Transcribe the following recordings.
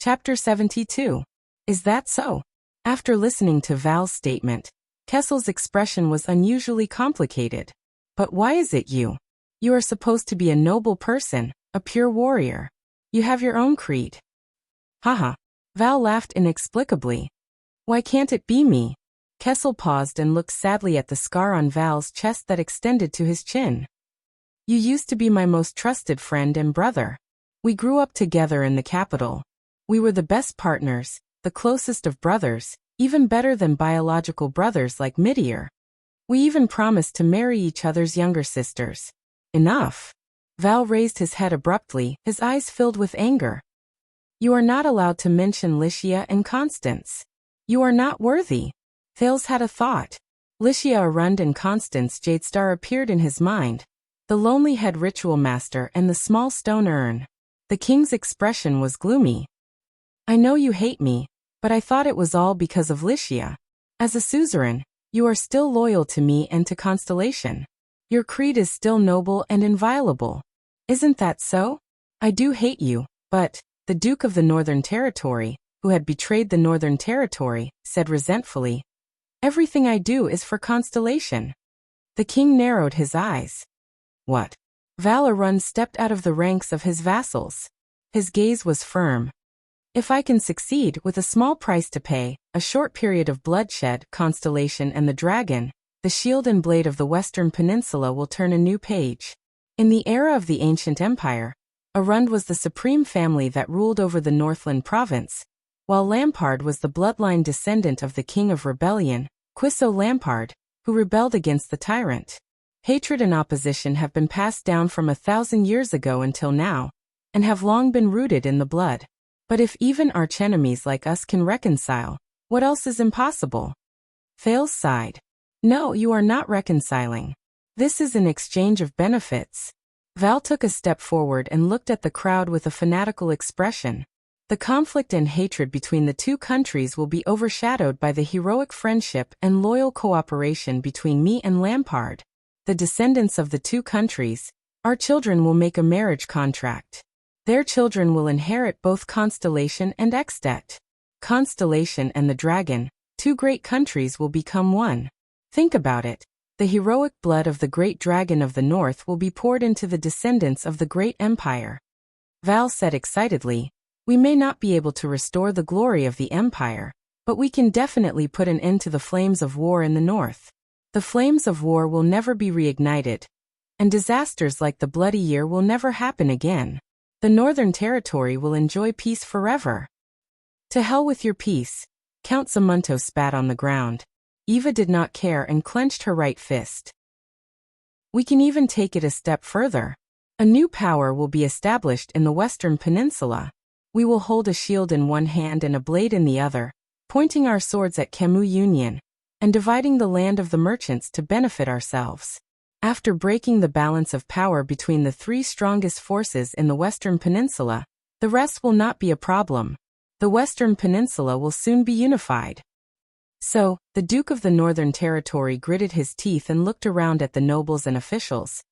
Chapter 72. Is that so? After listening to Val's statement, Kessel's expression was unusually complicated. But why is it you? You are supposed to be a noble person, a pure warrior. You have your own creed. Haha. Val laughed inexplicably. Why can't it be me? Kessel paused and looked sadly at the scar on Val's chest that extended to his chin. You used to be my most trusted friend and brother. We grew up together in the capital. We were the best partners, the closest of brothers, even better than biological brothers like Midir. We even promised to marry each other's younger sisters. Enough. Val raised his head abruptly, his eyes filled with anger. You are not allowed to mention Lycia and Constance. You are not worthy. Thales had a thought. Lycia Arund and Constance Jadestar appeared in his mind. The lonely head ritual master and the small stone urn. The king's expression was gloomy. I know you hate me, but I thought it was all because of Lycia. As a suzerain, you are still loyal to me and to Constellation. Your creed is still noble and inviolable. Isn't that so? I do hate you, but, the Duke of the Northern Territory, who had betrayed the Northern Territory, said resentfully, everything I do is for Constellation. The king narrowed his eyes. What? Val Arund stepped out of the ranks of his vassals. His gaze was firm. If I can succeed with a small price to pay, a short period of bloodshed, Constellation and the dragon, the shield and blade of the Western Peninsula will turn a new page. In the era of the ancient empire, Arund was the supreme family that ruled over the Northland province, while Lampard was the bloodline descendant of the king of rebellion, Quisso Lampard, who rebelled against the tyrant. Hatred and opposition have been passed down from 1,000 years ago until now, and have long been rooted in the blood. But if even archenemies like us can reconcile, what else is impossible? Thales sighed. No, you are not reconciling. This is an exchange of benefits. Val took a step forward and looked at the crowd with a fanatical expression. The conflict and hatred between the two countries will be overshadowed by the heroic friendship and loyal cooperation between me and Lampard. The descendants of the two countries, our children will make a marriage contract. Their children will inherit both Constellation and Extet. Constellation and the dragon, two great countries will become one. Think about it. The heroic blood of the great dragon of the north will be poured into the descendants of the great empire. Val said excitedly, we may not be able to restore the glory of the empire, but we can definitely put an end to the flames of war in the north. The flames of war will never be reignited, and disasters like the Bloody Year will never happen again. The Northern Territory will enjoy peace forever. To hell with your peace. Count Zamunto spat on the ground. Eva did not care and clenched her right fist. We can even take it a step further. A new power will be established in the Western Peninsula. We will hold a shield in one hand and a blade in the other, pointing our swords at Kemu Union, and dividing the land of the merchants to benefit ourselves. After breaking the balance of power between the three strongest forces in the Western Peninsula, the rest will not be a problem. The Western Peninsula will soon be unified. So, the Duke of the Northern Territory gritted his teeth and looked around at the nobles and officials.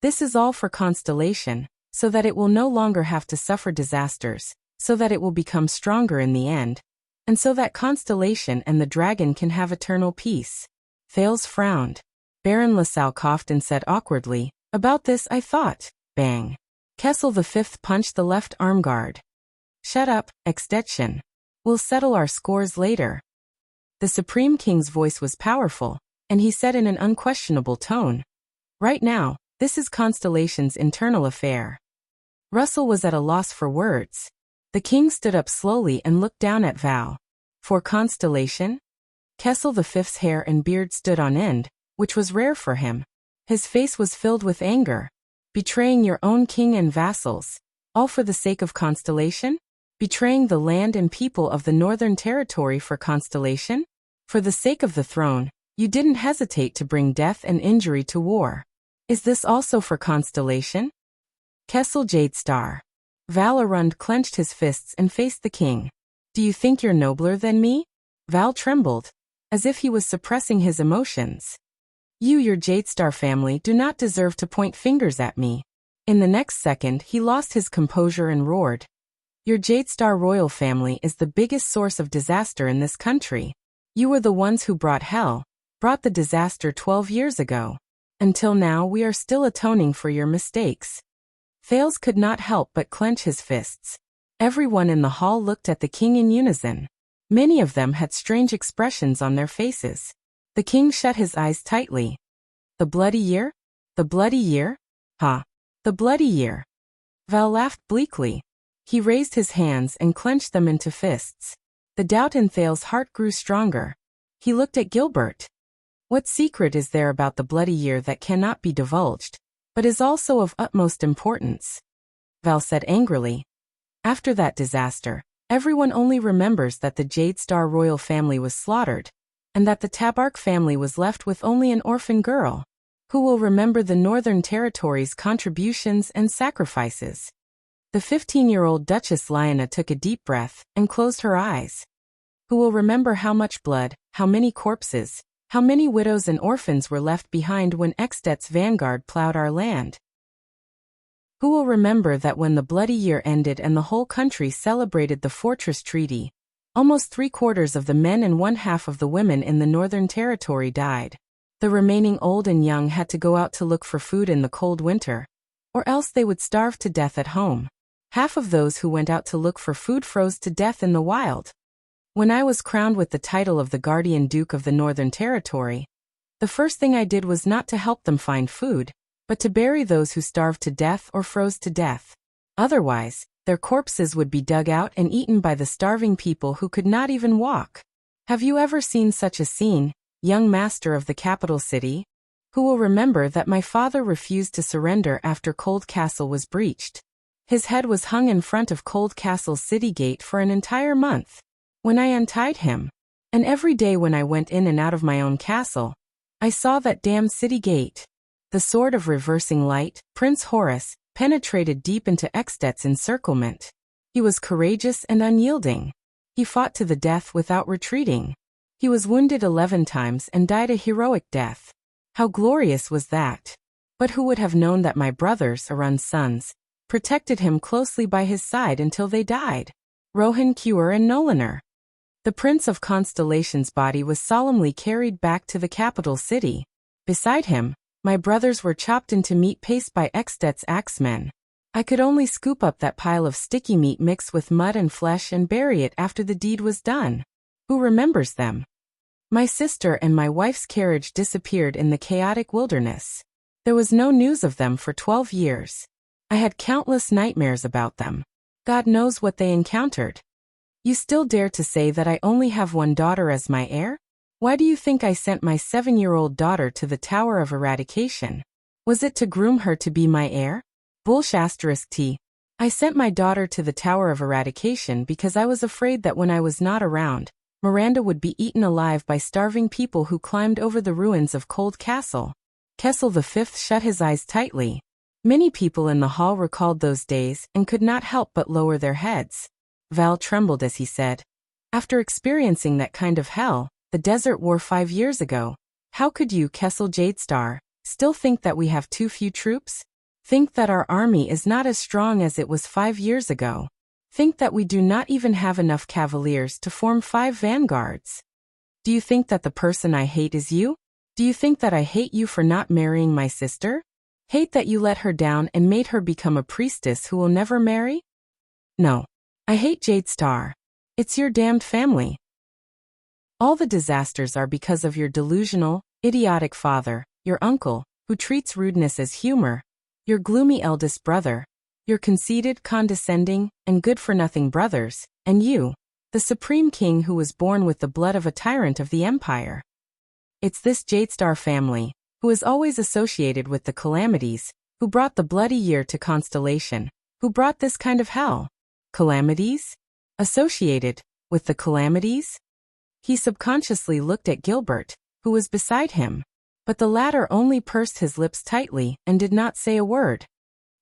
This is all for Constellation, so that it will no longer have to suffer disasters, so that it will become stronger in the end, and so that Constellation and the dragon can have eternal peace. Thales frowned. Baron LaSalle coughed and said awkwardly, about this I thought. Bang. Kessel V punched the left arm guard. Shut up, Extension. We'll settle our scores later. The Supreme King's voice was powerful, and he said in an unquestionable tone, right now, this is Constellation's internal affair. Russell was at a loss for words. The king stood up slowly and looked down at Val. For Constellation? Kessel V's hair and beard stood on end, which was rare for him. His face was filled with anger. Betraying your own king and vassals, all for the sake of Constellation? Betraying the land and people of the Northern Territory for Constellation? For the sake of the throne, you didn't hesitate to bring death and injury to war. Is this also for Constellation? Kessel Jadestar. Val Arund clenched his fists and faced the king. Do you think you're nobler than me? Val trembled, as if he was suppressing his emotions. Your Jadestar family do not deserve to point fingers at me. In the next second he lost his composure and roared. Your Jadestar royal family is the biggest source of disaster in this country. You were the ones who brought the disaster 12 years ago. Until now we are still atoning for your mistakes. Thales could not help but clench his fists. Everyone in the hall looked at the king in unison. Many of them had strange expressions on their faces. The king shut his eyes tightly. The bloody year? The bloody year? Ha! The bloody year. Val laughed bleakly. He raised his hands and clenched them into fists. The doubt in Thales' heart grew stronger. He looked at Gilbert. What secret is there about the bloody year that cannot be divulged, but is also of utmost importance? Val said angrily. After that disaster, everyone only remembers that the Jadestar royal family was slaughtered, and that the Tabark family was left with only an orphan girl. Who will remember the Northern Territory's contributions and sacrifices? The 15-year-old Duchess Lyanna took a deep breath and closed her eyes. Who will remember how much blood, how many corpses, how many widows and orphans were left behind when Extet's vanguard plowed our land? Who will remember that when the bloody year ended and the whole country celebrated the Fortress Treaty, almost 3/4 of the men and 1/2 of the women in the Northern Territory died? The remaining old and young had to go out to look for food in the cold winter, or else they would starve to death at home. Half of those who went out to look for food froze to death in the wild. When I was crowned with the title of the Guardian Duke of the Northern Territory, the first thing I did was not to help them find food, but to bury those who starved to death or froze to death. Otherwise, their corpses would be dug out and eaten by the starving people who could not even walk. Have you ever seen such a scene, young master of the capital city? Who will remember that my father refused to surrender after Cold Castle was breached? His head was hung in front of Cold Castle's city gate for an entire month. When I untied him, and every day when I went in and out of my own castle, I saw that damned city gate. The sword of reversing light, Prince Horus, penetrated deep into Extet's encirclement. He was courageous and unyielding. He fought to the death without retreating. He was wounded 11 times and died a heroic death. How glorious was that! But who would have known that my brothers, Arun's sons, protected him closely by his side until they died? Rohan, Kuer and Nolanar. The Prince of Constellation's body was solemnly carried back to the capital city. Beside him, my brothers were chopped into meat paste by Extet's axemen. I could only scoop up that pile of sticky meat mixed with mud and flesh and bury it after the deed was done. Who remembers them? My sister and my wife's carriage disappeared in the chaotic wilderness. There was no news of them for 12 years. I had countless nightmares about them. God knows what they encountered. You still dare to say that I only have one daughter as my heir? Why do you think I sent my 7-year-old daughter to the Tower of Eradication? Was it to groom her to be my heir? Bullsh*T. I sent my daughter to the Tower of Eradication because I was afraid that when I was not around, Miranda would be eaten alive by starving people who climbed over the ruins of Cold Castle. Kessel V shut his eyes tightly. Many people in the hall recalled those days and could not help but lower their heads. Val trembled as he said, "After experiencing that kind of hell, the desert war 5 years ago, how could you, Kessel Jadestar, still think that we have too few troops? Think that our army is not as strong as it was 5 years ago? Think that we do not even have enough cavaliers to form 5 vanguards? Do you think that the person I hate is you? Do you think that I hate you for not marrying my sister? Hate that you let her down and made her become a priestess who will never marry? No. I hate Jadestar. It's your damned family. All the disasters are because of your delusional, idiotic father, your uncle, who treats rudeness as humor, your gloomy eldest brother, your conceited, condescending, and good-for-nothing brothers, and you, the supreme king who was born with the blood of a tyrant of the empire. It's this Jadestar family, who is always associated with the calamities, who brought the bloody year to Constellation, who brought this kind of hell. Calamities? Associated with the calamities? He subconsciously looked at Gilbert, who was beside him, but the latter only pursed his lips tightly and did not say a word.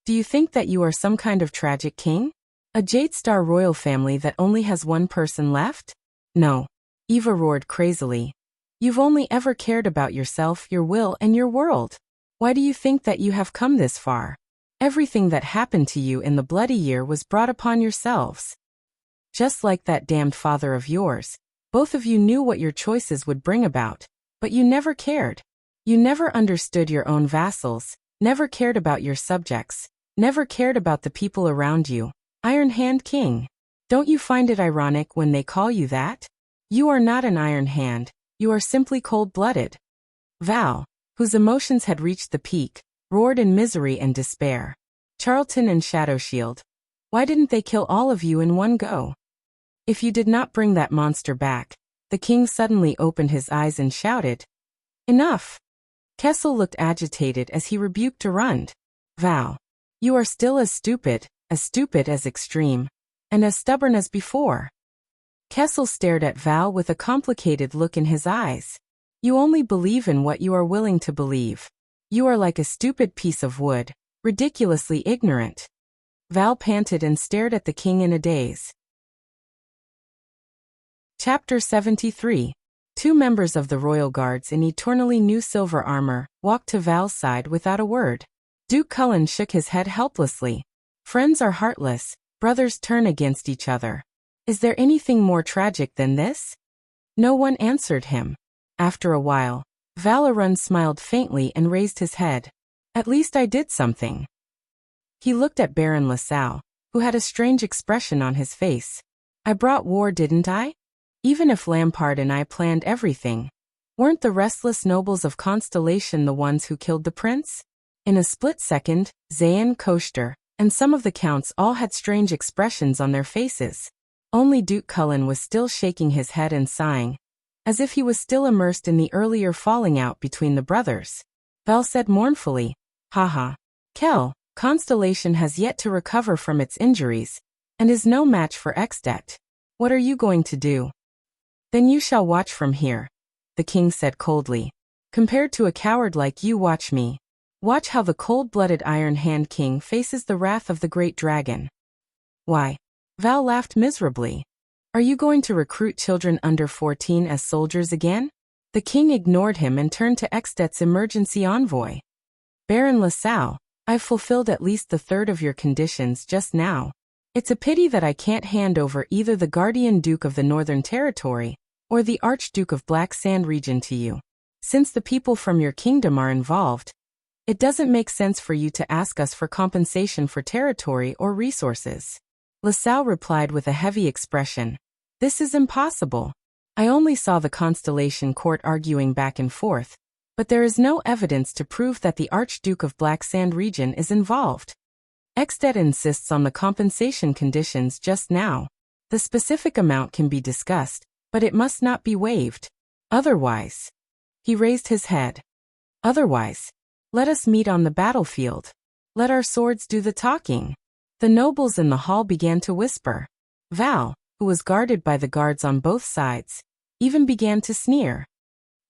Do you think that you are some kind of tragic king? A Jadestar royal family that only has one person left? No. Eva roared crazily. You've only ever cared about yourself, your will, and your world. Why do you think that you have come this far? Everything that happened to you in the bloody year was brought upon yourselves. Just like that damned father of yours, both of you knew what your choices would bring about, but you never cared. You never understood your own vassals, never cared about your subjects, never cared about the people around you. Iron Hand King. Don't you find it ironic when they call you that? You are not an Iron Hand, you are simply cold-blooded. Val, whose emotions had reached the peak, roared in misery and despair. Charlton and Shadowshield. Why didn't they kill all of you in one go? If you did not bring that monster back, the king suddenly opened his eyes and shouted, "Enough!" Kessel looked agitated as he rebuked Durand. Val, you are still as stupid as extreme, and as stubborn as before. Kessel stared at Val with a complicated look in his eyes. You only believe in what you are willing to believe. You are like a stupid piece of wood, ridiculously ignorant. Val panted and stared at the king in a daze. Chapter 73. Two members of the royal guards in eternally new silver armor walked to Val's side without a word. Duke Cullen shook his head helplessly. Friends are heartless, brothers turn against each other. Is there anything more tragic than this? No one answered him. After a while, Valorun smiled faintly and raised his head. At least I did something. He looked at Baron LaSalle, who had a strange expression on his face. I brought war, didn't I? Even if Lampard and I planned everything, weren't the restless nobles of Constellation the ones who killed the prince? In a split second, Zayn, Koster, and some of the counts all had strange expressions on their faces. Only Duke Cullen was still shaking his head and sighing, as if he was still immersed in the earlier falling out between the brothers. Val said mournfully, "Haha. Kell, Constellation has yet to recover from its injuries, and is no match for Exdet. What are you going to do?" "Then you shall watch from here," the king said coldly. "Compared to a coward like you, watch me. Watch how the cold-blooded Iron Hand King faces the wrath of the great dragon." "Why?" Val laughed miserably. "Are you going to recruit children under 14 as soldiers again?" The king ignored him and turned to Exdet's emergency envoy. "Baron LaSalle, I've fulfilled at least the third of your conditions just now. It's a pity that I can't hand over either the Guardian Duke of the Northern Territory or the Archduke of Black Sand region to you. Since the people from your kingdom are involved, it doesn't make sense for you to ask us for compensation for territory or resources." LaSalle replied with a heavy expression. "This is impossible. I only saw the Constellation court arguing back and forth, but there is no evidence to prove that the Archduke of Black Sand region is involved. Exdet insists on the compensation conditions just now. The specific amount can be discussed, but it must not be waived. Otherwise..." He raised his head. "Otherwise, let us meet on the battlefield. Let our swords do the talking." The nobles in the hall began to whisper. Val, who was guarded by the guards on both sides, even began to sneer.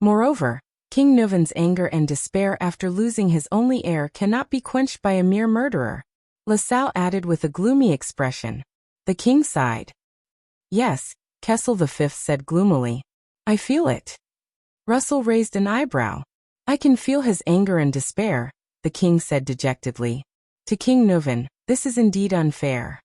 Moreover, King Nuven's anger and despair after losing his only heir cannot be quenched by a mere murderer. LaSalle added with a gloomy expression. The king sighed. "Yes," Kessel V said gloomily. "I feel it." Russell raised an eyebrow. "I can feel his anger and despair," the king said dejectedly. To King Nuven, this is indeed unfair.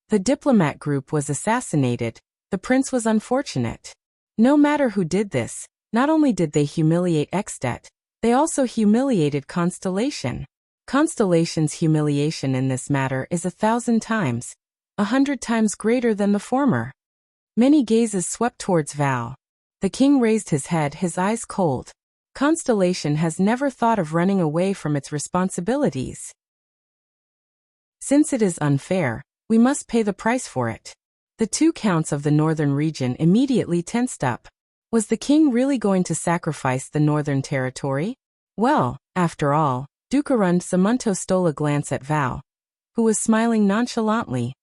The diplomat group was assassinated. The prince was unfortunate. No matter who did this, not only did they humiliate Exdet, they also humiliated Constellation. Constellation's humiliation in this matter is 1,000 times, 100 times greater than the former. Many gazes swept towards Val. The king raised his head, his eyes cold. Constellation has never thought of running away from its responsibilities. Since it is unfair, we must pay the price for it. The two counts of the northern region immediately tensed up. Was the king really going to sacrifice the northern territory? Well, after all, Dukarund Samunto stole a glance at Val, who was smiling nonchalantly.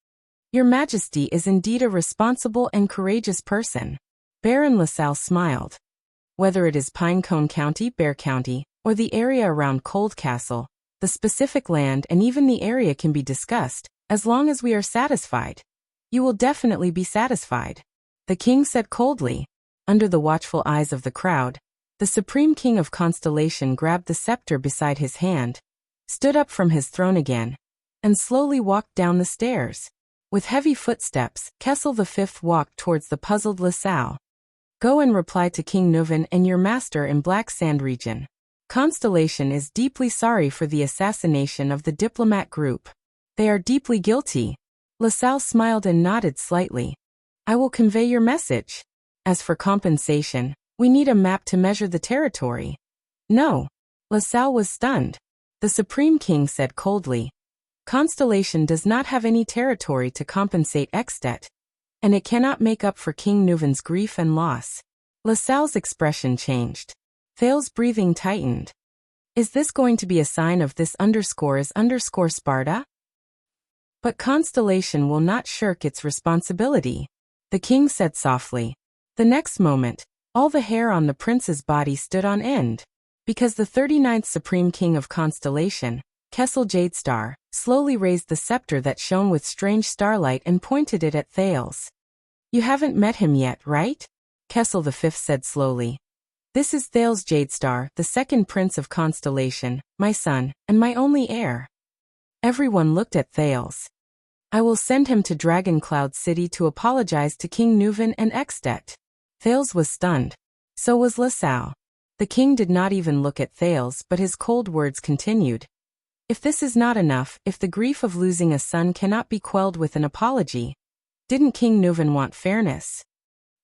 "Your Majesty is indeed a responsible and courageous person." Baron LaSalle smiled. "Whether it is Pinecone County, Bear County, or the area around Cold Castle, the specific land and even the area can be discussed, as long as we are satisfied." "You will definitely be satisfied," the king said coldly. Under the watchful eyes of the crowd, the Supreme King of Constellation grabbed the scepter beside his hand, stood up from his throne again, and slowly walked down the stairs. With heavy footsteps, Kessel V walked towards the puzzled LaSalle. Go and reply to King Nuven and your master in Black Sand region. Constellation is deeply sorry for the assassination of the diplomat group. They are deeply guilty. LaSalle smiled and nodded slightly. I will convey your message. As for compensation, we need a map to measure the territory. No. LaSalle was stunned. The Supreme King said coldly. Constellation does not have any territory to compensate Extet, and it cannot make up for King Nuven's grief and loss. LaSalle's expression changed. Thale's breathing tightened. Is this going to be a sign of this _ Sparta? But Constellation will not shirk its responsibility, the king said softly. The next moment, all the hair on the prince's body stood on end, because the 39th Supreme King of Constellation, Kessel Jadestar, slowly raised the scepter that shone with strange starlight and pointed it at Thales. You haven't met him yet, right? Kessel V said slowly. This is Thales Jadestar, the second prince of Constellation, my son, and my only heir. Everyone looked at Thales. I will send him to Dragon Cloud City to apologize to King Nuven and Extet. Thales was stunned. So was LaSalle. The king did not even look at Thales, but his cold words continued. If this is not enough, if the grief of losing a son cannot be quelled with an apology, didn't King Nuven want fairness?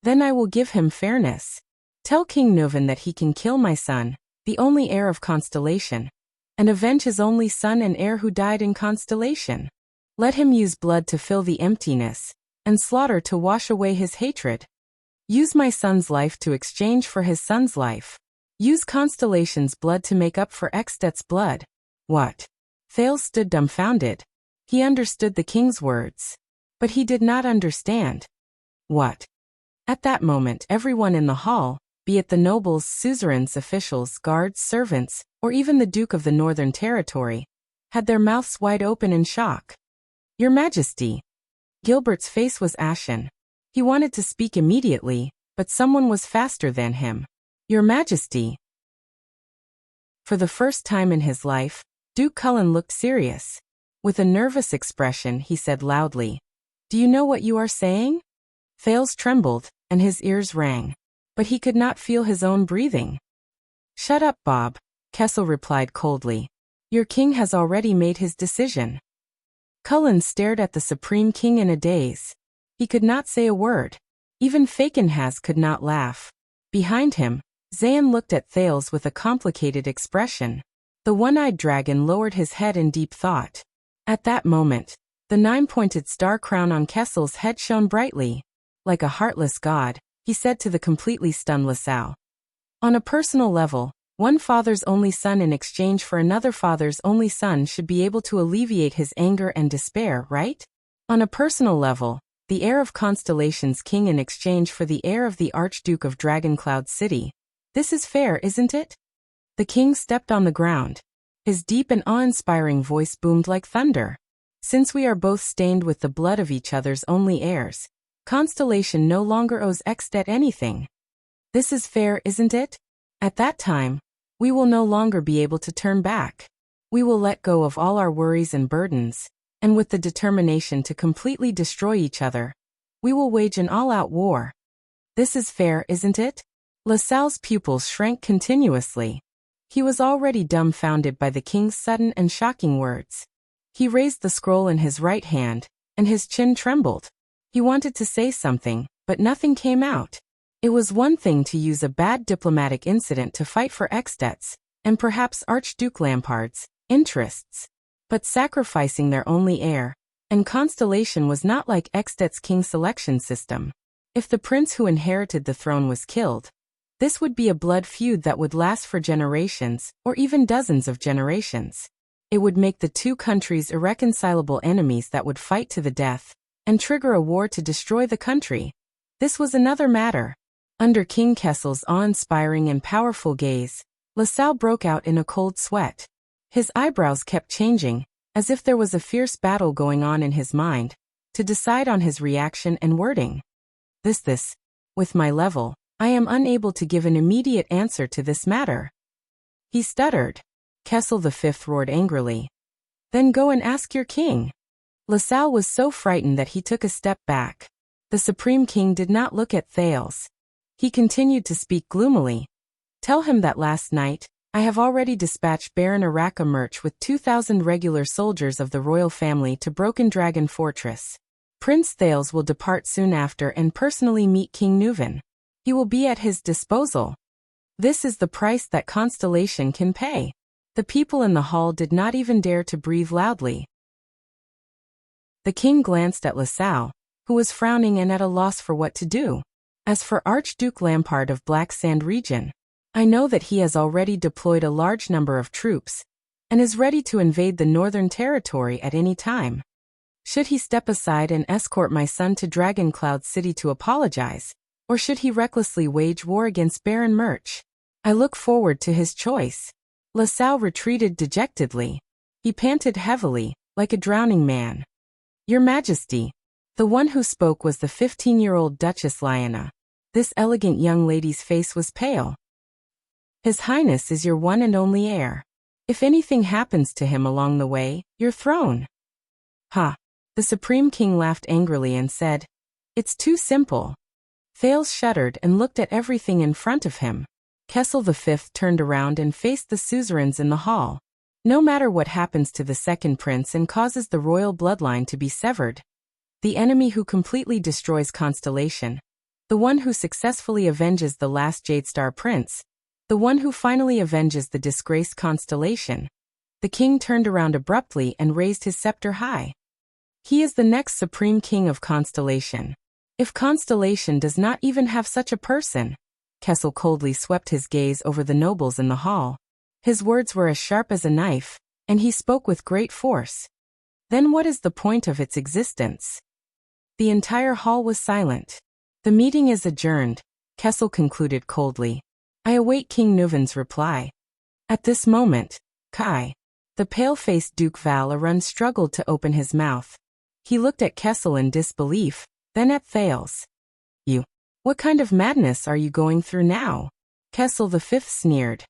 Then I will give him fairness. Tell King Nuven that he can kill my son, the only heir of Constellation, and avenge his only son and heir who died in Constellation. Let him use blood to fill the emptiness, and slaughter to wash away his hatred. Use my son's life to exchange for his son's life. Use Constellation's blood to make up for Extet's blood. What? Thales stood dumbfounded. He understood the king's words. But he did not understand. What? At that moment, everyone in the hall, be it the nobles, suzerains, officials, guards, servants, or even the Duke of the Northern Territory, had their mouths wide open in shock. Your Majesty. Gilbert's face was ashen. He wanted to speak immediately, but someone was faster than him. Your Majesty. For the first time in his life, Duke Cullen looked serious. With a nervous expression, he said loudly, Do you know what you are saying? Thales trembled, and his ears rang. But he could not feel his own breathing. Shut up, Bob, Kessel replied coldly. Your king has already made his decision. Cullen stared at the Supreme King in a daze. He could not say a word. Even Fakenhas could not laugh. Behind him, Zayn looked at Thales with a complicated expression. The one-eyed dragon lowered his head in deep thought. At that moment, the 9-pointed star crown on Kessel's head shone brightly. Like a heartless god, he said to the completely stunned LaSalle. On a personal level, one father's only son in exchange for another father's only son should be able to alleviate his anger and despair, right? On a personal level, the heir of Constellation's king in exchange for the heir of the Archduke of Dragoncloud City. This is fair, isn't it? The king stepped on the ground. His deep and awe-inspiring voice boomed like thunder. Since we are both stained with the blood of each other's only heirs, Constellation no longer owes Extet anything. This is fair, isn't it? At that time, we will no longer be able to turn back. We will let go of all our worries and burdens, and with the determination to completely destroy each other, we will wage an all-out war. This is fair, isn't it? LaSalle's pupils shrank continuously. He was already dumbfounded by the king's sudden and shocking words. He raised the scroll in his right hand, and his chin trembled. He wanted to say something, but nothing came out. It was one thing to use a bad diplomatic incident to fight for Extet's, and perhaps Archduke Lampard's, interests. But sacrificing their only heir, and Constellation was not like Extet's king selection system. If the prince who inherited the throne was killed, this would be a blood feud that would last for generations, or even dozens of generations. It would make the two countries irreconcilable enemies that would fight to the death, and trigger a war to destroy the country. This was another matter. Under King Kessel's awe-inspiring and powerful gaze, LaSalle broke out in a cold sweat. His eyebrows kept changing, as if there was a fierce battle going on in his mind, to decide on his reaction and wording. With my level, I am unable to give an immediate answer to this matter. He stuttered. Kessel V roared angrily. Then go and ask your king. LaSalle was so frightened that he took a step back. The Supreme King did not look at Thales. He continued to speak gloomily. Tell him that last night, I have already dispatched Baron Araka with 2,000 regular soldiers of the royal family to Broken Dragon Fortress. Prince Thales will depart soon after and personally meet King Nuven. He will be at his disposal. This is the price that Constellation can pay. The people in the hall did not even dare to breathe loudly. The king glanced at LaSalle, who was frowning and at a loss for what to do. As for Archduke Lampard of Black Sand region, I know that he has already deployed a large number of troops, and is ready to invade the Northern Territory at any time. Should he step aside and escort my son to Dragoncloud City to apologize, or should he recklessly wage war against Baron Murch? I look forward to his choice. LaSalle retreated dejectedly. He panted heavily, like a drowning man. Your Majesty. The one who spoke was the 15-year-old Duchess Lyanna. This elegant young lady's face was pale. His Highness is your one and only heir. If anything happens to him along the way, your throne. Ha! The Supreme King laughed angrily and said, It's too simple. Thales shuddered and looked at everything in front of him. Kessel V turned around and faced the suzerains in the hall. No matter what happens to the second prince and causes the royal bloodline to be severed, the enemy who completely destroys Constellation, the one who successfully avenges the last Jadestar prince, the one who finally avenges the disgraced Constellation. The king turned around abruptly and raised his scepter high. He is the next Supreme King of Constellation. If Constellation does not even have such a person. Kessel coldly swept his gaze over the nobles in the hall. His words were as sharp as a knife, and he spoke with great force. Then what is the point of its existence? The entire hall was silent. The meeting is adjourned, Kessel concluded coldly. I await King Nuven's reply. At this moment, Kai, the pale-faced Duke Val-Arun struggled to open his mouth. He looked at Kessel in disbelief, then at Thales. You. What kind of madness are you going through now? Kessel V sneered.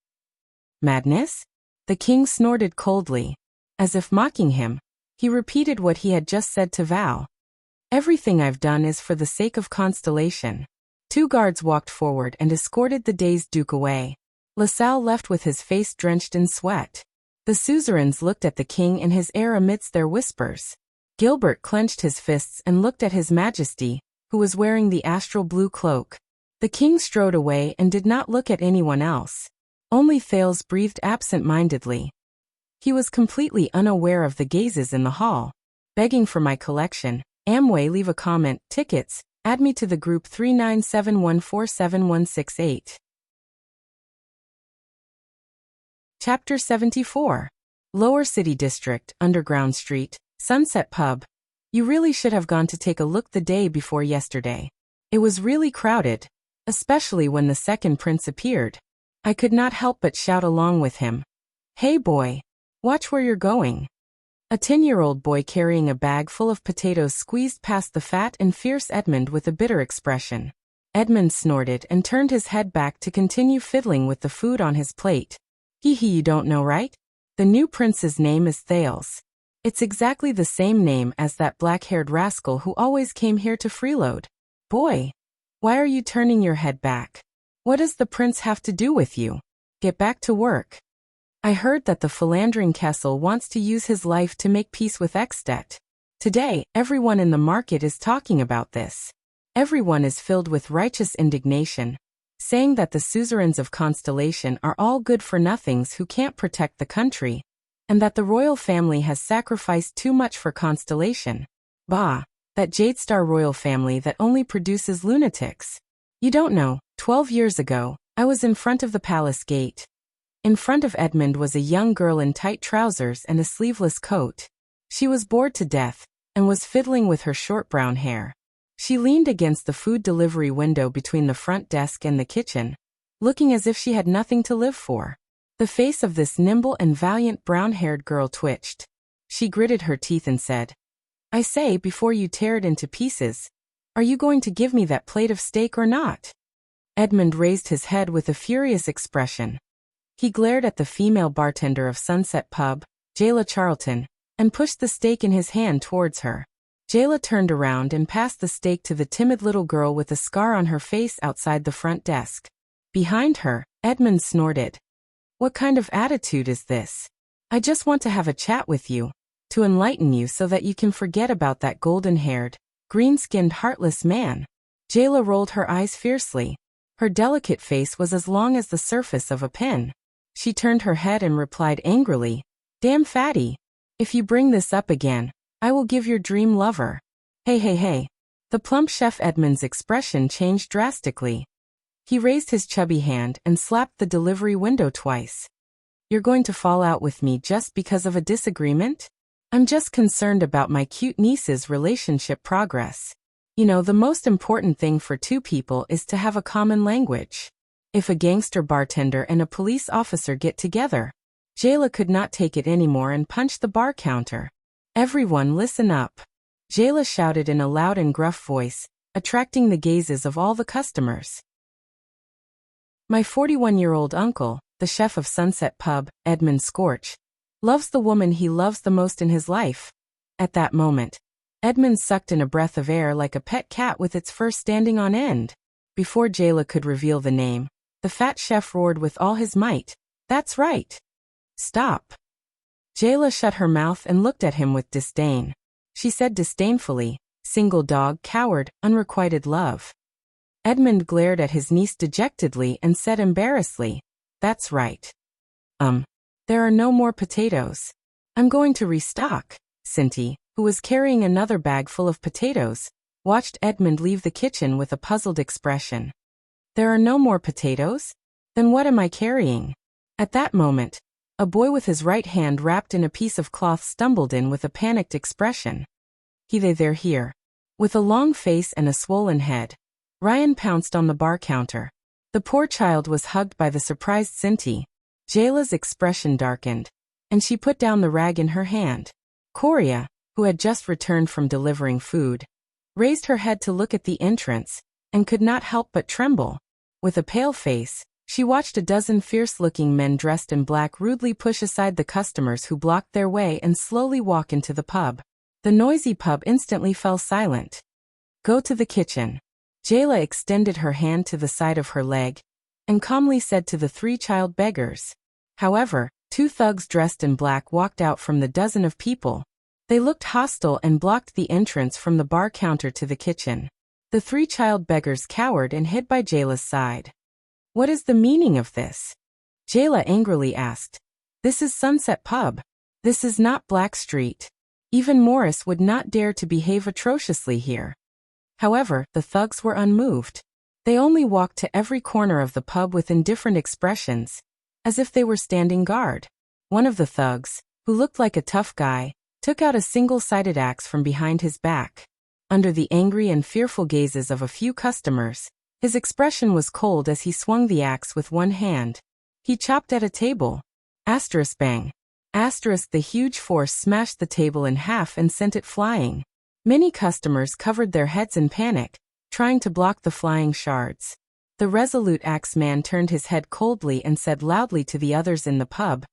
Madness? The king snorted coldly. As if mocking him, he repeated what he had just said to Val. Everything I've done is for the sake of Constellation. 2 guards walked forward and escorted the dazed Duke away. LaSalle left with his face drenched in sweat. The suzerains looked at the king and his heir amidst their whispers. Gilbert clenched his fists and looked at His Majesty, who was wearing the astral blue cloak. The king strode away and did not look at anyone else. Only Thales breathed absent-mindedly. He was completely unaware of the gazes in the hall. Begging for my collection. Amway, leave a comment. Tickets. Add me to the group 397147168. Chapter 74. Lower City District, Underground Street, Sunset Pub. You really should have gone to take a look the day before yesterday. It was really crowded, especially when the second prince appeared. I could not help but shout along with him. Hey boy, watch where you're going. A 10-year-old boy carrying a bag full of potatoes squeezed past the fat and fierce Edmund with a bitter expression. Edmund snorted and turned his head back to continue fiddling with the food on his plate. Hee, you don't know, right? The new prince's name is Thales. It's exactly the same name as that black-haired rascal who always came here to freeload. Boy, why are you turning your head back? What does the prince have to do with you? Get back to work. I heard that the philandering Kessel wants to use his life to make peace with Ekstedt. Today, everyone in the market is talking about this. Everyone is filled with righteous indignation, saying that the suzerains of Constellation are all good-for-nothings who can't protect the country, and that the royal family has sacrificed too much for Constellation. Bah, that Jadestar royal family that only produces lunatics. You don't know, 12 years ago, I was in front of the palace gate. In front of Edmund was a young girl in tight trousers and a sleeveless coat. She was bored to death, and was fiddling with her short brown hair. She leaned against the food delivery window between the front desk and the kitchen, looking as if she had nothing to live for. The face of this nimble and valiant brown-haired girl twitched. She gritted her teeth and said, I say, before you tear it into pieces, are you going to give me that plate of steak or not? Edmund raised his head with a furious expression. He glared at the female bartender of Sunset Pub, Jayla Charlton, and pushed the steak in his hand towards her. Jayla turned around and passed the steak to the timid little girl with a scar on her face outside the front desk. Behind her, Edmund snorted. "What kind of attitude is this? I just want to have a chat with you, to enlighten you so that you can forget about that golden-haired, green-skinned heartless man." Jayla rolled her eyes fiercely. Her delicate face was as long as the surface of a pin. She turned her head and replied angrily, "Damn fatty. If you bring this up again, I will give your dream lover." Hey. The plump Chef Edmund's expression changed drastically. He raised his chubby hand and slapped the delivery window twice. "You're going to fall out with me just because of a disagreement? I'm just concerned about my cute niece's relationship progress. You know, the most important thing for two people is to have a common language. If a gangster bartender and a police officer get together..." Jayla could not take it anymore and punched the bar counter. "Everyone listen up," Jayla shouted in a loud and gruff voice, attracting the gazes of all the customers. "My 41-year-old uncle, the chef of Sunset Pub, Edmund Scorch, loves the woman he loves the most in his life." At that moment, Edmund sucked in a breath of air like a pet cat with its fur standing on end. Before Jayla could reveal the name, the fat chef roared with all his might, "That's right. Stop." Jayla shut her mouth and looked at him with disdain. She said disdainfully, "Single dog, coward, unrequited love." Edmund glared at his niece dejectedly and said embarrassedly, "That's right. There are no more potatoes. I'm going to restock." Cindy, who was carrying another bag full of potatoes, watched Edmund leave the kitchen with a puzzled expression. "There are no more potatoes? Then what am I carrying?" At that moment, a boy with his right hand wrapped in a piece of cloth stumbled in with a panicked expression. They're here. With a long face and a swollen head, Ryan pounced on the bar counter. The poor child was hugged by the surprised Cindy. Jayla's expression darkened, and she put down the rag in her hand. Coria, who had just returned from delivering food, raised her head to look at the entrance, and could not help but tremble. With a pale face, she watched a dozen fierce-looking men dressed in black rudely push aside the customers who blocked their way and slowly walk into the pub. The noisy pub instantly fell silent. "Go to the kitchen." Jayla extended her hand to the side of her leg, and calmly said to the three child beggars. However, two thugs dressed in black walked out from the dozen of people. They looked hostile and blocked the entrance from the bar counter to the kitchen. The three child beggars cowered and hid by Jayla's side. "What is the meaning of this?" Jayla angrily asked. "This is Sunset Pub. This is not Black Street. Even Morris would not dare to behave atrociously here." However, the thugs were unmoved. They only walked to every corner of the pub with indifferent expressions, as if they were standing guard. One of the thugs, who looked like a tough guy, took out a single-sided axe from behind his back. Under the angry and fearful gazes of a few customers, his expression was cold as he swung the axe with one hand. He chopped at a table. Bang. The huge force smashed the table in half and sent it flying. Many customers covered their heads in panic, trying to block the flying shards. The resolute axeman turned his head coldly and said loudly to the others in the pub,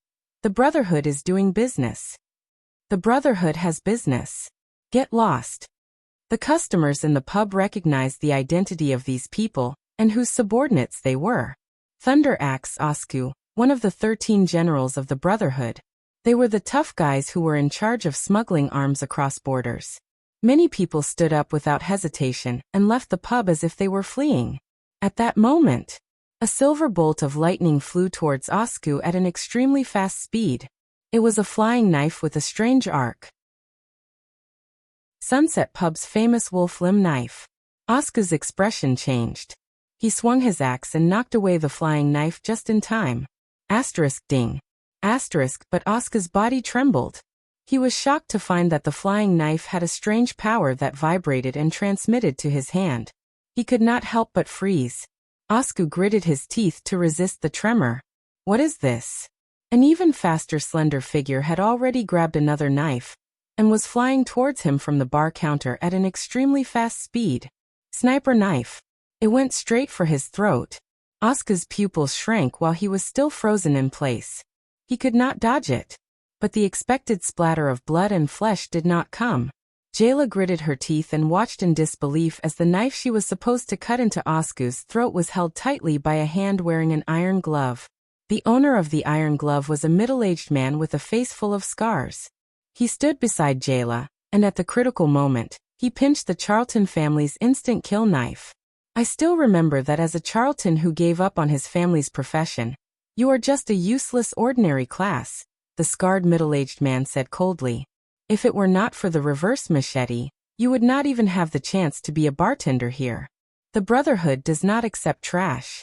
"The Brotherhood is doing business. The Brotherhood has business. Get lost." The customers in the pub recognized the identity of these people, and whose subordinates they were. Thunder Axe Oscu, one of the 13 generals of the Brotherhood. They were the tough guys who were in charge of smuggling arms across borders. Many people stood up without hesitation and left the pub as if they were fleeing. At that moment, a silver bolt of lightning flew towards Oscu at an extremely fast speed. It was a flying knife with a strange arc. Sunset Pub's famous wolf limb knife. Oscu's expression changed. He swung his axe and knocked away the flying knife just in time. Ding. But Oscu's body trembled. He was shocked to find that the flying knife had a strange power that vibrated and transmitted to his hand. He could not help but freeze. Oscu gritted his teeth to resist the tremor. What is this? An even faster slender figure had already grabbed another knife, and was flying towards him from the bar counter at an extremely fast speed. Sniper knife. It went straight for his throat. Oscu's pupils shrank while he was still frozen in place. He could not dodge it. But the expected splatter of blood and flesh did not come. Jayla gritted her teeth and watched in disbelief as the knife she was supposed to cut into Osku's throat was held tightly by a hand wearing an iron glove. The owner of the iron glove was a middle-aged man with a face full of scars. He stood beside Jayla, and at the critical moment, he pinched the Charlton family's instant kill knife. I still remember that as a Charlton who gave up on his family's profession. You are just a useless ordinary class, the scarred middle-aged man said coldly. If it were not for the reverse machete, you would not even have the chance to be a bartender here. The Brotherhood does not accept trash.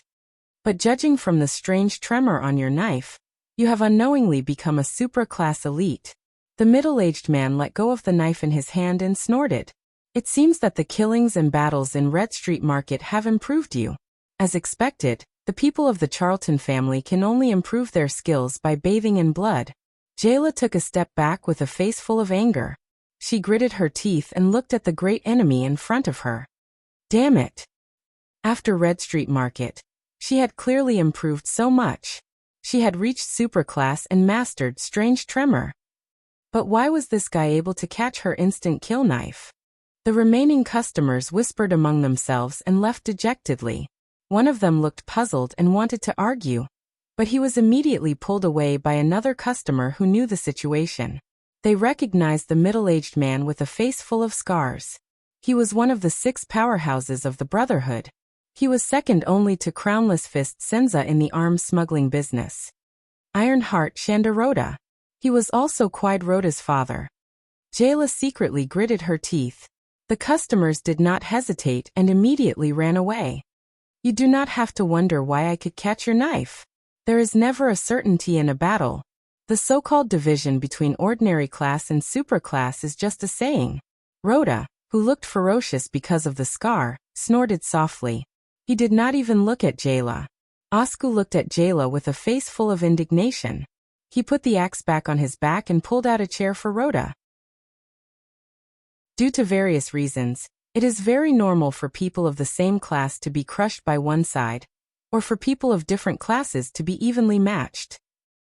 But judging from the strange tremor on your knife, you have unknowingly become a supra-class elite. The middle-aged man let go of the knife in his hand and snorted. It seems that the killings and battles in Red Street Market have improved you. As expected, the people of the Charlton family can only improve their skills by bathing in blood. Jayla took a step back with a face full of anger. She gritted her teeth and looked at the great enemy in front of her. Damn it! After Red Street Market, she had clearly improved so much. She had reached superclass and mastered strange tremor. But why was this guy able to catch her instant kill knife? The remaining customers whispered among themselves and left dejectedly. One of them looked puzzled and wanted to argue. But he was immediately pulled away by another customer who knew the situation. They recognized the middle-aged man with a face full of scars. He was one of the 6 powerhouses of the Brotherhood. He was second only to Crownless Fist Senza in the arms smuggling business. Ironheart Shandaroda. He was also Quide Rhoda's father. Jayla secretly gritted her teeth. The customers did not hesitate and immediately ran away. You do not have to wonder why I could catch your knife. There is never a certainty in a battle. The so-called division between ordinary class and superclass is just a saying. Rhoda, who looked ferocious because of the scar, snorted softly. He did not even look at Jayla. Osku looked at Jayla with a face full of indignation. He put the axe back on his back and pulled out a chair for Rhoda. Due to various reasons, it is very normal for people of the same class to be crushed by one side, or for people of different classes to be evenly matched.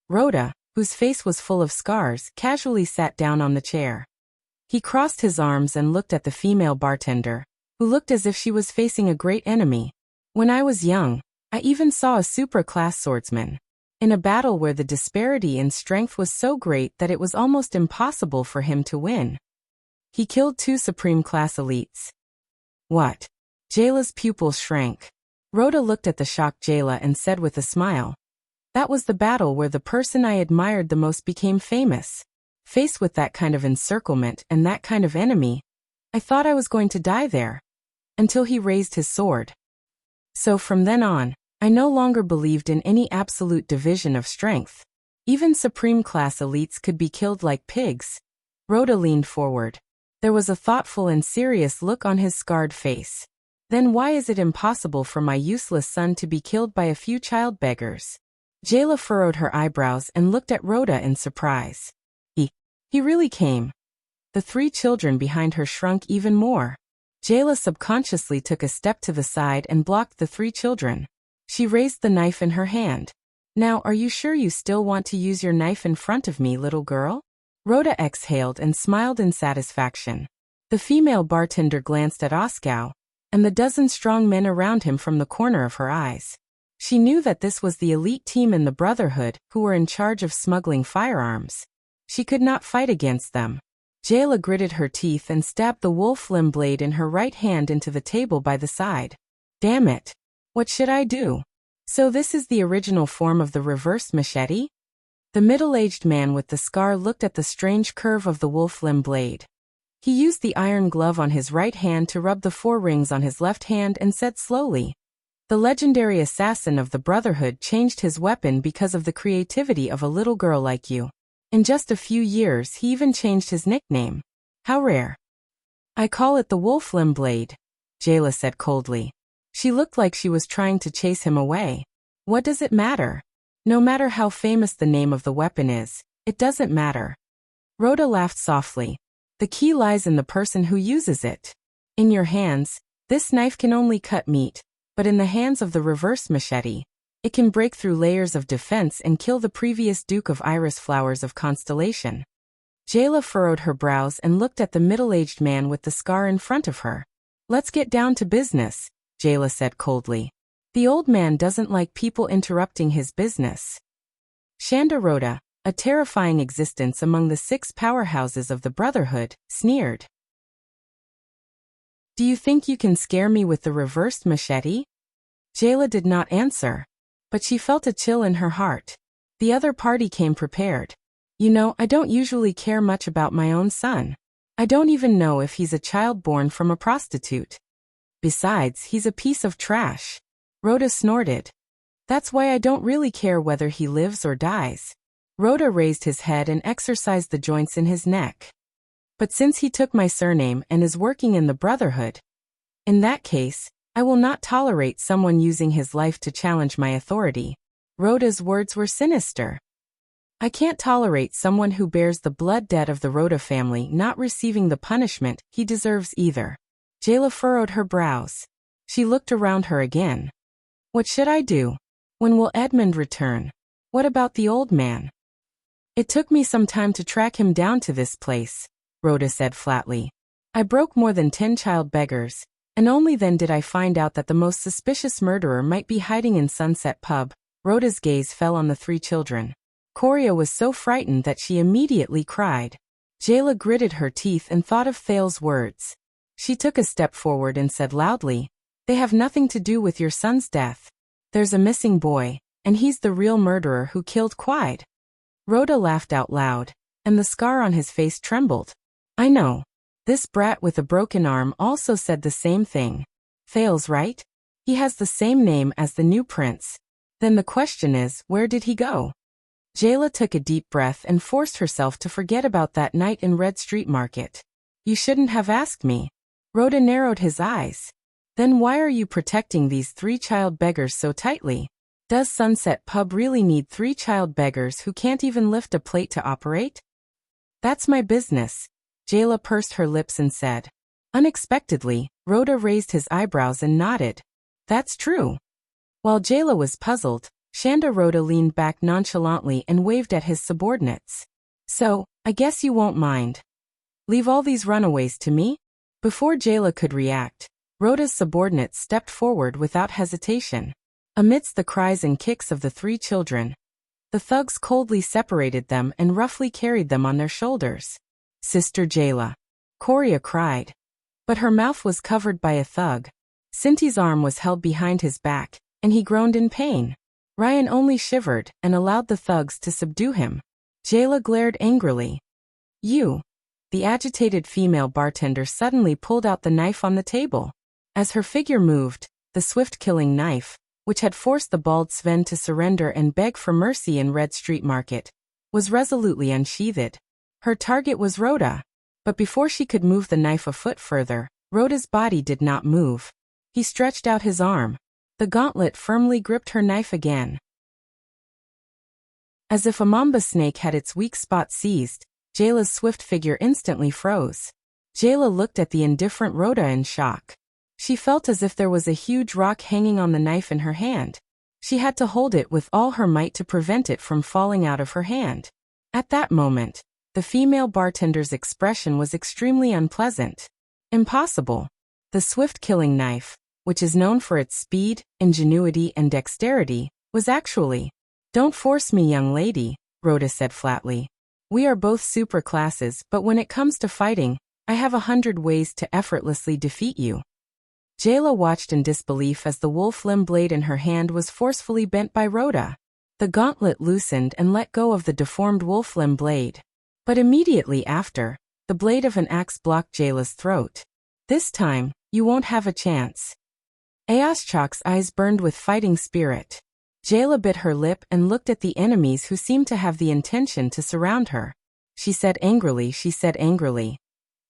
Rhoda, whose face was full of scars, casually sat down on the chair. He crossed his arms and looked at the female bartender, who looked as if she was facing a great enemy. When I was young, I even saw a supra-class swordsman. In a battle where the disparity in strength was so great that it was almost impossible for him to win. He killed 2 supreme-class elites. What? Jayla's pupils shrank. Rhoda looked at the shocked Jayla and said with a smile. That was the battle where the person I admired the most became famous. Faced with that kind of encirclement and that kind of enemy, I thought I was going to die there. Until he raised his sword. So from then on, I no longer believed in any absolute division of strength. Even supreme-class elites could be killed like pigs. Rhoda leaned forward. There was a thoughtful and serious look on his scarred face. Then why is it impossible for my useless son to be killed by a few child beggars? Jayla furrowed her eyebrows and looked at Rhoda in surprise. He really came. The 3 children behind her shrunk even more. Jayla subconsciously took a step to the side and blocked the 3 children. She raised the knife in her hand. Now, are you sure you still want to use your knife in front of me, little girl? Rhoda exhaled and smiled in satisfaction. The female bartender glanced at Oskau, and the dozen strong men around him from the corner of her eyes. She knew that this was the elite team in the Brotherhood who were in charge of smuggling firearms. She could not fight against them. Jayla gritted her teeth and stabbed the wolf limb blade in her right hand into the table by the side. Damn it! What should I do? So this is the original form of the reverse machete? The middle-aged man with the scar looked at the strange curve of the wolf limb blade. He used the iron glove on his right hand to rub the 4 rings on his left hand and said slowly, "The legendary assassin of the Brotherhood changed his weapon because of the creativity of a little girl like you. In just a few years he even changed his nickname. How rare." "I call it the wolf limb blade," Jayla said coldly. She looked like she was trying to chase him away. "What does it matter? No matter how famous the name of the weapon is, it doesn't matter." Rhoda laughed softly. "The key lies in the person who uses it. In your hands, this knife can only cut meat, but in the hands of the reverse machete, It can break through layers of defense and kill the previous Duke of Iris Flowers of Constellation. Jayla furrowed her brows and looked at the middle-aged man with the scar in front of her. Let's get down to business, Jayla said coldly. The old man doesn't like people interrupting his business. Shanda Rhoda, a terrifying existence among the 6 powerhouses of the Brotherhood, sneered. Do you think you can scare me with the reversed machete? Jayla did not answer, but she felt a chill in her heart. The other party came prepared. You know, I don't usually care much about my own son. I don't even know if he's a child born from a prostitute. Besides, he's a piece of trash. Rhoda snorted. That's why I don't really care whether he lives or dies. Rhoda raised his head and exercised the joints in his neck. But since he took my surname and is working in the Brotherhood, in that case, I will not tolerate someone using his life to challenge my authority. Rhoda's words were sinister. I can't tolerate someone who bears the blood debt of the Rhoda family not receiving the punishment he deserves either. Jayla furrowed her brows. She looked around her again. What should I do? When will Edmund return? What about the old man? It took me some time to track him down to this place, Rhoda said flatly. I broke more than 10 child beggars, and only then did I find out that the most suspicious murderer might be hiding in Sunset Pub. Rhoda's gaze fell on the 3 children. Coria was so frightened that she immediately cried. Jayla gritted her teeth and thought of Thal's words. She took a step forward and said loudly, They have nothing to do with your son's death. There's a missing boy, and he's the real murderer who killed Quide. Rhoda laughed out loud, and the scar on his face trembled. I know. This brat with a broken arm also said the same thing. Thal's right? He has the same name as the new prince. Then the question is, where did he go? Jayla took a deep breath and forced herself to forget about that night in Red Street Market. You shouldn't have asked me. Rhoda narrowed his eyes. Then why are you protecting these 3 child beggars so tightly? Does Sunset Pub really need 3 child beggars who can't even lift a plate to operate? That's my business. Jayla pursed her lips and said. Unexpectedly, Rhoda raised his eyebrows and nodded. That's true. While Jayla was puzzled, Shanda Rhoda leaned back nonchalantly and waved at his subordinates. So, I guess you won't mind. Leave all these runaways to me? Before Jayla could react, Rhoda's subordinates stepped forward without hesitation. Amidst the cries and kicks of the 3 children, the thugs coldly separated them and roughly carried them on their shoulders. Sister Jayla, Coria cried. But her mouth was covered by a thug. Sinti's arm was held behind his back, and he groaned in pain. Ryan only shivered and allowed the thugs to subdue him. Jayla glared angrily. You. The agitated female bartender suddenly pulled out the knife on the table. As her figure moved, the swift killing knife, which had forced the bald Sven to surrender and beg for mercy in Red Street Market, was resolutely unsheathed. Her target was Rhoda. But before she could move the knife a foot further, Rhoda's body did not move. He stretched out his arm. The gauntlet firmly gripped her knife again. As if a mamba snake had its weak spot seized, Jayla's swift figure instantly froze. Jayla looked at the indifferent Rhoda in shock. She felt as if there was a huge rock hanging on the knife in her hand. She had to hold it with all her might to prevent it from falling out of her hand. At that moment, the female bartender's expression was extremely unpleasant. Impossible. The swift killing knife, which is known for its speed, ingenuity, and dexterity, was actually. Don't force me, young lady, Rhoda said flatly. We are both super classes, but when it comes to fighting, I have 100 ways to effortlessly defeat you. Jayla watched in disbelief as the wolf-limb blade in her hand was forcefully bent by Rhoda. The gauntlet loosened and let go of the deformed wolf-limb blade. But immediately after, the blade of an axe blocked Jayla's throat. This time, you won't have a chance. Aoschok's eyes burned with fighting spirit. Jayla bit her lip and looked at the enemies who seemed to have the intention to surround her. She said angrily,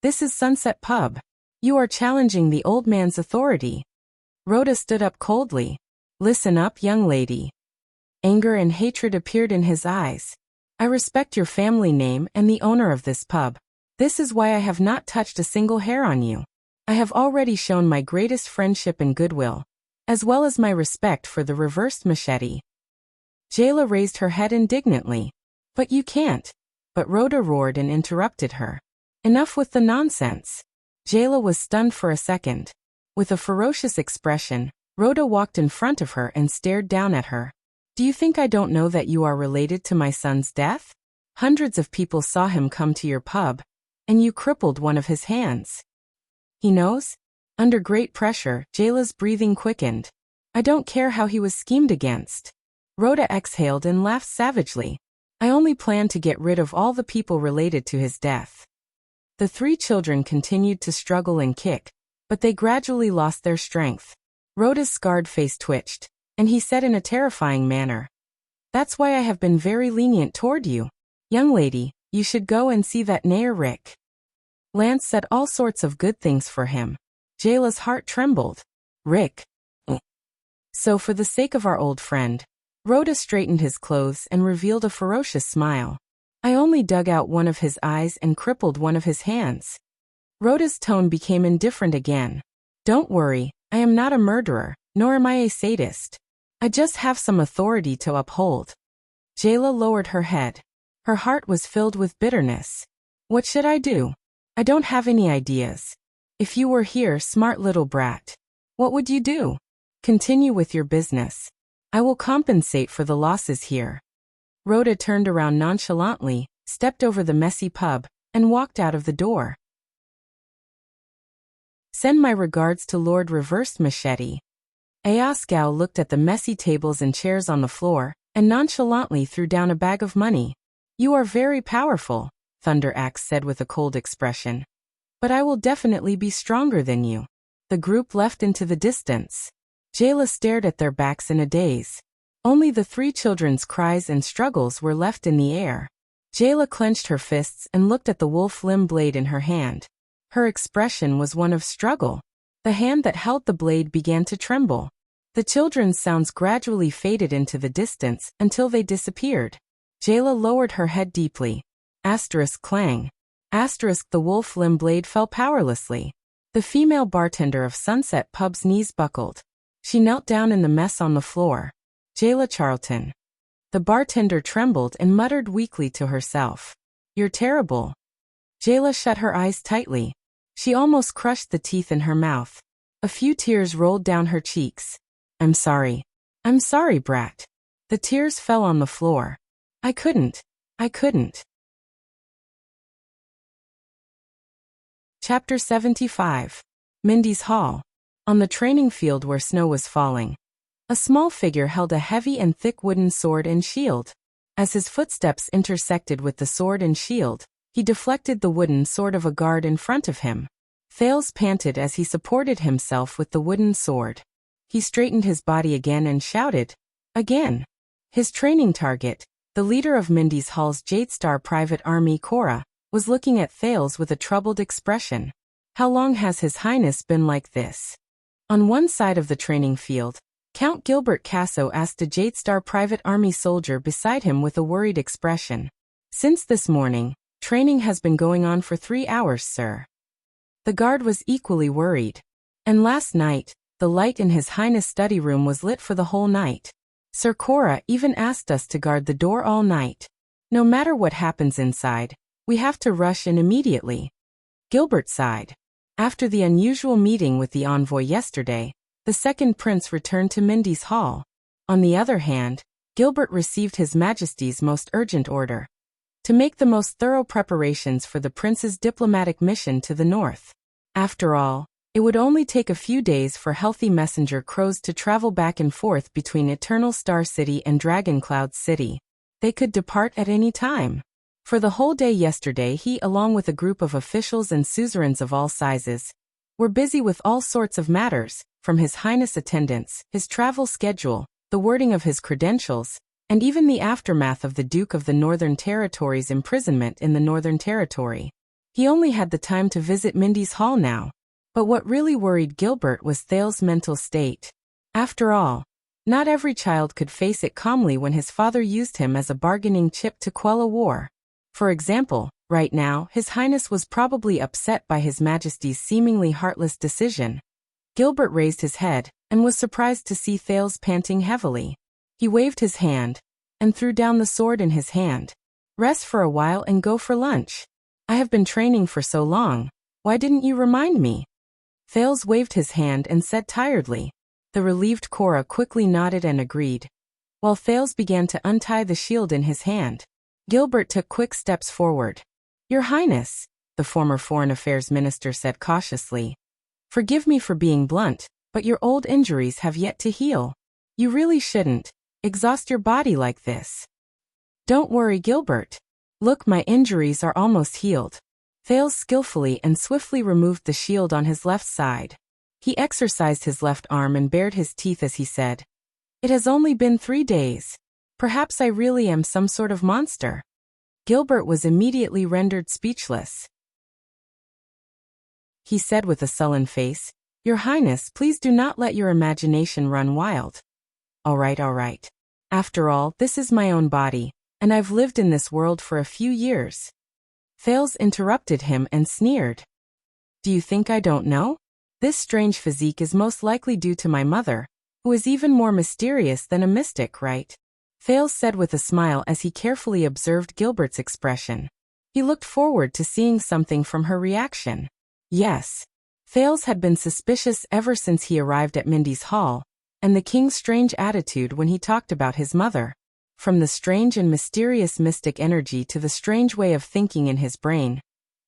This is Sunset Pub. You are challenging the old man's authority. Rhoda stood up coldly. Listen up, young lady. Anger and hatred appeared in his eyes. I respect your family name and the owner of this pub. This is why I have not touched a single hair on you. I have already shown my greatest friendship and goodwill. as well as my respect for the reversed machete. Jayla raised her head indignantly. But you can't. But Rhoda roared and interrupted her. Enough with the nonsense. Jayla was stunned for a second. With a ferocious expression, Rhoda walked in front of her and stared down at her. Do you think I don't know that you are related to my son's death? Hundreds of people saw him come to your pub, and you crippled one of his hands. He knows? Under great pressure, Jayla's breathing quickened. I don't care how he was schemed against. Rhoda exhaled and laughed savagely. I only plan to get rid of all the people related to his death. The three children continued to struggle and kick, but they gradually lost their strength. Rhoda's scarred face twitched, and he said in a terrifying manner, That's why I have been very lenient toward you. Young lady, you should go and see that Heir Rick. Lance said all sorts of good things for him. Jayla's heart trembled. Rick. So for the sake of our old friend, Rhoda straightened his clothes and revealed a ferocious smile. I only dug out one of his eyes and crippled one of his hands. Rhoda's tone became indifferent again. Don't worry, I am not a murderer, nor am I a sadist. I just have some authority to uphold. Jayla lowered her head. Her heart was filled with bitterness. What should I do? I don't have any ideas. If you were here, smart little brat, what would you do? Continue with your business. I will compensate for the losses here. Rhoda turned around nonchalantly, stepped over the messy pub, and walked out of the door. Send my regards to Lord Reversed Machete. Ayaskau looked at the messy tables and chairs on the floor, and nonchalantly threw down a bag of money. You are very powerful, Thunder Axe said with a cold expression. But I will definitely be stronger than you. The group left into the distance. Jayla stared at their backs in a daze. Only the three children's cries and struggles were left in the air. Jayla clenched her fists and looked at the wolf limb blade in her hand. Her expression was one of struggle. The hand that held the blade began to tremble. The children's sounds gradually faded into the distance until they disappeared. Jayla lowered her head deeply. Asterisk clang. Asterisk the wolf limb blade fell powerlessly. The female bartender of Sunset Pub's knees buckled. She knelt down in the mess on the floor. Jayla Charlton. The bartender trembled and muttered weakly to herself. You're terrible. Jayla shut her eyes tightly. She almost crushed the teeth in her mouth. A few tears rolled down her cheeks. I'm sorry. I'm sorry, brat. The tears fell on the floor. I couldn't. Chapter 75. Mindy's Hall. On the training field where snow was falling, a small figure held a heavy and thick wooden sword and shield. As his footsteps intersected with the sword and shield, he deflected the wooden sword of a guard in front of him. Thales panted as he supported himself with the wooden sword. He straightened his body again and shouted, again. His training target, the leader of Mindy's Hall's Jadestar Private Army Cora, was looking at Thales with a troubled expression. How long has His Highness been like this? On one side of the training field, Count Gilbert Casso asked a Jadestar Private Army soldier beside him with a worried expression. Since this morning, training has been going on for 3 hours, sir. The guard was equally worried. And last night, the light in His Highness' study room was lit for the whole night. Sir Cora even asked us to guard the door all night. No matter what happens inside, we have to rush in immediately. Gilbert sighed. After the unusual meeting with the envoy yesterday, the second prince returned to Mindy's Hall. On the other hand, Gilbert received His Majesty's most urgent order to make the most thorough preparations for the prince's diplomatic mission to the north. After all, it would only take a few days for healthy messenger crows to travel back and forth between Eternal Star City and Dragon Cloud City. They could depart at any time. For the whole day yesterday he, along with a group of officials and suzerains of all sizes, were busy with all sorts of matters, from His Highness' attendance, his travel schedule, the wording of his credentials, and even the aftermath of the Duke of the Northern Territory's imprisonment in the Northern Territory. He only had the time to visit Mindy's Hall now. But what really worried Gilbert was Thales' mental state. After all, not every child could face it calmly when his father used him as a bargaining chip to quell a war. For example, right now, His Highness was probably upset by His Majesty's seemingly heartless decision. Gilbert raised his head, and was surprised to see Thales panting heavily. He waved his hand, and threw down the sword in his hand. Rest for a while and go for lunch. I have been training for so long, why didn't you remind me? Thales waved his hand and said tiredly. The relieved Cora quickly nodded and agreed. While Thales began to untie the shield in his hand, Gilbert took quick steps forward. Your Highness, the former Foreign Affairs Minister said cautiously. Forgive me for being blunt, but your old injuries have yet to heal. You really shouldn't exhaust your body like this. Don't worry, Gilbert. Look, my injuries are almost healed. Thales skillfully and swiftly removed the shield on his left side. He exercised his left arm and bared his teeth as he said, It has only been 3 days. Perhaps I really am some sort of monster. Gilbert was immediately rendered speechless. He said with a sullen face, Your Highness, please do not let your imagination run wild. All right. After all, this is my own body, and I've lived in this world for a few years. Thales interrupted him and sneered. Do you think I don't know? This strange physique is most likely due to my mother, who is even more mysterious than a mystic, right? Thales said with a smile as he carefully observed Gilbert's expression. He looked forward to seeing something from her reaction. Yes. Thales had been suspicious ever since he arrived at Mindy's Hall, and the king's strange attitude when he talked about his mother. From the strange and mysterious mystic energy to the strange way of thinking in his brain,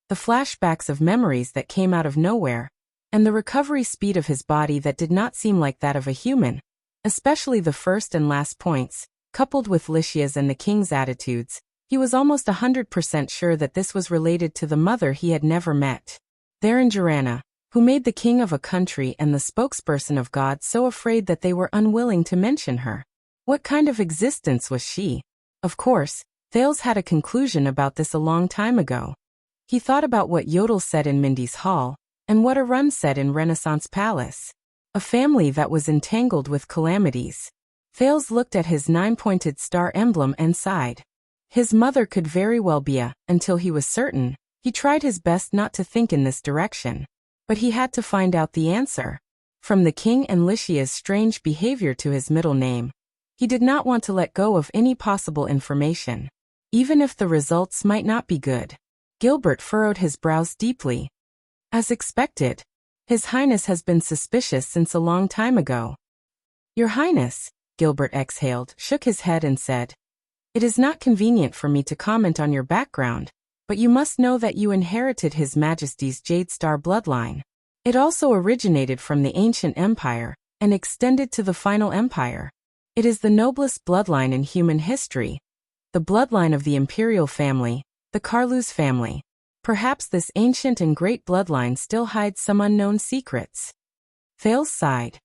the flashbacks of memories that came out of nowhere, and the recovery speed of his body that did not seem like that of a human, especially the first and last points, coupled with Lycia's and the king's attitudes, he was almost 100% sure that this was related to the mother he had never met. There in Joranna, who made the king of a country and the spokesperson of God so afraid that they were unwilling to mention her. What kind of existence was she? Of course, Thales had a conclusion about this a long time ago. He thought about what Yodel said in Mindy's Hall, and what Arun said in Renaissance Palace. A family that was entangled with calamities. Thales looked at his 9-pointed star emblem and sighed. His mother could very well be until he was certain. He tried his best not to think in this direction. But he had to find out the answer. From the king and Lycia's strange behavior to his middle name, he did not want to let go of any possible information, even if the results might not be good. Gilbert furrowed his brows deeply. As expected, His Highness has been suspicious since a long time ago. Your Highness, Gilbert exhaled, shook his head and said, It is not convenient for me to comment on your background, but you must know that you inherited His Majesty's Jade Star bloodline. It also originated from the ancient empire, and extended to the final empire. It is the noblest bloodline in human history. The bloodline of the imperial family, the Carlus family. Perhaps this ancient and great bloodline still hides some unknown secrets. Thales sighed.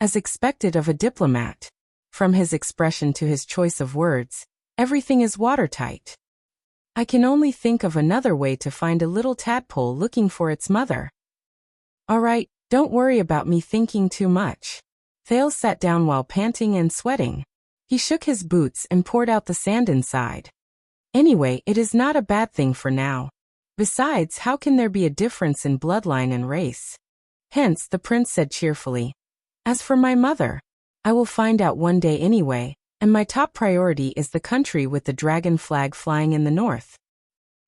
As expected of a diplomat. From his expression to his choice of words, everything is watertight. I can only think of another way to find a little tadpole looking for its mother. All right, don't worry about me thinking too much. Thales sat down while panting and sweating. He shook his boots and poured out the sand inside. Anyway, it is not a bad thing for now. Besides, how can there be a difference in bloodline and race? Hence, the prince said cheerfully. As for my mother, I will find out one day anyway, and my top priority is the country with the dragon flag flying in the north.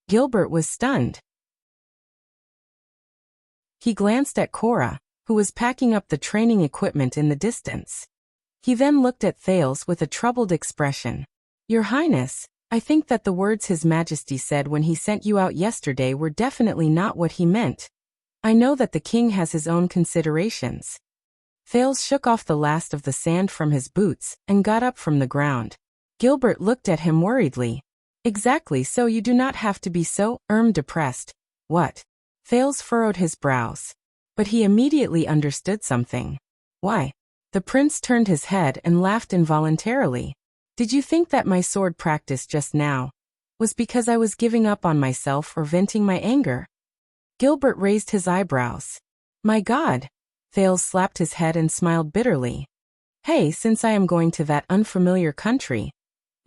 Gilbert was stunned. He glanced at Cora, who was packing up the training equipment in the distance. He then looked at Thales with a troubled expression. Your Highness, I think that the words His Majesty said when he sent you out yesterday were definitely not what he meant. I know that the king has his own considerations. Thales shook off the last of the sand from his boots and got up from the ground. Gilbert looked at him worriedly. Exactly, so you do not have to be so depressed. What? Thales furrowed his brows. But he immediately understood something. Why? The prince turned his head and laughed involuntarily. Did you think that my sword practice just now was because I was giving up on myself or venting my anger? Gilbert raised his eyebrows. My God! Thales slapped his head and smiled bitterly. Hey, since I am going to that unfamiliar country,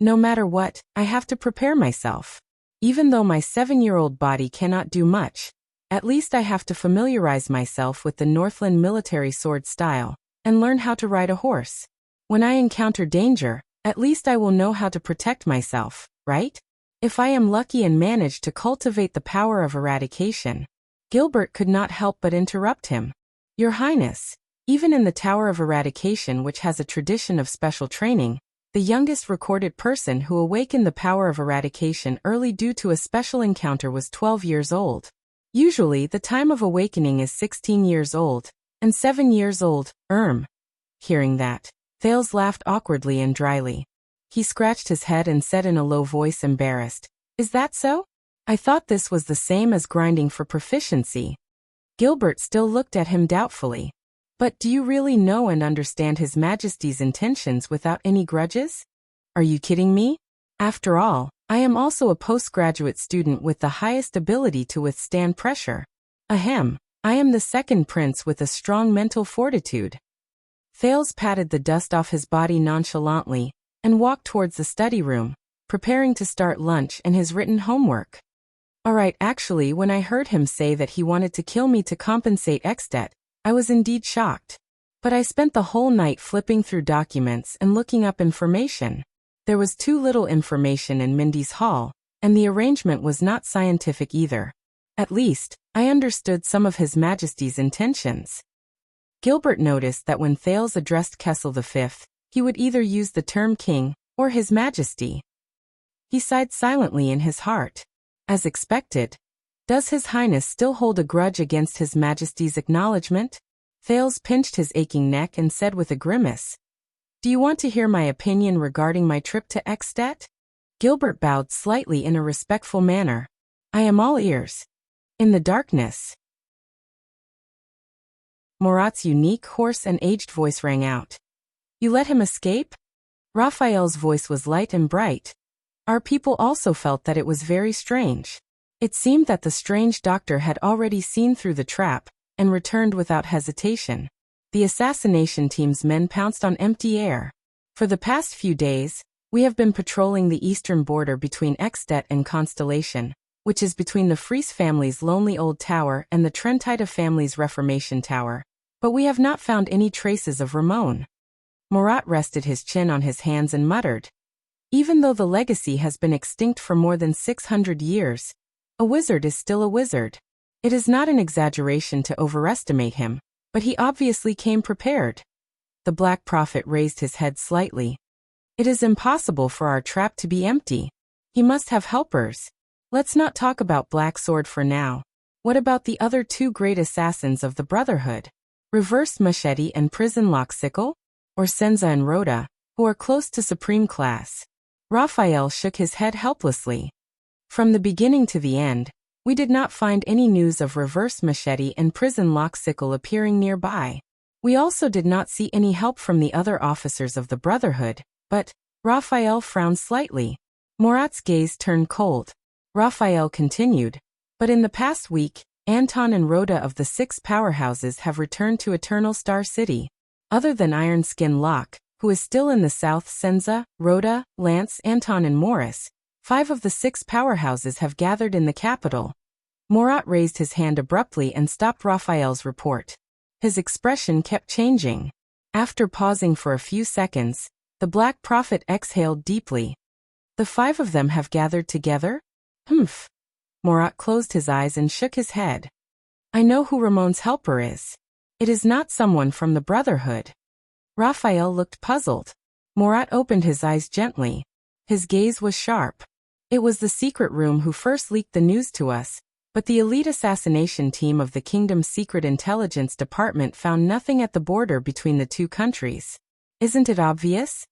no matter what, I have to prepare myself. Even though my 7-year-old body cannot do much, at least I have to familiarize myself with the Northland military sword style, and learn how to ride a horse. When I encounter danger, at least I will know how to protect myself, right? If I am lucky and manage to cultivate the power of eradication. Gilbert could not help but interrupt him. Your Highness, even in the Tower of Eradication, which has a tradition of special training, the youngest recorded person who awakened the power of eradication early due to a special encounter was 12 years old. Usually, the time of awakening is 16 years old, and 7 years old. Hearing that, Thales laughed awkwardly and dryly. He scratched his head and said in a low voice, embarrassed, "Is that so? I thought this was the same as grinding for proficiency." Gilbert still looked at him doubtfully. "But do you really know and understand His Majesty's intentions without any grudges? Are you kidding me? After all, I am also a postgraduate student with the highest ability to withstand pressure. Ahem, I am the second prince with a strong mental fortitude." Thales patted the dust off his body nonchalantly and walked towards the study room, preparing to start lunch and his written homework. Alright, actually, when I heard him say that he wanted to kill me to compensate Extet, I was indeed shocked. But I spent the whole night flipping through documents and looking up information. There was too little information in Mindy's hall, and the arrangement was not scientific either. At least, I understood some of His Majesty's intentions. Gilbert noticed that when Thales addressed Kessel V, he would either use the term king or His Majesty. He sighed silently in his heart. As expected, does His Highness still hold a grudge against His Majesty's acknowledgement? Thales pinched his aching neck and said with a grimace, "Do you want to hear my opinion regarding my trip to Extet?" Gilbert bowed slightly in a respectful manner. "I am all ears." In the darkness, Murat's unique, hoarse and aged voice rang out. "You let him escape?" Raphael's voice was light and bright. Our people also felt that it was very strange. It seemed that the strange doctor had already seen through the trap and returned without hesitation. The assassination team's men pounced on empty air. For the past few days, we have been patrolling the eastern border between Extet and Constellation, which is between the Fries family's lonely old tower and the Trentida family's Reformation tower, but we have not found any traces of Ramon. Murat rested his chin on his hands and muttered, "Even though the legacy has been extinct for more than 600 years, a wizard is still a wizard. It is not an exaggeration to overestimate him, but he obviously came prepared." The Black Prophet raised his head slightly. "It is impossible for our trap to be empty. He must have helpers. Let's not talk about Black Sword for now. What about the other two great assassins of the Brotherhood? Reversed Machete and Prison Lock Sickle? Or Senza and Rhoda, who are close to supreme class?" Raphael shook his head helplessly. "From the beginning to the end, we did not find any news of Reverse Machete and Prison Lock Sickle appearing nearby. We also did not see any help from the other officers of the Brotherhood, but..." Raphael frowned slightly. Murat's gaze turned cold. Raphael continued, "But in the past week, Anton and Rhoda of the 6 powerhouses have returned to Eternal Star City. Other than Iron Skin Locke, who is still in the south, Senza, Rhoda, Lance, Anton and Morris, 5 of the 6 powerhouses have gathered in the capital." Murat raised his hand abruptly and stopped Raphael's report. His expression kept changing. After pausing for a few seconds, the Black Prophet exhaled deeply. "The 5 of them have gathered together? Humph." Murat closed his eyes and shook his head. "I know who Ramon's helper is. It is not someone from the Brotherhood." Raphael looked puzzled. Murat opened his eyes gently. His gaze was sharp. "It was the secret room who first leaked the news to us, but the elite assassination team of the Kingdom's Secret Intelligence Department found nothing at the border between the two countries. Isn't it obvious?"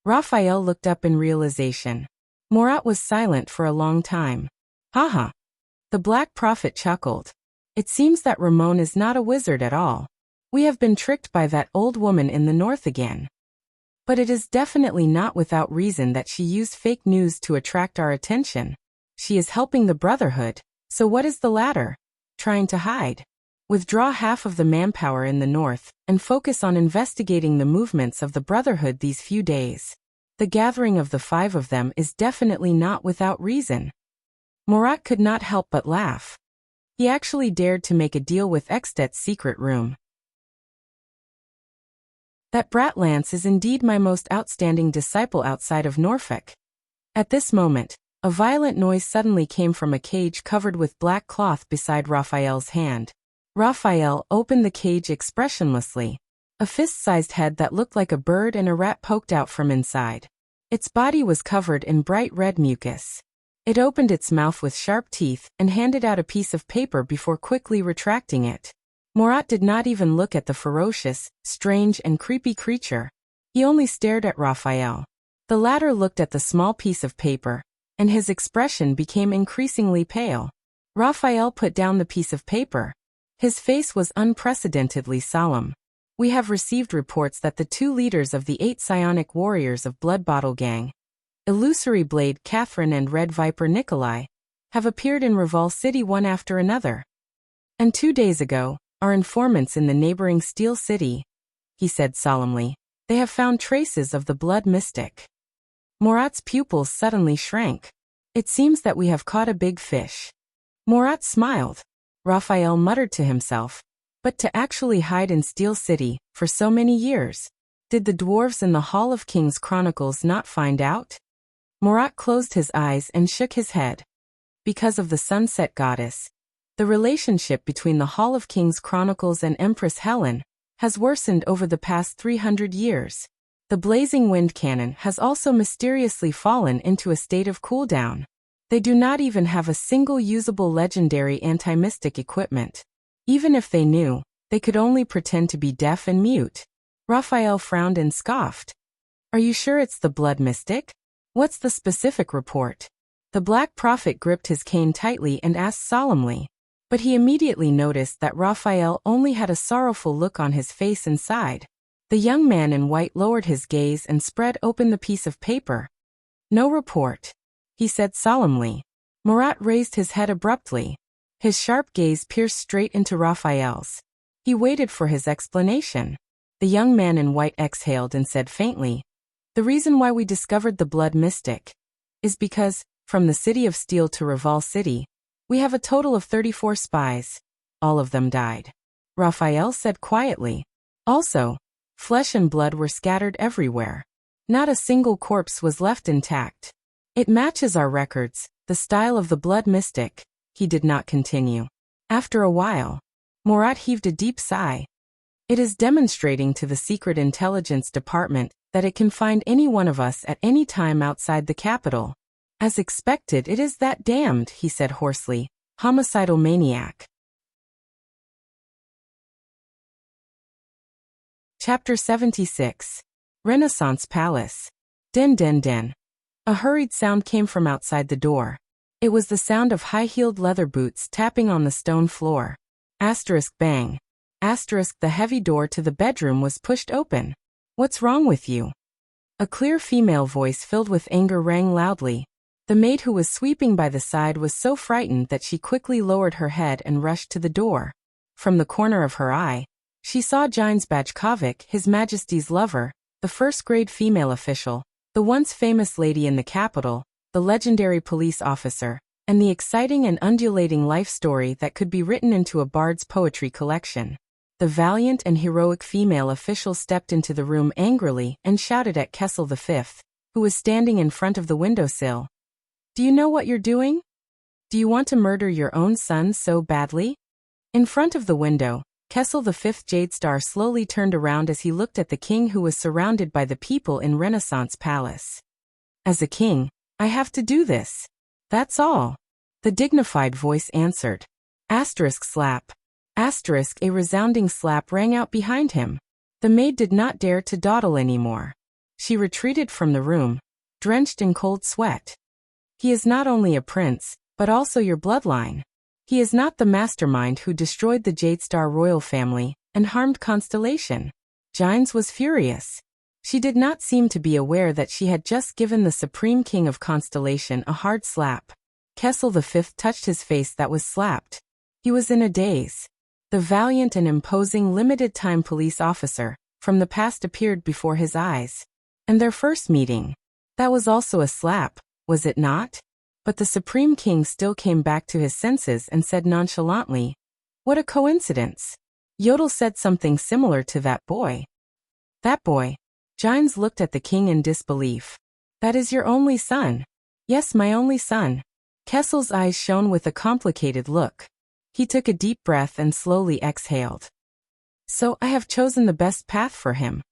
Raphael looked up in realization. Murat was silent for a long time. "Haha." The Black Prophet chuckled. "It seems that Ramon is not a wizard at all. We have been tricked by that old woman in the north again. But it is definitely not without reason that she used fake news to attract our attention. She is helping the Brotherhood, so what is the latter? Trying to hide? Withdraw half of the manpower in the north and focus on investigating the movements of the Brotherhood these few days. The gathering of the 5 of them is definitely not without reason." Murat could not help but laugh. He actually dared to make a deal with Extet's secret room. That brat Lance is indeed my most outstanding disciple outside of Norfolk. At this moment, a violent noise suddenly came from a cage covered with black cloth beside Raphael's hand. Raphael opened the cage expressionlessly. A fist-sized head that looked like a bird and a rat poked out from inside. Its body was covered in bright red mucus. It opened its mouth with sharp teeth and handed out a piece of paper before quickly retracting it. Murat did not even look at the ferocious, strange and creepy creature. He only stared at Raphael. The latter looked at the small piece of paper, and his expression became increasingly pale. Raphael put down the piece of paper. His face was unprecedentedly solemn. We have received reports that the 2 leaders of the 8 psionic warriors of Blood Bottle Gang, Illusory Blade Catherine and Red Viper Nikolai, have appeared in Reval City one after another. And 2 days ago, our informants in the neighboring Steel City, he said solemnly, they have found traces of the blood mystic. Murat's pupils suddenly shrank. It seems that we have caught a big fish. Murat smiled. Raphael muttered to himself, but to actually hide in Steel City for so many years. Did the dwarves in the Hall of Kings Chronicles not find out? Murat closed his eyes and shook his head. Because of the Sunset Goddess, the relationship between the Hall of Kings Chronicles and Empress Helen has worsened over the past 300 years. The blazing wind cannon has also mysteriously fallen into a state of cooldown. They do not even have a single usable legendary anti-mystic equipment. Even if they knew, they could only pretend to be deaf and mute. Raphael frowned and scoffed. Are you sure it's the blood mystic? What's the specific report? The Black Prophet gripped his cane tightly and asked solemnly. But he immediately noticed that Raphael only had a sorrowful look on his face and sighed. The young man in white lowered his gaze and spread open the piece of paper. No report, he said solemnly. Murat raised his head abruptly. His sharp gaze pierced straight into Raphael's. He waited for his explanation. The young man in white exhaled and said faintly, the reason why we discovered the blood mystic is because, from the City of Steel to Reval City, we have a total of 34 spies. All of them died. Raphael said quietly. Also, flesh and blood were scattered everywhere. Not a single corpse was left intact. It matches our records, the style of the blood mystic, he did not continue. After a while, Murat heaved a deep sigh. It is demonstrating to the Secret Intelligence Department that it can find any one of us at any time outside the capital. As expected, it is that damned, he said hoarsely, homicidal maniac. Chapter 76. Renaissance Palace. Den den den. A hurried sound came from outside the door. It was the sound of high-heeled leather boots tapping on the stone floor. Asterisk bang. Asterisk the heavy door to the bedroom was pushed open. What's wrong with you? A clear female voice filled with anger rang loudly. The maid who was sweeping by the side was so frightened that she quickly lowered her head and rushed to the door. From the corner of her eye, she saw Gines Bajkovic, His Majesty's lover, the first-grade female official, the once famous lady in the capital, the legendary police officer, and the exciting and undulating life story that could be written into a bard's poetry collection. The valiant and heroic female official stepped into the room angrily and shouted at Kessel V, who was standing in front of the windowsill. Do you know what you're doing? Do you want to murder your own son so badly? In front of the window, Kessel V Jadestar slowly turned around as he looked at the king who was surrounded by the people in Renaissance Palace. As a king, I have to do this. That's all. The dignified voice answered. Asterisk slap. Asterisk a resounding slap rang out behind him. The maid did not dare to dawdle anymore. She retreated from the room, drenched in cold sweat. He is not only a prince, but also your bloodline. He is not the mastermind who destroyed the Jadestar royal family and harmed Constellation. Gines was furious. She did not seem to be aware that she had just given the Supreme King of Constellation a hard slap. Kessel V touched his face that was slapped. He was in a daze. The valiant and imposing limited-time police officer from the past appeared before his eyes. And their first meeting. That was also a slap, was it not? But the Supreme King still came back to his senses and said nonchalantly, "What a coincidence. Yodel said something similar to that boy." That boy. Gines looked at the king in disbelief. That is your only son? Yes, my only son. Kessel's eyes shone with a complicated look. He took a deep breath and slowly exhaled. So I have chosen the best path for him.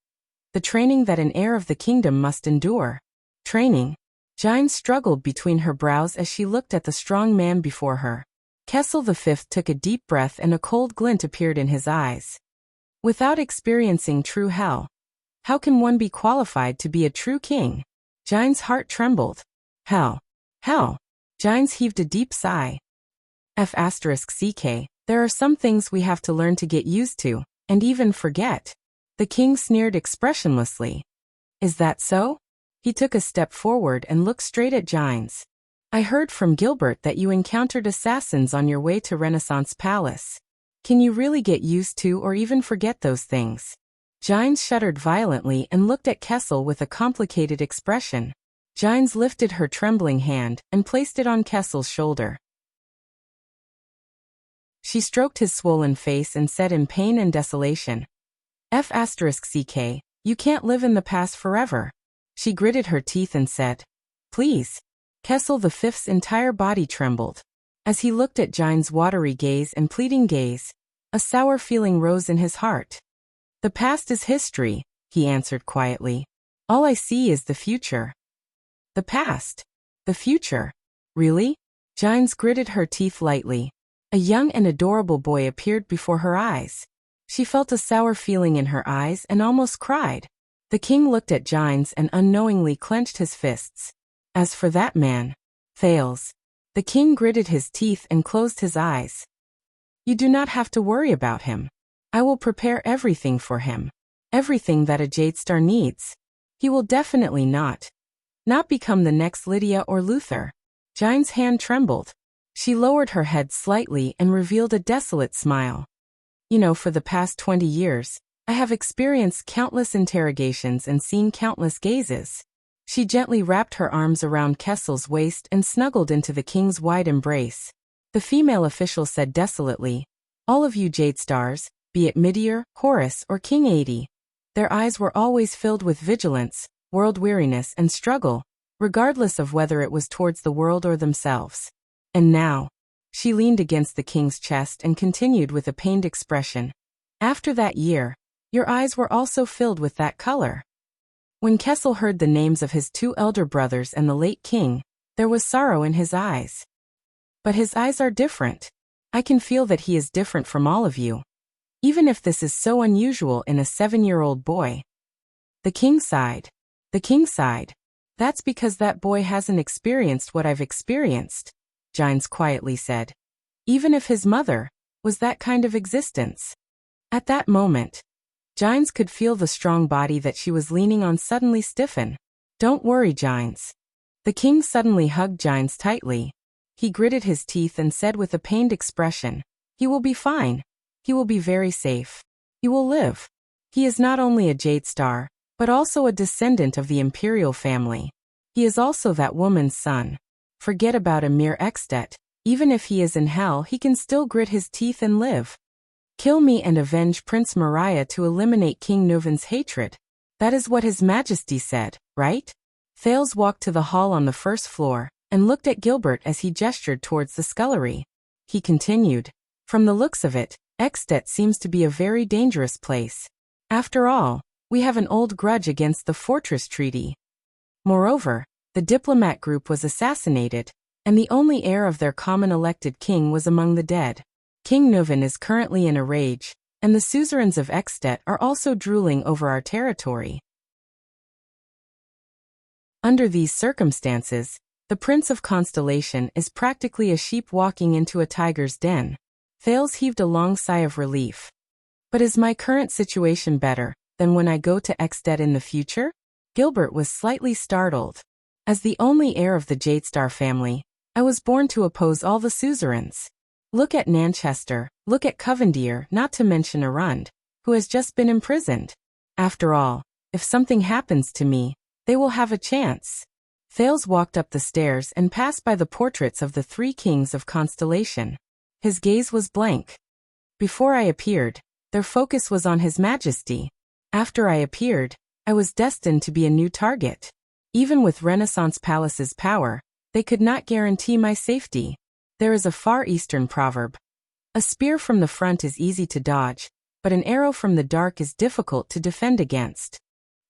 The training that an heir of the kingdom must endure. Training. Gines struggled between her brows as she looked at the strong man before her. Kessel V took a deep breath and a cold glint appeared in his eyes. Without experiencing true hell, how can one be qualified to be a true king? Gines' heart trembled. Hell. Hell. Gines heaved a deep sigh. F***ck, there are some things we have to learn to get used to, and even forget. The king sneered expressionlessly. Is that so? He took a step forward and looked straight at Gines. I heard from Gilbert that you encountered assassins on your way to Renaissance Palace. Can you really get used to or even forget those things? Gines shuddered violently and looked at Kessel with a complicated expression. Gines lifted her trembling hand and placed it on Kessel's shoulder. She stroked his swollen face and said in pain and desolation, F***ck, you can't live in the past forever. She gritted her teeth and said, Please. Kessel V's entire body trembled. As he looked at Gines' watery gaze and pleading gaze, a sour feeling rose in his heart. The past is history, he answered quietly. All I see is the future. The past? The future? Really? Gines gritted her teeth lightly. A young and adorable boy appeared before her eyes. She felt a sour feeling in her eyes and almost cried. The king looked at Gines and unknowingly clenched his fists. As for that man, Thales. The king gritted his teeth and closed his eyes. You do not have to worry about him. I will prepare everything for him. Everything that a Jadestar needs. He will definitely not become the next Lydia or Luther. Gines' hand trembled. She lowered her head slightly and revealed a desolate smile. You know, for the past 20 years, I have experienced countless interrogations and seen countless gazes. She gently wrapped her arms around Kessel's waist and snuggled into the king's wide embrace. The female official said desolately, All of you Jadestars, be it Midir, Horus, or King 80. Their eyes were always filled with vigilance, world-weariness, and struggle, regardless of whether it was towards the world or themselves. And now, she leaned against the king's chest and continued with a pained expression. After that year, your eyes were also filled with that color. When Kessel heard the names of his 2 elder brothers and the late king, there was sorrow in his eyes. But his eyes are different. I can feel that he is different from all of you. Even if this is so unusual in a 7-year-old boy. The king sighed. The king sighed. That's because that boy hasn't experienced what I've experienced, Gines quietly said. Even if his mother was that kind of existence. At that moment, Gines could feel the strong body that she was leaning on suddenly stiffen. Don't worry, Gines. The king suddenly hugged Gines tightly. He gritted his teeth and said with a pained expression, He will be fine. He will be very safe. He will live. He is not only a Jadestar, but also a descendant of the imperial family. He is also that woman's son. Forget about Emir Extet. Even if he is in hell, he can still grit his teeth and live. Kill me and avenge Prince Mariah to eliminate King Nuvan's hatred. That is what His Majesty said, right? Thales walked to the hall on the first floor, and looked at Gilbert as he gestured towards the scullery. He continued, From the looks of it, Extet seems to be a very dangerous place. After all, we have an old grudge against the Fortress Treaty. Moreover, the diplomat group was assassinated, and the only heir of their common elected king was among the dead. King Nuvan is currently in a rage, and the suzerains of Extet are also drooling over our territory. Under these circumstances, the Prince of Constellation is practically a sheep walking into a tiger's den. Thales heaved a long sigh of relief. But is my current situation better than when I go to Extet in the future? Gilbert was slightly startled. As the only heir of the Jadestar family, I was born to oppose all the suzerains. Look at Nanchester, look at Covendier, not to mention Arund, who has just been imprisoned. After all, if something happens to me, they will have a chance. Thales walked up the stairs and passed by the portraits of the 3 kings of Constellation. His gaze was blank. Before I appeared, their focus was on His Majesty. After I appeared, I was destined to be a new target. Even with Renaissance Palace's power, they could not guarantee my safety. There is a Far Eastern proverb. A spear from the front is easy to dodge, but an arrow from the dark is difficult to defend against.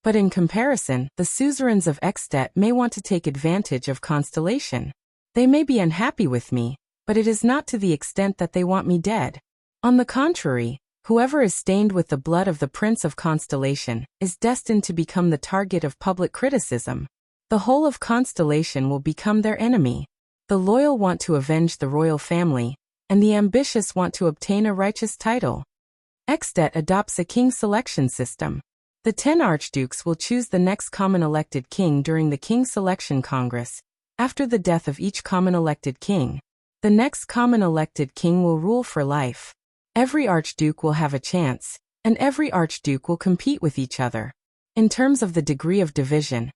But in comparison, the suzerains of Extet may want to take advantage of Constellation. They may be unhappy with me, but it is not to the extent that they want me dead. On the contrary, whoever is stained with the blood of the Prince of Constellation is destined to become the target of public criticism. The whole of Constellation will become their enemy. The loyal want to avenge the royal family, and the ambitious want to obtain a righteous title. Extet adopts a king selection system. The 10 archdukes will choose the next common elected king during the King Selection Congress. After the death of each common elected king, the next common elected king will rule for life. Every archduke will have a chance, and every archduke will compete with each other. In terms of the degree of division,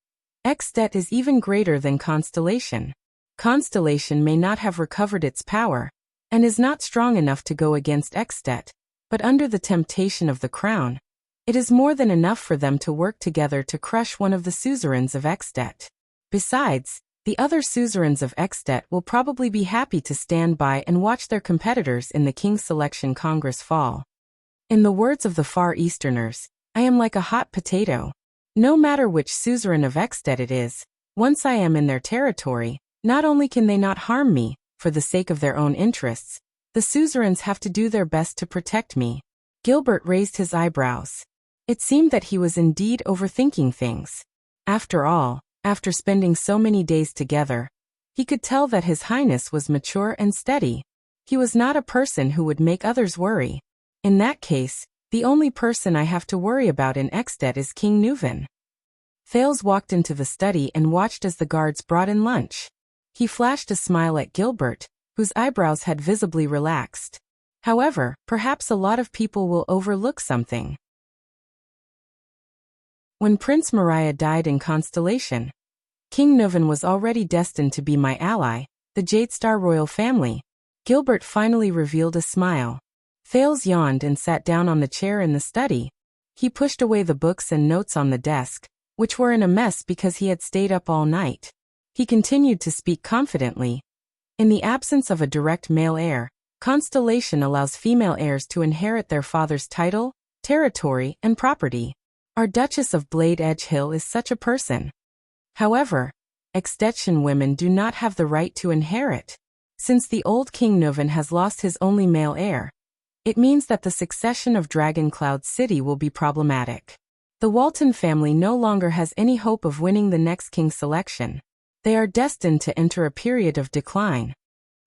Extet is even greater than Constellation. Constellation may not have recovered its power, and is not strong enough to go against Extet, but under the temptation of the crown, it is more than enough for them to work together to crush one of the suzerains of Extet. Besides, the other suzerains of Extet will probably be happy to stand by and watch their competitors in the King Selection Congress fall. In the words of the Far Easterners, I am like a hot potato. No matter which suzerain of Extet it is, once I am in their territory, not only can they not harm me, for the sake of their own interests, the suzerains have to do their best to protect me. Gilbert raised his eyebrows. It seemed that he was indeed overthinking things. After all, after spending so many days together, he could tell that His Highness was mature and steady. He was not a person who would make others worry. In that case, the only person I have to worry about in Extet is King Neuven. Thales walked into the study and watched as the guards brought in lunch. He flashed a smile at Gilbert, whose eyebrows had visibly relaxed. However, perhaps a lot of people will overlook something. When Prince Maria died in Constellation, King Neuven was already destined to be my ally, the Jadestar royal family. Gilbert finally revealed a smile. Thales yawned and sat down on the chair in the study. He pushed away the books and notes on the desk, which were in a mess because he had stayed up all night. He continued to speak confidently. In the absence of a direct male heir, Constellation allows female heirs to inherit their father's title, territory, and property. Our Duchess of Blade Edge Hill is such a person. However, Extension women do not have the right to inherit. Since the old King Neuven has lost his only male heir, it means that the succession of Dragoncloud City will be problematic. The Walton family no longer has any hope of winning the next king selection. They are destined to enter a period of decline.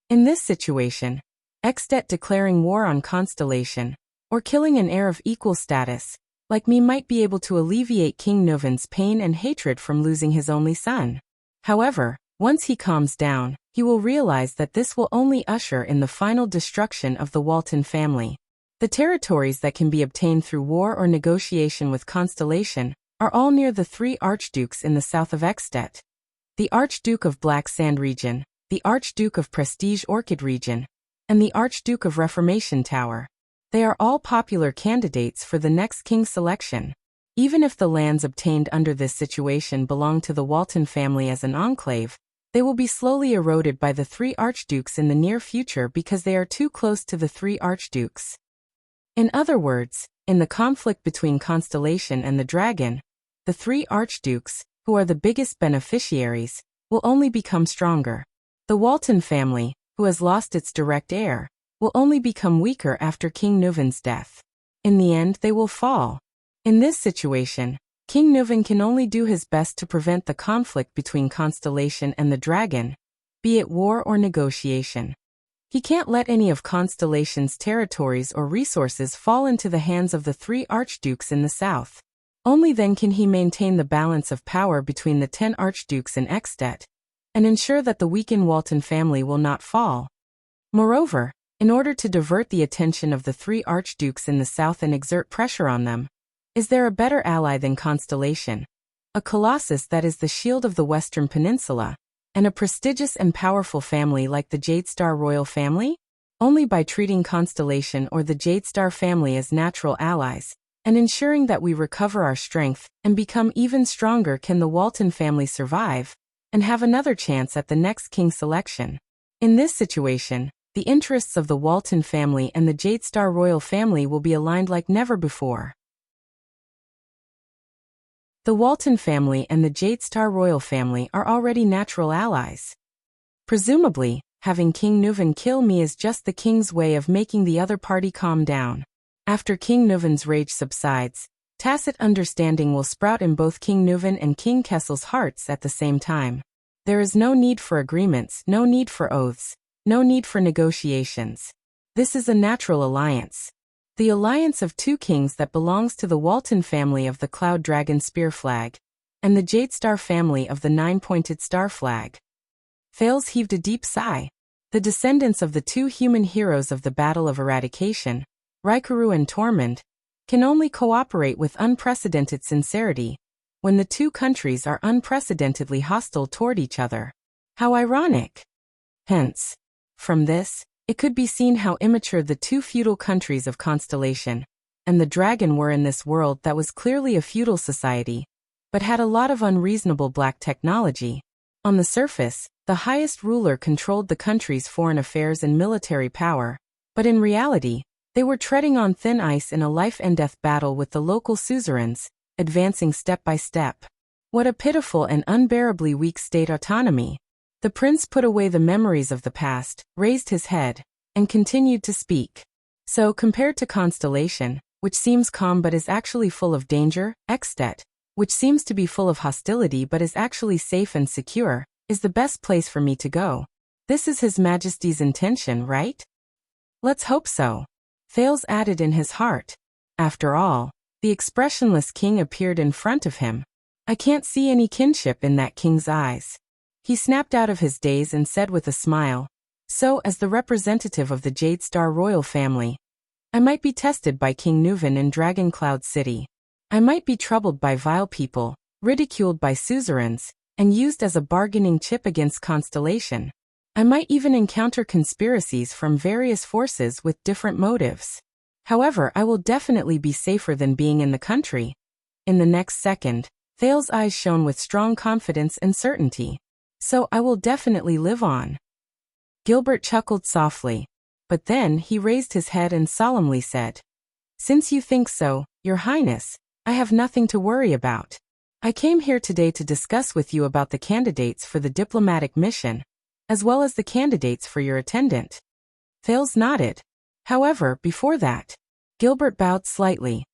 In this situation, Extet declaring war on Constellation, or killing an heir of equal status, like me, might be able to alleviate King Neuven's pain and hatred from losing his only son. However, once he calms down, he will realize that this will only usher in the final destruction of the Walton family. The territories that can be obtained through war or negotiation with Constellation are all near the 3 archdukes in the south of Extet. The Archduke of Black Sand region, the Archduke of Prestige Orchid region, and the Archduke of Reformation Tower. They are all popular candidates for the next king selection. Even if the lands obtained under this situation belong to the Walton family as an enclave, they will be slowly eroded by the 3 archdukes in the near future because they are too close to the 3 archdukes. In other words, in the conflict between Constellation and the Dragon, the 3 archdukes, who are the biggest beneficiaries, will only become stronger. The Walton family, who has lost its direct heir, will only become weaker after King Neuven's death. In the end, they will fall. In this situation, King Neuven can only do his best to prevent the conflict between Constellation and the Dragon, be it war or negotiation. He can't let any of Constellation's territories or resources fall into the hands of the 3 archdukes in the south. Only then can he maintain the balance of power between the 10 archdukes in Extet, and ensure that the weakened Walton family will not fall. Moreover, in order to divert the attention of the 3 archdukes in the south and exert pressure on them, is there a better ally than Constellation? A colossus that is the shield of the Western Peninsula, and a prestigious and powerful family like the Jadestar royal family? Only by treating Constellation or the Jadestar family as natural allies and ensuring that we recover our strength and become even stronger. Can the Walton family survive and have another chance at the next king selection? In this situation, the interests of the Walton family and the Jadestar royal family will be aligned like never before. The Walton family and the Jadestar royal family are already natural allies. Presumably, having King Nuvan kill me is just the king's way of making the other party calm down. After King Nuvan's rage subsides, tacit understanding will sprout in both King Nuvan and King Kessel's hearts at the same time. There is no need for agreements, no need for oaths, no need for negotiations. This is a natural alliance. The alliance of two kings that belongs to the Walton family of the Cloud Dragon Spear flag, and the Jadestar family of the Nine-Pointed Star flag. Thales heaved a deep sigh. The descendants of the two human heroes of the Battle of Eradication, Raikuru and Tormund, can only cooperate with unprecedented sincerity when the two countries are unprecedentedly hostile toward each other. How ironic! Hence, from this, it could be seen how immature the two feudal countries of Constellation and the Dragon were in this world that was clearly a feudal society, but had a lot of unreasonable black technology. On the surface, the highest ruler controlled the country's foreign affairs and military power, but in reality, they were treading on thin ice in a life-and-death battle with the local suzerains, advancing step by step. What a pitiful and unbearably weak state autonomy! The prince put away the memories of the past, raised his head, and continued to speak. So, compared to Constellation, which seems calm but is actually full of danger, Extet, which seems to be full of hostility but is actually safe and secure, is the best place for me to go. This is His Majesty's intention, right? Let's hope so. Thales added in his heart. After all, the expressionless king appeared in front of him. I can't see any kinship in that king's eyes. He snapped out of his daze and said with a smile, so as the representative of the Jadestar royal family, I might be tested by King Nuvan in Dragon Cloud City. I might be troubled by vile people, ridiculed by suzerains, and used as a bargaining chip against Constellation. I might even encounter conspiracies from various forces with different motives. However, I will definitely be safer than being in the country. In the next second, Thales' eyes shone with strong confidence and certainty. So I will definitely live on. Gilbert chuckled softly, but then he raised his head and solemnly said, Since you think so, Your Highness, I have nothing to worry about. I came here today to discuss with you about the candidates for the diplomatic mission, as well as the candidates for your attendant. Thales nodded. However, before that, Gilbert bowed slightly.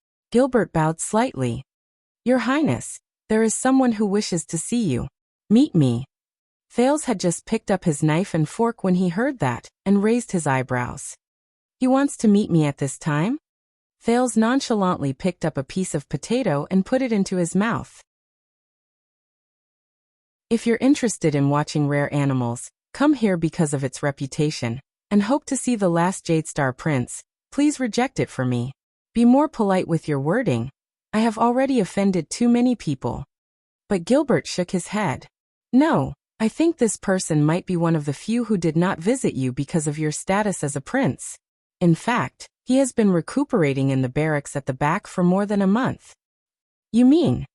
Your Highness, there is someone who wishes to see you. Meet me. Thales had just picked up his knife and fork when he heard that, and raised his eyebrows. He wants to meet me at this time? Thales nonchalantly picked up a piece of potato and put it into his mouth. If you're interested in watching rare animals, come here because of its reputation, and hope to see the last Jadestar prince, please reject it for me. Be more polite with your wording. I have already offended too many people. But Gilbert shook his head. No. I think this person might be one of the few who did not visit you because of your status as a prince. In fact, he has been recuperating in the barracks at the back for more than a month. You mean?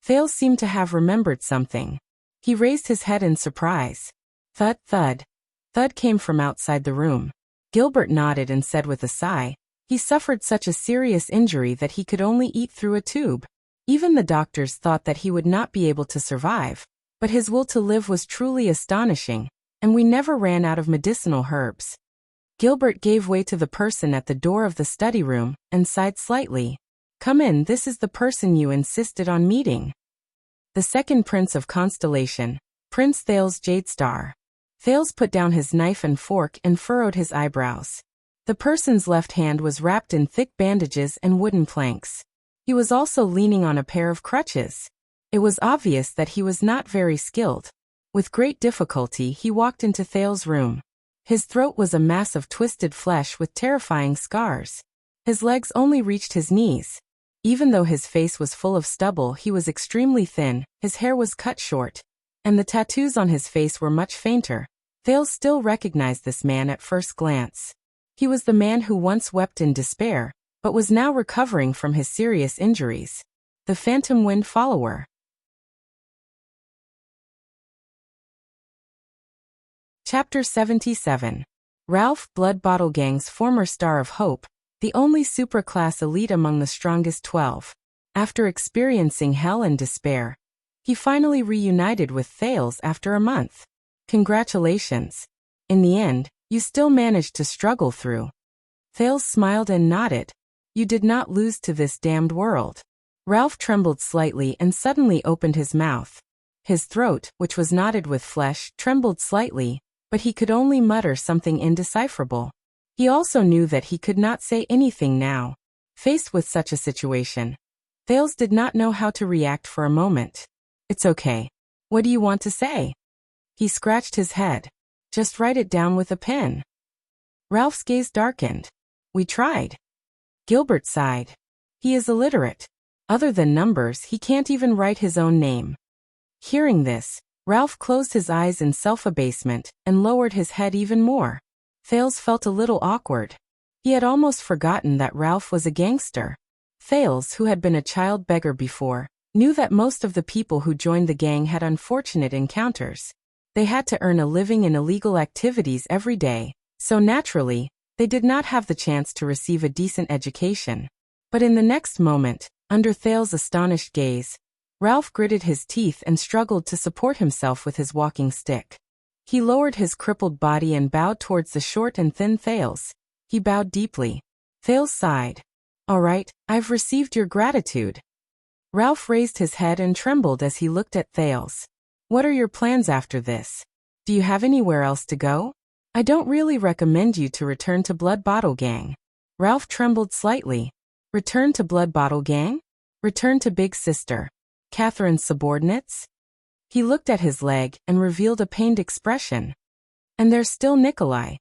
Thales seemed to have remembered something. He raised his head in surprise. Thud, thud. Thud came from outside the room. Gilbert nodded and said with a sigh, he suffered such a serious injury that he could only eat through a tube. Even the doctors thought that he would not be able to survive. But his will to live was truly astonishing, and we never ran out of medicinal herbs. Gilbert gave way to the person at the door of the study room, and sighed slightly. Come in, this is the person you insisted on meeting. The second prince of Constellation, Prince Thales Jadestar. Thales put down his knife and fork and furrowed his eyebrows. The person's left hand was wrapped in thick bandages and wooden planks. He was also leaning on a pair of crutches. It was obvious that he was not very skilled. With great difficulty he walked into Thales' room. His throat was a mass of twisted flesh with terrifying scars. His legs only reached his knees. Even though his face was full of stubble, he was extremely thin, his hair was cut short, and the tattoos on his face were much fainter. Thales still recognized this man at first glance. He was the man who once wept in despair, but was now recovering from his serious injuries. The Phantom Wind Follower. Chapter 77. Ralph, Blood Bottle Gang's former star of hope, the only supraclass elite among the strongest 12. After experiencing hell and despair, he finally reunited with Thales after a month. Congratulations. In the end, you still managed to struggle through. Thales smiled and nodded. You did not lose to this damned world. Ralph trembled slightly and suddenly opened his mouth. His throat, which was knotted with flesh, trembled slightly, but he could only mutter something indecipherable. He also knew that he could not say anything now. Faced with such a situation, Thales did not know how to react for a moment. It's okay. What do you want to say? He scratched his head. Just write it down with a pen. Ralph's gaze darkened. We tried. Gilbert sighed. He is illiterate. Other than numbers, he can't even write his own name. Hearing this, Ralph closed his eyes in self-abasement and lowered his head even more. Thales felt a little awkward. He had almost forgotten that Ralph was a gangster. Thales, who had been a child beggar before, knew that most of the people who joined the gang had unfortunate encounters. They had to earn a living in illegal activities every day, so naturally, they did not have the chance to receive a decent education. But in the next moment, under Thales' astonished gaze, Ralph gritted his teeth and struggled to support himself with his walking stick. He lowered his crippled body and bowed towards the short and thin Thales. He bowed deeply. Thales sighed. All right, I've received your gratitude. Ralph raised his head and trembled as he looked at Thales. What are your plans after this? Do you have anywhere else to go? I don't really recommend you to return to Blood Bottle Gang. Ralph trembled slightly. Return to Blood Bottle Gang? Return to Big Sister Catherine's subordinates? He looked at his leg and revealed a pained expression. And there's still Nikolai.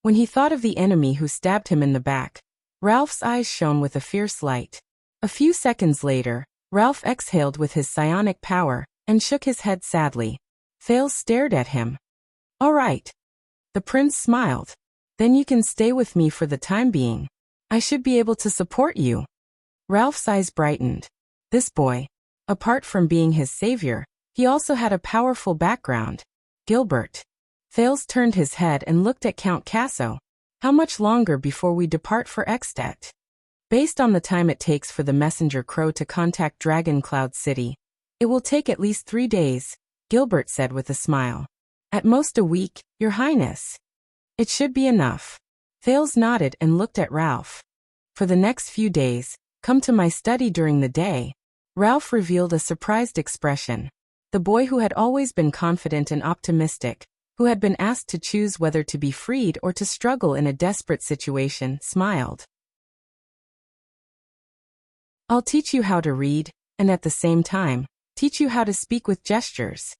When he thought of the enemy who stabbed him in the back, Ralph's eyes shone with a fierce light. A few seconds later, Ralph exhaled with his psionic power and shook his head sadly. Thales stared at him. All right. The prince smiled. Then you can stay with me for the time being. I should be able to support you. Ralph's eyes brightened. This boy, apart from being his savior, he also had a powerful background. Gilbert. Thales turned his head and looked at Count Casso. How much longer before we depart for Extet? Based on the time it takes for the messenger crow to contact Dragon Cloud City, it will take at least 3 days, Gilbert said with a smile. At most a week, Your Highness. It should be enough. Thales nodded and looked at Ralph. For the next few days, come to my study during the day. Ralph revealed a surprised expression. The boy who had always been confident and optimistic, who had been asked to choose whether to be freed or to struggle in a desperate situation, smiled. I'll teach you how to read, and at the same time, teach you how to speak with gestures.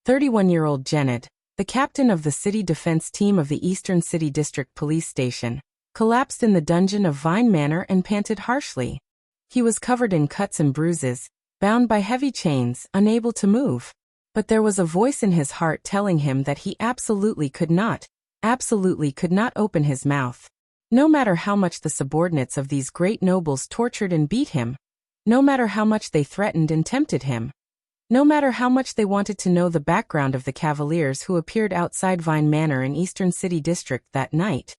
31-year-old Janet, the captain of the city defense team of the Eastern City District Police Station, collapsed in the dungeon of Vine Manor and panted harshly. He was covered in cuts and bruises, bound by heavy chains, unable to move. But there was a voice in his heart telling him that he absolutely could not open his mouth. No matter how much the subordinates of these great nobles tortured and beat him, no matter how much they threatened and tempted him, no matter how much they wanted to know the background of the cavaliers who appeared outside Vine Manor in Eastern City District that night,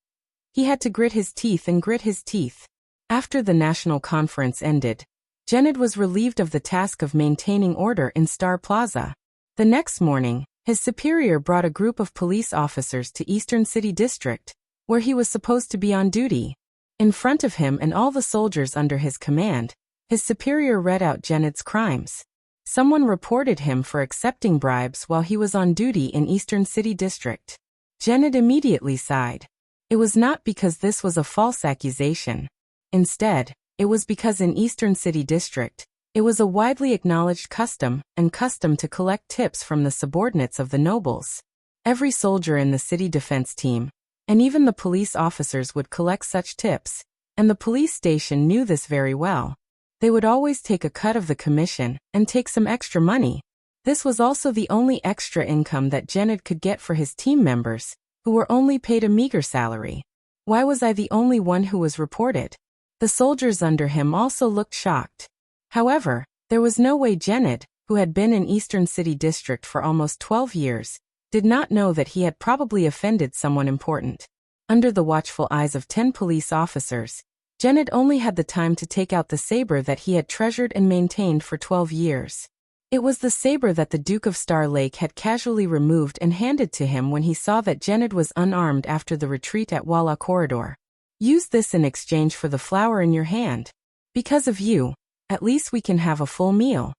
he had to grit his teeth and grit his teeth. After the national conference ended, Janet was relieved of the task of maintaining order in Star Plaza. The next morning, his superior brought a group of police officers to Eastern City District, where he was supposed to be on duty. In front of him and all the soldiers under his command, his superior read out Janet's crimes. Someone reported him for accepting bribes while he was on duty in Eastern City District. Janet immediately sighed. It was not because this was a false accusation. Instead, it was because in Eastern City District, it was a widely acknowledged custom to collect tips from the subordinates of the nobles. Every soldier in the city defense team, and even the police officers would collect such tips, and the police station knew this very well. They would always take a cut of the commission and take some extra money. This was also the only extra income that Janet could get for his team members, who were only paid a meager salary. Why was I the only one who was reported? The soldiers under him also looked shocked. However, there was no way Janet, who had been in Eastern City District for almost 12 years, did not know that he had probably offended someone important. Under the watchful eyes of 10 police officers, Janet only had the time to take out the saber that he had treasured and maintained for 12 years. It was the saber that the Duke of Star Lake had casually removed and handed to him when he saw that Janet was unarmed after the retreat at Walla Corridor. Use this in exchange for the flower in your hand. Because of you, at least we can have a full meal.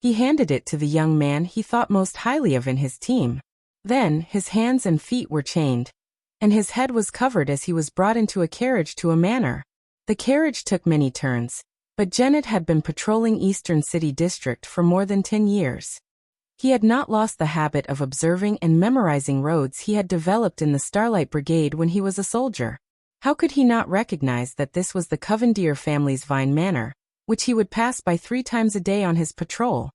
He handed it to the young man he thought most highly of in his team. Then, his hands and feet were chained, and his head was covered as he was brought into a carriage to a manor. The carriage took many turns, but Janet had been patrolling Eastern City District for more than 10 years. He had not lost the habit of observing and memorizing roads he had developed in the Starlight Brigade when he was a soldier. How could he not recognize that this was the Covendier family's Vine Manor, which he would pass by 3 times a day on his patrol?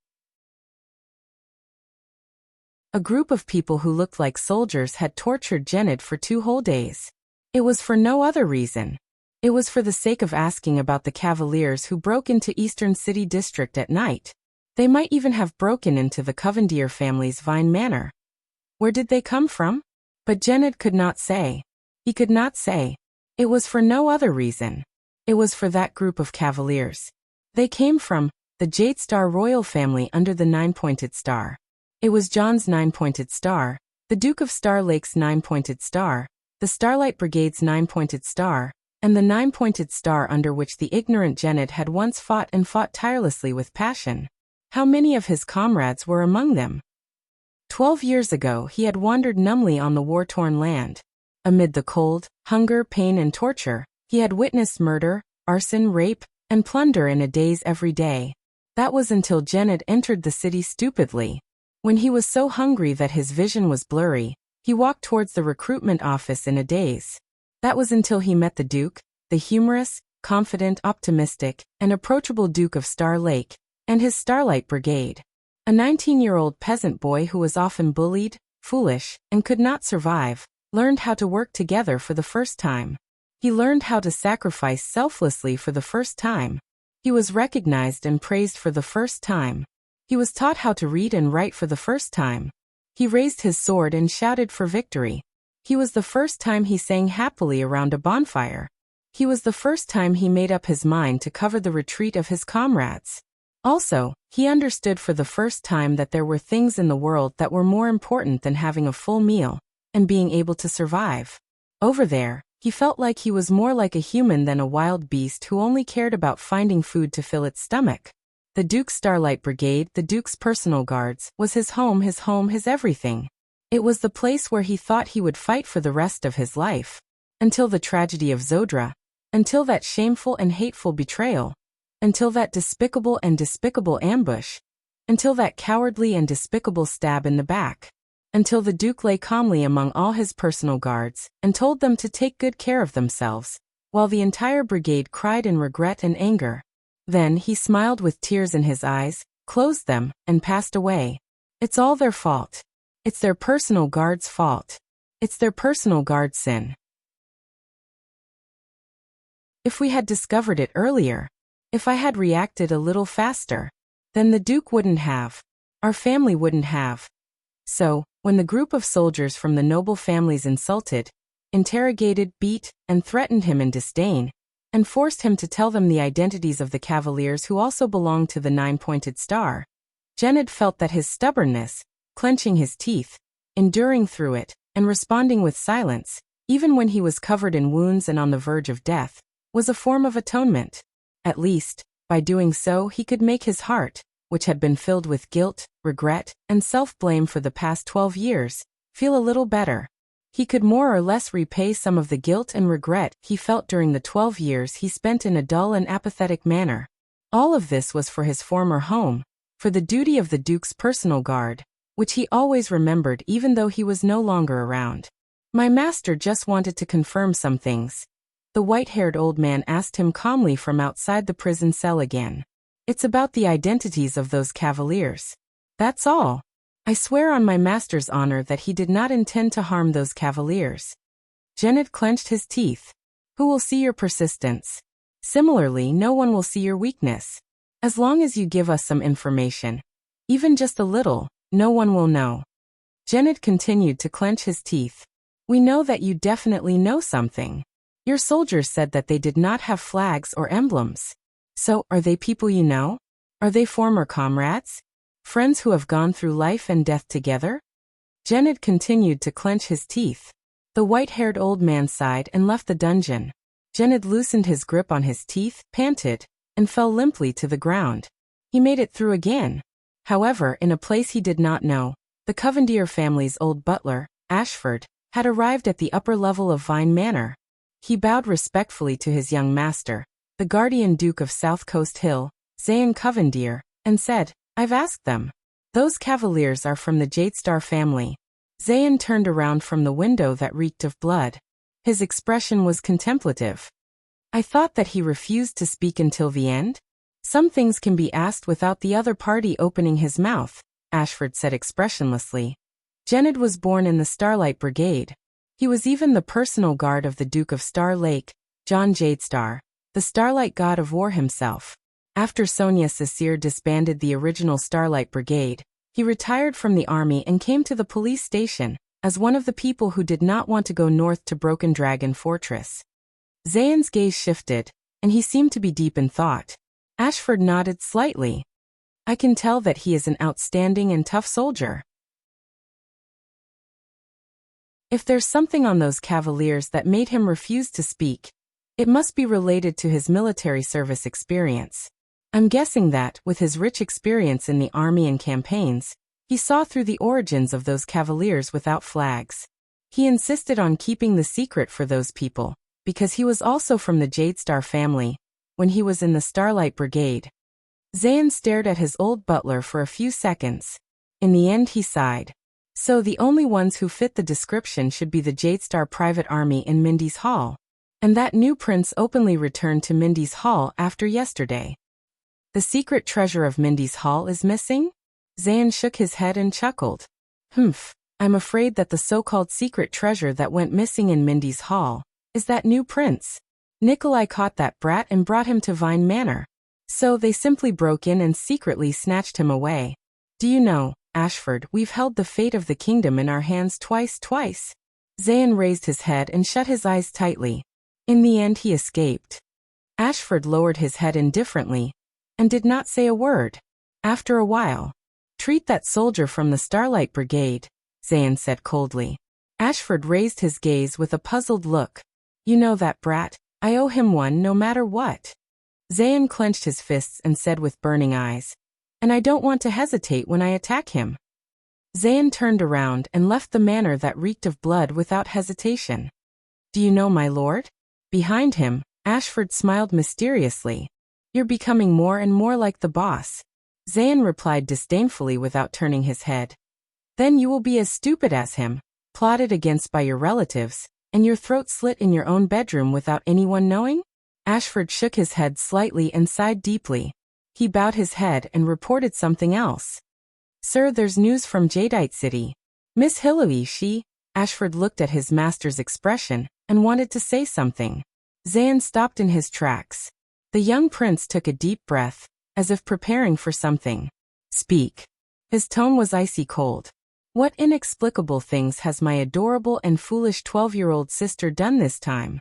A group of people who looked like soldiers had tortured Janet for 2 whole days. It was for no other reason. It was for the sake of asking about the Cavaliers who broke into Eastern City District at night. They might even have broken into the Covendier family's Vine Manor. Where did they come from? But Janet could not say. He could not say. It was for no other reason. It was for that group of Cavaliers. They came from the Jade Star royal family under the 9-pointed star. It was John's 9-pointed star, the Duke of Star Lake's 9-pointed star, the Starlight Brigade's 9-pointed star, and the 9-pointed star under which the ignorant Janet had once fought and fought tirelessly with passion. How many of his comrades were among them? 12 years ago he had wandered numbly on the war-torn land. Amid the cold, hunger, pain and torture, he had witnessed murder, arson, rape, and plunder in a daze every day. That was until Janet entered the city stupidly. When he was so hungry that his vision was blurry, he walked towards the recruitment office in a daze. That was until he met the Duke, the humorous, confident, optimistic, and approachable Duke of Star Lake, and his Starlight Brigade. A 19-year-old peasant boy who was often bullied, foolish, and could not survive, learned how to work together for the first time. He learned how to sacrifice selflessly for the first time. He was recognized and praised for the first time. He was taught how to read and write for the first time. He raised his sword and shouted for victory. He was the first time he sang happily around a bonfire. He was the first time he made up his mind to cover the retreat of his comrades. Also, he understood for the first time that there were things in the world that were more important than having a full meal and being able to survive. Over there, he felt like he was more like a human than a wild beast who only cared about finding food to fill its stomach. The Duke's Starlight Brigade, the Duke's personal guards, was his home, his everything. It was the place where he thought he would fight for the rest of his life. Until the tragedy of Zodra. Until that shameful and hateful betrayal. Until that despicable ambush. Until that cowardly and despicable stab in the back. Until the Duke lay calmly among all his personal guards, and told them to take good care of themselves, while the entire brigade cried in regret and anger. Then he smiled with tears in his eyes, closed them, and passed away. It's all their fault. It's their personal guard's fault. It's their personal guard's sin. If we had discovered it earlier, if I had reacted a little faster, then the Duke wouldn't have. Our family wouldn't have. So, when the group of soldiers from the noble families insulted, interrogated, beat, and threatened him in disdain, and forced him to tell them the identities of the Cavaliers who also belonged to the 9-pointed star, Janet felt that his stubbornness, clenching his teeth, enduring through it, and responding with silence, even when he was covered in wounds and on the verge of death, was a form of atonement. At least, by doing so he could make his heart, which had been filled with guilt, regret, and self-blame for the past 12 years, feel a little better. He could more or less repay some of the guilt and regret he felt during the 12 years he spent in a dull and apathetic manner. All of this was for his former home, for the duty of the Duke's personal guard, which he always remembered even though he was no longer around. My master just wanted to confirm some things. The white-haired old man asked him calmly from outside the prison cell again. It's about the identities of those Cavaliers. That's all. I swear on my master's honor that he did not intend to harm those Cavaliers. Janet clenched his teeth. Who will see your persistence? Similarly, no one will see your weakness. As long as you give us some information, even just a little, no one will know. Janet continued to clench his teeth. We know that you definitely know something. Your soldiers said that they did not have flags or emblems. So, are they people you know? Are they former comrades? Friends who have gone through life and death together? Janet continued to clench his teeth. The white-haired old man sighed and left the dungeon. Janet loosened his grip on his teeth, panted, and fell limply to the ground. He made it through again. However, in a place he did not know, the Covendier family's old butler, Ashford, had arrived at the upper level of Vine Manor. He bowed respectfully to his young master, the guardian Duke of South Coast Hill, Zayn Covendier, and said, I've asked them. Those cavaliers are from the Jadestar family. Zayn turned around from the window that reeked of blood. His expression was contemplative. I thought that he refused to speak until the end. Some things can be asked without the other party opening his mouth, Ashford said expressionlessly. Janet was born in the Starlight Brigade. He was even the personal guard of the Duke of Star Lake, John Jadestar, the Starlight God of War himself. After Sonia Cecere disbanded the original Starlight Brigade, he retired from the army and came to the police station, as one of the people who did not want to go north to Broken Dragon Fortress. Zayn's gaze shifted, and he seemed to be deep in thought. Ashford nodded slightly. I can tell that he is an outstanding and tough soldier. If there's something on those cavaliers that made him refuse to speak, it must be related to his military service experience. I'm guessing that, with his rich experience in the army and campaigns, he saw through the origins of those cavaliers without flags. He insisted on keeping the secret for those people, because he was also from the Jadestar family, when he was in the Starlight Brigade. Zayn stared at his old butler for a few seconds. In the end he sighed. So the only ones who fit the description should be the Jadestar private army in Mindy's Hall. And that new prince openly returned to Mindy's Hall after yesterday. The secret treasure of Mindy's Hall is missing? Zayn shook his head and chuckled. I'm afraid that the so-called secret treasure that went missing in Mindy's Hall is that new prince. Nikolai caught that brat and brought him to Vine Manor. So they simply broke in and secretly snatched him away. Do you know, Ashford, we've held the fate of the kingdom in our hands twice. Zayn raised his head and shut his eyes tightly. In the end he escaped. Ashford lowered his head indifferently, and did not say a word. After a while, treat that soldier from the Starlight Brigade, Zayn said coldly. Ashford raised his gaze with a puzzled look. You know that brat, I owe him one no matter what. Zayn clenched his fists and said with burning eyes, and I don't want to hesitate when I attack him. Zayn turned around and left the manor that reeked of blood without hesitation. Do you know my lord? Behind him, Ashford smiled mysteriously. You're becoming more and more like the boss. Zayn replied disdainfully without turning his head. Then you will be as stupid as him, plotted against by your relatives, and your throat slit in your own bedroom without anyone knowing? Ashford shook his head slightly and sighed deeply. He bowed his head and reported something else. Sir, there's news from Jadeite City. Miss Hillary, Ashford looked at his master's expression and wanted to say something. Zayn stopped in his tracks. The young prince took a deep breath, as if preparing for something. Speak. His tone was icy cold. What inexplicable things has my adorable and foolish 12-year-old sister done this time?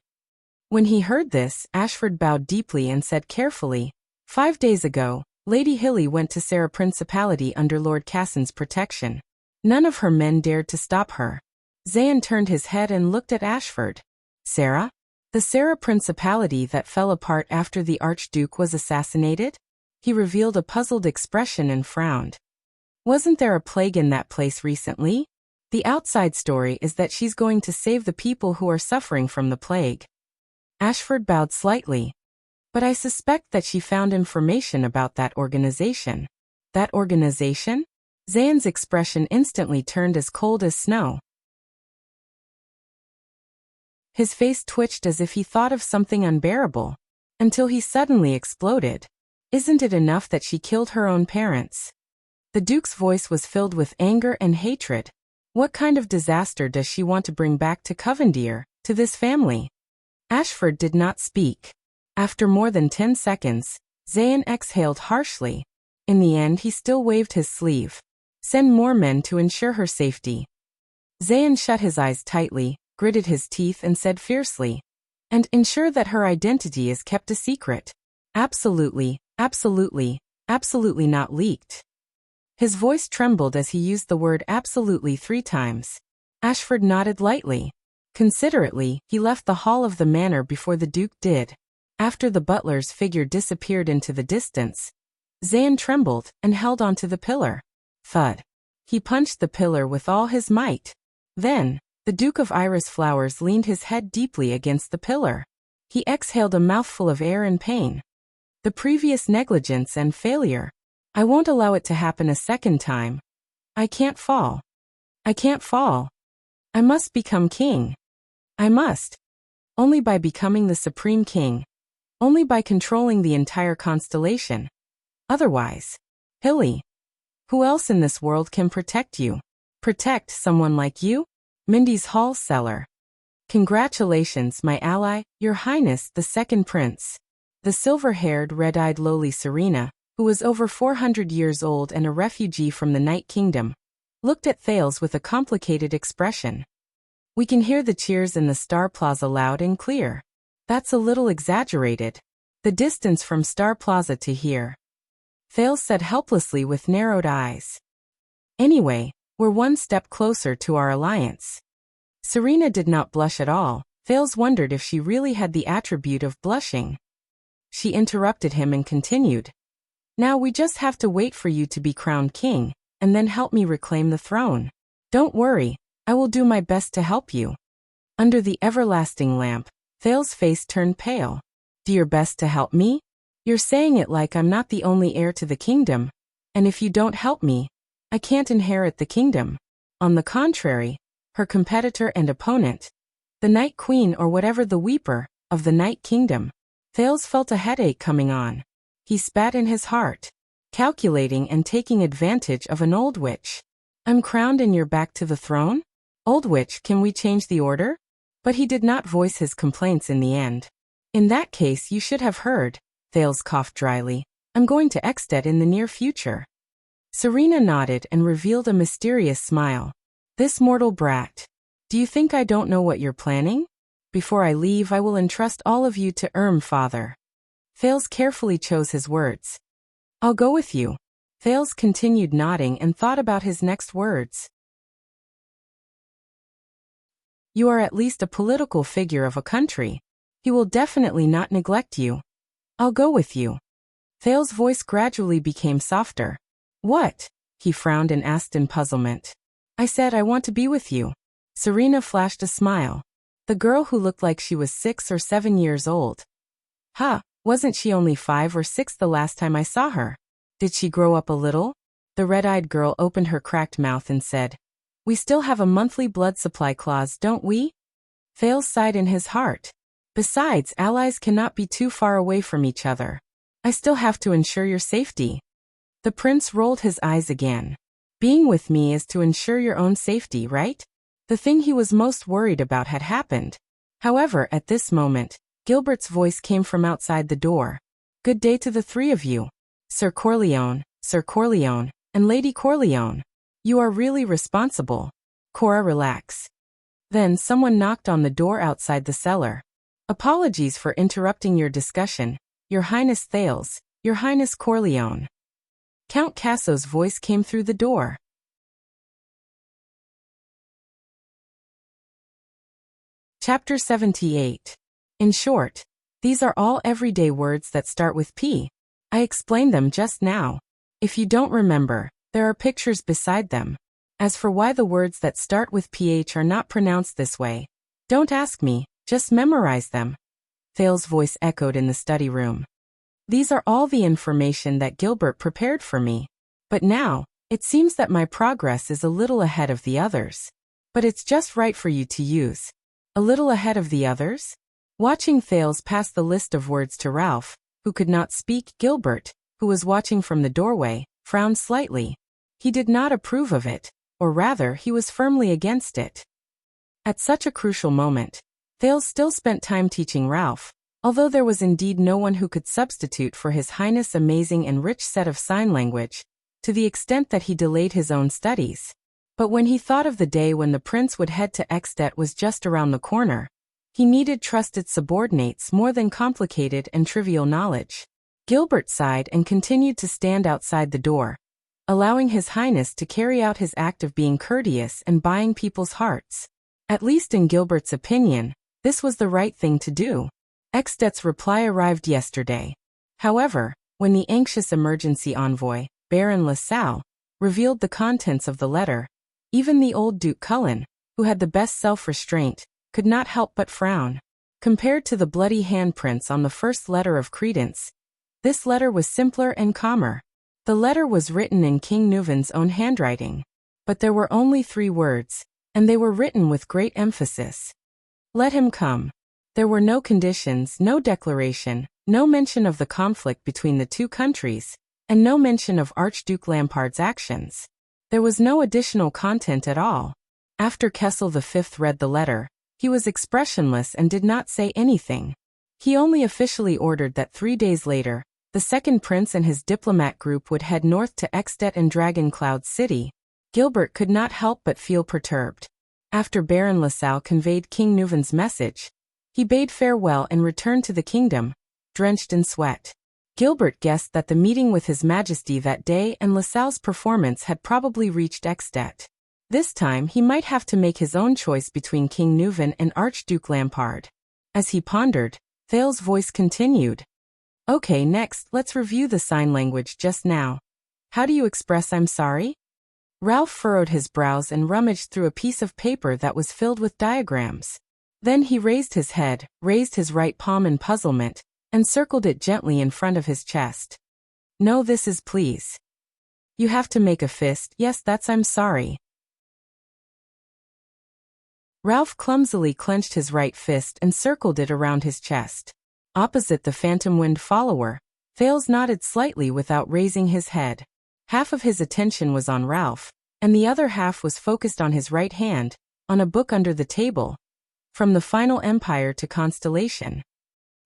When he heard this, Ashford bowed deeply and said carefully, 5 days ago, Lady Hilly went to Sarah Principality under Lord Cassin's protection. None of her men dared to stop her. Zayn turned his head and looked at Ashford. Sarah? The Sarah Principality that fell apart after the Archduke was assassinated? He revealed a puzzled expression and frowned. Wasn't there a plague in that place recently? The outside story is that she's going to save the people who are suffering from the plague. Ashford bowed slightly. But I suspect that she found information about that organization. That organization? Zayn's expression instantly turned as cold as snow. His face twitched as if he thought of something unbearable, until he suddenly exploded. Isn't it enough that she killed her own parents? The Duke's voice was filled with anger and hatred. What kind of disaster does she want to bring back to Covendier, to this family? Ashford did not speak. After more than 10 seconds, Zayn exhaled harshly. In the end, he still waved his sleeve. Send more men to ensure her safety. Zayn shut his eyes tightly, gritted his teeth and said fiercely, and ensure that her identity is kept a secret. Absolutely, absolutely, absolutely not leaked. His voice trembled as he used the word absolutely 3 times. Ashford nodded lightly. Considerately, he left the hall of the manor before the Duke did. After the butler's figure disappeared into the distance, Zayn trembled and held onto the pillar. Thud. He punched the pillar with all his might. Then, the Duke of Iris Flowers leaned his head deeply against the pillar. He exhaled a mouthful of air in pain. The previous negligence and failure. I won't allow it to happen a second time. I can't fall. I can't fall. I must become king. I must. Only by becoming the supreme king. Only by controlling the entire constellation. Otherwise. Hilly. Who else in this world can protect you? Protect someone like you? Mindy's Hall Cellar. Congratulations, my ally, Your Highness the Second Prince. The silver-haired, red-eyed lowly Serena, who was over 400 years old and a refugee from the Night Kingdom, looked at Thales with a complicated expression. We can hear the cheers in the Star Plaza loud and clear. That's a little exaggerated. The distance from Star Plaza to here. Thales said helplessly with narrowed eyes. Anyway, we're one step closer to our alliance. Serena did not blush at all. Thales wondered if she really had the attribute of blushing. She interrupted him and continued. Now we just have to wait for you to be crowned king, and then help me reclaim the throne. Don't worry, I will do my best to help you. Under the everlasting lamp, Thales' face turned pale. Do your best to help me? You're saying it like I'm not the only heir to the kingdom, and if you don't help me, I can't inherit the kingdom. On the contrary, her competitor and opponent, the Night Queen or whatever the Weeper, of the Night Kingdom. Thales felt a headache coming on. He spat in his heart, calculating and taking advantage of an old witch. I'm crowned and you're back to the throne? Old witch, can we change the order? But he did not voice his complaints in the end. In that case you should have heard, Thales coughed dryly. I'm going to Exted in the near future. Serena nodded and revealed a mysterious smile. This mortal brat. Do you think I don't know what you're planning? Before I leave I will entrust all of you to Father. Thales carefully chose his words. I'll go with you. Thales continued nodding and thought about his next words. You are at least a political figure of a country. He will definitely not neglect you. I'll go with you. Thales' voice gradually became softer. What? He frowned and asked in puzzlement. I said I want to be with you. Serena flashed a smile. The girl who looked like she was 6 or 7 years old. Wasn't she only 5 or 6 the last time I saw her? Did she grow up a little? The red-eyed girl opened her cracked mouth and said, We still have a monthly blood supply clause, don't we? Thales sighed in his heart. Besides, allies cannot be too far away from each other. I still have to ensure your safety. The prince rolled his eyes again. Being with me is to ensure your own safety, right? The thing he was most worried about had happened. However, at this moment, Gilbert's voice came from outside the door. Good day to the 3 of you. Sir Corleone, and Lady Corleone. You are really responsible. Cora, relax. Then someone knocked on the door outside the cellar. Apologies for interrupting your discussion, Your Highness Thales, Your Highness Corleone. Count Casso's voice came through the door. Chapter 78. In short, these are all everyday words that start with P. I explained them just now. If you don't remember, there are pictures beside them. As for why the words that start with PH are not pronounced this way, don't ask me, just memorize them. Thales' voice echoed in the study room. These are all the information that Gilbert prepared for me. But now, it seems that my progress is a little ahead of the others. But it's just right for you to use. A little ahead of the others? Watching Thales pass the list of words to Ralph, who could not speak, Gilbert, who was watching from the doorway, frowned slightly. He did not approve of it, or rather he was firmly against it. At such a crucial moment, Thales still spent time teaching Ralph, Although there was indeed no one who could substitute for His Highness' amazing and rich set of sign language, to the extent that he delayed his own studies. But when he thought of the day when the prince would head to Extet was just around the corner, he needed trusted subordinates more than complicated and trivial knowledge. Gilbert sighed and continued to stand outside the door, allowing His Highness to carry out his act of being courteous and buying people's hearts. At least in Gilbert's opinion, this was the right thing to do. Extet's reply arrived yesterday. However, when the anxious emergency envoy, Baron LaSalle, revealed the contents of the letter, even the old Duke Cullen, who had the best self-restraint, could not help but frown. Compared to the bloody handprints on the first letter of credence, this letter was simpler and calmer. The letter was written in King Nuvan's own handwriting, but there were only 3 words, and they were written with great emphasis. Let him come. There were no conditions, no declaration, no mention of the conflict between the 2 countries, and no mention of Archduke Lampard's actions. There was no additional content at all. After Kessel V read the letter, he was expressionless and did not say anything. He only officially ordered that 3 days later, the second prince and his diplomat group would head north to Extet and Dragon Cloud City. Gilbert could not help but feel perturbed. After Baron LaSalle conveyed King Nuvan's message, he bade farewell and returned to the kingdom, drenched in sweat. Gilbert guessed that the meeting with His Majesty that day and LaSalle's performance had probably reached Extet. This time he might have to make his own choice between King Nuvan and Archduke Lampard. As he pondered, Thale's voice continued. Okay, next, let's review the sign language just now. How do you express I'm sorry? Ralph furrowed his brows and rummaged through a piece of paper that was filled with diagrams. Then he raised his head, raised his right palm in puzzlement, and circled it gently in front of his chest. No, this is please. You have to make a fist. Yes, that's I'm sorry. Ralph clumsily clenched his right fist and circled it around his chest. Opposite the phantom wind follower, Thales nodded slightly without raising his head. Half of his attention was on Ralph, and the other half was focused on his right hand, on a book under the table. From the Final Empire to Constellation.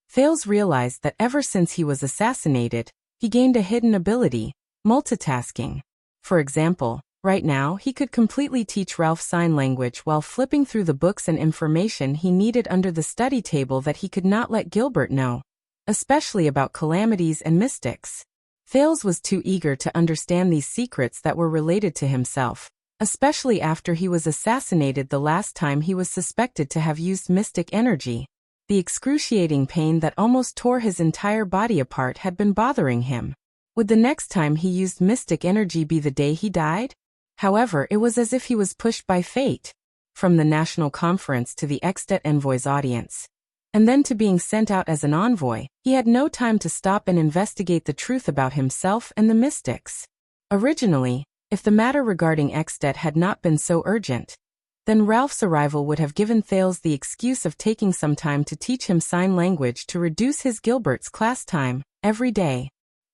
Thales realized that ever since he was assassinated, he gained a hidden ability, multitasking. For example, right now he could completely teach Ralph sign language while flipping through the books and information he needed under the study table that he could not let Gilbert know, especially about calamities and mystics. Thales was too eager to understand these secrets that were related to himself, especially after he was assassinated the last time he was suspected to have used mystic energy. The excruciating pain that almost tore his entire body apart had been bothering him. Would the next time he used mystic energy be the day he died? However, it was as if he was pushed by fate. From the national conference to the Extet envoy's audience, and then to being sent out as an envoy, he had no time to stop and investigate the truth about himself and the mystics. Originally, if the matter regarding Extet had not been so urgent, then Ralph's arrival would have given Thales the excuse of taking some time to teach him sign language to reduce his Gilbert's class time, every day.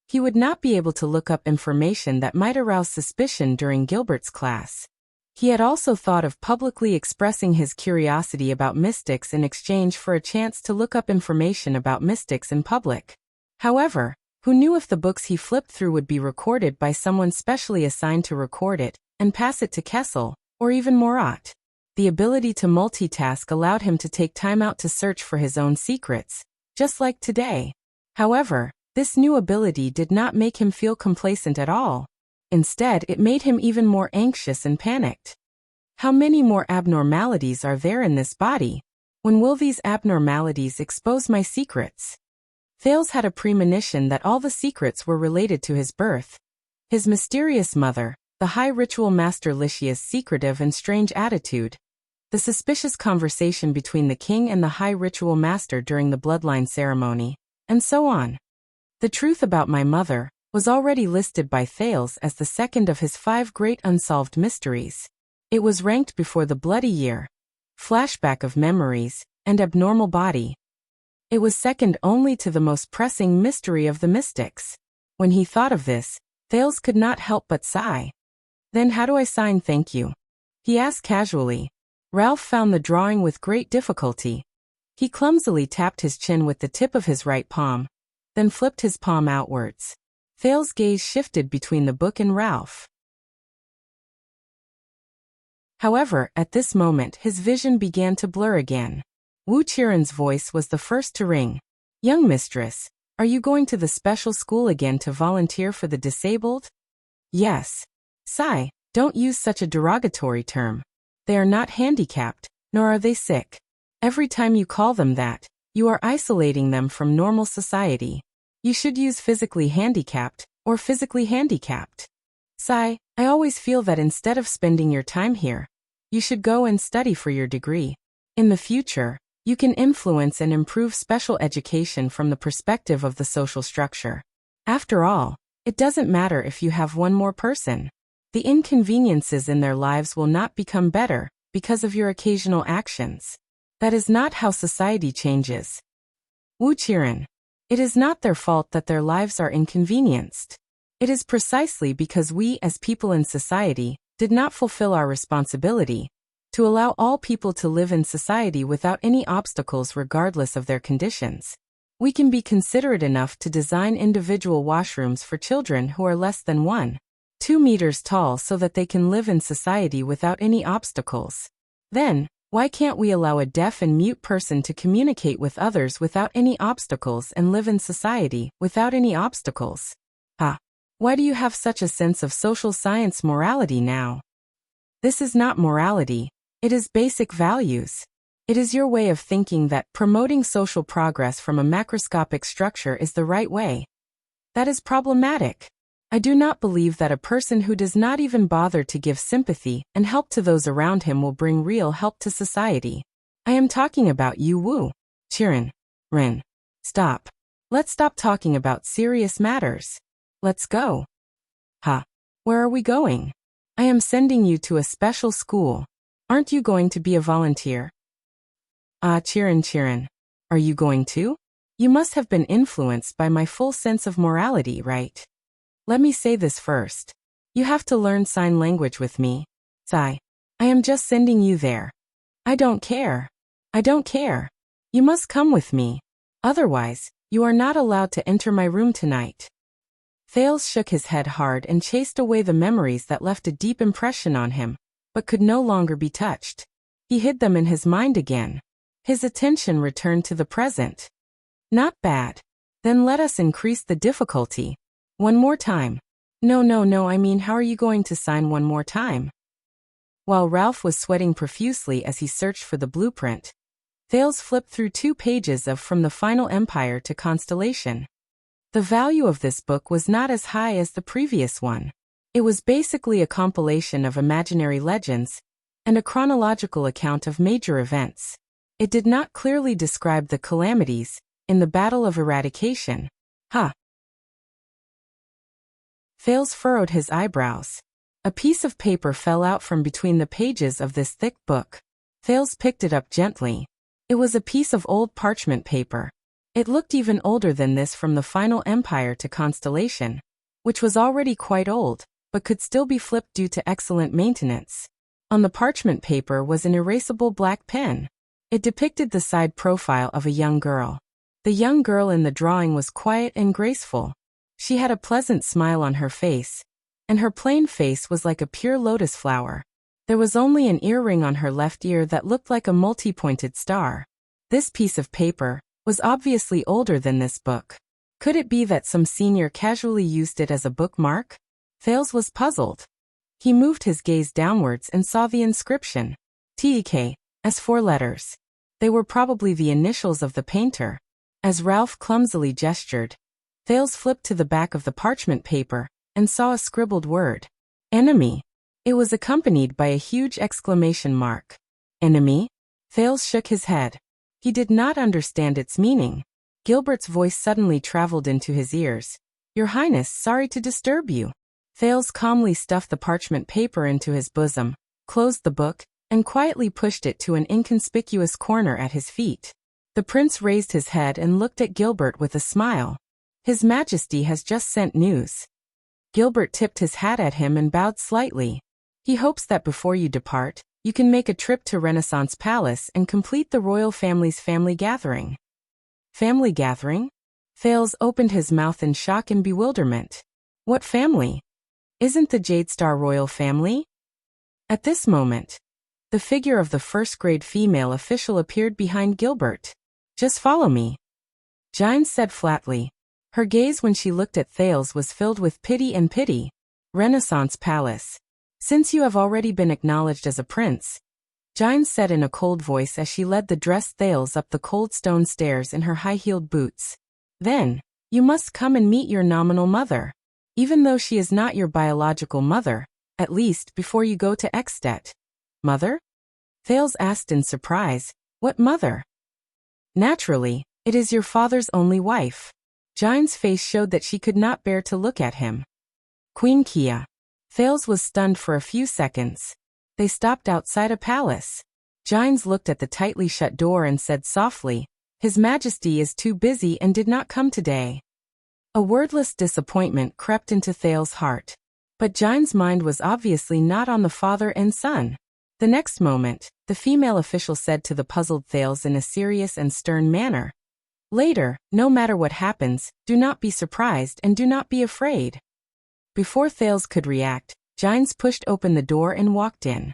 He would not be able to look up information that might arouse suspicion during Gilbert's class. He had also thought of publicly expressing his curiosity about mystics in exchange for a chance to look up information about mystics in public. However, who knew if the books he flipped through would be recorded by someone specially assigned to record it, and pass it to Kessel, or even Morat. The ability to multitask allowed him to take time out to search for his own secrets, just like today. However, this new ability did not make him feel complacent at all. Instead, it made him even more anxious and panicked. How many more abnormalities are there in this body? When will these abnormalities expose my secrets? Thales had a premonition that all the secrets were related to his birth. His mysterious mother, the High Ritual Master Lycia's secretive and strange attitude, the suspicious conversation between the king and the High Ritual Master during the bloodline ceremony, and so on. The truth about my mother was already listed by Thales as the second of his 5 great unsolved mysteries. It was ranked before the bloody year, flashback of memories, and abnormal body. It was second only to the most pressing mystery of the mystics. When he thought of this, Thales could not help but sigh. Then how do I sign thank you? He asked casually. Ralph found the drawing with great difficulty. He clumsily tapped his chin with the tip of his right palm, then flipped his palm outwards. Thales's gaze shifted between the book and Ralph. However, at this moment his vision began to blur again. Wu Qiren's voice was the first to ring. "Young mistress, are you going to the special school again to volunteer for the disabled?" "Yes." "Sigh, don't use such a derogatory term. They are not handicapped, nor are they sick. Every time you call them that, you are isolating them from normal society. You should use physically handicapped, or physically handicapped." "Sigh, I always feel that instead of spending your time here, you should go and study for your degree. In the future, you can influence and improve special education from the perspective of the social structure. After all, it doesn't matter if you have one more person. The inconveniences in their lives will not become better because of your occasional actions. That is not how society changes." Wu Qiren. "It is not their fault that their lives are inconvenienced. It is precisely because we as people in society did not fulfill our responsibility to allow all people to live in society without any obstacles regardless of their conditions. We can be considerate enough to design individual washrooms for children who are less than 1.2 meters tall so that they can live in society without any obstacles. Then, why can't we allow a deaf and mute person to communicate with others without any obstacles and live in society without any obstacles? Why do you have such a sense of social science morality now? This is not morality, it is basic values. It is your way of thinking that promoting social progress from a macroscopic structure is the right way. That is problematic. I do not believe that a person who does not even bother to give sympathy and help to those around him will bring real help to society. I am talking about you, Wu Qiren. Ren. Stop. Let's stop talking about serious matters. Let's go." Where are we going?" "I am sending you to a special school. Aren't you going to be a volunteer?" Qiren. Are you going to? You must have been influenced by my full sense of morality, right? Let me say this first. You have to learn sign language with me. Sigh. I am just sending you there. I don't care. I don't care. You must come with me. Otherwise, you are not allowed to enter my room tonight." Thales shook his head hard and chased away the memories that left a deep impression on him, but could no longer be touched. He hid them in his mind again. His attention returned to the present. "Not bad. Then let us increase the difficulty. One more time." No, I mean, how are you going to sign one more time?" While Ralph was sweating profusely as he searched for the blueprint, Thales flipped through 2 pages of From the Final Empire to Constellation. The value of this book was not as high as the previous one. It was basically a compilation of imaginary legends and a chronological account of major events. It did not clearly describe the calamities in the Battle of Eradication. Thales furrowed his eyebrows. A piece of paper fell out from between the pages of this thick book. Thales picked it up gently. It was a piece of old parchment paper. It looked even older than this From the Final Empire to Constellation, which was already quite old, but could still be flipped due to excellent maintenance. On the parchment paper was an erasable black pen. It depicted the side profile of a young girl. The young girl in the drawing was quiet and graceful. She had a pleasant smile on her face, and her plain face was like a pure lotus flower. There was only an earring on her left ear that looked like a multi-pointed star. This piece of paper was obviously older than this book. Could it be that some senior casually used it as a bookmark? Thales was puzzled. He moved his gaze downwards and saw the inscription. TEK, as 4 letters. They were probably the initials of the painter. As Ralph clumsily gestured, Thales flipped to the back of the parchment paper and saw a scribbled word. Enemy. It was accompanied by a huge exclamation mark. Enemy? Thales shook his head. He did not understand its meaning. Gilbert's voice suddenly traveled into his ears. Your Highness, sorry to disturb you. Thales calmly stuffed the parchment paper into his bosom, closed the book, and quietly pushed it to an inconspicuous corner at his feet. The prince raised his head and looked at Gilbert with a smile. His Majesty has just sent news. Gilbert tipped his hat at him and bowed slightly. He hopes that before you depart, You can make a trip to Renaissance Palace and complete the royal family's family gathering. Family gathering? Thales opened his mouth in shock and bewilderment. What family? Isn't the Jadestar royal family? At this moment, the figure of the first-grade female official appeared behind Gilbert. Just follow me, Gines said flatly. Her gaze when she looked at Thales was filled with pity and pity. Renaissance Palace. Since you have already been acknowledged as a prince, Gines said in a cold voice as she led the dressed Thales up the cold stone stairs in her high-heeled boots. Then, you must come and meet your nominal mother. Even though she is not your biological mother, at least before you go to Ekstedt. Mother? Thales asked in surprise. What mother? Naturally, it is your father's only wife. Gines' face showed that she could not bear to look at him. Queen Kia. Thales was stunned for a few seconds. They stopped outside a palace. Gines looked at the tightly shut door and said softly, His Majesty is too busy and did not come today. A wordless disappointment crept into Thales' heart. But Gines' mind was obviously not on the father and son. The next moment, the female official said to the puzzled Thales in a serious and stern manner, Later, no matter what happens, do not be surprised and do not be afraid. Before Thales could react, Gines pushed open the door and walked in.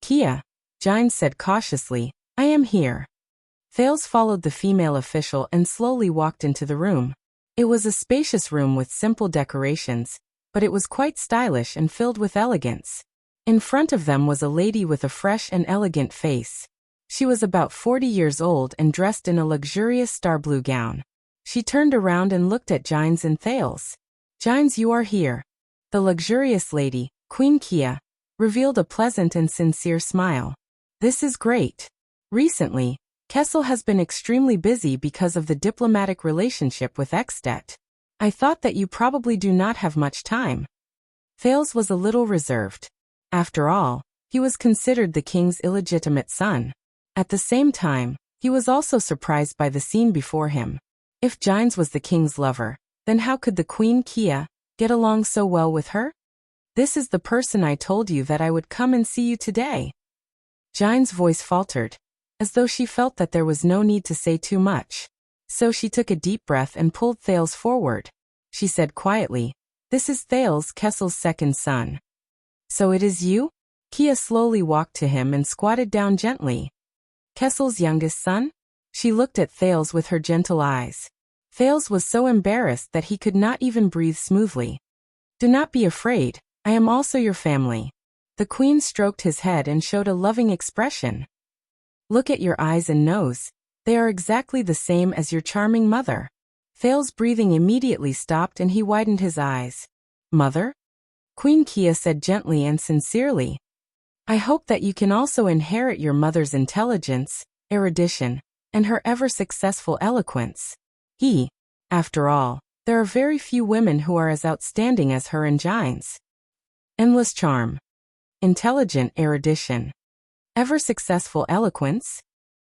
Kia, Gines said cautiously, I am here. Thales followed the female official and slowly walked into the room. It was a spacious room with simple decorations, but it was quite stylish and filled with elegance. In front of them was a lady with a fresh and elegant face. She was about 40 years old and dressed in a luxurious star-blue gown. She turned around and looked at Gines and Thales. Gines, you are here. The luxurious lady, Queen Kia, revealed a pleasant and sincere smile. This is great. Recently, Kessel has been extremely busy because of the diplomatic relationship with Ekstedt. I thought that you probably do not have much time. Thales was a little reserved. After all, he was considered the king's illegitimate son. At the same time, he was also surprised by the scene before him. If Gines was the king's lover, then how could the Queen Kia get along so well with her? This is the person I told you that I would come and see you today. Gines' voice faltered, as though she felt that there was no need to say too much. So she took a deep breath and pulled Thales forward. She said quietly, This is Thales, Kessel's second son. So it is you? Kia slowly walked to him and squatted down gently. Kessel's youngest son? She looked at Thales with her gentle eyes. Thales was so embarrassed that he could not even breathe smoothly. Do not be afraid, I am also your family. The queen stroked his head and showed a loving expression. Look at your eyes and nose. They are exactly the same as your charming mother. Thales' breathing immediately stopped and he widened his eyes. Mother? Queen Kia said gently and sincerely. I hope that you can also inherit your mother's intelligence, erudition, and her ever-successful eloquence. After all, there are very few women who are as outstanding as her and Gines. Endless charm. Intelligent erudition. Ever-successful eloquence?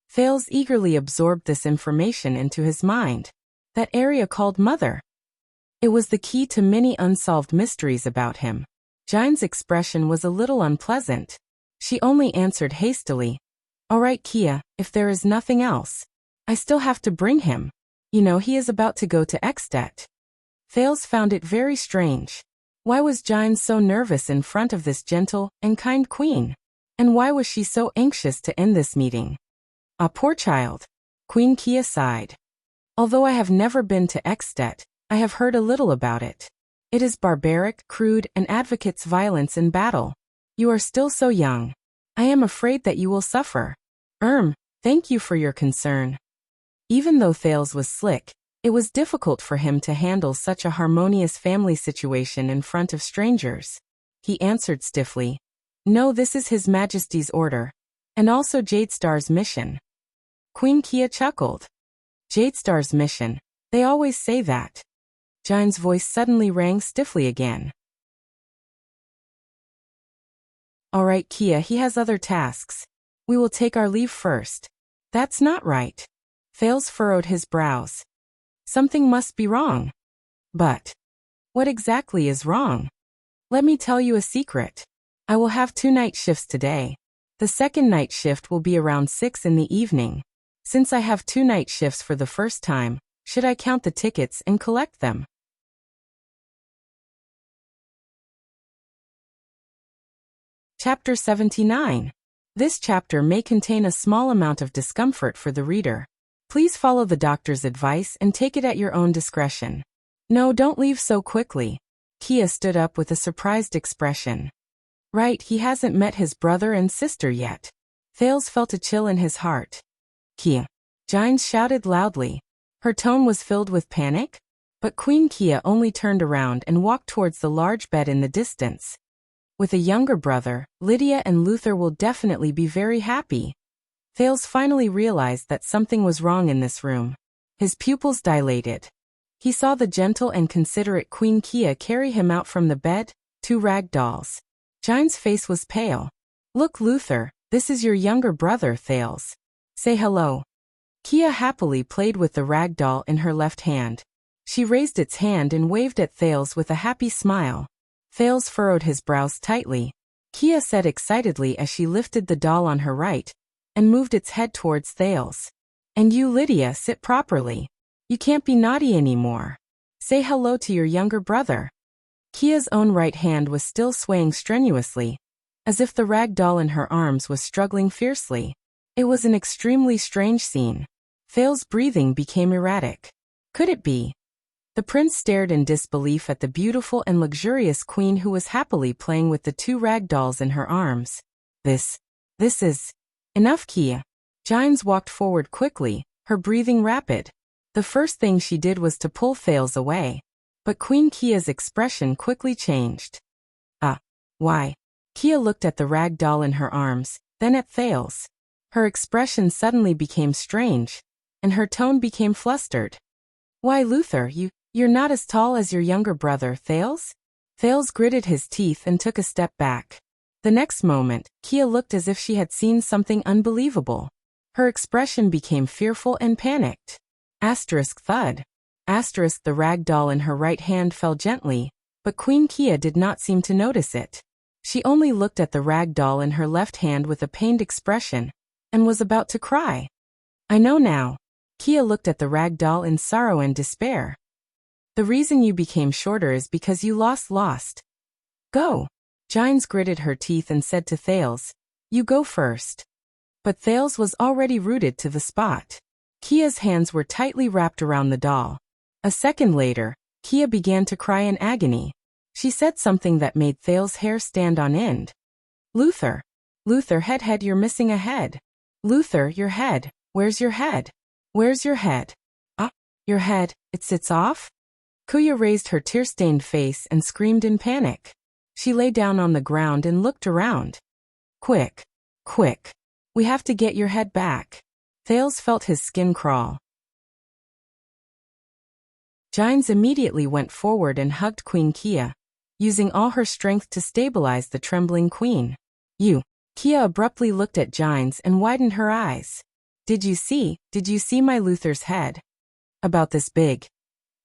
Thales eagerly absorbed this information into his mind. That area called mother. It was the key to many unsolved mysteries about him. Gines' expression was a little unpleasant. She only answered hastily. All right, Kia, if there is nothing else. I still have to bring him. You know he is about to go to Ekstedt. Thales found it very strange. Why was Gines so nervous in front of this gentle and kind queen? And why was she so anxious to end this meeting? Ah, poor child. Queen Kia sighed. Although I have never been to Ekstedt, I have heard a little about it. It is barbaric, crude, and advocates violence in battle. You are still so young. I am afraid that you will suffer. Thank you for your concern. Even though Thales was slick, it was difficult for him to handle such a harmonious family situation in front of strangers. He answered stiffly. No, this is His Majesty's order. And also Jadestar's mission. Queen Kia chuckled. Jadestar's mission. They always say that. Gines' voice suddenly rang stiffly again. All right, Kia, he has other tasks. We will take our leave first. That's not right. Thales furrowed his brows. Something must be wrong. But what exactly is wrong? Let me tell you a secret. I will have 2 night shifts today. The second night shift will be around 6 in the evening. Since I have 2 night shifts for the first time, should I count the tickets and collect them? Chapter 79. This chapter may contain a small amount of discomfort for the reader. Please follow the doctor's advice and take it at your own discretion. No, don't leave so quickly. Kia stood up with a surprised expression. Right, he hasn't met his brother and sister yet. Thales felt a chill in his heart. Kia. Gines shouted loudly. Her tone was filled with panic, but Queen Kia only turned around and walked towards the large bed in the distance. With a younger brother, Lydia and Luther will definitely be very happy. Thales finally realized that something was wrong in this room. His pupils dilated. He saw the gentle and considerate Queen Kia carry him out from the bed, 2 rag dolls. Gines' face was pale. Look, Luther, this is your younger brother, Thales. Say hello. Kia happily played with the rag doll in her left hand. She raised its hand and waved at Thales with a happy smile. Thales furrowed his brows tightly. Kia said excitedly as she lifted the doll on her right and moved its head towards Thales. And you, Lydia, sit properly. You can't be naughty anymore. Say hello to your younger brother. Kia's own right hand was still swaying strenuously, as if the rag doll in her arms was struggling fiercely. It was an extremely strange scene. Thales' breathing became erratic. Could it be? The prince stared in disbelief at the beautiful and luxurious queen who was happily playing with the 2 rag dolls in her arms. This is... Enough, Kia. Gines walked forward quickly, her breathing rapid. The first thing she did was to pull Thales away. But Queen Kia's expression quickly changed. Why? Kia looked at the rag doll in her arms, then at Thales. Her expression suddenly became strange, and her tone became flustered. Why, Luther, you're not as tall as your younger brother, Thales? Thales gritted his teeth and took a step back. The next moment, Kia looked as if she had seen something unbelievable. Her expression became fearful and panicked. Thud. The rag doll in her right hand fell gently, but Queen Kia did not seem to notice it. She only looked at the rag doll in her left hand with a pained expression, and was about to cry. I know now. Kia looked at the rag doll in sorrow and despair. The reason you became shorter is because you lost. Go. Gines gritted her teeth and said to Thales, you go first. But Thales was already rooted to the spot. Kia's hands were tightly wrapped around the doll. A second later, Kia began to cry in agony. She said something that made Thales' hair stand on end. Luther, head, you're missing a head. Luther, your head. Where's your head? Where's your head? Your head, it sits off? Kuya raised her tear-stained face and screamed in panic. She lay down on the ground and looked around. Quick. We have to get your head back. Thales felt his skin crawl. Gines immediately went forward and hugged Queen Kia, using all her strength to stabilize the trembling queen. Kia abruptly looked at Gines and widened her eyes. Did you see my Luther's head? About this big.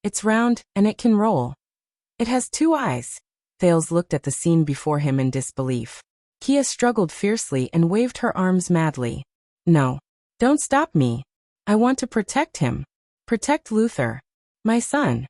It's round, and it can roll. It has 2 eyes. Thales looked at the scene before him in disbelief. Kia struggled fiercely and waved her arms madly. No. Don't stop me. I want to protect him. Protect Luther. My son.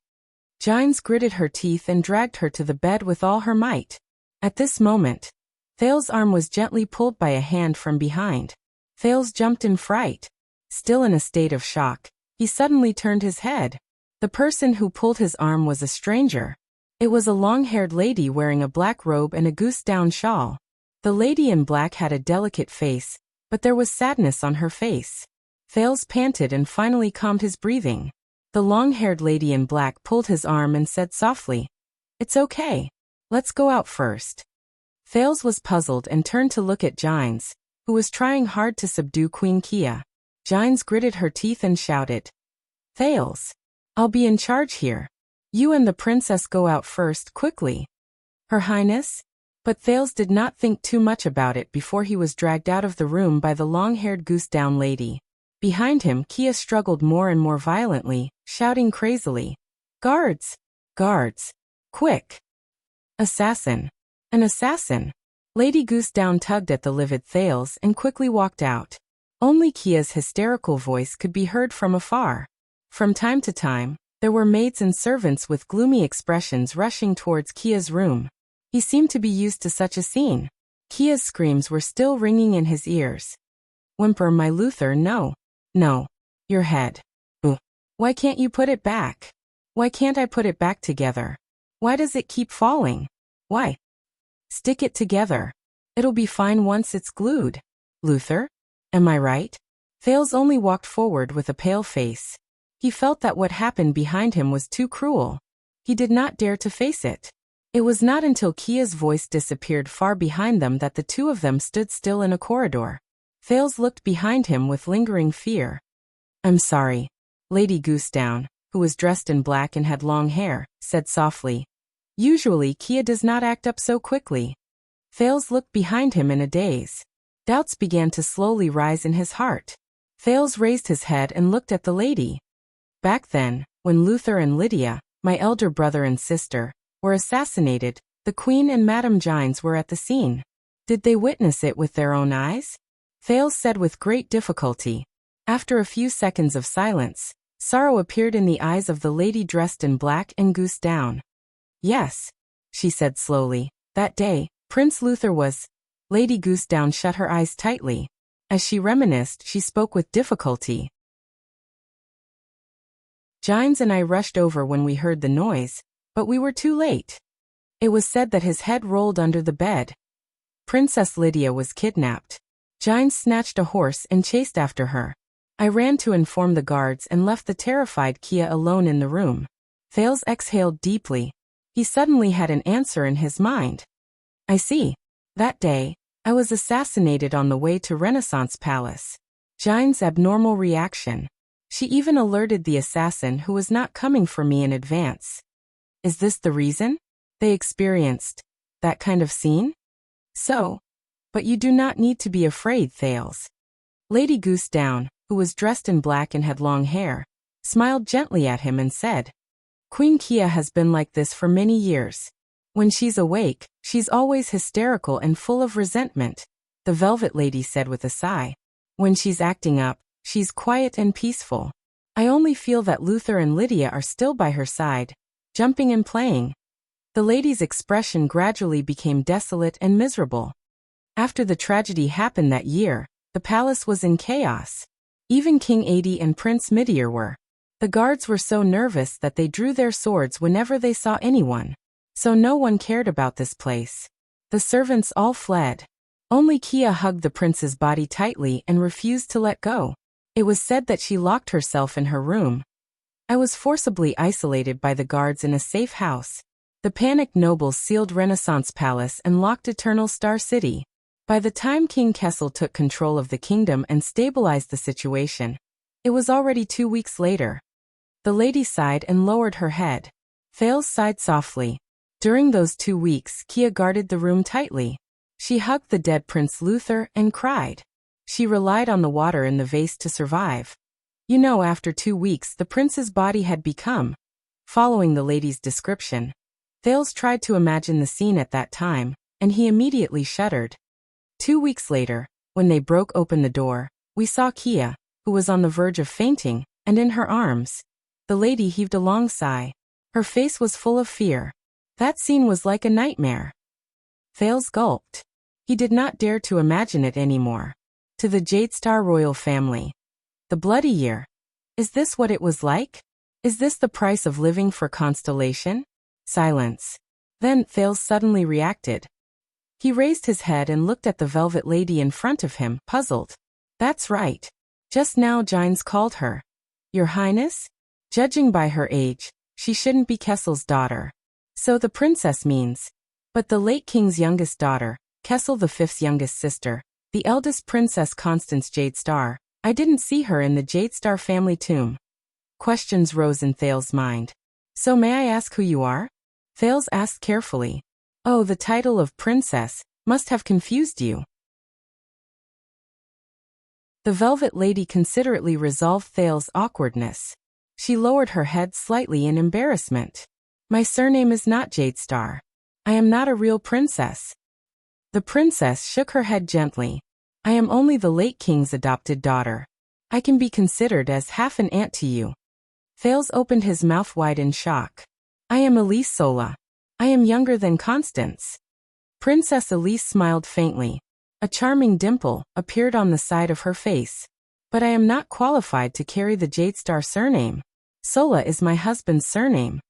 Gines gritted her teeth and dragged her to the bed with all her might. At this moment, Thales' arm was gently pulled by a hand from behind. Thales jumped in fright. Still in a state of shock, he suddenly turned his head. The person who pulled his arm was a stranger. It was a long-haired lady wearing a black robe and a goose-down shawl. The lady in black had a delicate face, but there was sadness on her face. Thales panted and finally calmed his breathing. The long-haired lady in black pulled his arm and said softly, "It's okay. Let's go out first." Thales was puzzled and turned to look at Gines, who was trying hard to subdue Queen Kia. Gines gritted her teeth and shouted, "Thales, I'll be in charge here. You and the princess go out first, quickly." "Her Highness?" But Thales did not think too much about it before he was dragged out of the room by the long-haired goose-down lady. Behind him, Kia struggled more and more violently, shouting crazily, "Guards! Guards! Quick! Assassin! An assassin!" Lady Goosedown tugged at the livid Thales and quickly walked out. Only Kia's hysterical voice could be heard from afar. From time to time, there were maids and servants with gloomy expressions rushing towards Kia's room. He seemed to be used to such a scene. Kia's screams were still ringing in his ears. "Whimper, my Luther, no. No. Your head. Ooh. Why can't you put it back? Why can't I put it back together? Why does it keep falling? Why? Stick it together. It'll be fine once it's glued. Luther? Am I right?" Thales only walked forward with a pale face. He felt that what happened behind him was too cruel. He did not dare to face it. It was not until Kia's voice disappeared far behind them that the two of them stood still in a corridor. Thales looked behind him with lingering fear. "I'm sorry." Lady Goosedown, who was dressed in black and had long hair, said softly. Usually Kia does not act up so quickly. Thales looked behind him in a daze. Doubts began to slowly rise in his heart. Thales raised his head and looked at the lady. Back then, when Luther and Lydia, my elder brother and sister, were assassinated, the Queen and Madame Gines were at the scene. Did they witness it with their own eyes? Thales said with great difficulty. After a few seconds of silence, sorrow appeared in the eyes of the lady dressed in black and Goosedown. "Yes," she said slowly, "that day, Prince Luther was—" Lady Goosedown shut her eyes tightly. As she reminisced, she spoke with difficulty. "Gines and I rushed over when we heard the noise, but we were too late. It was said that his head rolled under the bed. Princess Lydia was kidnapped. Gines snatched a horse and chased after her. I ran to inform the guards and left the terrified Kia alone in the room." Thales exhaled deeply. He suddenly had an answer in his mind. "I see. That day, I was assassinated on the way to Renaissance Palace." Gines' abnormal reaction. She even alerted the assassin who was not coming for me in advance. Is this the reason? They experienced that kind of scene? So. But you do not need to be afraid, Thales. Lady Goosedown, who was dressed in black and had long hair, smiled gently at him and said, "Queen Kia has been like this for many years. When she's awake, she's always hysterical and full of resentment," the Velvet Lady said with a sigh. "When she's acting up, she's quiet and peaceful. I only feel that Luther and Lydia are still by her side, jumping and playing." The lady's expression gradually became desolate and miserable. After the tragedy happened that year, the palace was in chaos. Even King Adi and Prince Midir were. The guards were so nervous that they drew their swords whenever they saw anyone. So no one cared about this place. The servants all fled. Only Kia hugged the prince's body tightly and refused to let go. It was said that she locked herself in her room. I was forcibly isolated by the guards in a safe house. The panicked nobles sealed Renaissance Palace and locked Eternal Star City. By the time King Kessel took control of the kingdom and stabilized the situation, it was already 2 weeks later. The lady sighed and lowered her head. Thales sighed softly. During those 2 weeks, Kia guarded the room tightly. She hugged the dead Prince Luther and cried. She relied on the water in the vase to survive. You know, after 2 weeks the prince's body had become. Following the lady's description, Thales tried to imagine the scene at that time, and he immediately shuddered. 2 weeks later, when they broke open the door, we saw Kia, who was on the verge of fainting, and in her arms. The lady heaved a long sigh. Her face was full of fear. That scene was like a nightmare. Thales gulped. He did not dare to imagine it anymore. To the Jadestar royal family. The bloody year. Is this what it was like? Is this the price of living for Constellation? Silence. Then Thales suddenly reacted. He raised his head and looked at the Velvet Lady in front of him, puzzled. That's right. Just now Gines called her Your Highness? Judging by her age, she shouldn't be Kessel's daughter. So the princess means. But the late king's youngest daughter, Kessel V's youngest sister, the eldest princess Constance Jadestar, I didn't see her in the Jadestar family tomb. Questions rose in Thales' mind. So may I ask who you are? Thales asked carefully. Oh, the title of princess must have confused you. The Velvet Lady considerately resolved Thales' awkwardness. She lowered her head slightly in embarrassment. My surname is not Jadestar. I am not a real princess. The princess shook her head gently. I am only the late king's adopted daughter. I can be considered as half an aunt to you. Thales opened his mouth wide in shock. I am Elise Sola. I am younger than Constance. Princess Elise smiled faintly. A charming dimple appeared on the side of her face. But I am not qualified to carry the Jadestar surname. Sola is my husband's surname.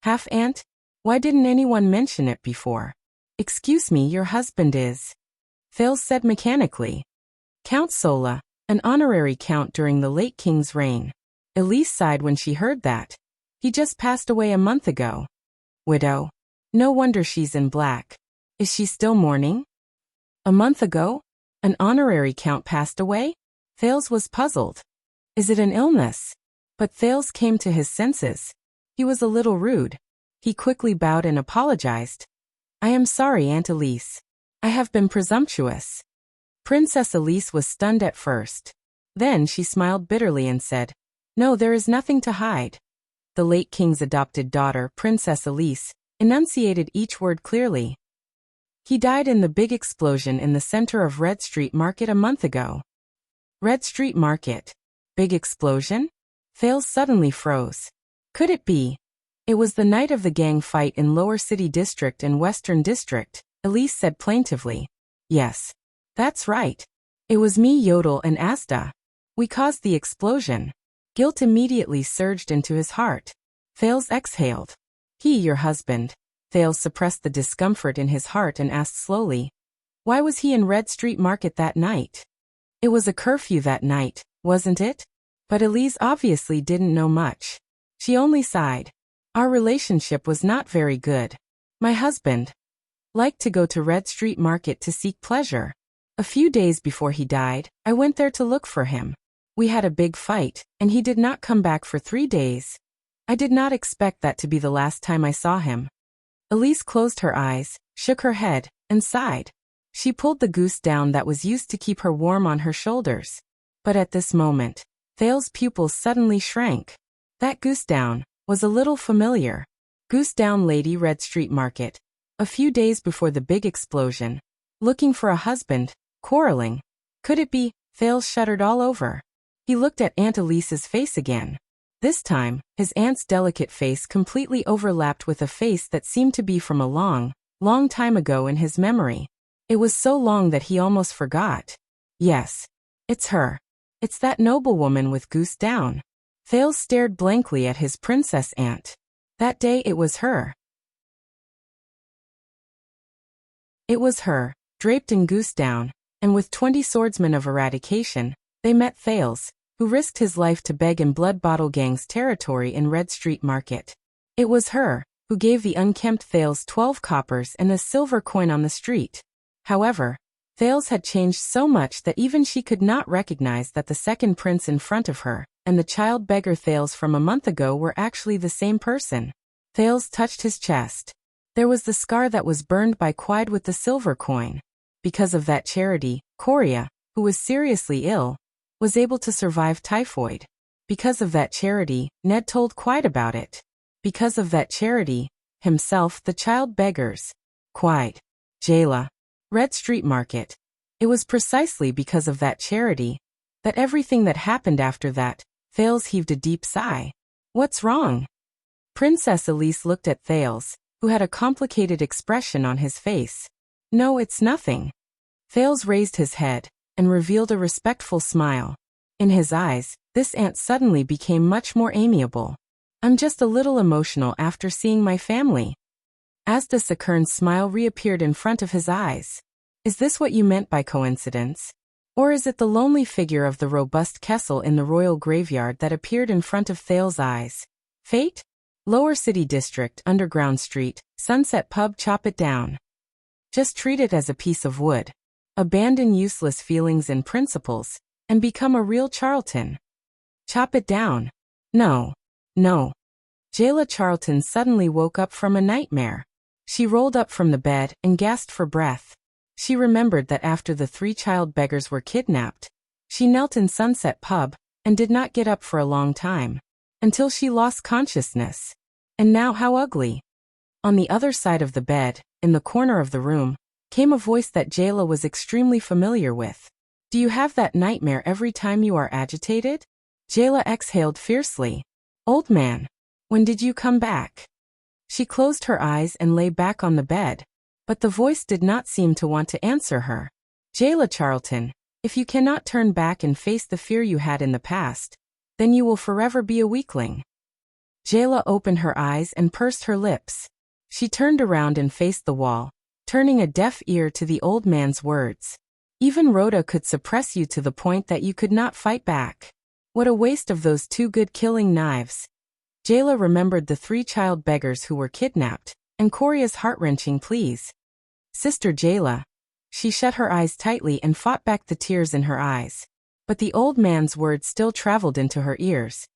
Half-aunt? Why didn't anyone mention it before? Excuse me, your husband is... Thales said mechanically. Count Sola, an honorary count during the late king's reign. Elise sighed when she heard that. He just passed away a month ago. Widow. No wonder she's in black. Is she still mourning? A month ago? An honorary count passed away? Thales was puzzled. Is it an illness? But Thales came to his senses. He was a little rude. He quickly bowed and apologized. I am sorry, Aunt Elise. I have been presumptuous. Princess Elise was stunned at first. Then she smiled bitterly and said, No, there is nothing to hide. The late king's adopted daughter, Princess Elise, enunciated each word clearly. He died in the big explosion in the center of Red Street Market a month ago. Red Street Market. Big explosion? Thales suddenly froze. Could it be? It was the night of the gang fight in Lower City District and Western District, Elise said plaintively. Yes. That's right. It was me, Yodel, and Asta. We caused the explosion. Guilt immediately surged into his heart. Thales exhaled. He, your husband. Thales suppressed the discomfort in his heart and asked slowly. Why was he in Red Street Market that night? It was a curfew that night, wasn't it? But Elise obviously didn't know much. She only sighed. Our relationship was not very good. My husband liked to go to Red Street Market to seek pleasure. A few days before he died, I went there to look for him. We had a big fight, and he did not come back for 3 days. I did not expect that to be the last time I saw him. Elise closed her eyes, shook her head, and sighed. She pulled the goose down that was used to keep her warm on her shoulders. But at this moment, Thales' pupils suddenly shrank. That goose down was a little familiar. Goose down Lady Red Street Market. A few days before the big explosion. Looking for a husband, quarreling. Could it be? Thales shuddered all over. He looked at Aunt Elise's face again. This time, his aunt's delicate face completely overlapped with a face that seemed to be from a long, long time ago in his memory. It was so long that he almost forgot. Yes. It's her. It's that noblewoman with goose down. Thales stared blankly at his princess aunt. That day it was her. It was her, draped in goose down, and with 20 swordsmen of eradication, they met Thales, who risked his life to beg in Blood Bottle Gang's territory in Red Street Market. It was her, who gave the unkempt Thales 12 coppers and a silver coin on the street. However, Thales had changed so much that even she could not recognize that the second prince in front of her and the child beggar Thales from a month ago were actually the same person. Thales touched his chest. There was the scar that was burned by Quide with the silver coin. Because of that charity, Coria, who was seriously ill, was able to survive typhoid. Because of that charity, Ned told Quide about it. Because of that charity, himself, the child beggars. Quide. Jayla. Red Street Market. It was precisely because of that charity that everything that happened after that. Thales heaved a deep sigh. What's wrong? Princess Elise looked at Thales, who had a complicated expression on his face. No, it's nothing. Thales raised his head and revealed a respectful smile. In his eyes, this aunt suddenly became much more amiable. I'm just a little emotional after seeing my family. Asta Sakurn's smile reappeared in front of his eyes. Is this what you meant by coincidence? Or is it the lonely figure of the robust Kessel in the royal graveyard that appeared in front of Thales' eyes? Fate? Lower City District, Underground Street, Sunset Pub. Chop it down. Just treat it as a piece of wood. Abandon useless feelings and principles, and become a real Charlton. Chop it down. No. No. Jayla Charlton suddenly woke up from a nightmare. She rolled up from the bed and gasped for breath. She remembered that after the 3 child beggars were kidnapped, she knelt in Sunset Pub and did not get up for a long time, until she lost consciousness. And now how ugly. On the other side of the bed, in the corner of the room, came a voice that Jayla was extremely familiar with. Do you have that nightmare every time you are agitated? Jayla exhaled fiercely. Old man, when did you come back? She closed her eyes and lay back on the bed, but the voice did not seem to want to answer her. Jayla Charlton, if you cannot turn back and face the fear you had in the past, then you will forever be a weakling. Jayla opened her eyes and pursed her lips. She turned around and faced the wall, turning a deaf ear to the old man's words. Even Rhoda could suppress you to the point that you could not fight back. What a waste of those two good killing knives. Jayla remembered the 3 child beggars who were kidnapped, and Coria's heart-wrenching pleas. Sister Jayla. She shut her eyes tightly and fought back the tears in her eyes. But the old man's words still traveled into her ears.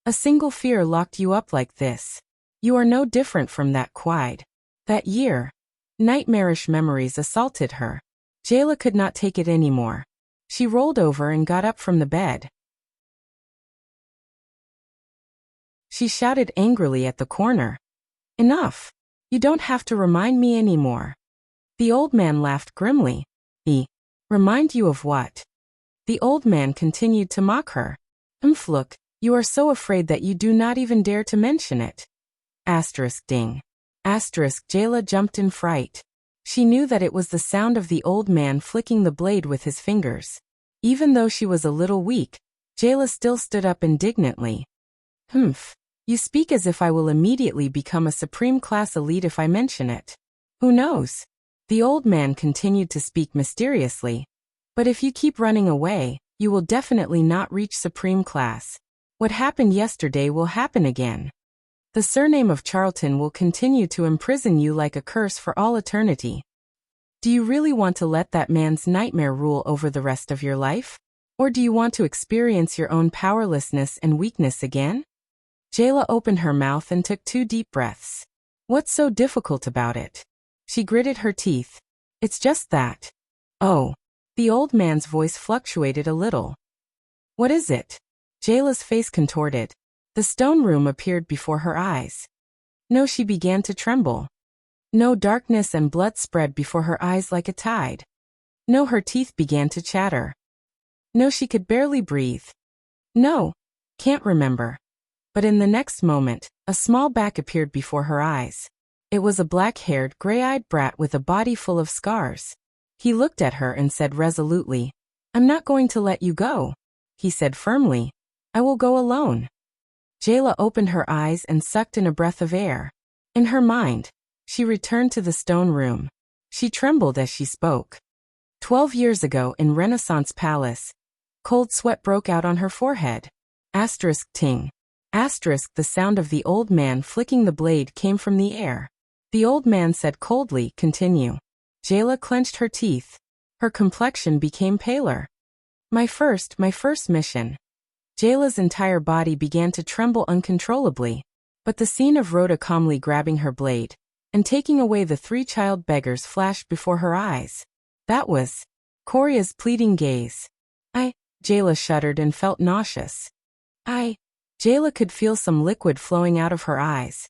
A single fear locked you up like this. You are no different from that Quide. That year. Nightmarish memories assaulted her. Jayla could not take it anymore. She rolled over and got up from the bed. She shouted angrily at the corner. Enough. You don't have to remind me anymore. The old man laughed grimly. Remind you of what? The old man continued to mock her. Look, you are so afraid that you do not even dare to mention it. Ding. Jayla jumped in fright. She knew that it was the sound of the old man flicking the blade with his fingers. Even though she was a little weak, Jayla still stood up indignantly. You speak as if I will immediately become a supreme class elite if I mention it. Who knows? The old man continued to speak mysteriously. But if you keep running away, you will definitely not reach supreme class. What happened yesterday will happen again. The surname of Charlton will continue to imprison you like a curse for all eternity. Do you really want to let that man's nightmare rule over the rest of your life? Or do you want to experience your own powerlessness and weakness again? Jayla opened her mouth and took 2 deep breaths. What's so difficult about it? She gritted her teeth. It's just that. Oh. The old man's voice fluctuated a little. What is it? Jayla's face contorted. The stone room appeared before her eyes. No, she began to tremble. No, darkness and blood spread before her eyes like a tide. No, her teeth began to chatter. No, she could barely breathe. No, can't remember. But in the next moment, a small back appeared before her eyes. It was a black-haired, gray-eyed brat with a body full of scars. He looked at her and said resolutely, I'm not going to let you go. He said firmly, I will go alone. Jayla opened her eyes and sucked in a breath of air. In her mind, she returned to the stone room. She trembled as she spoke. 12 years ago in Renaissance Palace. Cold sweat broke out on her forehead. Ting. The sound of the old man flicking the blade came from the air. The old man said coldly, continue. Jayla clenched her teeth. Her complexion became paler. My first mission. Jayla's entire body began to tremble uncontrollably. But the scene of Rhoda calmly grabbing her blade and taking away the 3 child beggars flashed before her eyes. That was Coria's pleading gaze. Jayla shuddered and felt nauseous. Jayla could feel some liquid flowing out of her eyes.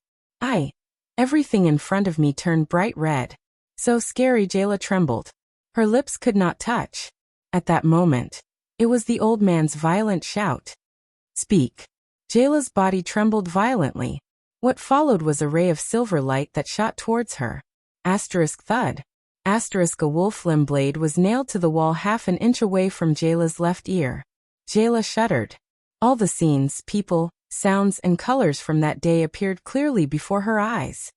Everything in front of me turned bright red. So scary, Jayla trembled. Her lips could not touch. At that moment, it was the old man's violent shout. Speak. Jayla's body trembled violently. What followed was a ray of silver light that shot towards her. Thud. A wolf limb blade was nailed to the wall half an inch away from Jayla's left ear. Jayla shuddered. All the scenes, people, sounds and colors from that day appeared clearly before her eyes.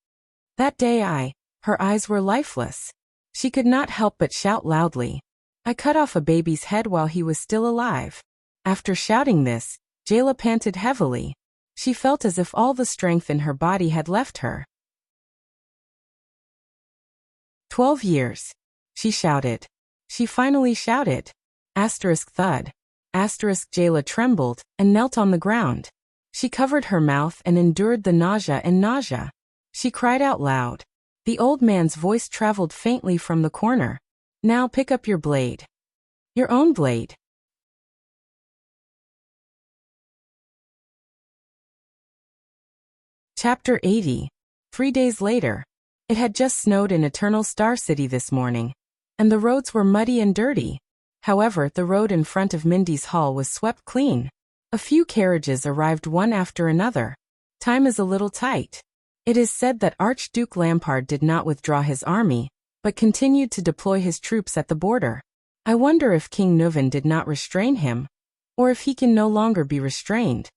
That day her eyes were lifeless. She could not help but shout loudly. I cut off a baby's head while he was still alive. After shouting this, Jayla panted heavily. She felt as if all the strength in her body had left her. 12 years. She shouted. She finally shouted. Thud. Jayla trembled and knelt on the ground. She covered her mouth and endured the nausea. She cried out loud. The old man's voice traveled faintly from the corner. Now pick up your blade. Your own blade. Chapter 80. 3 days later. It had just snowed in Eternal Star City this morning, and the roads were muddy and dirty. However, the road in front of Mindy's hall was swept clean. A few carriages arrived one after another. Time is a little tight. It is said that Archduke Lampard did not withdraw his army, but continued to deploy his troops at the border. I wonder if King Nuvan did not restrain him, or if he can no longer be restrained.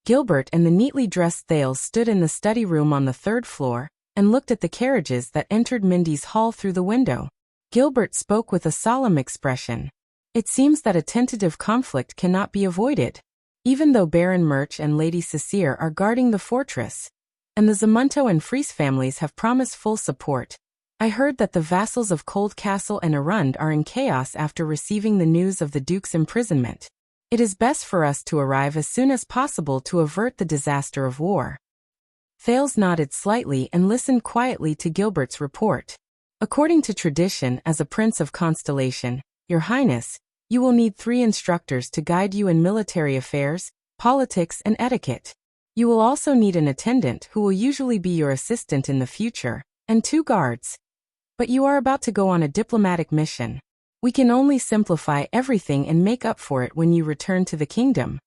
Gilbert and the neatly dressed Thales stood in the study room on the third floor, and looked at the carriages that entered Mindy's hall through the window. Gilbert spoke with a solemn expression. It seems that a tentative conflict cannot be avoided. Even though Baron Murch and Lady Cecere are guarding the fortress, and the Zamunto and Fries families have promised full support, I heard that the vassals of Cold Castle and Arund are in chaos after receiving the news of the Duke's imprisonment. It is best for us to arrive as soon as possible to avert the disaster of war. Thales nodded slightly and listened quietly to Gilbert's report. According to tradition, as a Prince of Constellation, Your Highness, you will need 3 instructors to guide you in military affairs, politics, and etiquette. You will also need an attendant who will usually be your assistant in the future, and 2 guards. But you are about to go on a diplomatic mission. We can only simplify everything and make up for it when you return to the kingdom.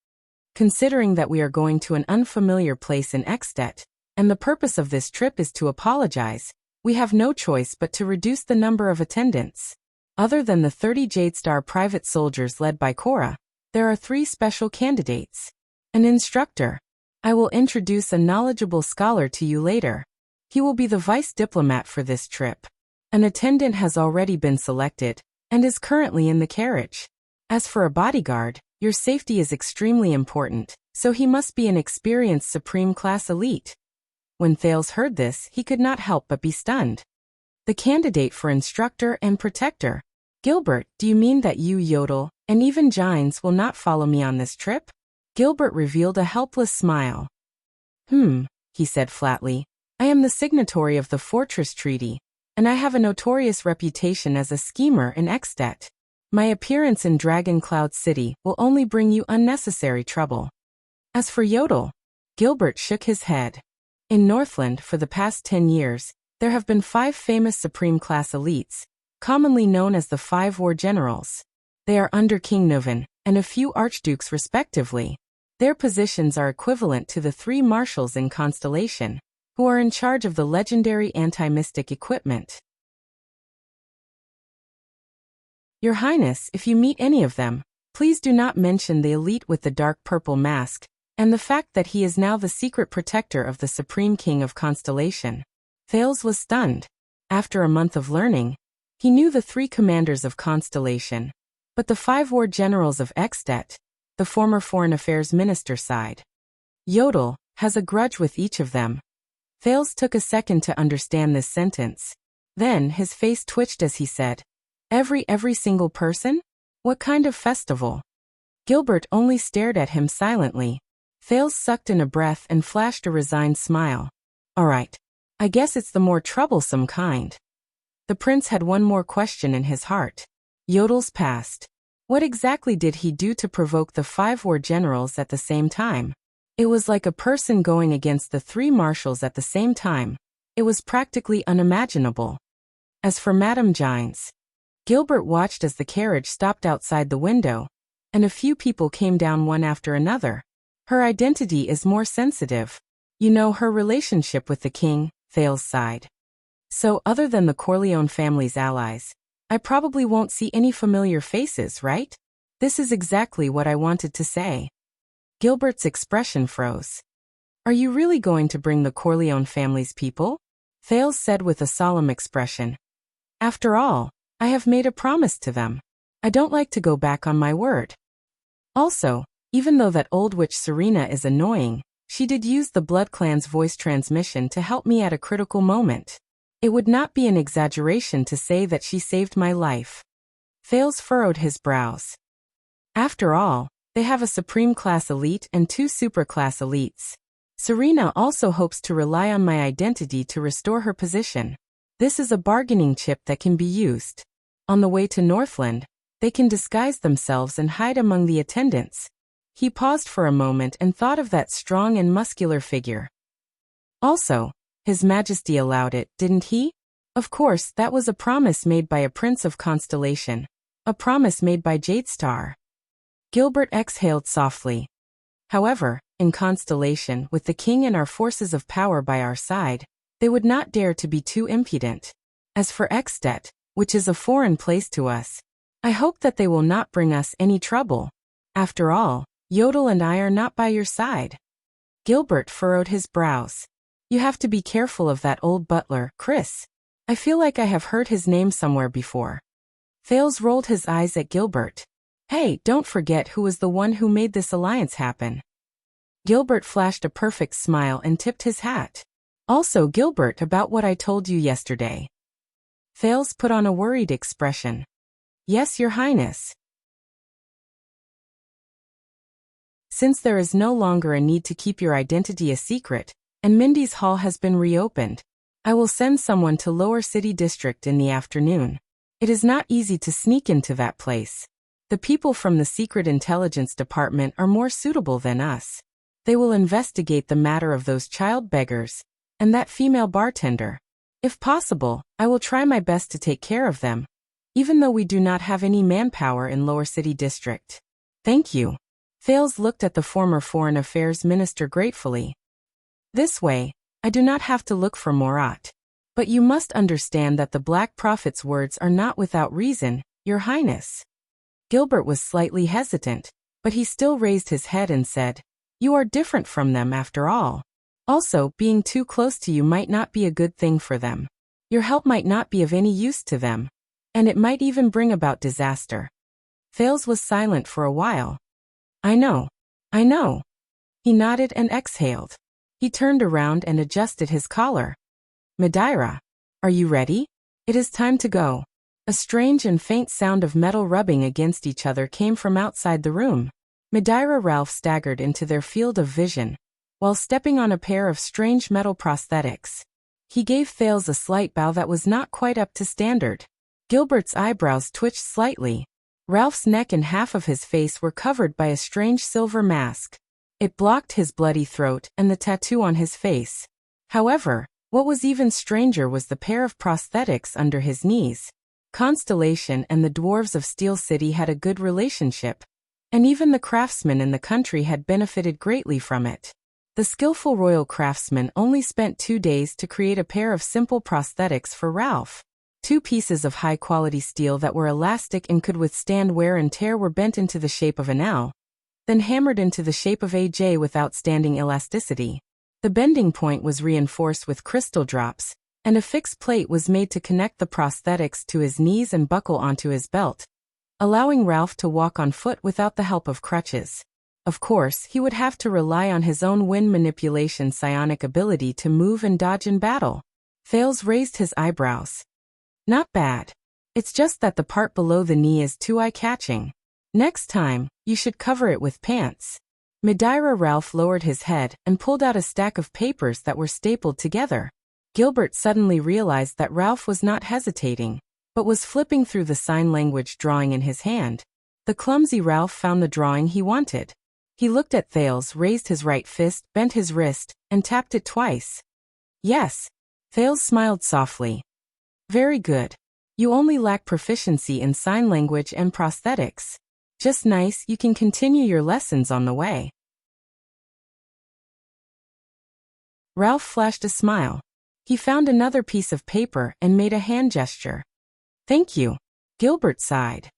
Considering that we are going to an unfamiliar place in Ekstedt, and the purpose of this trip is to apologize, we have no choice but to reduce the number of attendants. Other than the 30 Jadestar private soldiers led by Cora, there are 3 special candidates. An instructor. I will introduce a knowledgeable scholar to you later. He will be the vice diplomat for this trip. An attendant has already been selected, and is currently in the carriage. As for a bodyguard, your safety is extremely important, so he must be an experienced Supreme Class elite. When Thales heard this, he could not help but be stunned. The candidate for instructor and protector. Gilbert, do you mean that you, Yodel, and even Gines will not follow me on this trip? Gilbert revealed a helpless smile. He said flatly. I am the signatory of the Fortress Treaty, and I have a notorious reputation as a schemer in Ekstedt. My appearance in Dragon Cloud City will only bring you unnecessary trouble. As for Yodel, Gilbert shook his head. In Northland, for the past 10 years, there have been 5 famous Supreme Class elites, commonly known as the 5 War Generals. They are under King Nuvan, and a few archdukes respectively. Their positions are equivalent to the 3 marshals in Constellation, who are in charge of the legendary anti-mystic equipment. Your Highness, if you meet any of them, please do not mention the elite with the dark purple mask, and the fact that he is now the secret protector of the Supreme King of Constellation. Thales was stunned. After a month of learning, he knew the 3 commanders of Constellation, but the 5 war generals of Ekstedt, the former Foreign Affairs Minister, sighed. Yodel has a grudge with each of them. Thales took a second to understand this sentence. Then his face twitched as he said, Every single person? What kind of festival? Gilbert only stared at him silently. Thales sucked in a breath and flashed a resigned smile. All right. I guess it's the more troublesome kind. The prince had one more question in his heart. Yodel's past. What exactly did he do to provoke the 5 war generals at the same time? It was like a person going against the 3 marshals at the same time. It was practically unimaginable. As for Madame Gines, Gilbert watched as the carriage stopped outside the window, and a few people came down one after another. Her identity is more sensitive. You know, her relationship with the king, Thales sighed. So, other than the Corleone family's allies, I probably won't see any familiar faces, right? This is exactly what I wanted to say. Gilbert's expression froze. Are you really going to bring the Corleone family's people? Thales said with a solemn expression. After all, I have made a promise to them. I don't like to go back on my word. Also, even though that old witch Serena is annoying, she did use the Blood Clan's voice transmission to help me at a critical moment. It would not be an exaggeration to say that she saved my life. Thales furrowed his brows. After all, they have a Supreme Class elite and 2 Super Class elites. Serena also hopes to rely on my identity to restore her position. This is a bargaining chip that can be used. On the way to Northland, they can disguise themselves and hide among the attendants. He paused for a moment and thought of that strong and muscular figure. Also, His Majesty allowed it, didn't he? Of course, that was a promise made by a prince of constellation. A promise made by Jadestar. Gilbert exhaled softly. However, in Constellation, with the king and our forces of power by our side, they would not dare to be too impudent. As for Extet, which is a foreign place to us, I hope that they will not bring us any trouble. After all, Yodel and I are not by your side. Gilbert furrowed his brows. You have to be careful of that old butler, Chris. I feel like I have heard his name somewhere before. Thales rolled his eyes at Gilbert. Hey, don't forget who was the one who made this alliance happen. Gilbert flashed a perfect smile and tipped his hat. Also, Gilbert, about what I told you yesterday. Thales put on a worried expression. Yes, Your Highness. Since there is no longer a need to keep your identity a secret, and Mindy's Hall has been reopened, I will send someone to Lower City District in the afternoon. It is not easy to sneak into that place. The people from the Secret Intelligence Department are more suitable than us. They will investigate the matter of those child beggars, and that female bartender. If possible, I will try my best to take care of them, even though we do not have any manpower in Lower City District. Thank you. Thales looked at the former Foreign Affairs Minister gratefully. This way, I do not have to look for Morat. But you must understand that the Black Prophet's words are not without reason, Your Highness. Gilbert was slightly hesitant, but he still raised his head and said, You are different from them after all. Also, being too close to you might not be a good thing for them. Your help might not be of any use to them, and it might even bring about disaster. Thales was silent for a while. I know. He nodded and exhaled. He turned around and adjusted his collar. Madeira, are you ready? It is time to go. A strange and faint sound of metal rubbing against each other came from outside the room. Madeira Ralph staggered into their field of vision, while stepping on a pair of strange metal prosthetics. He gave Thales a slight bow that was not quite up to standard. Gilbert's eyebrows twitched slightly. Ralph's neck and half of his face were covered by a strange silver mask. It blocked his bloody throat and the tattoo on his face. However, what was even stranger was the pair of prosthetics under his knees. Constellation and the dwarves of Steel City had a good relationship, and even the craftsmen in the country had benefited greatly from it. The skillful royal craftsman only spent 2 days to create a pair of simple prosthetics for Ralph. 2 pieces of high-quality steel that were elastic and could withstand wear and tear were bent into the shape of an L, then hammered into the shape of a J with outstanding elasticity. The bending point was reinforced with crystal drops, and a fixed plate was made to connect the prosthetics to his knees and buckle onto his belt, allowing Ralph to walk on foot without the help of crutches. Of course, he would have to rely on his own wind manipulation psionic ability to move and dodge in battle. Thales raised his eyebrows. Not bad. It's just that the part below the knee is too eye-catching. Next time, you should cover it with pants. Madeira Ralph lowered his head and pulled out a stack of papers that were stapled together. Gilbert suddenly realized that Ralph was not hesitating, but was flipping through the sign language drawing in his hand. The clumsy Ralph found the drawing he wanted. He looked at Thales, raised his right fist, bent his wrist, and tapped it twice. Yes. Thales smiled softly. Very good. You only lack proficiency in sign language and prosthetics. Just nice, you can continue your lessons on the way. Ralph flashed a smile. He found another piece of paper and made a hand gesture. Thank you. Gilbert sighed.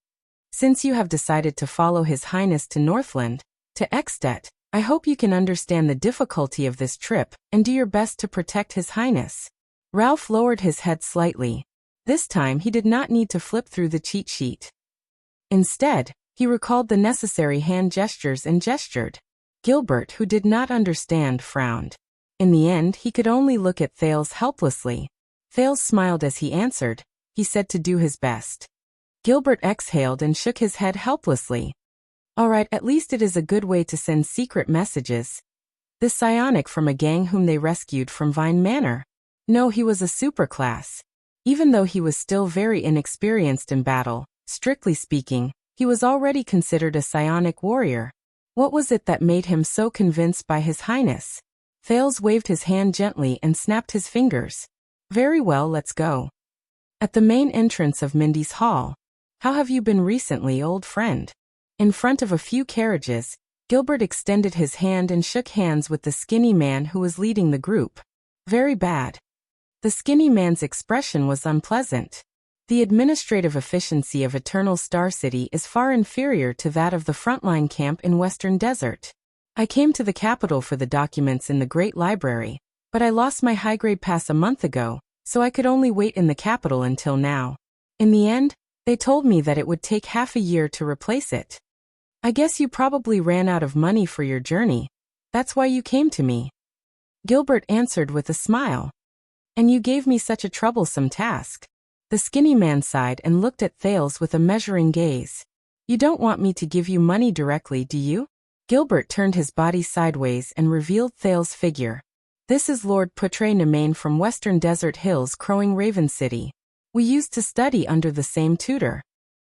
Since you have decided to follow His Highness to Northland, to Extet, I hope you can understand the difficulty of this trip and do your best to protect His Highness. Ralph lowered his head slightly. This time he did not need to flip through the cheat sheet. Instead, he recalled the necessary hand gestures and gestured. Gilbert, who did not understand, frowned. In the end, he could only look at Thales helplessly. Thales smiled as he answered. He said to do his best. Gilbert exhaled and shook his head helplessly. All right, at least it is a good way to send secret messages. This psionic from a gang whom they rescued from Vine Manor. No, he was a superclass. Even though he was still very inexperienced in battle, strictly speaking, he was already considered a psionic warrior. What was it that made him so convinced by His Highness? Thales waved his hand gently and snapped his fingers. Very well, let's go. At the main entrance of Mindy's hall. How have you been recently, old friend? In front of a few carriages, Gilbert extended his hand and shook hands with the skinny man who was leading the group. Very bad. The skinny man's expression was unpleasant. The administrative efficiency of Eternal Star City is far inferior to that of the frontline camp in Western Desert. I came to the capital for the documents in the Great Library, but I lost my high-grade pass a month ago, so I could only wait in the capital until now. In the end, they told me that it would take half a year to replace it. I guess you probably ran out of money for your journey. That's why you came to me. Gilbert answered with a smile. And you gave me such a troublesome task. The skinny man sighed and looked at Thales with a measuring gaze. You don't want me to give you money directly, do you? Gilbert turned his body sideways and revealed Thales' figure. This is Lord Putre Nemain from Western Desert Hills, Crowing Raven City. We used to study under the same tutor.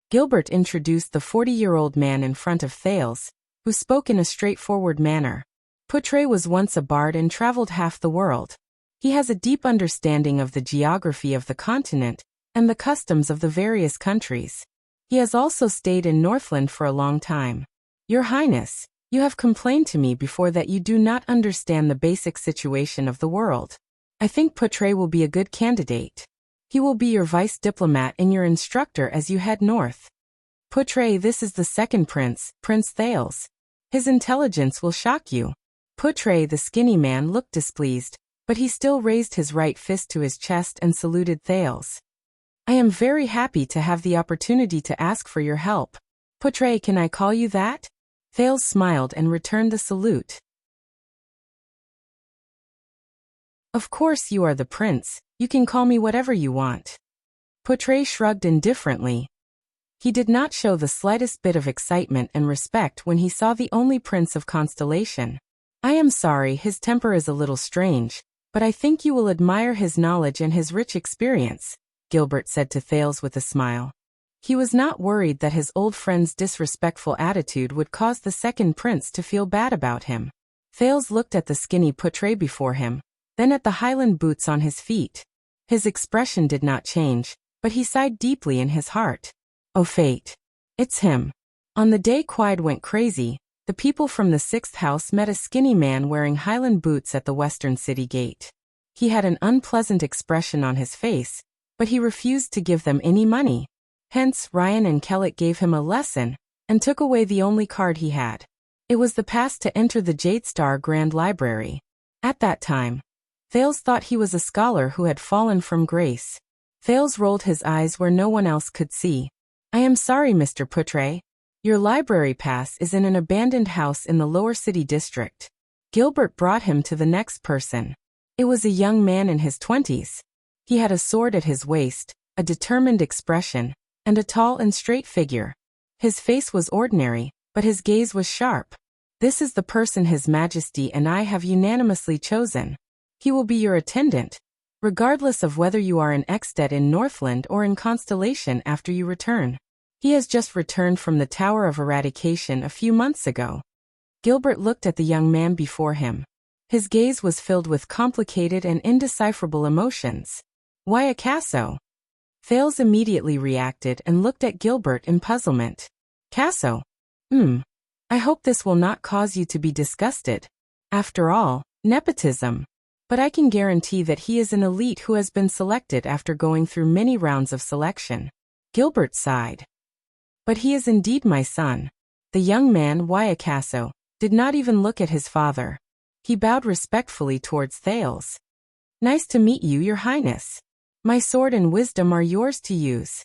Gilbert introduced the 40-year-old man in front of Thales, who spoke in a straightforward manner. Putre was once a bard and traveled half the world. He has a deep understanding of the geography of the continent and the customs of the various countries. He has also stayed in Northland for a long time. Your Highness, you have complained to me before that you do not understand the basic situation of the world. I think Putre will be a good candidate. He will be your vice diplomat and your instructor as you head north. Putre, this is the second prince, Prince Thales. His intelligence will shock you. Putre, the skinny man, looked displeased, but he still raised his right fist to his chest and saluted Thales. I am very happy to have the opportunity to ask for your help. Putre, can I call you that? Thales smiled and returned the salute. Of course you are the prince, you can call me whatever you want. Putre shrugged indifferently. He did not show the slightest bit of excitement and respect when he saw the only prince of Constellation. I am sorry, his temper is a little strange, but I think you will admire his knowledge and his rich experience, Gilbert said to Thales with a smile. He was not worried that his old friend's disrespectful attitude would cause the second prince to feel bad about him. Thales looked at the skinny Putre before him, then at the Highland boots on his feet. His expression did not change, but he sighed deeply in his heart. Oh fate. It's him. On the day Quide went crazy, the people from the 6th house met a skinny man wearing Highland boots at the western city gate. He had an unpleasant expression on his face, but he refused to give them any money. Hence, Ryan and Kellett gave him a lesson, and took away the only card he had. It was the pass to enter the Jadestar Grand Library. At that time, Thales thought he was a scholar who had fallen from grace. Thales rolled his eyes where no one else could see. I am sorry, Mr. Putre. Your library pass is in an abandoned house in the lower city district. Gilbert brought him to the next person. It was a young man in his 20s. He had a sword at his waist, a determined expression, and a tall and straight figure. His face was ordinary, but his gaze was sharp. This is the person His Majesty and I have unanimously chosen. He will be your attendant, regardless of whether you are in Exted in Northland or in Constellation after you return. He has just returned from the Tower of Eradication a few months ago. Gilbert looked at the young man before him. His gaze was filled with complicated and indecipherable emotions. Why a Casso? Thales immediately reacted and looked at Gilbert in puzzlement. Casso? I hope this will not cause you to be disgusted. After all, nepotism. But I can guarantee that he is an elite who has been selected after going through many rounds of selection. Gilbert sighed. But he is indeed my son. The young man, Waiakaso, did not even look at his father. He bowed respectfully towards Thales. Nice to meet you, Your Highness. My sword and wisdom are yours to use.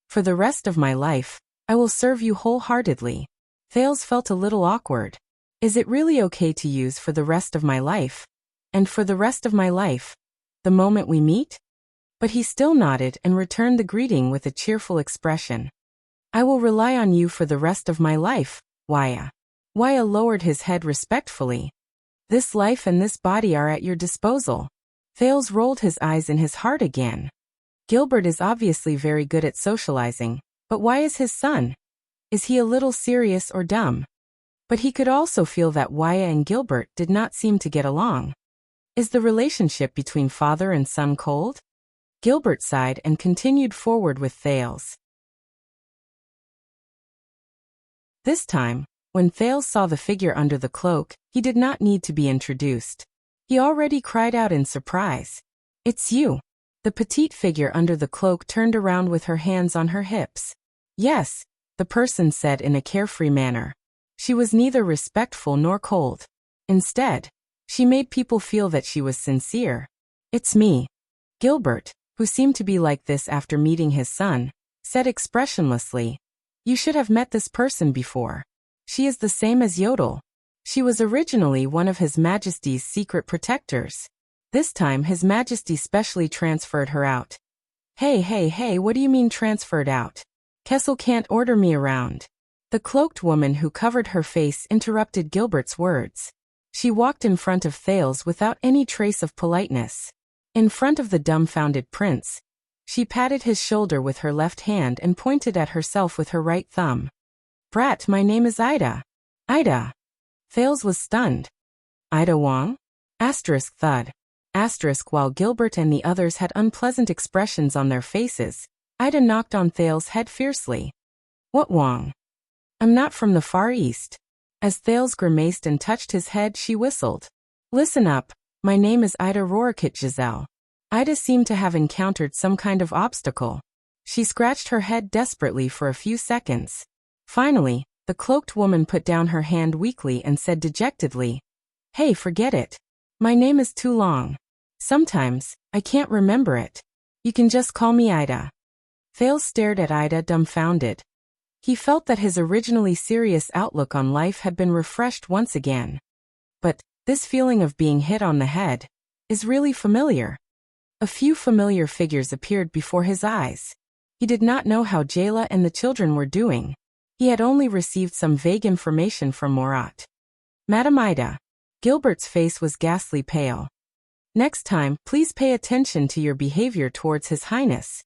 For the rest of my life, I will serve you wholeheartedly. Thales felt a little awkward. Is it really okay to use for the rest of my life? And for the rest of my life, the moment we meet? But he still nodded and returned the greeting with a cheerful expression. I will rely on you for the rest of my life, Waya. Waya lowered his head respectfully. This life and this body are at your disposal. Thales rolled his eyes in his heart again. Gilbert is obviously very good at socializing, but why is his son? Is he a little serious or dumb? But he could also feel that Waya and Gilbert did not seem to get along. Is the relationship between father and son cold? Gilbert sighed and continued forward with Thales. This time, when Thales saw the figure under the cloak, he did not need to be introduced. He already cried out in surprise. "It's you." The petite figure under the cloak turned around with her hands on her hips. "Yes," the person said in a carefree manner. She was neither respectful nor cold. Instead, she made people feel that she was sincere. "It's me." Gilbert, who seemed to be like this after meeting his son, said expressionlessly, "You should have met this person before. She is the same as Yodel. She was originally one of His Majesty's secret protectors. This time His Majesty specially transferred her out." Hey, what do you mean transferred out? Kessel can't order me around." The cloaked woman who covered her face interrupted Gilbert's words. She walked in front of Thales without any trace of politeness. In front of the dumbfounded prince, she patted his shoulder with her left hand and pointed at herself with her right thumb. "Brat, my name is Ida." "Ida?" Thales was stunned. "Ida Wong?" Asterisk thud. Asterisk while Gilbert and the others had unpleasant expressions on their faces, Ida knocked on Thales' head fiercely. "What Wong?" "I'm not from the Far East." As Thales grimaced and touched his head, she whistled. "Listen up, my name is Ida Rorikit Giselle." Ida seemed to have encountered some kind of obstacle. She scratched her head desperately for a few seconds. Finally, the cloaked woman put down her hand weakly and said dejectedly, "Hey, forget it. My name is too long. Sometimes, I can't remember it. You can just call me Ida." Thales stared at Ida dumbfounded. He felt that his originally serious outlook on life had been refreshed once again. But this feeling of being hit on the head is really familiar. A few familiar figures appeared before his eyes. He did not know how Jayla and the children were doing. He had only received some vague information from Morat. "Madam Ida." Gilbert's face was ghastly pale. "Next time, please pay attention to your behavior towards His Highness."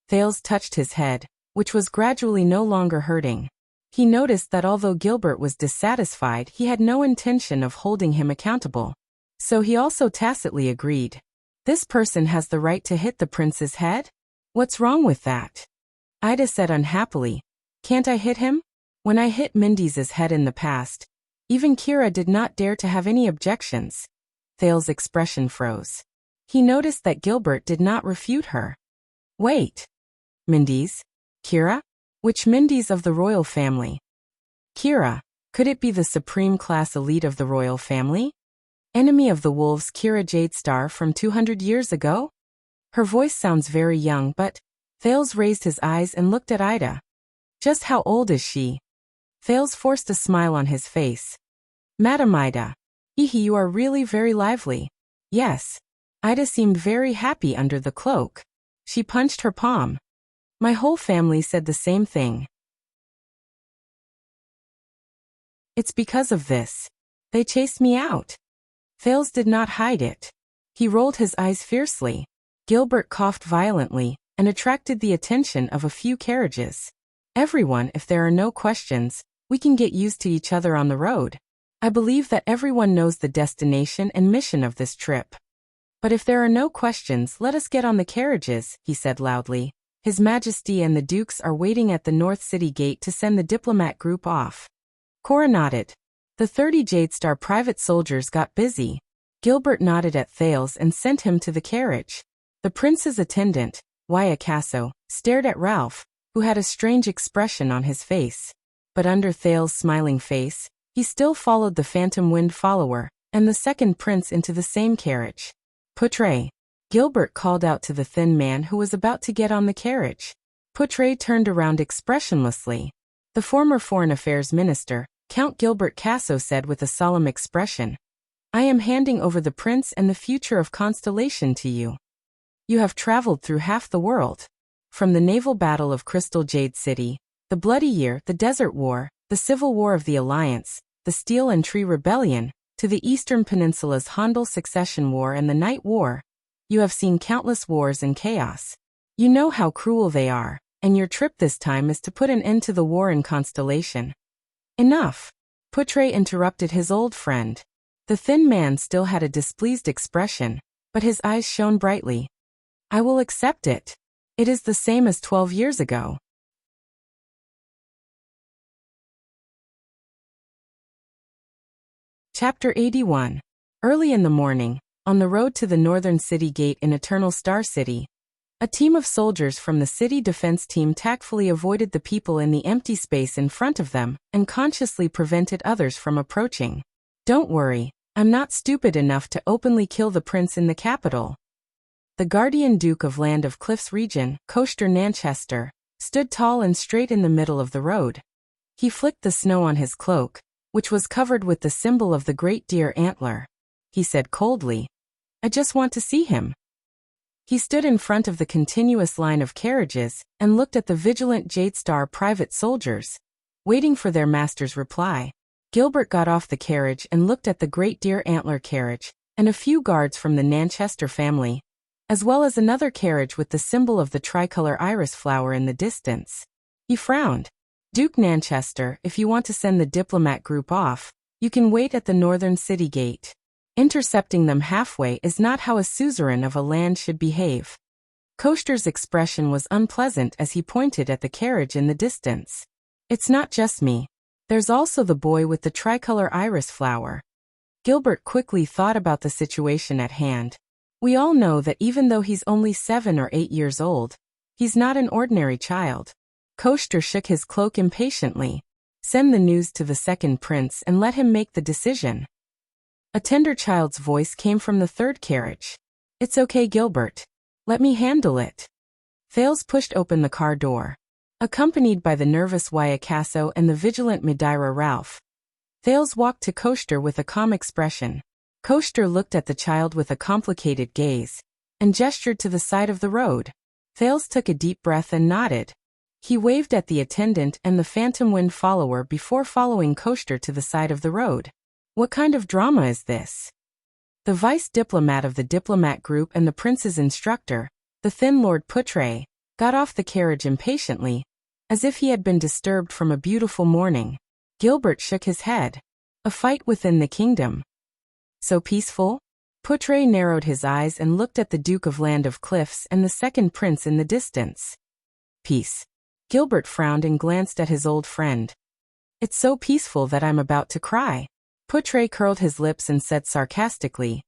Thales touched his head, which was gradually no longer hurting. He noticed that although Gilbert was dissatisfied, he had no intention of holding him accountable. So he also tacitly agreed. "This person has the right to hit the prince's head? What's wrong with that?" Ida said unhappily, "Can't I hit him? When I hit Mindy's head in the past, even Kira did not dare to have any objections." Thales' expression froze. He noticed that Gilbert did not refute her. "Wait. Mindy's? Kira? Which Mindy's of the royal family?" "Kira. Could it be the supreme class elite of the royal family? Enemy of the wolves Kira Jadestar from 200 years ago?" Her voice sounds very young, but Thales raised his eyes and looked at Ida. "Just how old is she?" Thales forced a smile on his face. "Madam Ida. You are really very lively." "Yes." Ida seemed very happy under the cloak. She punched her palm. "My whole family said the same thing. It's because of this. They chased me out." Thales did not hide it. He rolled his eyes fiercely. Gilbert coughed violently and attracted the attention of a few carriages. "Everyone, if there are no questions, we can get used to each other on the road. I believe that everyone knows the destination and mission of this trip. But if there are no questions, let us get on the carriages," he said loudly. "His Majesty and the Dukes are waiting at the North City Gate to send the diplomat group off." Cora nodded. The 30 Jadestar private soldiers got busy. Gilbert nodded at Thales and sent him to the carriage. The prince's attendant, Wyacasso, stared at Ralph, who had a strange expression on his face. But under Thales' smiling face, he still followed the phantom wind follower and the second prince into the same carriage. "Putre." Gilbert called out to the thin man who was about to get on the carriage. Putre turned around expressionlessly. The former Foreign Affairs Minister, Count Gilbert Casso, said with a solemn expression, "I am handing over the prince and the future of Constellation to you. You have traveled through half the world. From the naval battle of Crystal Jade City, the Bloody Year, the Desert War, the Civil War of the Alliance, the Steel and Tree Rebellion, to the Eastern Peninsula's Handel Succession War and the Night War. You have seen countless wars and chaos. You know how cruel they are, and your trip this time is to put an end to the war in Constellation." "Enough." Putre interrupted his old friend. The thin man still had a displeased expression, but his eyes shone brightly. I will accept it. It is the same as 12 years ago. Chapter 81. Early in the morning, on the road to the northern city gate in Eternal Star City, a team of soldiers from the city defense team tactfully avoided the people in the empty space in front of them and consciously prevented others from approaching. Don't worry, I'm not stupid enough to openly kill the prince in the capital. The guardian Duke of Land of Cliffs region, Coaster Nanchester, stood tall and straight in the middle of the road. He flicked the snow on his cloak, which was covered with the symbol of the great deer antler. He said coldly, I just want to see him. He stood in front of the continuous line of carriages and looked at the vigilant Jadestar private soldiers, waiting for their master's reply. Gilbert got off the carriage and looked at the great deer antler carriage and a few guards from the Nanchester family, as well as another carriage with the symbol of the tricolor iris flower in the distance. He frowned. Duke Nanchester, if you want to send the diplomat group off, you can wait at the northern city gate. Intercepting them halfway is not how a suzerain of a land should behave. Coaster's expression was unpleasant as he pointed at the carriage in the distance. It's not just me. There's also the boy with the tricolor iris flower. Gilbert quickly thought about the situation at hand. We all know that even though he's only 7 or 8 years old, he's not an ordinary child. Coaster shook his cloak impatiently. Send the news to the second prince and let him make the decision. A tender child's voice came from the third carriage. It's okay, Gilbert. Let me handle it. Thales pushed open the car door. Accompanied by the nervous Wyacasso and the vigilant Madeira Ralph, Thales walked to Coaster with a calm expression. Coaster looked at the child with a complicated gaze and gestured to the side of the road. Thales took a deep breath and nodded. He waved at the attendant and the Phantom Wind follower before following Coaster to the side of the road. What kind of drama is this? The vice diplomat of the diplomat group and the prince's instructor, the thin Lord Putre, got off the carriage impatiently, as if he had been disturbed from a beautiful morning. Gilbert shook his head. A fight within the kingdom. So peaceful? Putre narrowed his eyes and looked at the Duke of Land of Cliffs and the second prince in the distance. Peace. Gilbert frowned and glanced at his old friend. It's so peaceful that I'm about to cry. Putre curled his lips and said sarcastically,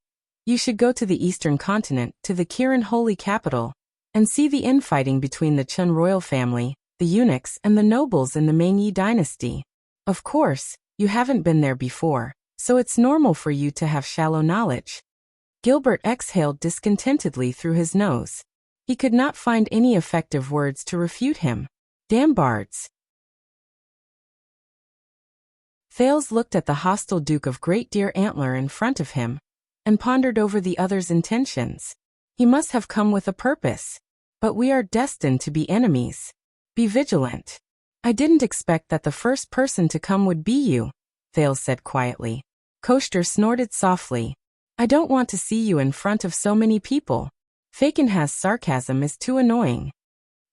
You should go to the eastern continent, to the Kirin holy capital, and see the infighting between the Chun royal family, the eunuchs, and the nobles in the Mengyi dynasty. Of course, you haven't been there before, so it's normal for you to have shallow knowledge. Gilbert exhaled discontentedly through his nose. He could not find any effective words to refute him. Damn bards. Thales looked at the hostile Duke of Great Deer Antler in front of him, and pondered over the other's intentions. He must have come with a purpose. But we are destined to be enemies. Be vigilant. I didn't expect that the first person to come would be you, Thales said quietly. Coaster snorted softly. I don't want to see you in front of so many people. Fakenhas' sarcasm is too annoying.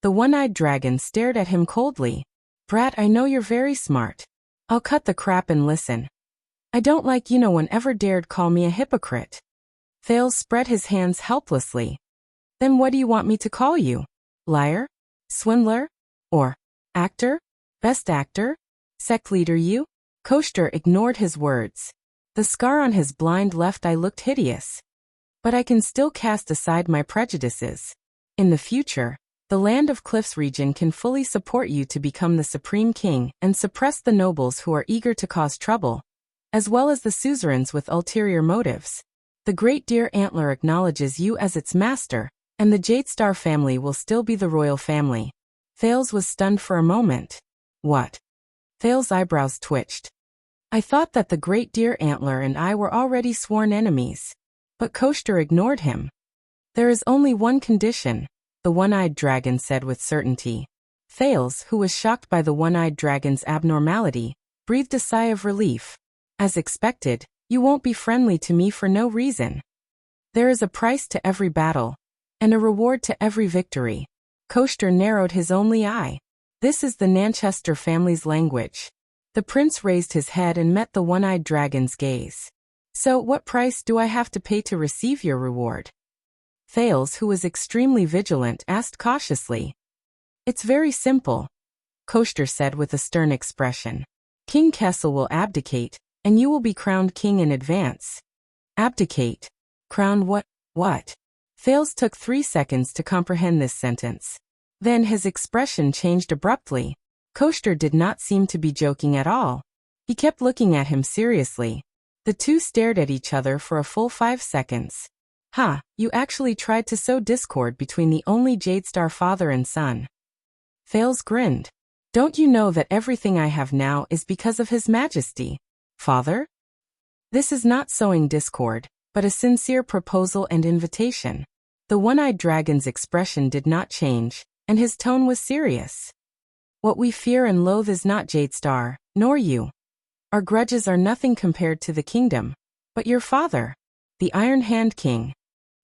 The one-eyed dragon stared at him coldly. Brat, I know you're very smart. I'll cut the crap and listen. I don't like no one ever dared call me a hypocrite. Thales spread his hands helplessly. Then what do you want me to call you? Liar? Swindler? Or actor? Best actor? Sect leader you? Coaster ignored his words. The scar on his blind left eye looked hideous. But I can still cast aside my prejudices. In the future, the Land of Cliffs region can fully support you to become the supreme king and suppress the nobles who are eager to cause trouble, as well as the suzerains with ulterior motives. The Great Deer Antler acknowledges you as its master, and the Jadestar family will still be the royal family. Thales was stunned for a moment. What? Thales' eyebrows twitched. I thought that the Great Deer Antler and I were already sworn enemies. But Coaster ignored him. There is only one condition, the one-eyed dragon said with certainty. Thales, who was shocked by the one-eyed dragon's abnormality, breathed a sigh of relief. As expected, you won't be friendly to me for no reason. There is a price to every battle, and a reward to every victory. Coaster narrowed his only eye. This is the Nanchester family's language. The prince raised his head and met the one-eyed dragon's gaze. So, what price do I have to pay to receive your reward? Thales, who was extremely vigilant, asked cautiously. It's very simple, Koster said with a stern expression. King Kessel will abdicate, and you will be crowned king in advance. Abdicate? Crowned what? What? Thales took 3 seconds to comprehend this sentence. Then his expression changed abruptly. Koster did not seem to be joking at all. He kept looking at him seriously. The two stared at each other for a full 5 seconds. Ha, you actually tried to sow discord between the only Jadestar father and son. Thales grinned. Don't you know that everything I have now is because of His Majesty, father? This is not sowing discord, but a sincere proposal and invitation. The one-eyed dragon's expression did not change, and his tone was serious. What we fear and loathe is not Jadestar, nor you. Our grudges are nothing compared to the kingdom, but your father, the Iron Hand King.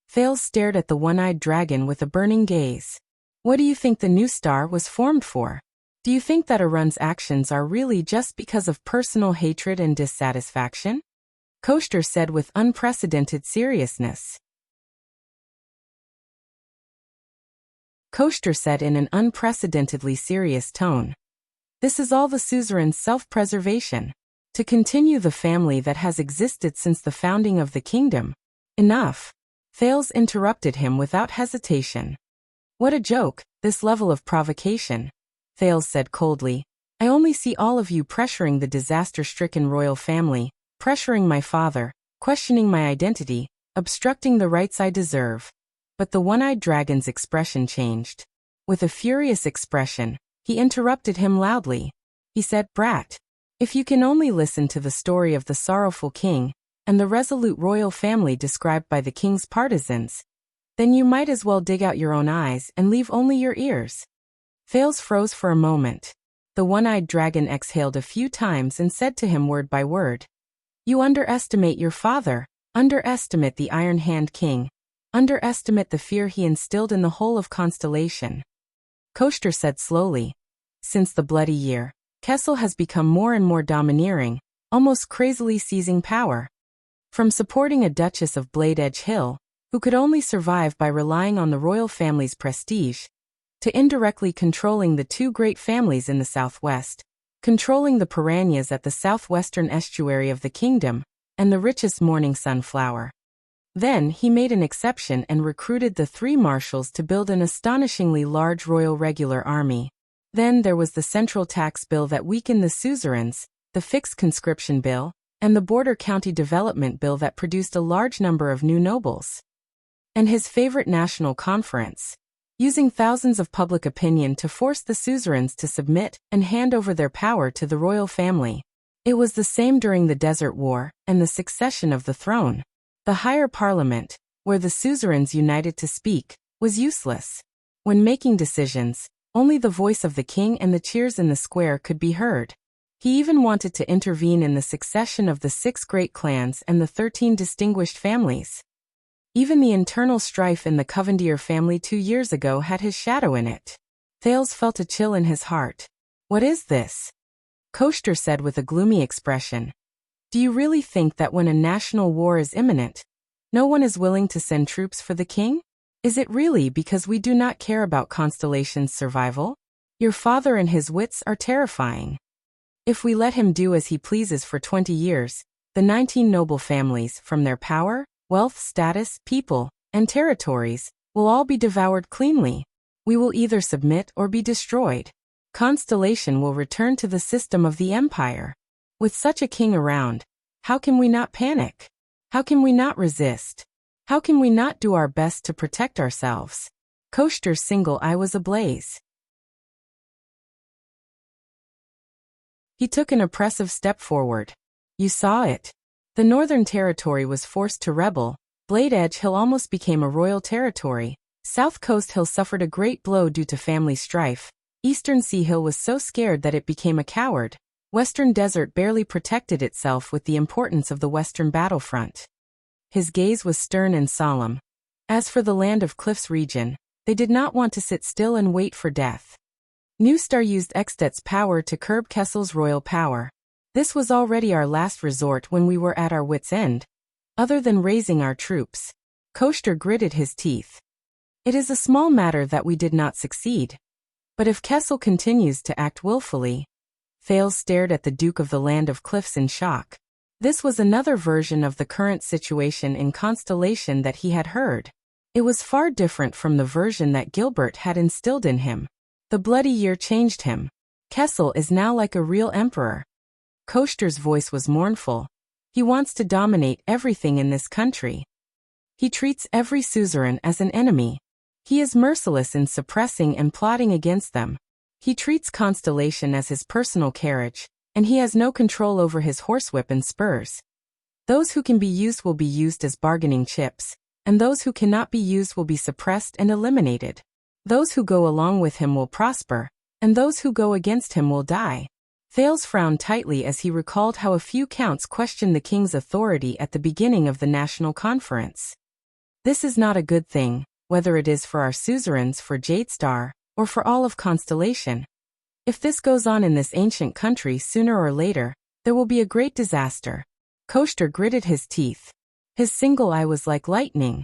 Thales stared at the one-eyed dragon with a burning gaze. What do you think the new star was formed for? Do you think that Arun's actions are really just because of personal hatred and dissatisfaction? Koster said with unprecedented seriousness. Koster said in an unprecedentedly serious tone. This is all the suzerain's self-preservation. To continue the family that has existed since the founding of the kingdom. Enough. Thales interrupted him without hesitation. What a joke, this level of provocation. Thales said coldly. I only see all of you pressuring the disaster-stricken royal family, pressuring my father, questioning my identity, obstructing the rights I deserve. But the one-eyed dragon's expression changed. With a furious expression, he interrupted him loudly. He said, Brat. If you can only listen to the story of the sorrowful king, and the resolute royal family described by the king's partisans, then you might as well dig out your own eyes and leave only your ears. Thales froze for a moment. The one-eyed dragon exhaled a few times and said to him word by word. You underestimate your father, underestimate the Iron Hand King, underestimate the fear he instilled in the whole of Constellation. Koster said slowly. Since the Bloody Year, Kessel has become more and more domineering, almost crazily seizing power. From supporting a Duchess of Blade Edge Hill, who could only survive by relying on the royal family's prestige, to indirectly controlling the two great families in the southwest, controlling the piranhas at the southwestern estuary of the kingdom, and the richest morning sunflower. Then he made an exception and recruited the 3 marshals to build an astonishingly large royal regular army. Then there was the central tax bill that weakened the suzerains, the fixed conscription bill, and the border county development bill that produced a large number of new nobles. And his favorite national conference, using thousands of public opinion to force the suzerains to submit and hand over their power to the royal family. It was the same during the Desert War and the succession of the throne. The higher parliament, where the suzerains united to speak, was useless. When making decisions, only the voice of the king and the cheers in the square could be heard. He even wanted to intervene in the succession of the 6 great clans and the 13 distinguished families. Even the internal strife in the Covendier family 2 years ago had his shadow in it. Thales felt a chill in his heart. What is this? Koster said with a gloomy expression. Do you really think that when a national war is imminent, no one is willing to send troops for the king? Is it really because we do not care about Constellation's survival? Your father and his wits are terrifying. If we let him do as he pleases for 20 years, the 19 noble families, from their power, wealth, status, people, and territories, will all be devoured cleanly. We will either submit or be destroyed. Constellation will return to the system of the empire. With such a king around, how can we not panic? How can we not resist? How can we not do our best to protect ourselves? Koster's single eye was ablaze. He took an oppressive step forward. You saw it. The Northern Territory was forced to rebel. Blade Edge Hill almost became a royal territory. South Coast Hill suffered a great blow due to family strife. Eastern Sea Hill was so scared that it became a coward. Western Desert barely protected itself with the importance of the Western battlefront. His gaze was stern and solemn. As for the Land of Cliffs region, they did not want to sit still and wait for death. New Star used Extet's power to curb Kessel's royal power. This was already our last resort when we were at our wits' end. Other than raising our troops, Koster gritted his teeth. It is a small matter that we did not succeed. But if Kessel continues to act willfully. Thales stared at the Duke of the Land of Cliffs in shock. This was another version of the current situation in Constellation that he had heard. It was far different from the version that Gilbert had instilled in him. The bloody year changed him. Kessel is now like a real emperor. Koster's voice was mournful. He wants to dominate everything in this country. He treats every suzerain as an enemy. He is merciless in suppressing and plotting against them. He treats Constellation as his personal carriage, and he has no control over his horsewhip and spurs. Those who can be used will be used as bargaining chips, and those who cannot be used will be suppressed and eliminated. Those who go along with him will prosper, and those who go against him will die. Thales frowned tightly as he recalled how a few counts questioned the king's authority at the beginning of the national conference. This is not a good thing, whether it is for our suzerains, for Jadestar, or for all of Constellation. If this goes on in this ancient country, sooner or later, there will be a great disaster. Koster gritted his teeth. His single eye was like lightning.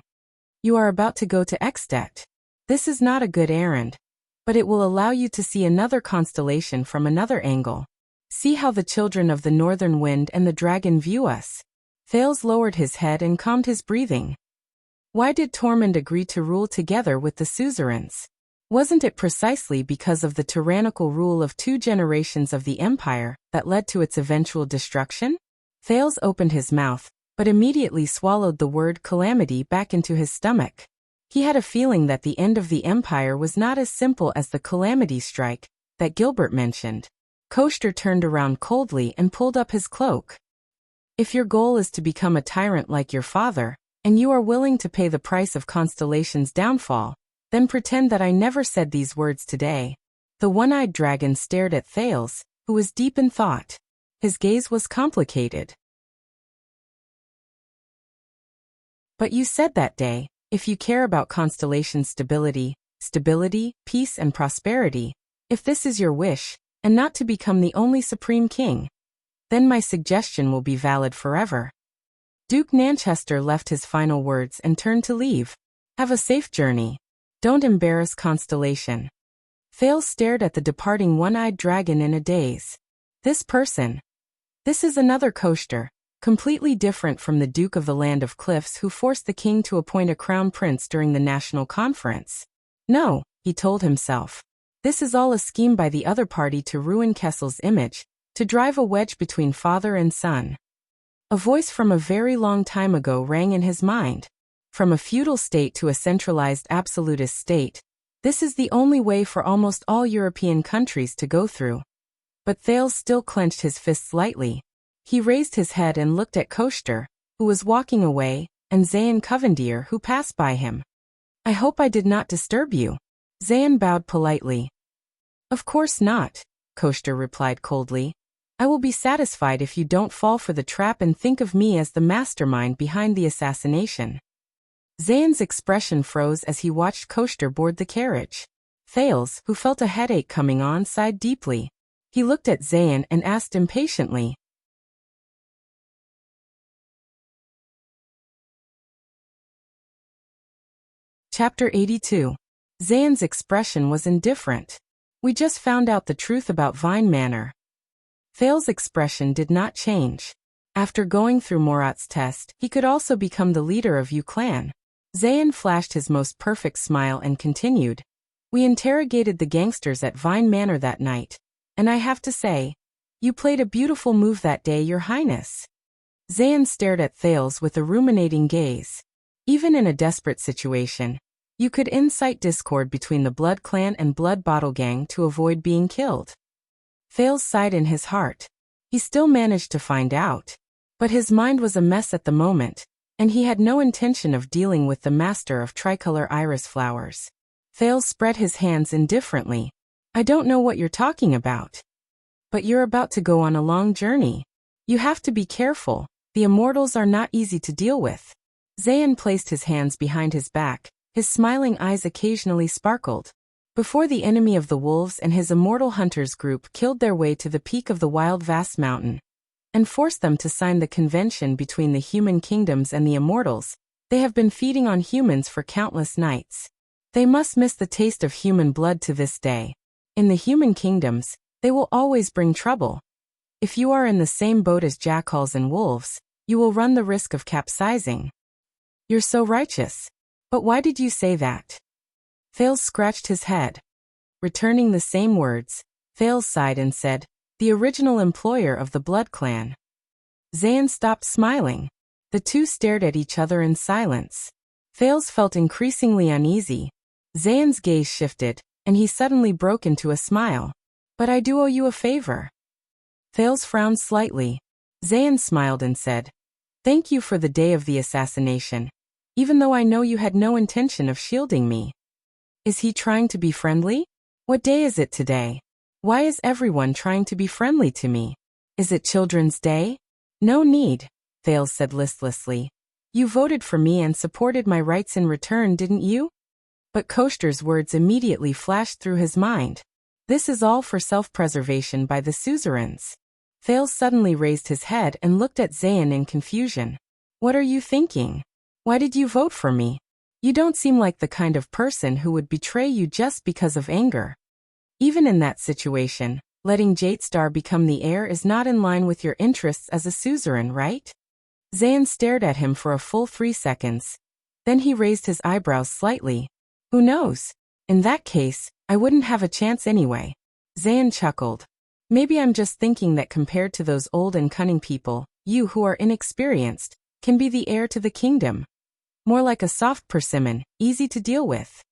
You are about to go to Extet. This is not a good errand. But it will allow you to see another constellation from another angle. See how the children of the northern wind and the dragon view us. Thales lowered his head and calmed his breathing. Why did Tormund agree to rule together with the suzerains? Wasn't it precisely because of the tyrannical rule of 2 generations of the empire that led to its eventual destruction? Thales opened his mouth, but immediately swallowed the word calamity back into his stomach. He had a feeling that the end of the empire was not as simple as the calamity strike that Gilbert mentioned. Koster turned around coldly and pulled up his cloak. If your goal is to become a tyrant like your father, and you are willing to pay the price of Constellation's downfall, then pretend that I never said these words today. The one-eyed dragon stared at Thales, who was deep in thought. His gaze was complicated. But you said that day, if you care about Constellation's stability, peace and prosperity, if this is your wish, and not to become the only supreme king, then my suggestion will be valid forever. Duke Nanchester left his final words and turned to leave. Have a safe journey. Don't embarrass Constellation. Thales stared at the departing one-eyed dragon in a daze. This person. This is another Koster, completely different from the Duke of the Land of Cliffs who forced the king to appoint a crown prince during the national conference. No, he told himself. This is all a scheme by the other party to ruin Kessel's image, to drive a wedge between father and son. A voice from a very long time ago rang in his mind. From a feudal state to a centralized absolutist state, this is the only way for almost all European countries to go through. But Thales still clenched his fists lightly. He raised his head and looked at Koster, who was walking away, and Zayn Covendier, who passed by him. I hope I did not disturb you. Zayn bowed politely. Of course not, Koster replied coldly. I will be satisfied if you don't fall for the trap and think of me as the mastermind behind the assassination. Zayn's expression froze as he watched Koster board the carriage. Thales, who felt a headache coming on, sighed deeply. He looked at Zayn and asked impatiently. Chapter 82. Zayn's expression was indifferent. We just found out the truth about Vine Manor. Thales' expression did not change. After going through Morat's test, he could also become the leader of Yu clan. Zayn flashed his most perfect smile and continued. We interrogated the gangsters at Vine Manor that night, and I have to say, you played a beautiful move that day, Your Highness. Zayn stared at Thales with a ruminating gaze. Even in a desperate situation, you could incite discord between the Blood Clan and Blood Bottle Gang to avoid being killed. Thales sighed in his heart. He still managed to find out. But his mind was a mess at the moment, and he had no intention of dealing with the master of tricolor iris flowers. Thales spread his hands indifferently. I don't know what you're talking about. But you're about to go on a long journey. You have to be careful. The immortals are not easy to deal with. Zayn placed his hands behind his back. His smiling eyes occasionally sparkled. Before the enemy of the wolves and his immortal hunters group killed their way to the peak of the wild vast mountain, and forced them to sign the convention between the human kingdoms and the immortals, They have been feeding on humans for countless nights. They must miss the taste of human blood to this day. In the human kingdoms, they will always bring trouble. If you are in the same boat as jackals and wolves, you will run the risk of capsizing. You're so righteous. But why did you say that? Thales scratched his head. Returning the same words, Thales sighed and said, the original employer of the Blood Clan. Zayn stopped smiling. The two stared at each other in silence. Thales felt increasingly uneasy. Zayn's gaze shifted, and he suddenly broke into a smile. But I do owe you a favor. Thales frowned slightly. Zayn smiled and said, thank you for the day of the assassination, even though I know you had no intention of shielding me. Is he trying to be friendly? What day is it today? Why is everyone trying to be friendly to me? Is it Children's Day? No need, Thales said listlessly. You voted for me and supported my rights in return, didn't you? But Koshter's words immediately flashed through his mind. This is all for self-preservation by the suzerains. Thales suddenly raised his head and looked at Zayn in confusion. What are you thinking? Why did you vote for me? You don't seem like the kind of person who would betray you just because of anger. Even in that situation, letting Jadestar become the heir is not in line with your interests as a suzerain, right? Zayn stared at him for a full 3 seconds. Then he raised his eyebrows slightly. Who knows? In that case, I wouldn't have a chance anyway. Zayn chuckled. Maybe I'm just thinking that compared to those old and cunning people, you who are inexperienced, can be the heir to the kingdom. More like a soft persimmon, easy to deal with.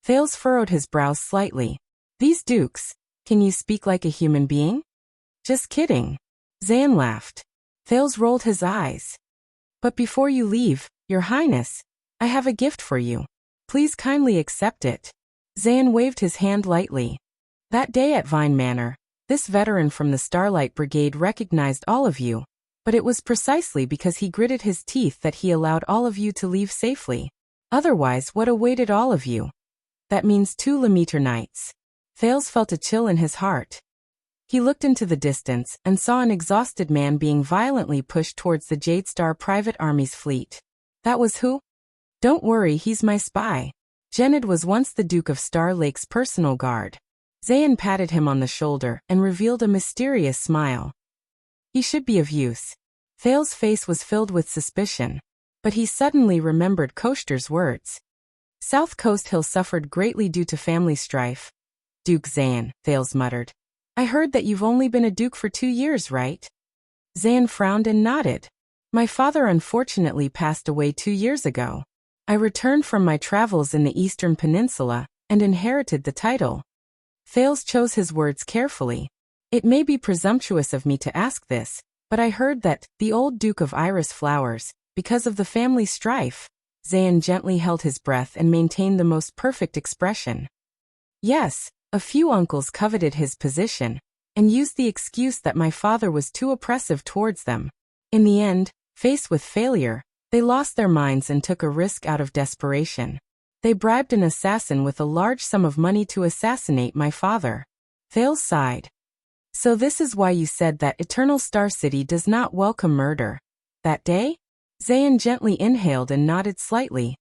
Thales furrowed his brows slightly. These dukes, can you speak like a human being? Just kidding. Zayn laughed. Thales rolled his eyes. But before you leave, Your Highness, I have a gift for you. Please kindly accept it. Zayn waved his hand lightly. That day at Vine Manor, this veteran from the Starlight Brigade recognized all of you, but it was precisely because he gritted his teeth that he allowed all of you to leave safely. Otherwise, what awaited all of you? That means 2 Lemeter nights. Thales felt a chill in his heart. He looked into the distance and saw an exhausted man being violently pushed towards the Jadestar Private Army's fleet. That was who? Don't worry, he's my spy. Genid was once the Duke of Star Lake's personal guard. Zayn patted him on the shoulder and revealed a mysterious smile. He should be of use. Thales' face was filled with suspicion, but he suddenly remembered Koshter's words. South Coast Hill suffered greatly due to family strife. Duke Zayn, Thales muttered. I heard that you've only been a duke for 2 years, right? Zayn frowned and nodded. My father unfortunately passed away 2 years ago. I returned from my travels in the Eastern Peninsula and inherited the title. Thales chose his words carefully. It may be presumptuous of me to ask this, but I heard that the old Duke of Iris Flowers, because of the family strife. Zayn gently held his breath and maintained the most perfect expression. Yes, a few uncles coveted his position, and used the excuse that my father was too oppressive towards them. In the end, faced with failure, they lost their minds and took a risk out of desperation. They bribed an assassin with a large sum of money to assassinate my father. Thales sighed. So this is why you said that Eternal Star City does not welcome murder. That day? Zayn gently inhaled and nodded slightly.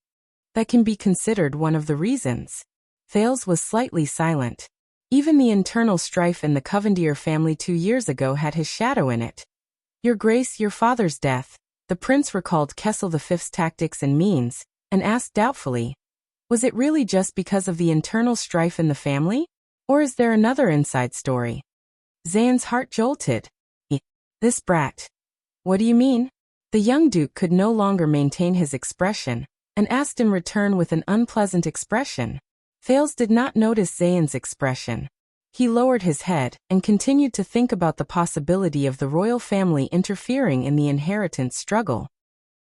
That can be considered one of the reasons. Thales was slightly silent. Even the internal strife in the Covendier family 2 years ago had his shadow in it. Your Grace, your father's death. The prince recalled Kessel V's tactics and means, and asked doubtfully, was it really just because of the internal strife in the family? Or is there another inside story? Zayn's heart jolted. This brat. What do you mean? The young duke could no longer maintain his expression, and asked in return with an unpleasant expression. Thales did not notice Zayn's expression. He lowered his head and continued to think about the possibility of the royal family interfering in the inheritance struggle.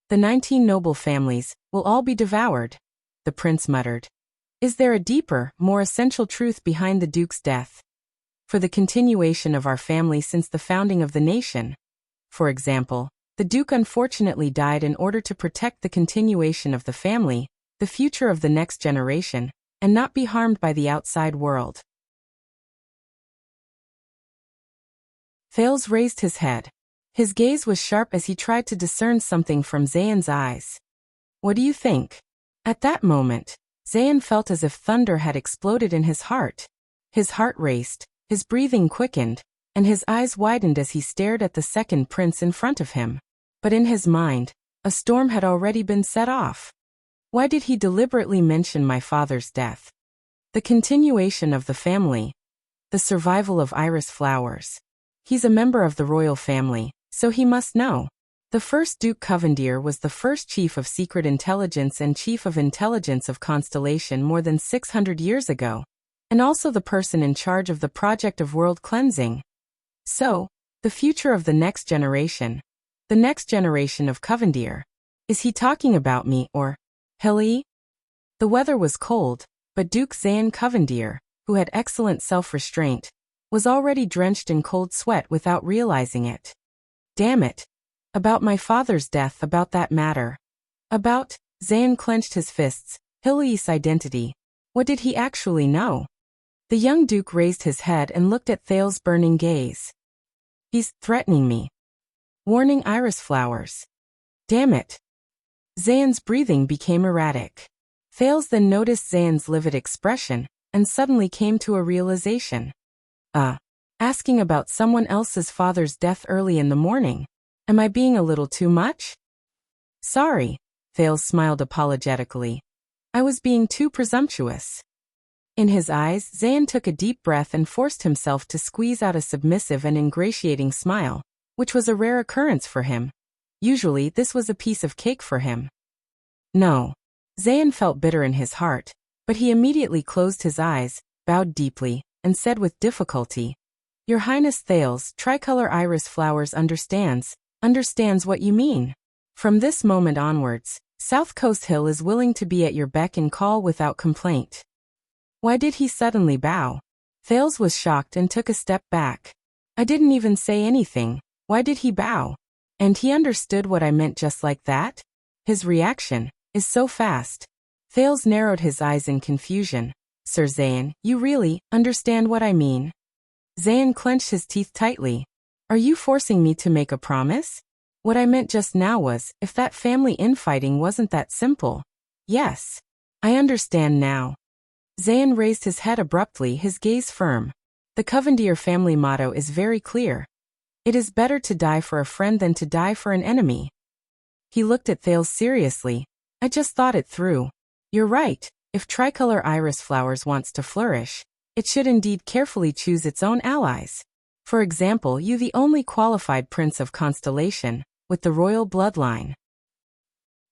The 19 noble families will all be devoured, the prince muttered. Is there a deeper, more essential truth behind the duke's death? For the continuation of our family since the founding of the nation. For example, the duke unfortunately died in order to protect the continuation of the family, the future of the next generation, and not be harmed by the outside world. Thales raised his head. His gaze was sharp as he tried to discern something from Zayn's eyes. What do you think? At that moment, Zayn felt as if thunder had exploded in his heart. His heart raced, his breathing quickened, and his eyes widened as he stared at the second prince in front of him. But in his mind, a storm had already been set off. Why did he deliberately mention my father's death? The continuation of the family. The survival of iris flowers. He's a member of the royal family, so he must know. The first Duke Covendier was the first Chief of Secret Intelligence and Chief of Intelligence of Constellation more than 600 years ago, and also the person in charge of the project of world cleansing. So, the future of the next generation of Covendier. Is he talking about me or Hilly? The weather was cold, but Duke Zayn Covendier, who had excellent self-restraint, was already drenched in cold sweat without realizing it. Damn it. About my father's death, about that matter. About, Zayn clenched his fists, Hilly's identity. What did he actually know? The young Duke raised his head and looked at Thales's burning gaze. He's threatening me. Warning iris flowers. Damn it. Zayn's breathing became erratic. Thales then noticed Zayn's livid expression, and suddenly came to a realization. Asking about someone else's father's death early in the morning. Am I being a little too much? Sorry, Thales smiled apologetically. I was being too presumptuous. In his eyes, Zayn took a deep breath and forced himself to squeeze out a submissive and ingratiating smile, which was a rare occurrence for him. Usually, this was a piece of cake for him. No. Zayn felt bitter in his heart, but he immediately closed his eyes, bowed deeply, and said with difficulty, Your Highness Thales, Tricolor Iris Flowers understands what you mean. From this moment onwards, South Coast Hill is willing to be at your beck and call without complaint. Why did he suddenly bow? Thales was shocked and took a step back. I didn't even say anything. Why did he bow? And he understood what I meant just like that? His reaction is so fast. Thales narrowed his eyes in confusion. Sir Zayn, you really understand what I mean? Zayn clenched his teeth tightly. Are you forcing me to make a promise? What I meant just now was, if that family infighting wasn't that simple. Yes. I understand now. Zayn raised his head abruptly, his gaze firm. The Covendier family motto is very clear. It is better to die for a friend than to die for an enemy. He looked at Thales seriously. I just thought it through. You're right. If Tricolor Iris Flowers wants to flourish, it should indeed carefully choose its own allies. For example, you the only qualified prince of Constellation, with the royal bloodline.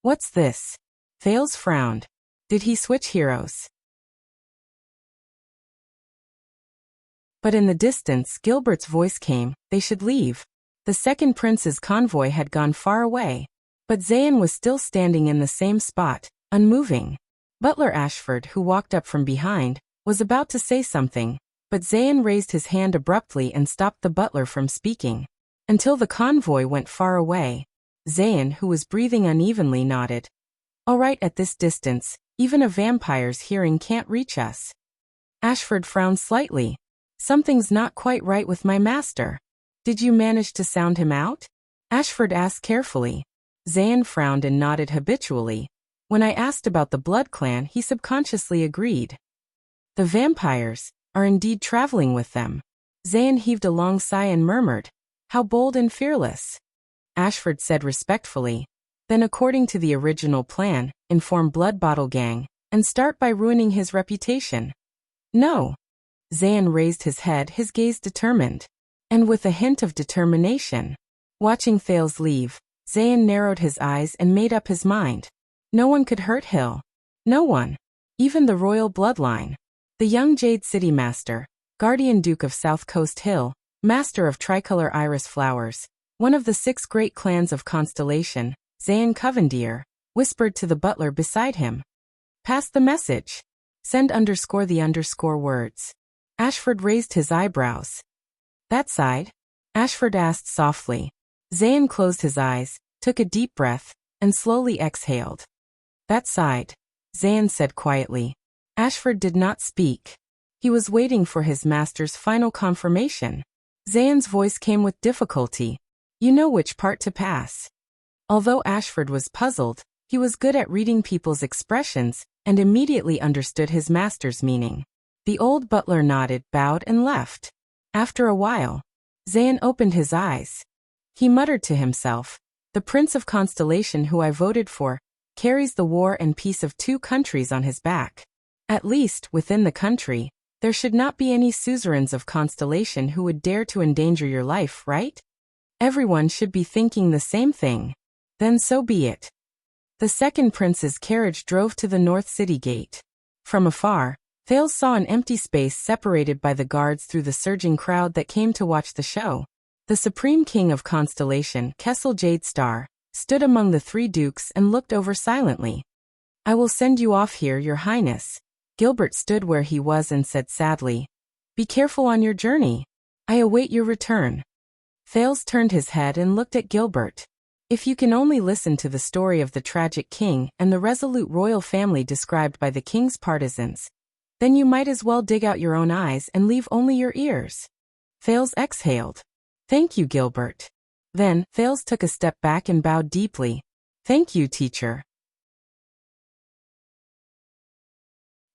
What's this? Thales frowned. Did he switch heroes? But in the distance, Gilbert's voice came, they should leave. The second prince's convoy had gone far away. But Zayn was still standing in the same spot, unmoving. Butler Ashford, who walked up from behind, was about to say something, but Zayn raised his hand abruptly and stopped the butler from speaking. Until the convoy went far away. Zayn, who was breathing unevenly, nodded. All right, at this distance, even a vampire's hearing can't reach us. Ashford frowned slightly. Something's not quite right with my master. Did you manage to sound him out? Ashford asked carefully. Zayn frowned and nodded habitually. When I asked about the Blood Clan, he subconsciously agreed. The vampires are indeed traveling with them. Zayn heaved a long sigh and murmured, How bold and fearless. Ashford said respectfully. Then according to the original plan, inform Blood Bottle Gang, and start by ruining his reputation. No. Zayn raised his head, his gaze determined. And with a hint of determination. Watching Thales leave, Zayn narrowed his eyes and made up his mind. No one could hurt Hill. No one. Even the royal bloodline. The young Jade City Master, Guardian Duke of South Coast Hill, Master of Tricolor Iris Flowers, one of the 6 great clans of Constellation, Zayn Covendier, whispered to the butler beside him. Pass the message. Send _the_ words. Ashford raised his eyebrows. That side? Ashford asked softly. Zayn closed his eyes, took a deep breath, and slowly exhaled. That side, Zayn said quietly. Ashford did not speak. He was waiting for his master's final confirmation. Zayn's voice came with difficulty. You know which part to pass. Although Ashford was puzzled, he was good at reading people's expressions and immediately understood his master's meaning. The old butler nodded, bowed, and left. After a while, Zayn opened his eyes. He muttered to himself, "The Prince of Constellation who I voted for carries the war and peace of 2 countries on his back. At least, within the country, there should not be any suzerains of Constellation who would dare to endanger your life, right? Everyone should be thinking the same thing. Then so be it." The second prince's carriage drove to the North City gate. From afar, Thales saw an empty space separated by the guards through the surging crowd that came to watch the show. The Supreme King of Constellation, Kessel Jadestar, stood among the 3 dukes and looked over silently. "I will send you off here, Your Highness." Gilbert stood where he was and said sadly, "Be careful on your journey. I await your return." Thales turned his head and looked at Gilbert. If you can only listen to the story of the tragic king and the resolute royal family described by the king's partisans, then you might as well dig out your own eyes and leave only your ears. Thales exhaled. "Thank you, Gilbert." Then, Thales took a step back and bowed deeply. "Thank you, teacher."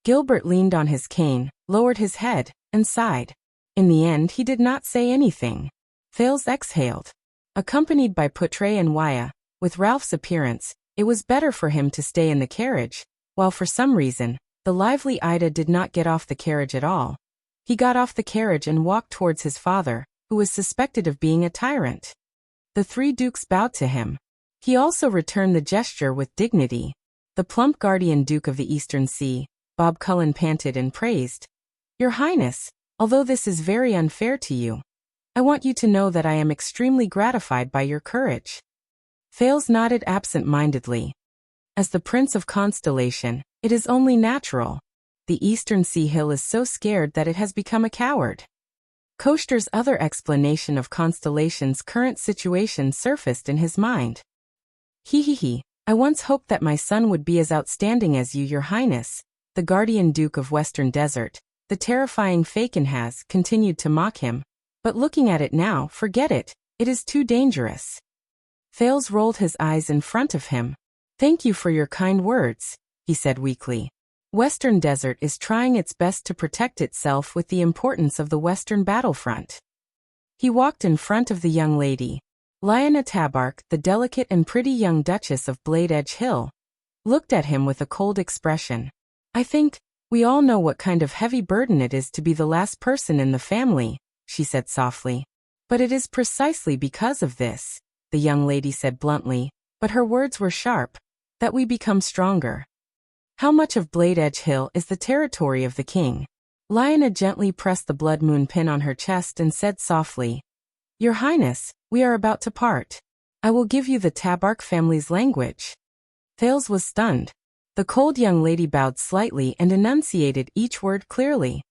Gilbert leaned on his cane, lowered his head, and sighed. In the end, he did not say anything. Thales exhaled. Accompanied by Putre and Waya, with Ralph's appearance, it was better for him to stay in the carriage, while for some reason, the lively Ida did not get off the carriage at all. He got off the carriage and walked towards his father, who was suspected of being a tyrant. The 3 dukes bowed to him. He also returned the gesture with dignity. The plump guardian Duke of the Eastern Sea, Bob Cullen, panted and praised, "Your Highness, although this is very unfair to you, I want you to know that I am extremely gratified by your courage." Thales nodded absent-mindedly. "As the Prince of Constellation, it is only natural. The Eastern Sea Hill is so scared that it has become a coward." Koster's other explanation of Constellation's current situation surfaced in his mind. He, "I once hoped that my son would be as outstanding as you, Your Highness." The guardian Duke of Western Desert, the terrifying Fakenhas, continued to mock him. "But looking at it now, forget it. It is too dangerous." Thales rolled his eyes in front of him. "Thank you for your kind words," he said weakly. "Western Desert is trying its best to protect itself with the importance of the Western battlefront." He walked in front of the young lady. Lyanna Tabark, the delicate and pretty young Duchess of Blade Edge Hill, looked at him with a cold expression. "I think we all know what kind of heavy burden it is to be the last person in the family," she said softly. "But it is precisely because of this," the young lady said bluntly, but her words were sharp, "that we become stronger." "How much of Blade Edge Hill is the territory of the king?" Lyanna gently pressed the blood moon pin on her chest and said softly, "Your Highness, we are about to part. I will give you the Tabark family's language." Thales was stunned. The cold young lady bowed slightly and enunciated each word clearly.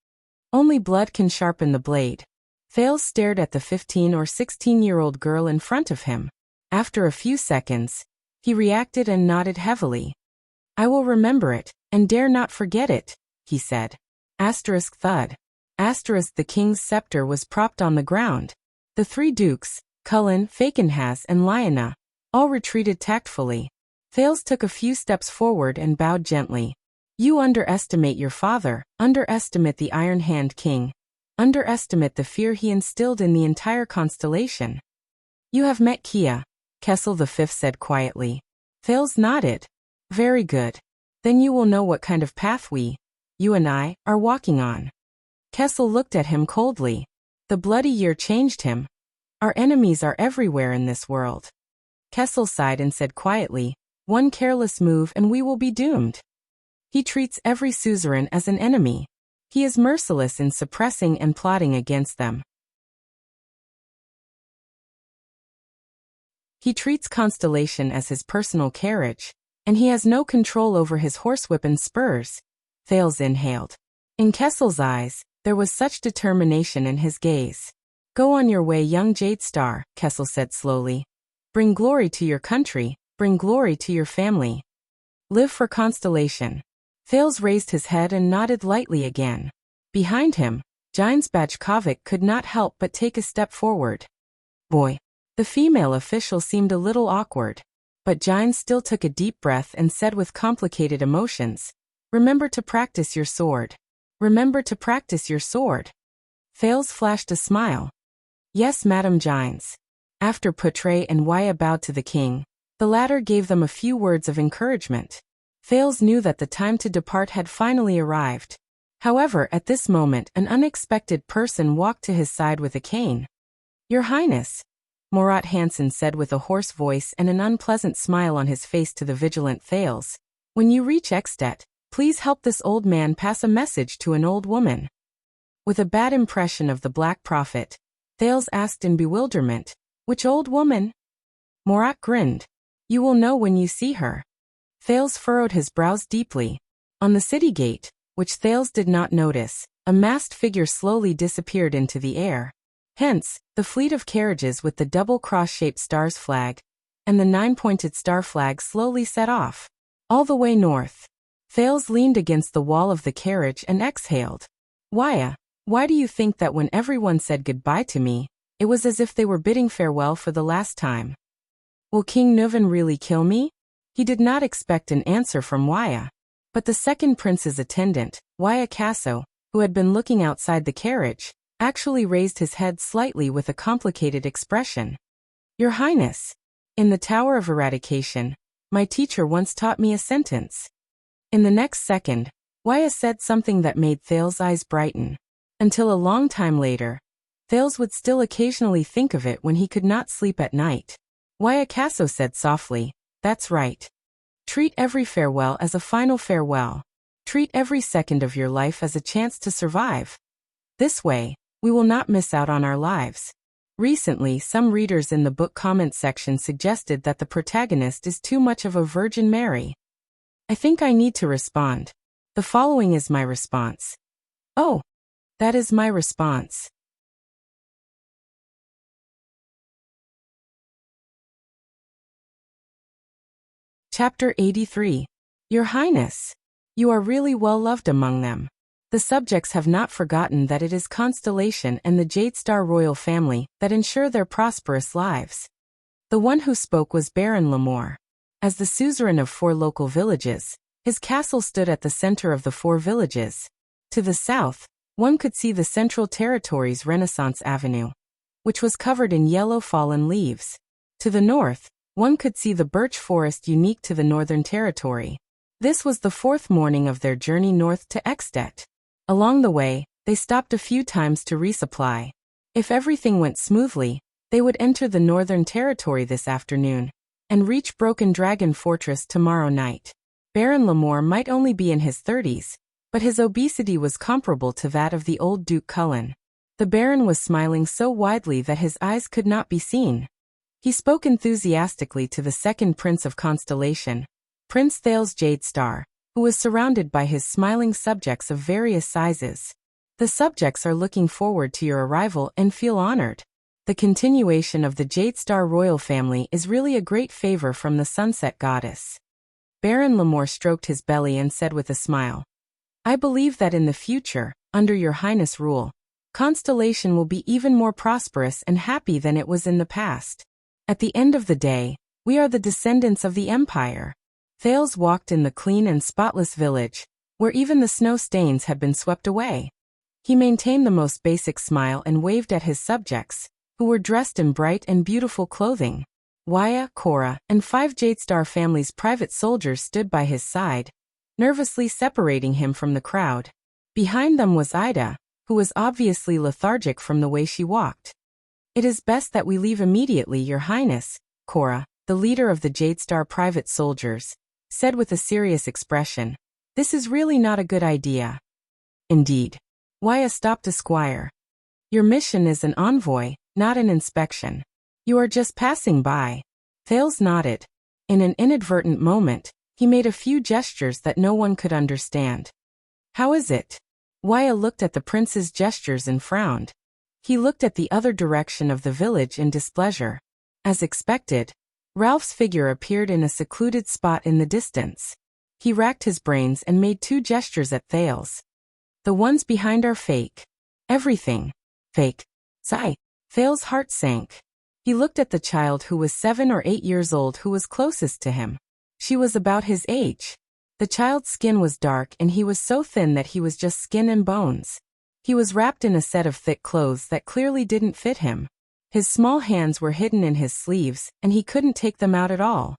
"Only blood can sharpen the blade." Thales stared at the 15 or 16-year-old girl in front of him. After a few seconds, he reacted and nodded heavily. "I will remember it, and dare not forget it," he said. Asterisk thud. Asterisk the king's scepter was propped on the ground. The 3 dukes, Cullen, Fakenhas, and Lyanna, all retreated tactfully. Thales took a few steps forward and bowed gently. "You underestimate your father, underestimate the Iron Hand King, underestimate the fear he instilled in the entire constellation." "You have met Kia," Kessel V said quietly. Thales nodded. "Very good. Then you will know what kind of path you and I, are walking on." Kessel looked at him coldly. The bloody year changed him. "Our enemies are everywhere in this world." Kessel sighed and said quietly, "One careless move and we will be doomed." He treats every suzerain as an enemy. He is merciless in suppressing and plotting against them. He treats Constellation as his personal carriage, and he has no control over his horsewhip and spurs. Thales inhaled. In Kessel's eyes, there was such determination in his gaze. "Go on your way, young Jadestar," Kessel said slowly. "Bring glory to your country, bring glory to your family. Live for Constellation." Thales raised his head and nodded lightly again. Behind him, Jines Bajkovic could not help but take a step forward. "Boy, The female official seemed a little awkward, but Gines still took a deep breath and said with complicated emotions, "Remember to practice your sword. Remember to practice your sword." Thales flashed a smile. "Yes, Madame Gines." After Poutre and Waya bowed to the king, the latter gave them a few words of encouragement. Thales knew that the time to depart had finally arrived. However, at this moment an unexpected person walked to his side with a cane. "Your Highness," Morat Hansen said with a hoarse voice and an unpleasant smile on his face to the vigilant Thales, "when you reach Ekstedt, please help this old man pass a message to an old woman." With a bad impression of the Black Prophet, Thales asked in bewilderment, "Which old woman?" Morat grinned. "You will know when you see her." Thales furrowed his brows deeply. On the city gate, which Thales did not notice, a masked figure slowly disappeared into the air. Hence, the fleet of carriages with the double cross-shaped stars flag and the 9-pointed star flag slowly set off. All the way north. Thales leaned against the wall of the carriage and exhaled. "Waya, why do you think that when everyone said goodbye to me, it was as if they were bidding farewell for the last time? Will King Nuvan really kill me?" He did not expect an answer from Waya. But the second prince's attendant, Waya Casso, who had been looking outside the carriage, actually raised his head slightly with a complicated expression. "Your Highness, in the Tower of Eradication, my teacher once taught me a sentence." In the next second, Waya said something that made Thales' eyes brighten. Until a long time later, Thales would still occasionally think of it when he could not sleep at night. Waya Casso said softly, "That's right. Treat every farewell as a final farewell. Treat every second of your life as a chance to survive. This way, we will not miss out on our lives." Recently, some readers in the book comment section suggested that the protagonist is too much of a Virgin Mary. I think I need to respond. The following is my response. Oh, that is my response. Chapter 83. Your Highness, you are really well loved among them. The subjects have not forgotten that it is Constellation and the Jade Star royal family that ensure their prosperous lives. The one who spoke was Baron Lamore. As the suzerain of 4 local villages, his castle stood at the center of the 4 villages. To the south, one could see the Central Territory's Renaissance Avenue, which was covered in yellow fallen leaves. To the north, one could see the birch forest unique to the Northern Territory. This was the 4th morning of their journey north to Ekstedt. Along the way, they stopped a few times to resupply. If everything went smoothly, they would enter the Northern Territory this afternoon and reach Broken Dragon Fortress tomorrow night. Baron Lamore might only be in his 30s, but his obesity was comparable to that of the old Duke Cullen. The Baron was smiling so widely that his eyes could not be seen. He spoke enthusiastically to the second Prince of Constellation, Prince Thales Jade Star, who was surrounded by his smiling subjects of various sizes. The subjects are looking forward to your arrival and feel honored. The continuation of the Jade Star royal family is really a great favor from the Sunset Goddess. Baron Lamore stroked his belly and said with a smile, "I believe that in the future, under your Highness' rule, Constellation will be even more prosperous and happy than it was in the past. At the end of the day, we are the descendants of the Empire." Thales walked in the clean and spotless village, where even the snow stains had been swept away. He maintained the most basic smile and waved at his subjects, who were dressed in bright and beautiful clothing. Waya, Cora, and 5 Jade Star family's private soldiers stood by his side, nervously separating him from the crowd. Behind them was Ida, who was obviously lethargic from the way she walked. "It is best that we leave immediately, Your Highness," Cora, the leader of the Jade Star private soldiers, said with a serious expression. "This is really not a good idea." "Indeed." Waya stopped a squire. "Your mission is an envoy, not an inspection. You are just passing by." Thales nodded. In an inadvertent moment, he made a few gestures that no one could understand. "How is it?" Waya looked at the prince's gestures and frowned. He looked at the other direction of the village in displeasure. As expected, Ralph's figure appeared in a secluded spot in the distance. He racked his brains and made 2 gestures at Thales. "The ones behind are fake. Everything. Fake." Sigh. Thales' heart sank. He looked at the child who was 7 or 8 years old who was closest to him. She was about his age. The child's skin was dark and he was so thin that he was just skin and bones. He was wrapped in a set of thick clothes that clearly didn't fit him. His small hands were hidden in his sleeves, and he couldn't take them out at all.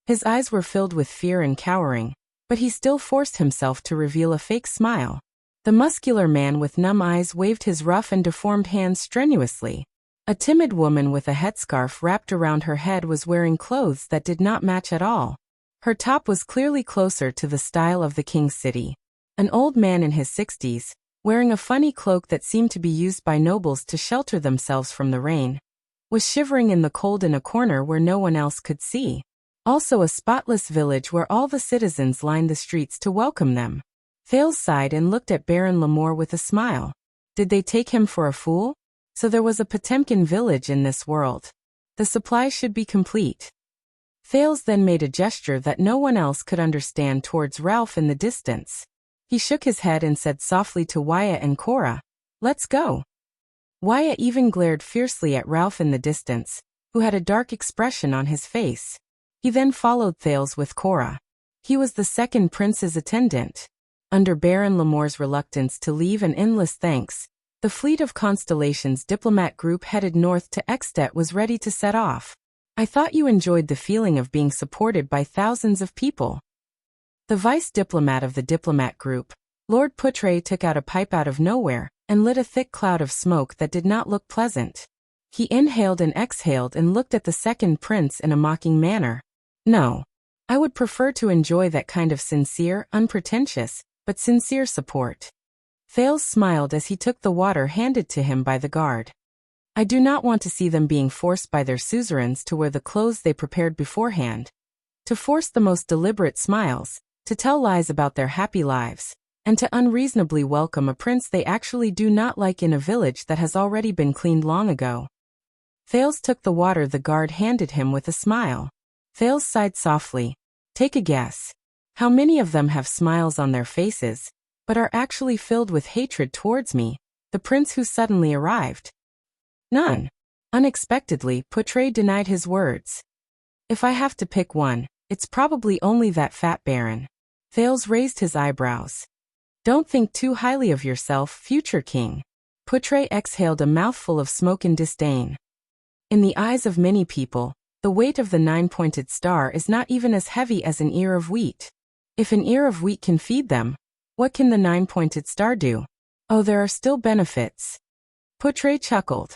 His eyes were filled with fear and cowering, but he still forced himself to reveal a fake smile. The muscular man with numb eyes waved his rough and deformed hands strenuously. A timid woman with a headscarf wrapped around her head was wearing clothes that did not match at all. Her top was clearly closer to the style of the king's city. An old man in his 60s, wearing a funny cloak that seemed to be used by nobles to shelter themselves from the rain, was shivering in the cold in a corner where no one else could see. Also a spotless village where all the citizens lined the streets to welcome them. Thales sighed and looked at Baron Lamore with a smile. Did they take him for a fool? So there was a Potemkin village in this world. The supply should be complete. Thales then made a gesture that no one else could understand towards Ralph in the distance. He shook his head and said softly to Wyatt and Cora, "Let's go." Wyatt even glared fiercely at Ralph in the distance, who had a dark expression on his face. He then followed Thales with Cora. He was the second prince's attendant. Under Baron Lamore's reluctance to leave and endless thanks, the fleet of Constellation's diplomat group headed north to Ekstedt was ready to set off. I thought you enjoyed the feeling of being supported by thousands of people. The vice diplomat of the diplomat group, Lord Putre, took out a pipe out of nowhere and lit a thick cloud of smoke that did not look pleasant. He inhaled and exhaled and looked at the second prince in a mocking manner. No. I would prefer to enjoy that kind of sincere, unpretentious, but sincere support. Thales smiled as he took the water handed to him by the guard. I do not want to see them being forced by their suzerains to wear the clothes they prepared beforehand, to force the most deliberate smiles, to tell lies about their happy lives, and to unreasonably welcome a prince they actually do not like in a village that has already been cleaned long ago. Thales took the water the guard handed him with a smile. Thales sighed softly. Take a guess. How many of them have smiles on their faces, but are actually filled with hatred towards me, the prince who suddenly arrived? None. Unexpectedly, Putre denied his words. If I have to pick one, it's probably only that fat baron. Thales raised his eyebrows. Don't think too highly of yourself, future king. Putre exhaled a mouthful of smoke in disdain. In the eyes of many people, the weight of the 9-pointed star is not even as heavy as an ear of wheat. If an ear of wheat can feed them, what can the 9-pointed star do? Oh, there are still benefits. Putre chuckled.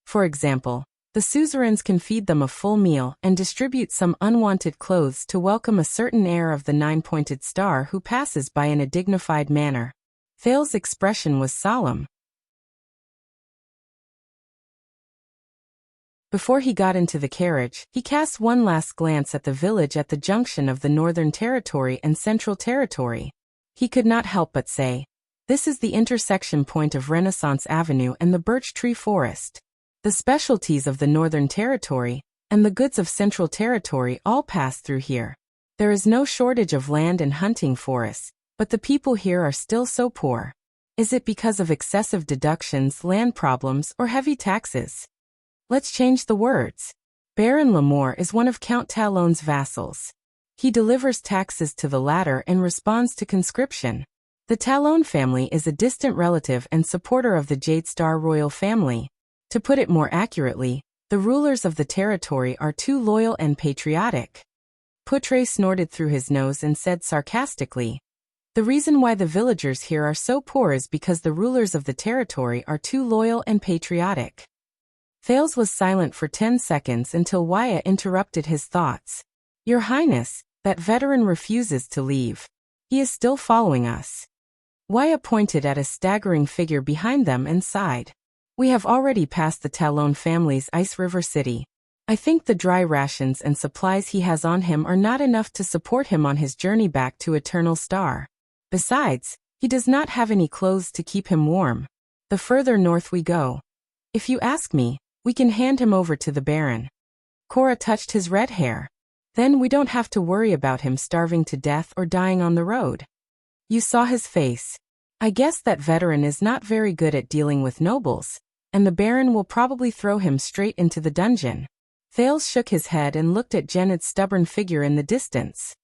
For example, the suzerains can feed them a full meal and distribute some unwanted clothes to welcome a certain heir of the 9-pointed star who passes by in a dignified manner. Thales' expression was solemn. Before he got into the carriage, he cast one last glance at the village at the junction of the Northern Territory and Central Territory. He could not help but say, "This is the intersection point of Renaissance Avenue and the Birch Tree Forest. The specialties of the Northern Territory and the goods of Central Territory all pass through here. There is no shortage of land and hunting forests, but the people here are still so poor. Is it because of excessive deductions, land problems, or heavy taxes? Let's change the words. Baron Lamore is one of Count Talon's vassals. He delivers taxes to the latter and responds to conscription. The Talon family is a distant relative and supporter of the Jade Star royal family. To put it more accurately, the rulers of the territory are too loyal and patriotic." Putre snorted through his nose and said sarcastically, "The reason why the villagers here are so poor is because the rulers of the territory are too loyal and patriotic." Thales was silent for 10 seconds until Wyatt interrupted his thoughts. "Your Highness, that veteran refuses to leave. He is still following us." Wyatt pointed at a staggering figure behind them and sighed. "We have already passed the Talon family's Ice River City. I think the dry rations and supplies he has on him are not enough to support him on his journey back to Eternal Star. Besides, he does not have any clothes to keep him warm. The further north we go, if you ask me, we can hand him over to the Baron." Cora touched his red hair. "Then we don't have to worry about him starving to death or dying on the road." "You saw his face. I guess that veteran is not very good at dealing with nobles, and the Baron will probably throw him straight into the dungeon. Thales shook his head and looked at Gened's stubborn figure in the distance.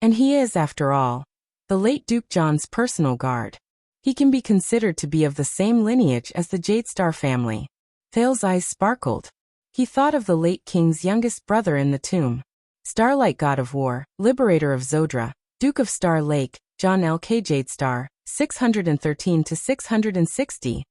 And he is, after all, the late Duke John's personal guard. He can be considered to be of the same lineage as the Jadestar family. Thales' eyes sparkled. He thought of the late king's youngest brother in the tomb. Starlight god of war, liberator of Zodra, Duke of Star Lake, John L.K. Jadestar, 613 to 660.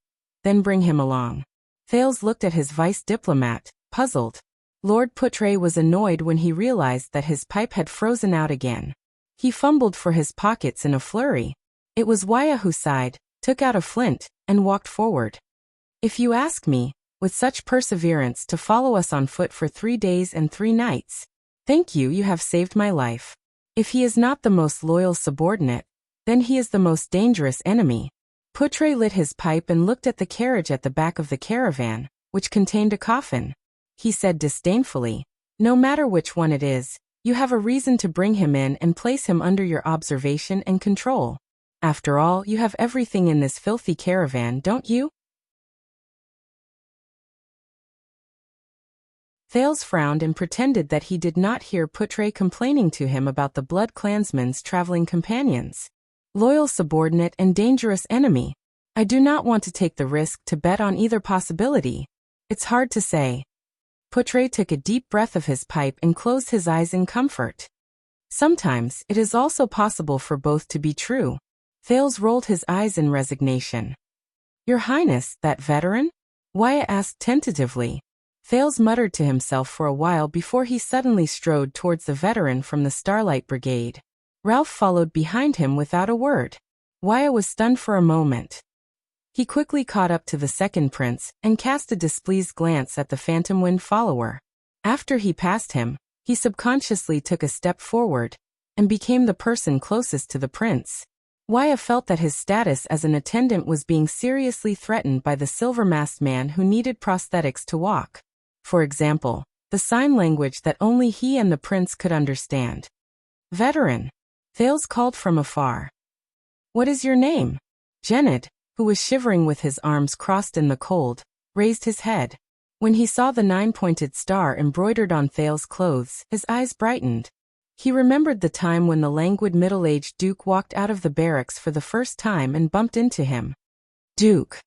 Then bring him along. Thales looked at his vice diplomat, puzzled. Lord Putre was annoyed when he realized that his pipe had frozen out again. He fumbled for his pockets in a flurry. It was Waya who sighed, took out a flint, and walked forward. If you ask me, with such perseverance to follow us on foot for 3 days and 3 nights. Thank you, you have saved my life. If he is not the most loyal subordinate, then he is the most dangerous enemy. Putre lit his pipe and looked at the carriage at the back of the caravan, which contained a coffin. He said disdainfully, no matter which one it is, you have a reason to bring him in and place him under your observation and control. After all, you have everything in this filthy caravan, don't you? Thales frowned and pretended that he did not hear Putre complaining to him about the Blood Clansman's traveling companions. Loyal subordinate and dangerous enemy. I do not want to take the risk to bet on either possibility. It's hard to say. Putre took a deep breath of his pipe and closed his eyes in comfort. Sometimes it is also possible for both to be true. Thales rolled his eyes in resignation. Your Highness, that veteran? Waya asked tentatively. Thales muttered to himself for a while before he suddenly strode towards the veteran from the Starlight Brigade. Ralph followed behind him without a word. Waya was stunned for a moment. He quickly caught up to the second prince and cast a displeased glance at the Phantom Wind follower. After he passed him, he subconsciously took a step forward and became the person closest to the prince. Waya felt that his status as an attendant was being seriously threatened by the silver-masked man who needed prosthetics to walk. For example, the sign language that only he and the prince could understand. Veteran. Thales called from afar. What is your name? Gened, who was shivering with his arms crossed in the cold, raised his head. When he saw the 9-pointed star embroidered on Thales' clothes, his eyes brightened. He remembered the time when the languid middle-aged Duke walked out of the barracks for the first time and bumped into him. Duke.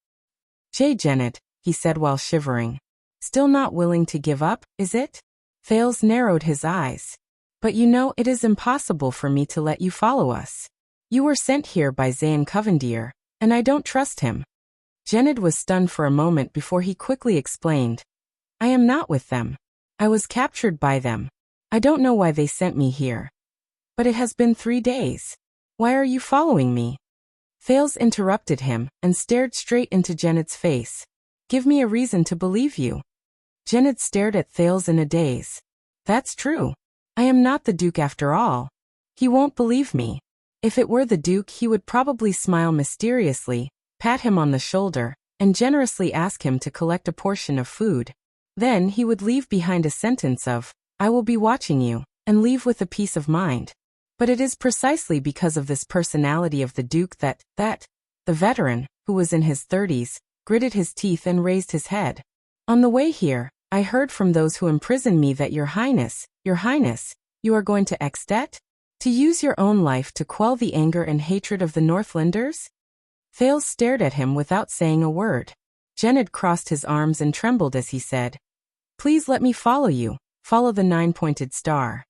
Gened, he said while shivering. Still not willing to give up, is it? Thales narrowed his eyes. But you know it is impossible for me to let you follow us. You were sent here by Zayn Covendier, and I don't trust him. Gened was stunned for a moment before he quickly explained. I am not with them. I was captured by them. I don't know why they sent me here. But it has been 3 days. Why are you following me? Thales interrupted him and stared straight into Gened's face. Give me a reason to believe you. Gened stared at Thales in a daze. That's true. I am not the Duke after all. He won't believe me. If it were the Duke, he would probably smile mysteriously, pat him on the shoulder, and generously ask him to collect a portion of food. Then he would leave behind a sentence of, I will be watching you, and leave with a peace of mind. But it is precisely because of this personality of the Duke that the veteran, who was in his 30s, gritted his teeth and raised his head. On the way here, I heard from those who imprisoned me that Your Highness, you are going to Extet? To use your own life to quell the anger and hatred of the Northlanders? Thales stared at him without saying a word. Gened crossed his arms and trembled as he said, Please let me follow you, follow the 9-pointed star.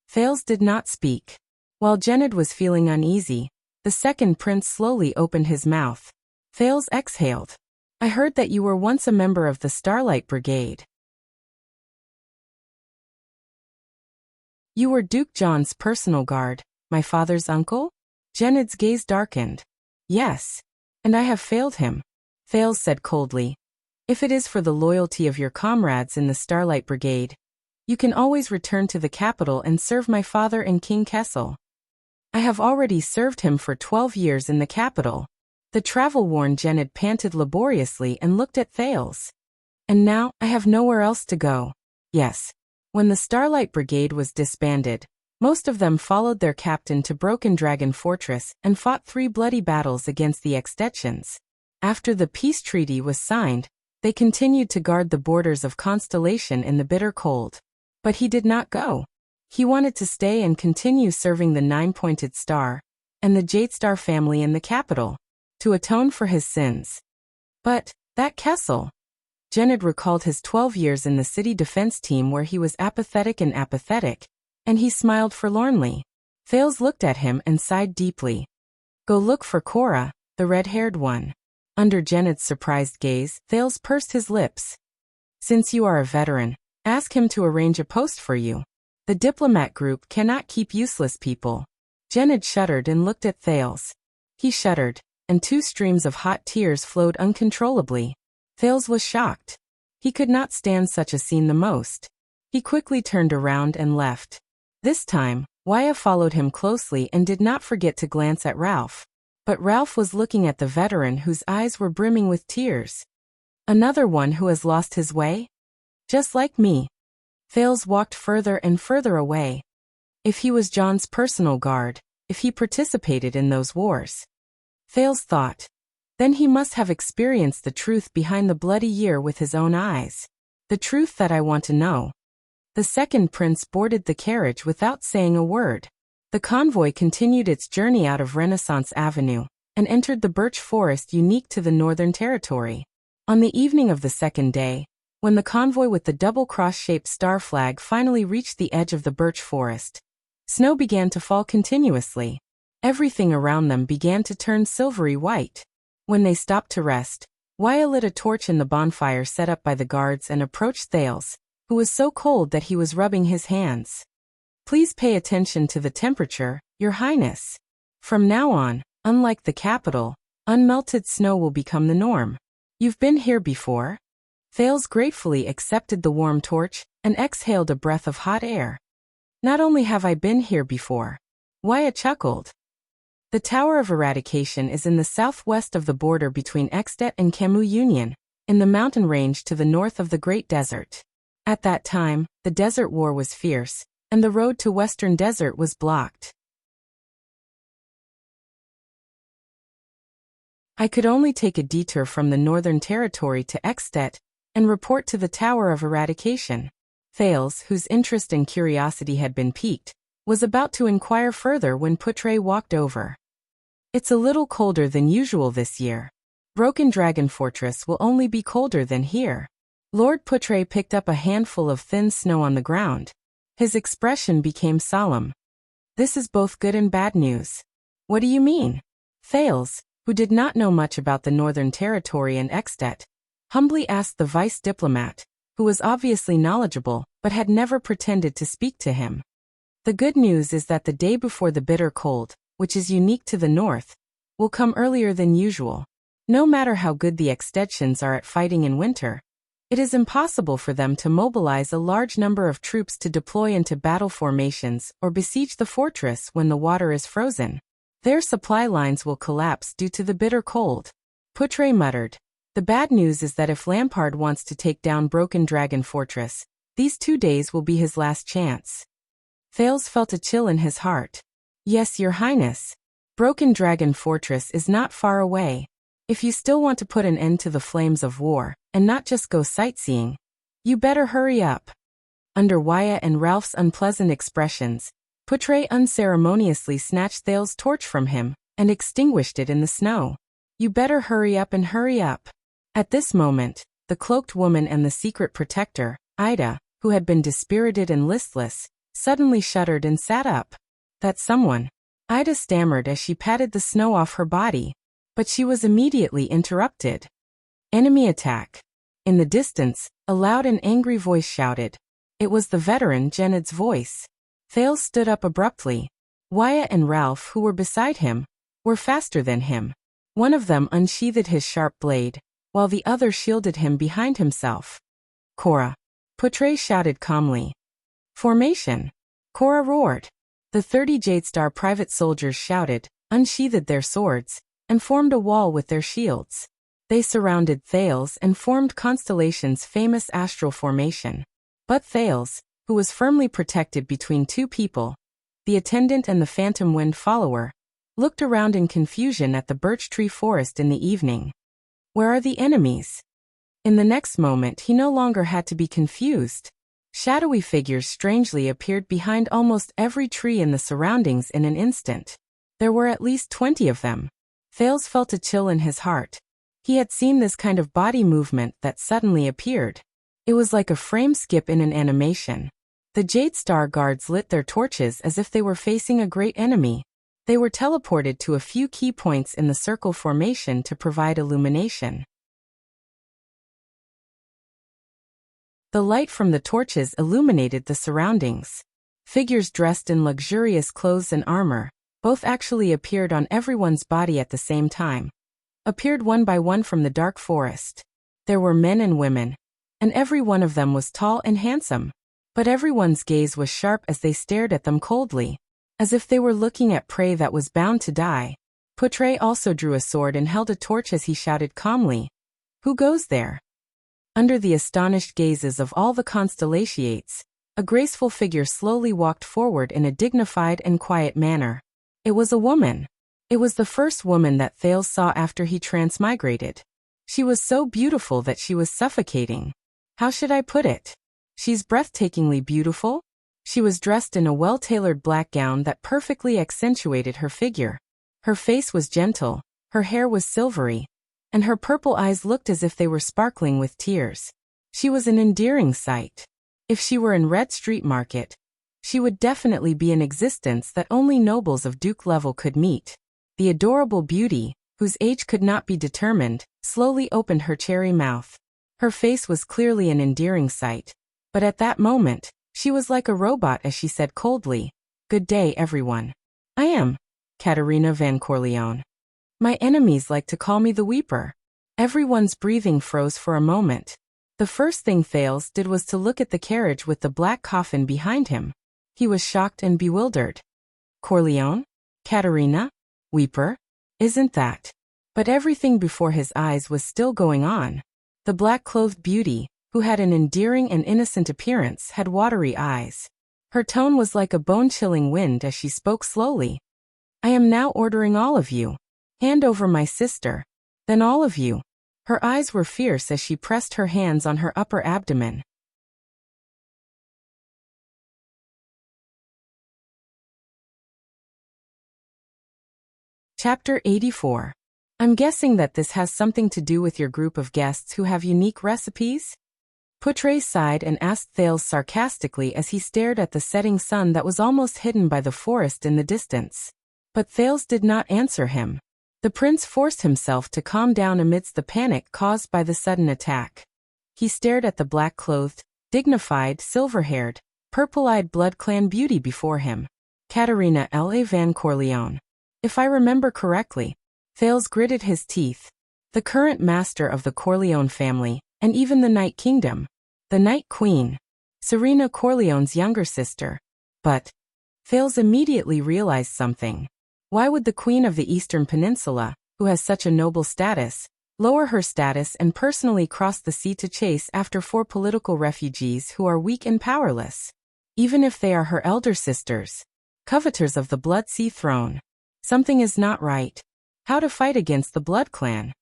Thales did not speak. While Gened was feeling uneasy, the second prince slowly opened his mouth. Thales exhaled. I heard that you were once a member of the Starlight Brigade. You were Duke John's personal guard, my father's uncle? Gened's gaze darkened. Yes. And I have failed him. Thales said coldly. If it is for the loyalty of your comrades in the Starlight Brigade, you can always return to the capital and serve my father and King Kessel. I have already served him for 12 years in the capital. The travel-worn Gened panted laboriously and looked at Thales. And now, I have nowhere else to go. Yes. When the Starlight Brigade was disbanded, Most of them followed their captain to Broken Dragon Fortress and fought 3 bloody battles against the Extensions. After the peace treaty was signed, they continued to guard the borders of Constellation in the bitter cold. But he did not go. He wanted to stay and continue serving the 9-pointed star and the Jadestar family in the capital, to atone for his sins. But that Kessel. Genid recalled his 12 years in the city defense team where he was apathetic, and he smiled forlornly. Thales looked at him and sighed deeply. Go look for Cora, the red-haired one. Under Genid's surprised gaze, Thales pursed his lips. Since you are a veteran, ask him to arrange a post for you. The diplomat group cannot keep useless people. Genid shuddered and looked at Thales. He shuddered, and 2 streams of hot tears flowed uncontrollably. Thales was shocked. He could not stand such a scene the most. He quickly turned around and left. This time, Waya followed him closely and did not forget to glance at Ralph. But Ralph was looking at the veteran whose eyes were brimming with tears. Another one who has lost his way? Just like me. Thales walked further and further away. If he was John's personal guard, if he participated in those wars. Thales thought. Then he must have experienced the truth behind the bloody year with his own eyes. The truth that I want to know. The second prince boarded the carriage without saying a word. The convoy continued its journey out of Renaissance Avenue and entered the birch forest unique to the Northern Territory. On the evening of the second day, when the convoy with the double cross-shaped star flag finally reached the edge of the birch forest, snow began to fall continuously. Everything around them began to turn silvery white. When they stopped to rest, Waya lit a torch in the bonfire set up by the guards and approached Thales, who was so cold that he was rubbing his hands. Please pay attention to the temperature, Your Highness. From now on, unlike the capital, unmelted snow will become the norm. You've been here before? Thales gratefully accepted the warm torch and exhaled a breath of hot air. Not only have I been here before. Waya chuckled. The Tower of Eradication is in the southwest of the border between Extet and Camus Union, in the mountain range to the north of the Great Desert. At that time, the Desert War was fierce, and the road to Western Desert was blocked. I could only take a detour from the Northern Territory to Extet and report to the Tower of Eradication. Thales, whose interest and curiosity had been piqued, was about to inquire further when Putre walked over. It's a little colder than usual this year. Broken Dragon Fortress will only be colder than here. Lord Putre picked up a handful of thin snow on the ground. His expression became solemn. This is both good and bad news. What do you mean? Thales, who did not know much about the Northern Territory and Extet, humbly asked the vice diplomat, who was obviously knowledgeable but had never pretended to speak to him. The good news is that the day before the bitter cold, which is unique to the north, will come earlier than usual. No matter how good the Extensions are at fighting in winter, it is impossible for them to mobilize a large number of troops to deploy into battle formations or besiege the fortress when the water is frozen. Their supply lines will collapse due to the bitter cold. Putre muttered. The bad news is that if Lampard wants to take down Broken Dragon Fortress, these 2 days will be his last chance. Thales felt a chill in his heart. Yes, Your Highness. Broken Dragon Fortress is not far away. If you still want to put an end to the flames of war, and not just go sightseeing, you better hurry up. Under Waya and Ralph's unpleasant expressions, Putre unceremoniously snatched Thales' torch from him and extinguished it in the snow. You better hurry up and hurry up. At this moment, the cloaked woman and the secret protector, Ida, who had been dispirited and listless, suddenly shuddered and sat up. That's someone. Ida stammered as she patted the snow off her body, but she was immediately interrupted. Enemy attack. In the distance, a loud and angry voice shouted. It was the veteran Genid's voice. Thales stood up abruptly. Waya and Ralph, who were beside him, were faster than him. One of them unsheathed his sharp blade, while the other shielded him behind himself. Cora. Putre shouted calmly. Formation. Cora roared. The 30 Jadestar private soldiers shouted, unsheathed their swords, and formed a wall with their shields. They surrounded Thales and formed Constellation's famous astral formation. But Thales, who was firmly protected between 2 people, The attendant and the phantom wind follower looked around in confusion at the birch tree forest in the evening. Where are the enemies? In the next moment he no longer had to be confused. Shadowy figures strangely appeared behind almost every tree in the surroundings in an instant. There were at least 20 of them. Thales felt a chill in his heart. He had seen this kind of body movement that suddenly appeared. It was like a frame skip in an animation. The Jade Star guards lit their torches as if they were facing a great enemy. They were teleported to a few key points in the circle formation to provide illumination. The light from the torches illuminated the surroundings. Figures dressed in luxurious clothes and armor, both actually appeared on everyone's body at the same time. Appeared one by one from the dark forest. There were men and women, and every one of them was tall and handsome. But everyone's gaze was sharp as they stared at them coldly, as if they were looking at prey that was bound to die. Poutre also drew a sword and held a torch as he shouted calmly, "Who goes there?" Under the astonished gazes of all the constellations, a graceful figure slowly walked forward in a dignified and quiet manner. It was a woman. It was the first woman that Thales saw after he transmigrated. She was so beautiful that she was suffocating. How should I put it? She's breathtakingly beautiful. She was dressed in a well-tailored black gown that perfectly accentuated her figure. Her face was gentle, her hair was silvery, and her purple eyes looked as if they were sparkling with tears. She was an endearing sight. If she were in Red Street Market, she would definitely be an existence that only nobles of Duke level could meet. The adorable beauty, whose age could not be determined, slowly opened her cherry mouth. Her face was clearly an endearing sight, but at that moment, she was like a robot as she said coldly, "Good day, everyone. I am Katerina Van Corleone. My enemies like to call me the Weeper." Everyone's breathing froze for a moment. The first thing Thales did was to look at the carriage with the black coffin behind him. He was shocked and bewildered. Corleone? Katerina? Weeper? Isn't that? But everything before his eyes was still going on. The black-clothed beauty, who had an endearing and innocent appearance, had watery eyes. Her tone was like a bone-chilling wind as she spoke slowly. "I am now ordering all of you. Hand over my sister. Then all of you." Her eyes were fierce as she pressed her hands on her upper abdomen. Chapter 84. I'm guessing that this has something to do with your group of guests who have unique recipes? Poutre sighed and asked Thales sarcastically as he stared at the setting sun that was almost hidden by the forest in the distance. But Thales did not answer him. The prince forced himself to calm down amidst the panic caused by the sudden attack. He stared at the black-clothed, dignified, silver-haired, purple-eyed blood clan beauty before him. Katerina L.A. Van Corleone. If I remember correctly, Thales gritted his teeth. The current master of the Corleone family, and even the Night Kingdom. The Night Queen. Serena Corleone's younger sister. But Thales immediately realized something. Why would the Queen of the Eastern Peninsula, who has such a noble status, lower her status and personally cross the sea to chase after 4 political refugees who are weak and powerless? Even if they are her elder sisters, coveters of the Blood Sea throne. Something is not right. How to fight against the Blood Clan?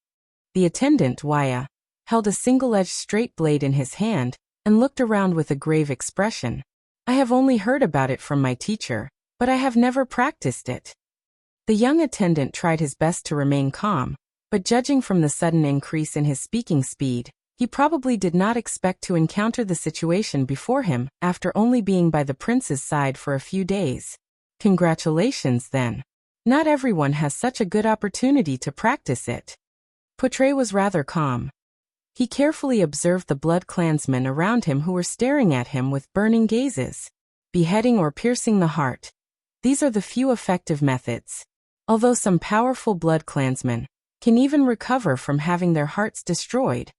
The attendant, Waya, held a single-edged straight blade in his hand and looked around with a grave expression. I have only heard about it from my teacher, but I have never practiced it. The young attendant tried his best to remain calm, but judging from the sudden increase in his speaking speed, he probably did not expect to encounter the situation before him after only being by the prince's side for a few days. Congratulations, then. Not everyone has such a good opportunity to practice it. Poutre was rather calm. He carefully observed the blood clansmen around him who were staring at him with burning gazes. Beheading or piercing the heart. These are the few effective methods. Although some powerful blood clansmen can even recover from having their hearts destroyed.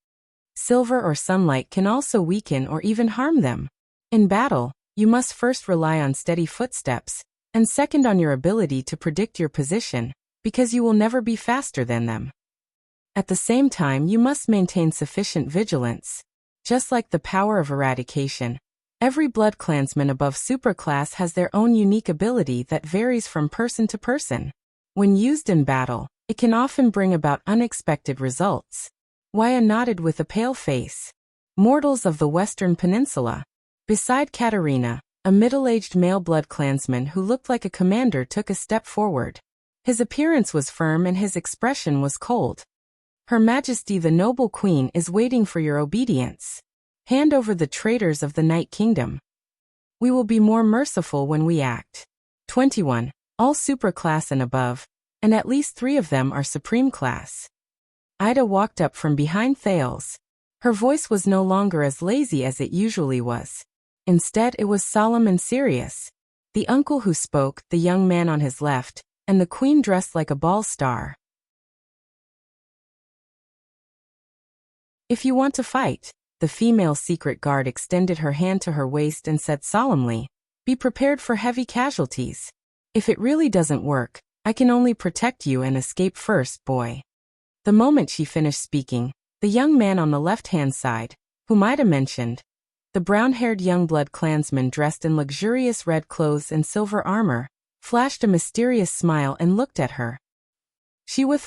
Silver or sunlight can also weaken or even harm them. In battle, you must first rely on steady footsteps, and second on your ability to predict your position, because you will never be faster than them. At the same time, you must maintain sufficient vigilance. Just like the power of eradication, Every blood clansman above superclass has their own unique ability that varies from person to person. When used in battle, it can often bring about unexpected results. Waya nodded with a pale face. Mortals of the Western Peninsula. Beside Katerina, a middle-aged male blood clansman who looked like a commander took a step forward. His appearance was firm and his expression was cold. Her Majesty the Noble Queen is waiting for your obedience. Hand over the traitors of the Night Kingdom. We will be more merciful when we act. 21. All superclass and above, and at least 3 of them are supreme class. Ida walked up from behind Thales. Her voice was no longer as lazy as it usually was. Instead, it was solemn and serious. The uncle who spoke, the young man on his left, and the queen dressed like a ball star. If you want to fight, the female secret guard extended her hand to her waist and said solemnly, be prepared for heavy casualties. If it really doesn't work, I can only protect you and escape first, boy. The moment she finished speaking, the young man on the left-hand side, whom Ida mentioned, the brown-haired young blood clansman dressed in luxurious red clothes and silver armor, flashed a mysterious smile and looked at her. She with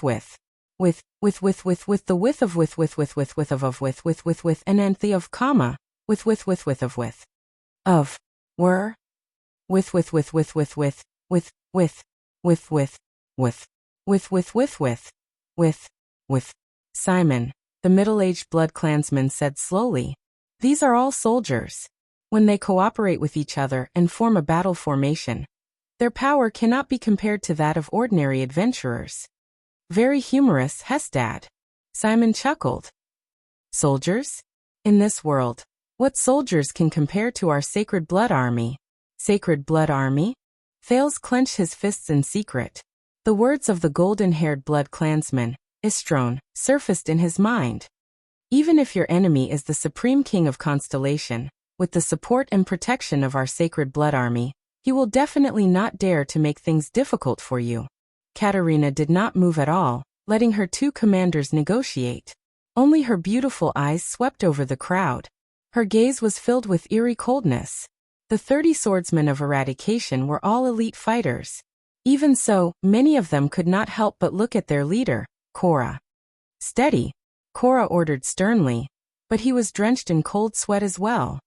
the width of and anthe of comma, of, were, with. Simon, the middle-aged blood clansman said slowly, these are all soldiers. When they cooperate with each other and form a battle formation, their power cannot be compared to that of ordinary adventurers. Very humorous, Hestad. Simon chuckled. Soldiers? In this world, what soldiers can compare to our sacred blood army? Sacred blood army? Thales clenched his fists in secret. The words of the golden-haired blood clansman, Istrone, surfaced in his mind. Even if your enemy is the supreme king of Constellation, with the support and protection of our sacred blood army, he will definitely not dare to make things difficult for you. Katerina did not move at all, letting her 2 commanders negotiate. Only her beautiful eyes swept over the crowd. Her gaze was filled with eerie coldness. The 30 swordsmen of eradication were all elite fighters. Even so, many of them could not help but look at their leader, Cora. Steady, Cora ordered sternly, but he was drenched in cold sweat as well.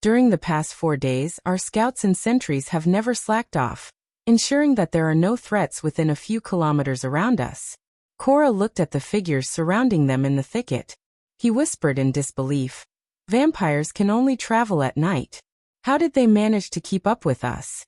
During the past 4 days, our scouts and sentries have never slacked off, ensuring that there are no threats within a few kilometers around us. Cora looked at the figures surrounding them in the thicket. He whispered in disbelief. Vampires can only travel at night. How did they manage to keep up with us?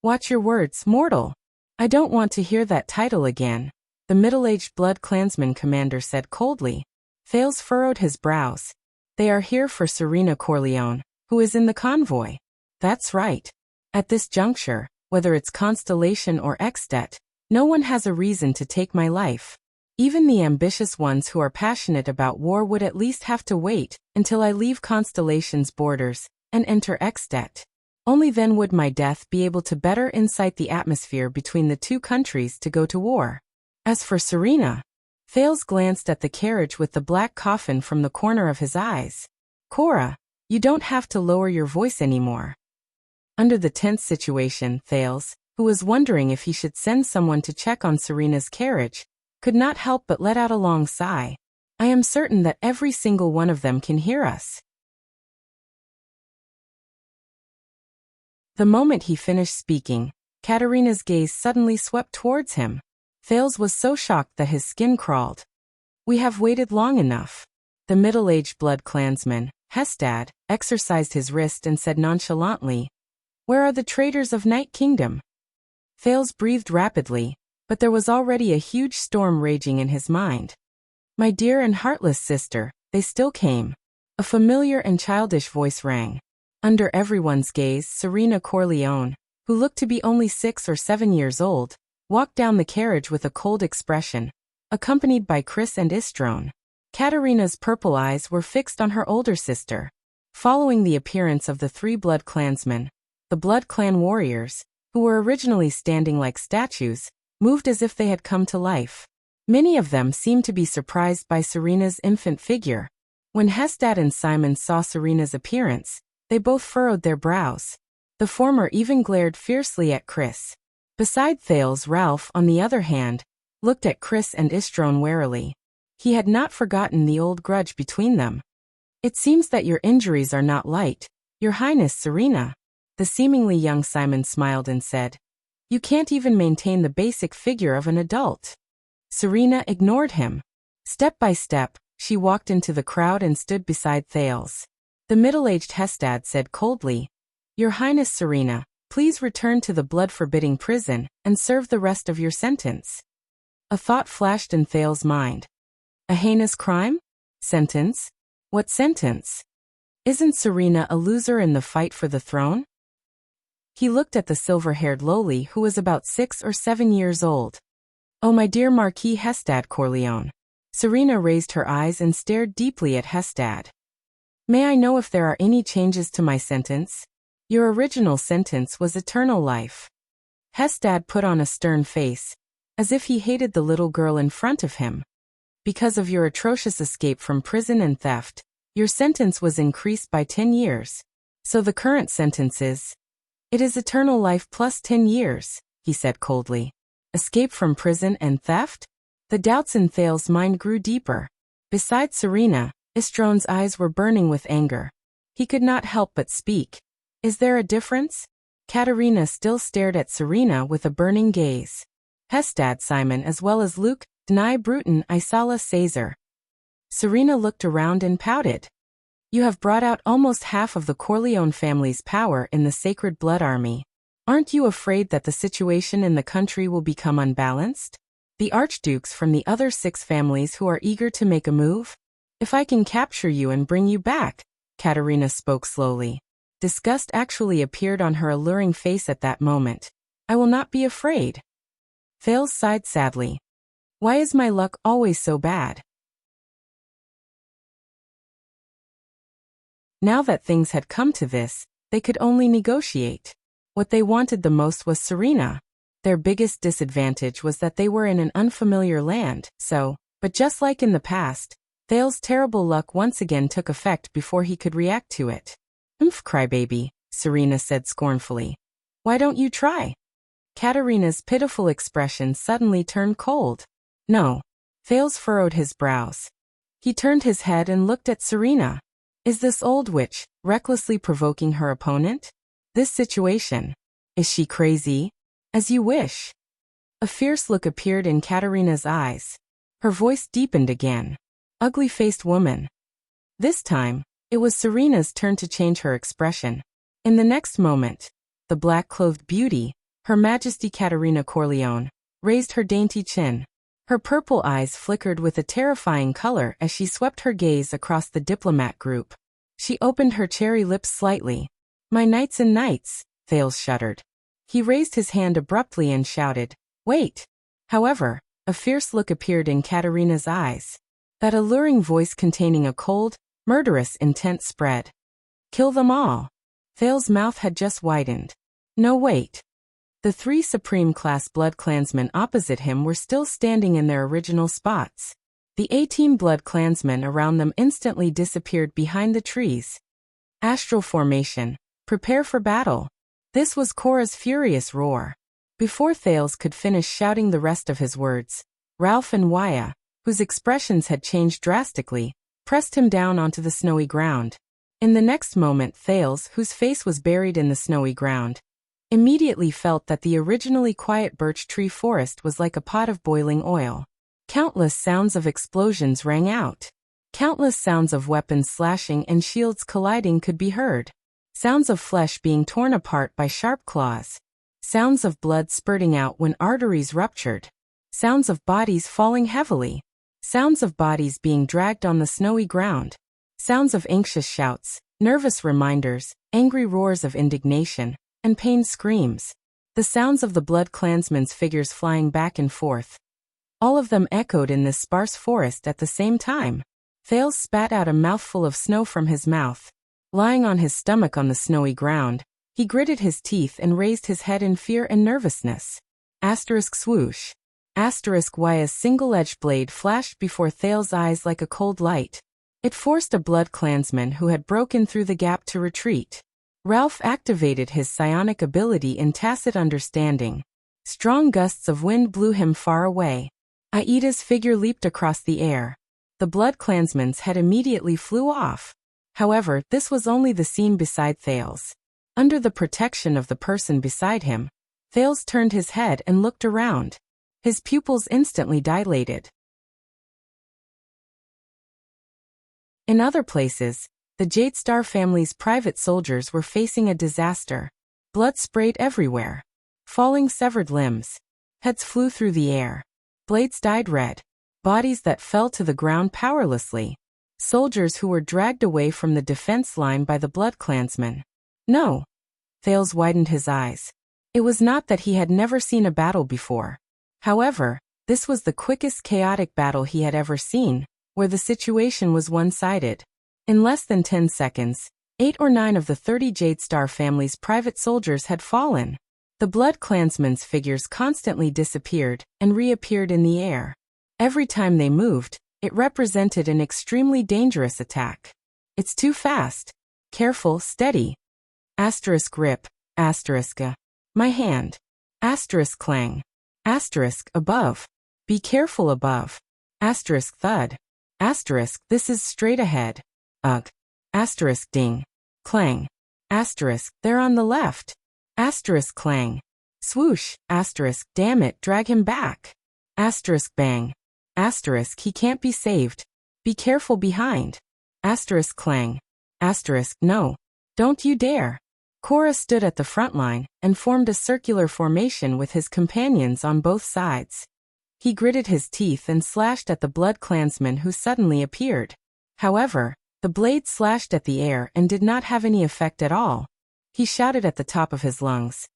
Watch your words, mortal. I don't want to hear that title again, the middle-aged blood clansman commander said coldly. Thales furrowed his brows. They are here for Serena Corleone, who is in the convoy. That's right. At this juncture, whether it's Constellation or Extet, no one has a reason to take my life. Even the ambitious ones who are passionate about war would at least have to wait until I leave Constellation's borders and enter Extet. Only then would my death be able to better incite the atmosphere between the 2 countries to go to war. As for Serena, Thales glanced at the carriage with the black coffin from the corner of his eyes. Cora, you don't have to lower your voice anymore. Under the tense situation, Thales, who was wondering if he should send someone to check on Serena's carriage, could not help but let out a long sigh. I am certain that every single one of them can hear us. The moment he finished speaking, Katerina's gaze suddenly swept towards him. Thales was so shocked that his skin crawled. We have waited long enough. The middle-aged blood clansman, Hestad, exercised his wrist and said nonchalantly, where are the traitors of Night Kingdom? Thales breathed rapidly, but there was already a huge storm raging in his mind. My dear and heartless sister, they still came. A familiar and childish voice rang. Under everyone's gaze, Serena Corleone, who looked to be only 6 or 7 years old, walked down the carriage with a cold expression, accompanied by Chris and Istrone. Katerina's purple eyes were fixed on her older sister. Following the appearance of the 3 blood clansmen, the blood clan warriors, who were originally standing like statues, moved as if they had come to life. Many of them seemed to be surprised by Serena's infant figure. When Hestad and Simon saw Serena's appearance, They both furrowed their brows. The former even glared fiercely at Chris. Beside Thales, Ralph, on the other hand, looked at Chris and Istrone warily. He had not forgotten the old grudge between them. "It seems that your injuries are not light, Your Highness Serena." The seemingly young Simon smiled and said, "You can't even maintain the basic figure of an adult." Serena ignored him. Step by step, she walked into the crowd and stood beside Thales. The middle-aged Hestad said coldly, "Your Highness Serena, please return to the blood-forbidding prison and serve the rest of your sentence." A thought flashed in Thales' mind. A heinous crime? Sentence? What sentence? Isn't Serena a loser in the fight for the throne? He looked at the silver-haired lowly who was about 6 or 7 years old. "Oh, my dear Marquis Hestad Corleone." Serena raised her eyes and stared deeply at Hestad. "May I know if there are any changes to my sentence? Your original sentence was eternal life." Hestad put on a stern face, as if he hated the little girl in front of him. "Because of your atrocious escape from prison and theft, your sentence was increased by 10 years. So the current sentence is..." "It is eternal life plus 10 years, he said coldly. "Escape from prison and theft?" The doubts in Thales' mind grew deeper. Beside Serena, Istrone's eyes were burning with anger. He could not help but speak. "Is there a difference?" Katerina still stared at Serena with a burning gaze. Hestad Simon as well as Luke, Dni Bruton Isala Caesar. Serena looked around and pouted. "You have brought out almost half of the Corleone family's power in the Sacred Blood Army. Aren't you afraid that the situation in the country will become unbalanced? The archdukes from the other 6 families who are eager to make a move? If I can capture you and bring you back," Katerina spoke slowly. Disgust actually appeared on her alluring face at that moment. "I will not be afraid." Thales sighed sadly. "Why is my luck always so bad?" Now that things had come to this, they could only negotiate. What they wanted the most was Serena. Their biggest disadvantage was that they were in an unfamiliar land, but just like in the past, Thales' terrible luck once again took effect before he could react to it. Crybaby," Serena said scornfully. "Why don't you try?" Katerina's pitiful expression suddenly turned cold. "No." Thales furrowed his brows. He turned his head and looked at Serena. Is this old witch recklessly provoking her opponent? This situation? Is she crazy? As you wish. A fierce look appeared in Katerina's eyes. Her voice deepened again. "Ugly-faced woman." This time, it was Serena's turn to change her expression. In the next moment, the black-clothed beauty, Her Majesty Katerina Corleone, raised her dainty chin. Her purple eyes flickered with a terrifying color as she swept her gaze across the diplomat group. She opened her cherry lips slightly. "My knights and knights," Thales shuddered. He raised his hand abruptly and shouted, "Wait!" However, a fierce look appeared in Katerina's eyes. That alluring voice containing a cold, murderous intent spread. "Kill them all." Thales' mouth had just widened. No, wait. The 3 Supreme-class Blood Clansmen opposite him were still standing in their original spots. The 18 Blood Clansmen around them instantly disappeared behind the trees. Astral formation. Prepare for battle. This was Korra's furious roar. Before Thales could finish shouting the rest of his words, Ralph and Waya, whose expressions had changed drastically, pressed him down onto the snowy ground. In the next moment, Thales, whose face was buried in the snowy ground, immediately felt that the originally quiet birch tree forest was like a pot of boiling oil. Countless sounds of explosions rang out. Countless sounds of weapons slashing and shields colliding could be heard. Sounds of flesh being torn apart by sharp claws. Sounds of blood spurting out when arteries ruptured. Sounds of bodies falling heavily. Sounds of bodies being dragged on the snowy ground. Sounds of anxious shouts, nervous reminders, angry roars of indignation, and pained screams. The sounds of the Blood Clansmen's figures flying back and forth. All of them echoed in this sparse forest at the same time. Thales spat out a mouthful of snow from his mouth. Lying on his stomach on the snowy ground, he gritted his teeth and raised his head in fear and nervousness. Asterisk swoosh. Asterisk Waya's single-edged blade flashed before Thales' eyes like a cold light. It forced a blood clansman who had broken through the gap to retreat. Ralph activated his psionic ability in tacit understanding. Strong gusts of wind blew him far away. Aida's figure leaped across the air. The blood clansman's head immediately flew off. However, this was only the scene beside Thales. Under the protection of the person beside him, Thales turned his head and looked around. His pupils instantly dilated. In other places, the Jadestar family's private soldiers were facing a disaster. Blood sprayed everywhere. Falling severed limbs. Heads flew through the air. Blades dyed red. Bodies that fell to the ground powerlessly. Soldiers who were dragged away from the defense line by the blood clansmen. No. Thales widened his eyes. It was not that he had never seen a battle before. However, this was the quickest chaotic battle he had ever seen, where the situation was one-sided. In less than 10 seconds, 8 or 9 of the 30 Jadestar family's private soldiers had fallen. The blood clansmen's figures constantly disappeared and reappeared in the air. Every time they moved, it represented an extremely dangerous attack. It's too fast. Careful, steady. Asterisk grip, asterisk my hand. Asterisk clang. Asterisk above. Be careful above. Asterisk thud. Asterisk this is straight ahead. Ugh. Asterisk ding. Clang. Asterisk they're on the left. Asterisk clang. Swoosh. Asterisk damn it drag him back. Asterisk bang. Asterisk he can't be saved. Be careful behind. Asterisk clang. Asterisk no. Don't you dare. Korra stood at the front line and formed a circular formation with his companions on both sides. He gritted his teeth and slashed at the blood clansman who suddenly appeared. However, the blade slashed at the air and did not have any effect at all. He shouted at the top of his lungs.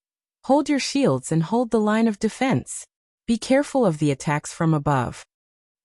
Hold your shields and hold the line of defense. Be careful of the attacks from above.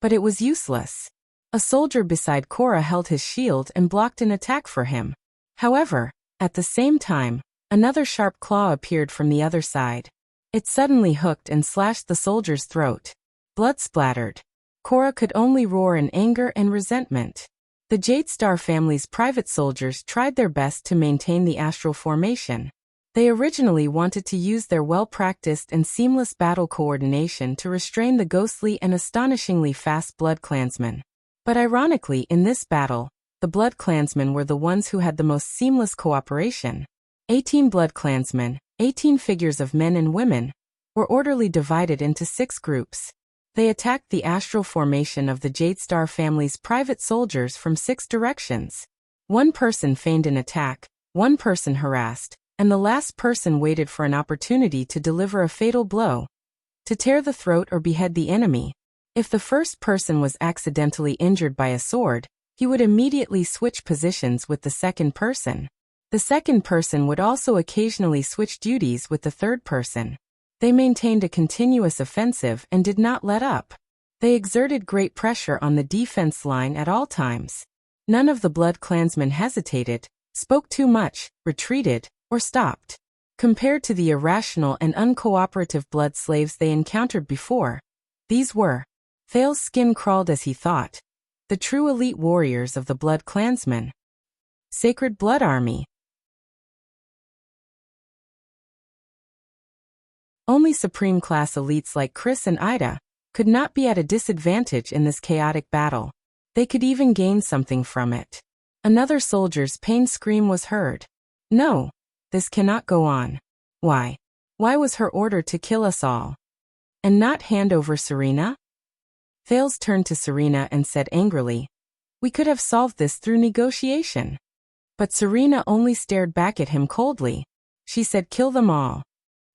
But it was useless. A soldier beside Korra held his shield and blocked an attack for him. However, at the same time, another sharp claw appeared from the other side. It suddenly hooked and slashed the soldier's throat. Blood splattered. Korra could only roar in anger and resentment. The Jadestar family's private soldiers tried their best to maintain the astral formation. They originally wanted to use their well-practiced and seamless battle coordination to restrain the ghostly and astonishingly fast blood clansmen. But ironically, in this battle, the blood clansmen were the ones who had the most seamless cooperation. 18 blood clansmen, 18 figures of men and women, were orderly divided into 6 groups. They attacked the astral formation of the Jadestar family's private soldiers from 6 directions. One person feigned an attack, one person harassed, and the last person waited for an opportunity to deliver a fatal blow. To tear the throat or behead the enemy. If the first person was accidentally injured by a sword, he would immediately switch positions with the second person. The second person would also occasionally switch duties with the third person. They maintained a continuous offensive and did not let up. They exerted great pressure on the defense line at all times. None of the blood clansmen hesitated, spoke too much, retreated, or stopped. Compared to the irrational and uncooperative blood slaves they encountered before, these were. Thale's skin crawled as he thought. The true elite warriors of the blood clansmen. Sacred Blood Army. Only supreme-class elites like Chris and Ida could not be at a disadvantage in this chaotic battle. They could even gain something from it. Another soldier's pained scream was heard. No, this cannot go on. Why? Why was her order to kill us all? And not hand over Serena? Thales turned to Serena and said angrily, "We could have solved this through negotiation." But Serena only stared back at him coldly. She said, "Kill them all."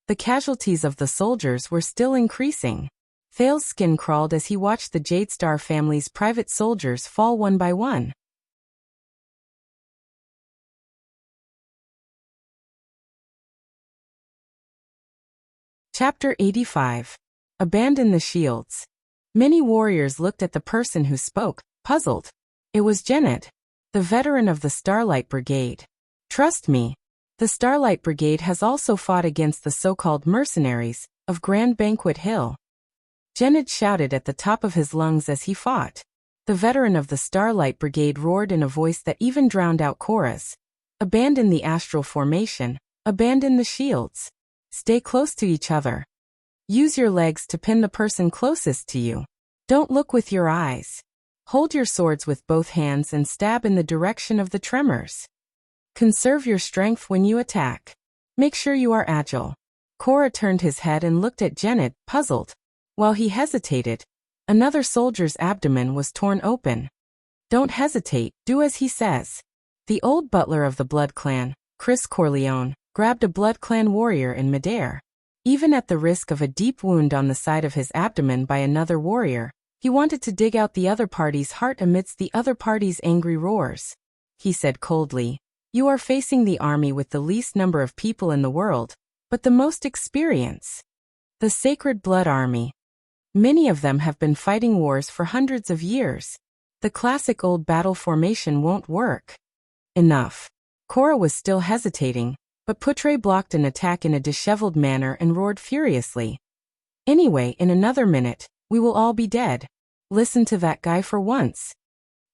The casualties of the soldiers were still increasing. Thales' skin crawled as he watched the Jadestar family's private soldiers fall one by one. Chapter 85. Abandon the shields. Many warriors looked at the person who spoke, puzzled. It was Janet, the veteran of the Starlight Brigade. Trust me, the Starlight Brigade has also fought against the so-called mercenaries of Grand Banquet Hill. Janet shouted at the top of his lungs as he fought. The veteran of the Starlight Brigade roared in a voice that even drowned out Cora's. Abandon the astral formation. Abandon the shields. Stay close to each other. Use your legs to pin the person closest to you. Don't look with your eyes. Hold your swords with both hands and stab in the direction of the tremors. Conserve your strength when you attack. Make sure you are agile. Cora turned his head and looked at Janet, puzzled. While he hesitated, another soldier's abdomen was torn open. Don't hesitate, do as he says. The old butler of the Blood Clan, Chris Corleone, grabbed a Blood Clan warrior in midair. Even at the risk of a deep wound on the side of his abdomen by another warrior, he wanted to dig out the other party's heart amidst the other party's angry roars. He said coldly, "You are facing the army with the least number of people in the world, but the most experience. The Sacred Blood Army. Many of them have been fighting wars for hundreds of years. The classic old battle formation won't work." Enough. Cora was still hesitating, but Putre blocked an attack in a disheveled manner and roared furiously. "Anyway, in another minute, we will all be dead. Listen to that guy for once."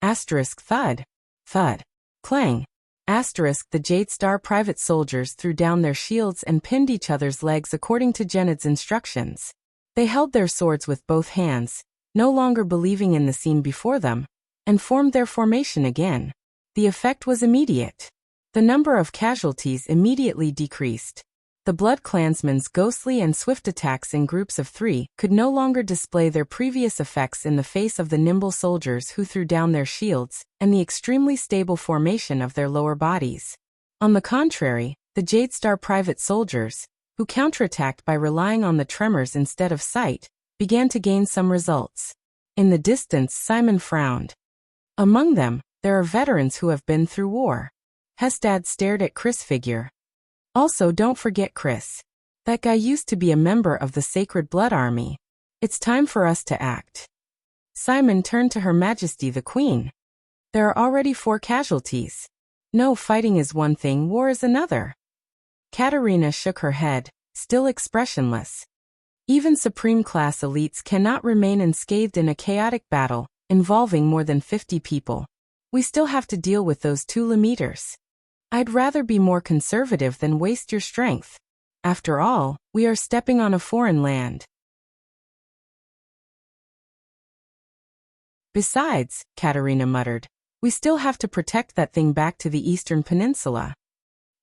Asterisk thud. Thud. Clang. Asterisk the Jade Star private soldiers threw down their shields and pinned each other's legs according to Janet's instructions. They held their swords with both hands, no longer believing in the scene before them, and formed their formation again. The effect was immediate. The number of casualties immediately decreased. The Blood Clansmen's ghostly and swift attacks in groups of 3 could no longer display their previous effects in the face of the nimble soldiers who threw down their shields and the extremely stable formation of their lower bodies. On the contrary, the Jade Star private soldiers, who counterattacked by relying on the tremors instead of sight, began to gain some results. In the distance, Simon frowned. Among them, there are veterans who have been through war. Hestad stared at Chris' figure. Also, don't forget Chris. That guy used to be a member of the Sacred Blood Army. It's time for us to act. Simon turned to Her Majesty the Queen. There are already 4 casualties. No, fighting is one thing, war is another. Katerina shook her head, still expressionless. Even Supreme-class elites cannot remain unscathed in a chaotic battle, involving more than 50 people. We still have to deal with those 2 limeters. I'd rather be more conservative than waste your strength. After all, we are stepping on a foreign land. Besides, Katerina muttered, we still have to protect that thing back to the Eastern Peninsula.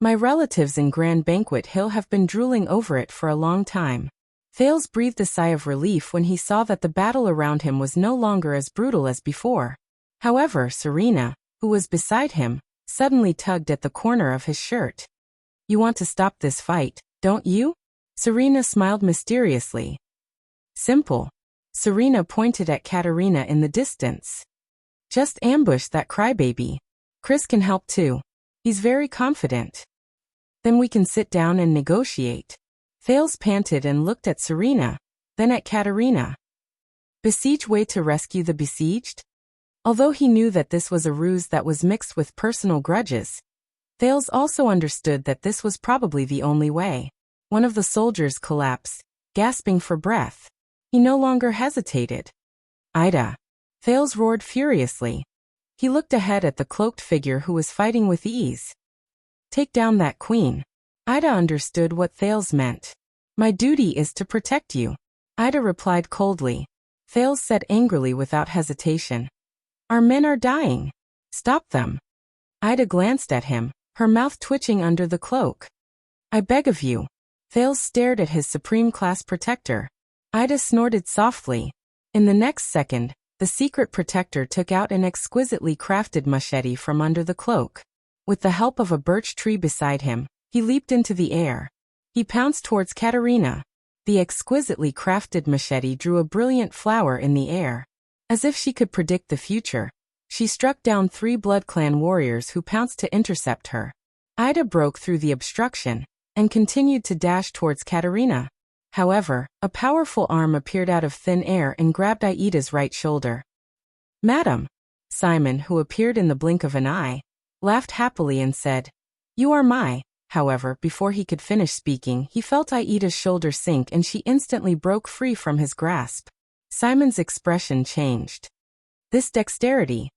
My relatives in Grand Banquet Hill have been drooling over it for a long time. Thales breathed a sigh of relief when he saw that the battle around him was no longer as brutal as before. However, Serena, who was beside him, suddenly tugged at the corner of his shirt. You want to stop this fight, don't you? Serena smiled mysteriously. Simple. Serena pointed at Katerina in the distance. Just ambush that crybaby. Chris can help too. He's very confident. Then we can sit down and negotiate. Thales panted and looked at Serena, then at Katerina. Besiege way to rescue the besieged? Although he knew that this was a ruse that was mixed with personal grudges, Thales also understood that this was probably the only way. One of the soldiers collapsed, gasping for breath. He no longer hesitated. Ida. Thales roared furiously. He looked ahead at the cloaked figure who was fighting with ease. Take down that queen. Ida understood what Thales meant. My duty is to protect you. Ida replied coldly. Thales said angrily without hesitation. Our men are dying. Stop them. Ida glanced at him, her mouth twitching under the cloak. I beg of you. Thales stared at his supreme-class protector. Ida snorted softly. In the next second, the secret protector took out an exquisitely crafted machete from under the cloak. With the help of a birch tree beside him, he leaped into the air. He pounced towards Katerina. The exquisitely crafted machete drew a brilliant flower in the air. As if she could predict the future, she struck down 3 Blood Clan warriors who pounced to intercept her. Ida broke through the obstruction and continued to dash towards Katerina. However, a powerful arm appeared out of thin air and grabbed Aida's right shoulder. Madam! Simon, who appeared in the blink of an eye, laughed happily and said, You are my. However, before he could finish speaking, he felt Aida's shoulder sink and she instantly broke free from his grasp. Simon's expression changed. This dexterity.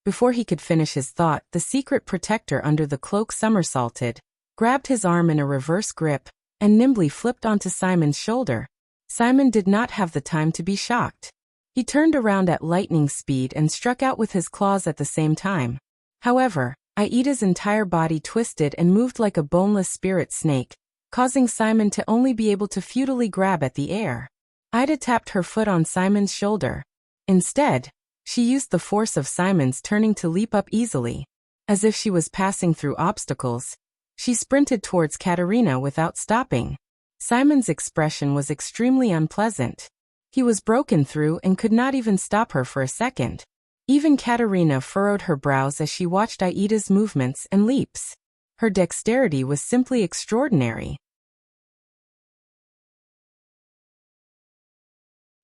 Before he could finish his thought, the secret protector under the cloak somersaulted, grabbed his arm in a reverse grip, and nimbly flipped onto Simon's shoulder. Simon did not have the time to be shocked. He turned around at lightning speed and struck out with his claws at the same time. However, Aida's entire body twisted and moved like a boneless spirit snake, causing Simon to only be able to futilely grab at the air. Aida tapped her foot on Simon's shoulder. Instead, she used the force of Simon's turning to leap up easily. As if she was passing through obstacles, she sprinted towards Katerina without stopping. Simon's expression was extremely unpleasant. He was broken through and could not even stop her for a second. Even Katerina furrowed her brows as she watched Aida's movements and leaps. Her dexterity was simply extraordinary.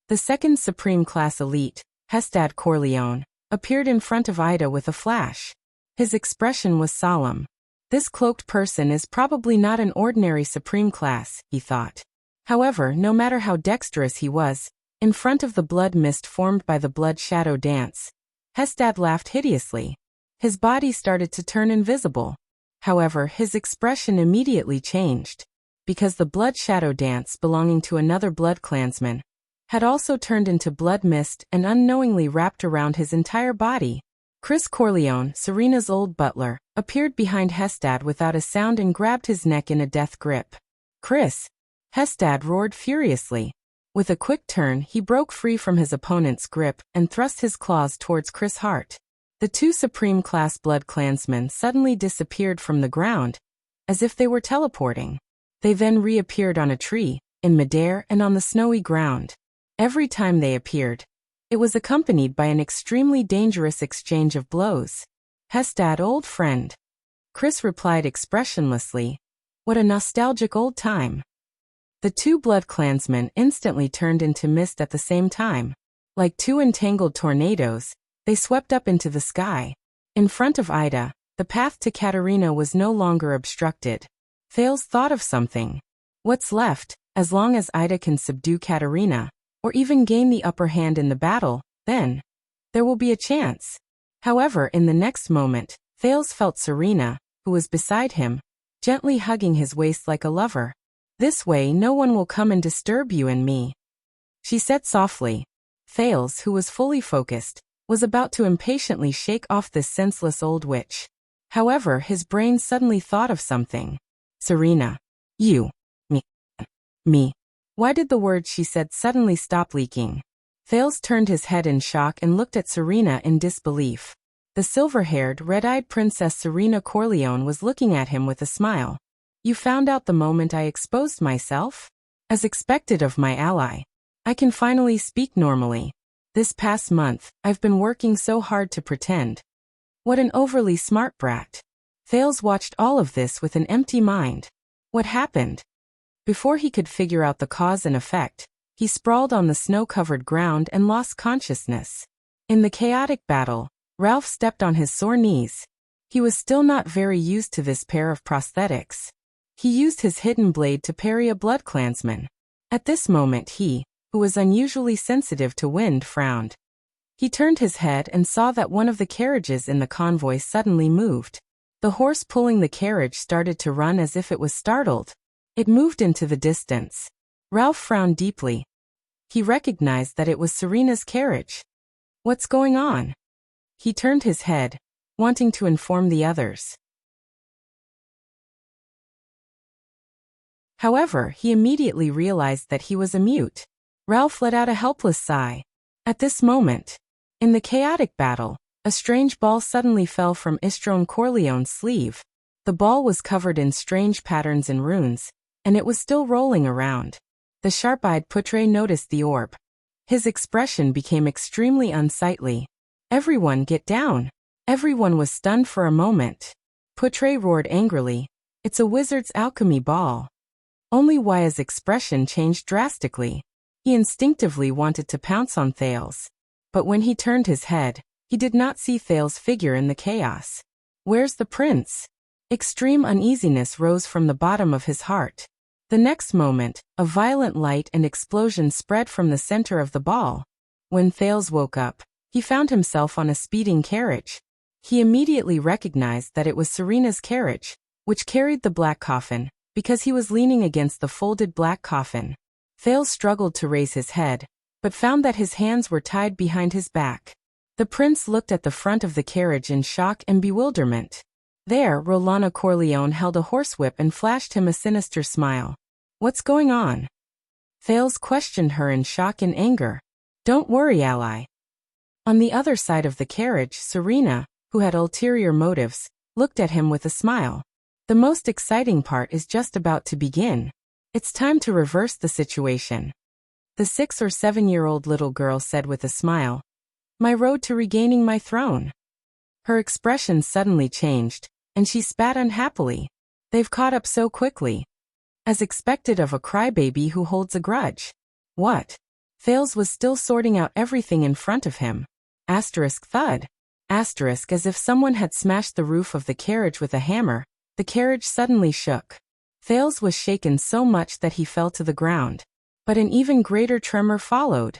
The second Supreme Class Elite, Hestad Corleone, appeared in front of Aida with a flash. His expression was solemn. This cloaked person is probably not an ordinary Supreme Class, he thought. However, no matter how dexterous he was, in front of the blood mist formed by the blood shadow dance, Hestad laughed hideously. His body started to turn invisible. However, his expression immediately changed, because the blood shadow dance belonging to another blood clansman had also turned into blood mist and unknowingly wrapped around his entire body. Chris Corleone, Serena's old butler, appeared behind Hestad without a sound and grabbed his neck in a death grip. Chris! Hestad roared furiously. With a quick turn, he broke free from his opponent's grip and thrust his claws towards Chris' heart. The two Supreme Class blood clansmen suddenly disappeared from the ground, as if they were teleporting. They then reappeared on a tree, in midair and on the snowy ground. Every time they appeared, it was accompanied by an extremely dangerous exchange of blows. Hestad, old friend. Chris replied expressionlessly. What a nostalgic old time. The two blood clansmen instantly turned into mist at the same time. Like two entangled tornadoes, they swept up into the sky. In front of Aida, the path to Katerina was no longer obstructed. Thales thought of something. What's left, as long as Aida can subdue Katerina, or even gain the upper hand in the battle, then there will be a chance. However, in the next moment, Thales felt Serena, who was beside him, gently hugging his waist like a lover. This way no one will come and disturb you and me, she said softly. Thales, who was fully focused, was about to impatiently shake off this senseless old witch. However, his brain suddenly thought of something. Serena. You. Me. Why did the words she said suddenly stop leaking? Thales turned his head in shock and looked at Serena in disbelief. The silver-haired, red-eyed Princess Serena Corleone was looking at him with a smile. You found out the moment I exposed myself? As expected of my ally. I can finally speak normally. This past month, I've been working so hard to pretend. What an overly smart brat. Thales watched all of this with an empty mind. What happened? Before he could figure out the cause and effect, he sprawled on the snow-covered ground and lost consciousness. In the chaotic battle, Ralph stepped on his sore knees. He was still not very used to this pair of prosthetics. He used his hidden blade to parry a blood clansman. At this moment he, who was unusually sensitive to wind, frowned. He turned his head and saw that one of the carriages in the convoy suddenly moved. The horse pulling the carriage started to run as if it was startled. It moved into the distance. Ralph frowned deeply. He recognized that it was Serena's carriage. What's going on? He turned his head, wanting to inform the others. However, he immediately realized that he was a mute. Ralph let out a helpless sigh. At this moment, in the chaotic battle, a strange ball suddenly fell from Istrone Corleone's sleeve. The ball was covered in strange patterns and runes, and it was still rolling around. The sharp-eyed Putre noticed the orb. His expression became extremely unsightly. Everyone get down. Everyone was stunned for a moment. Putre roared angrily. It's a wizard's alchemy ball. Only Waya's expression changed drastically. He instinctively wanted to pounce on Thales. But when he turned his head, he did not see Thales' figure in the chaos. Where's the prince? Extreme uneasiness rose from the bottom of his heart. The next moment, a violent light and explosion spread from the center of the ball. When Thales woke up, he found himself on a speeding carriage. He immediately recognized that it was Serena's carriage, which carried the black coffin, because he was leaning against the folded black coffin. Thales struggled to raise his head, but found that his hands were tied behind his back. The prince looked at the front of the carriage in shock and bewilderment. There, Rolana Corleone held a horsewhip and flashed him a sinister smile. "What's going on?" Thales questioned her in shock and anger. "Don't worry, ally." On the other side of the carriage, Serena, who had ulterior motives, looked at him with a smile. "The most exciting part is just about to begin. It's time to reverse the situation," the 6 or 7-year-old little girl said with a smile. "My road to regaining my throne." Her expression suddenly changed, and she spat unhappily. "They've caught up so quickly." As expected of a crybaby who holds a grudge. What? Thales was still sorting out everything in front of him. Asterisk thud. Asterisk as if someone had smashed the roof of the carriage with a hammer, the carriage suddenly shook. Thales was shaken so much that he fell to the ground. But an even greater tremor followed.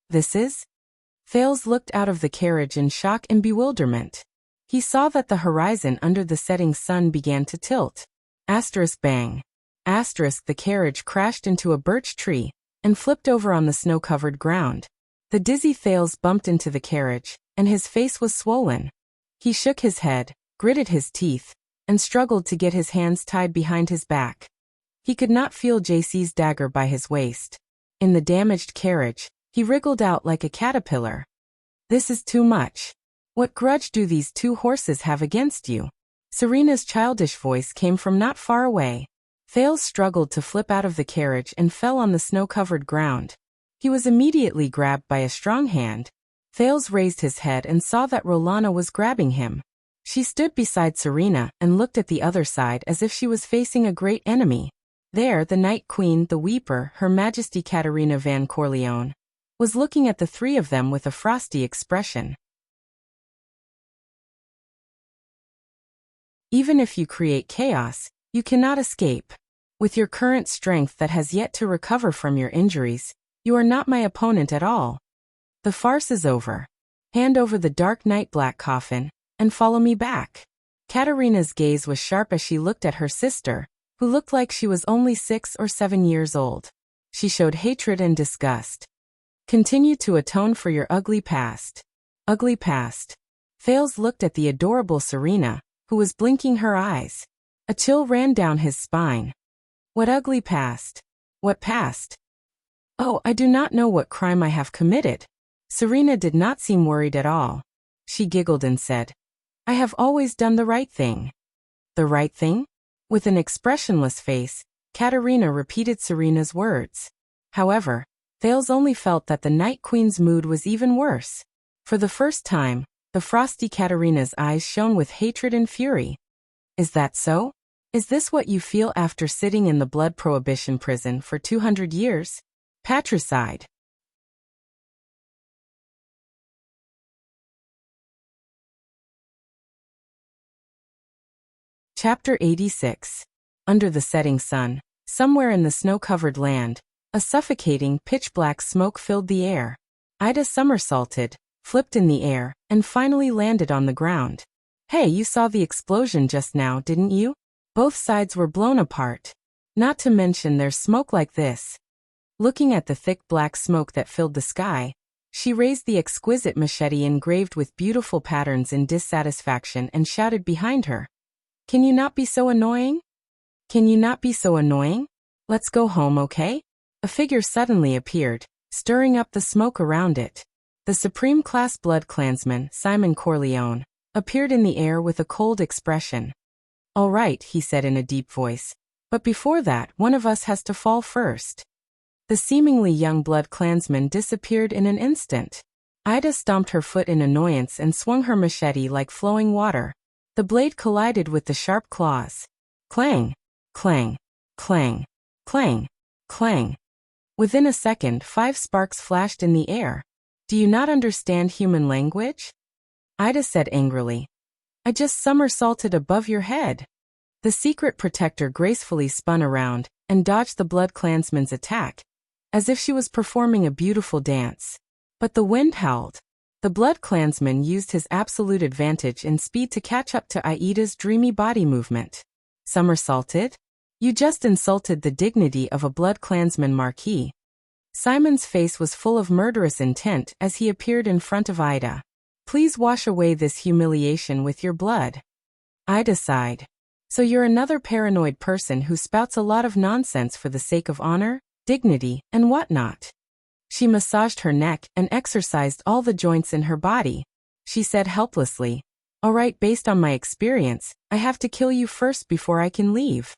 "This is?" Thales looked out of the carriage in shock and bewilderment. He saw that the horizon under the setting sun began to tilt. Asterisk bang. Asterisk the carriage crashed into a birch tree and flipped over on the snow-covered ground. The dizzy Thales bumped into the carriage, and his face was swollen. He shook his head, gritted his teeth, and struggled to get his hands tied behind his back. He could not feel JC's dagger by his waist. In the damaged carriage, he wriggled out like a caterpillar. "This is too much. What grudge do these 2 horses have against you?" Serena's childish voice came from not far away. Thales struggled to flip out of the carriage and fell on the snow-covered ground. He was immediately grabbed by a strong hand. Thales raised his head and saw that Rolana was grabbing him. She stood beside Serena and looked at the other side as if she was facing a great enemy. There, the Night Queen, the Weeper, Her Majesty Caterina van Corleone, was looking at the 3 of them with a frosty expression. Even if you create chaos, you cannot escape. With your current strength that has yet to recover from your injuries, you are not my opponent at all. The farce is over. Hand over the dark night black coffin, and follow me back. Caterina's gaze was sharp as she looked at her sister, who looked like she was only 6 or 7 years old. She showed hatred and disgust. "Continue to atone for your ugly past." Ugly past. Thales looked at the adorable Serena, who was blinking her eyes. A chill ran down his spine. What ugly past? What past? "Oh, I do not know what crime I have committed." Serena did not seem worried at all. She giggled and said, "I have always done the right thing." "The right thing?" With an expressionless face, Caterina repeated Serena's words. However, Thales only felt that the Night Queen's mood was even worse. For the first time, the frosty Caterina's eyes shone with hatred and fury. "Is that so? Is this what you feel after sitting in the blood prohibition prison for 200 years? Patricide." Chapter 86. Under the setting sun, somewhere in the snow-covered land, a suffocating, pitch-black smoke filled the air. Ida somersaulted, flipped in the air, and finally landed on the ground. "Hey, you saw the explosion just now, didn't you? Both sides were blown apart. Not to mention there's smoke like this." Looking at the thick black smoke that filled the sky, she raised the exquisite machete engraved with beautiful patterns in dissatisfaction and shouted behind her, "Can you not be so annoying? Can you not be so annoying? Let's go home, okay?" A figure suddenly appeared, stirring up the smoke around it. The Supreme Class Blood Clansman, Simon Corleone, appeared in the air with a cold expression. "All right," he said in a deep voice, "but before that, one of us has to fall first." The seemingly young Blood Clansman disappeared in an instant. Ida stomped her foot in annoyance and swung her machete like flowing water. The blade collided with the sharp claws. Clang! Clang! Clang! Clang! Clang! Within a second, 5 sparks flashed in the air. "Do you not understand human language?" Ida said angrily. "I just somersaulted above your head." The secret protector gracefully spun around and dodged the Blood Clansman's attack, as if she was performing a beautiful dance. But the wind howled. The Blood Klansman used his absolute advantage in speed to catch up to Aida's dreamy body movement. Somersaulted? You just insulted the dignity of a Blood Klansman Marquis. Simon's face was full of murderous intent as he appeared in front of Ida. Please wash away this humiliation with your blood. Ida sighed. So you're another paranoid person who spouts a lot of nonsense for the sake of honor, dignity, and whatnot. She massaged her neck and exercised all the joints in her body. She said helplessly, "All right, based on my experience, I have to kill you first before I can leave."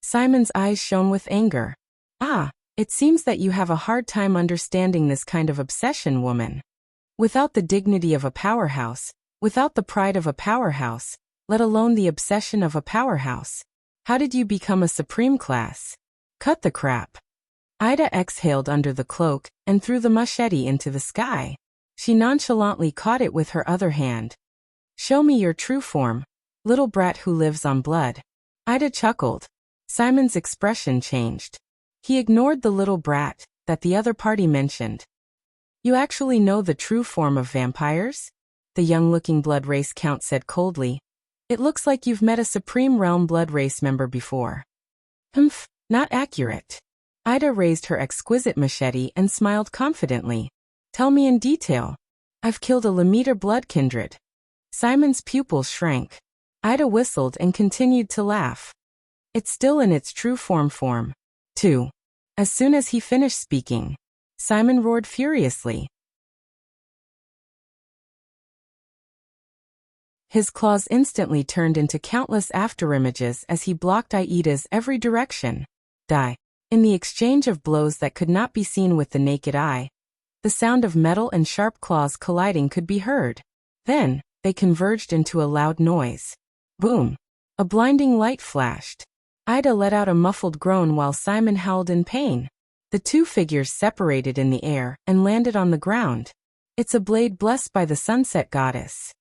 Simon's eyes shone with anger. "Ah, it seems that you have a hard time understanding this kind of obsession, woman. Without the dignity of a powerhouse, without the pride of a powerhouse, let alone the obsession of a powerhouse, how did you become a supreme class? Cut the crap." Ida exhaled under the cloak and threw the machete into the sky. She nonchalantly caught it with her other hand. "Show me your true form, little brat who lives on blood." Ida chuckled. Simon's expression changed. He ignored the little brat that the other party mentioned. "You actually know the true form of vampires?" the young-looking blood race count said coldly. "It looks like you've met a Supreme Realm blood race member before." "Humph, not accurate." Ida raised her exquisite machete and smiled confidently. "Tell me in detail." "I've killed a Lamita blood kindred." Simon's pupils shrank. Ida whistled and continued to laugh. "It's still in its true form. 2. As soon as he finished speaking, Simon roared furiously. His claws instantly turned into countless afterimages as he blocked Aida's every direction. Die. In the exchange of blows that could not be seen with the naked eye, the sound of metal and sharp claws colliding could be heard. Then, they converged into a loud noise. Boom! A blinding light flashed. Ida let out a muffled groan while Simon howled in pain. The two figures separated in the air and landed on the ground. "It's a blade blessed by the sunset goddess."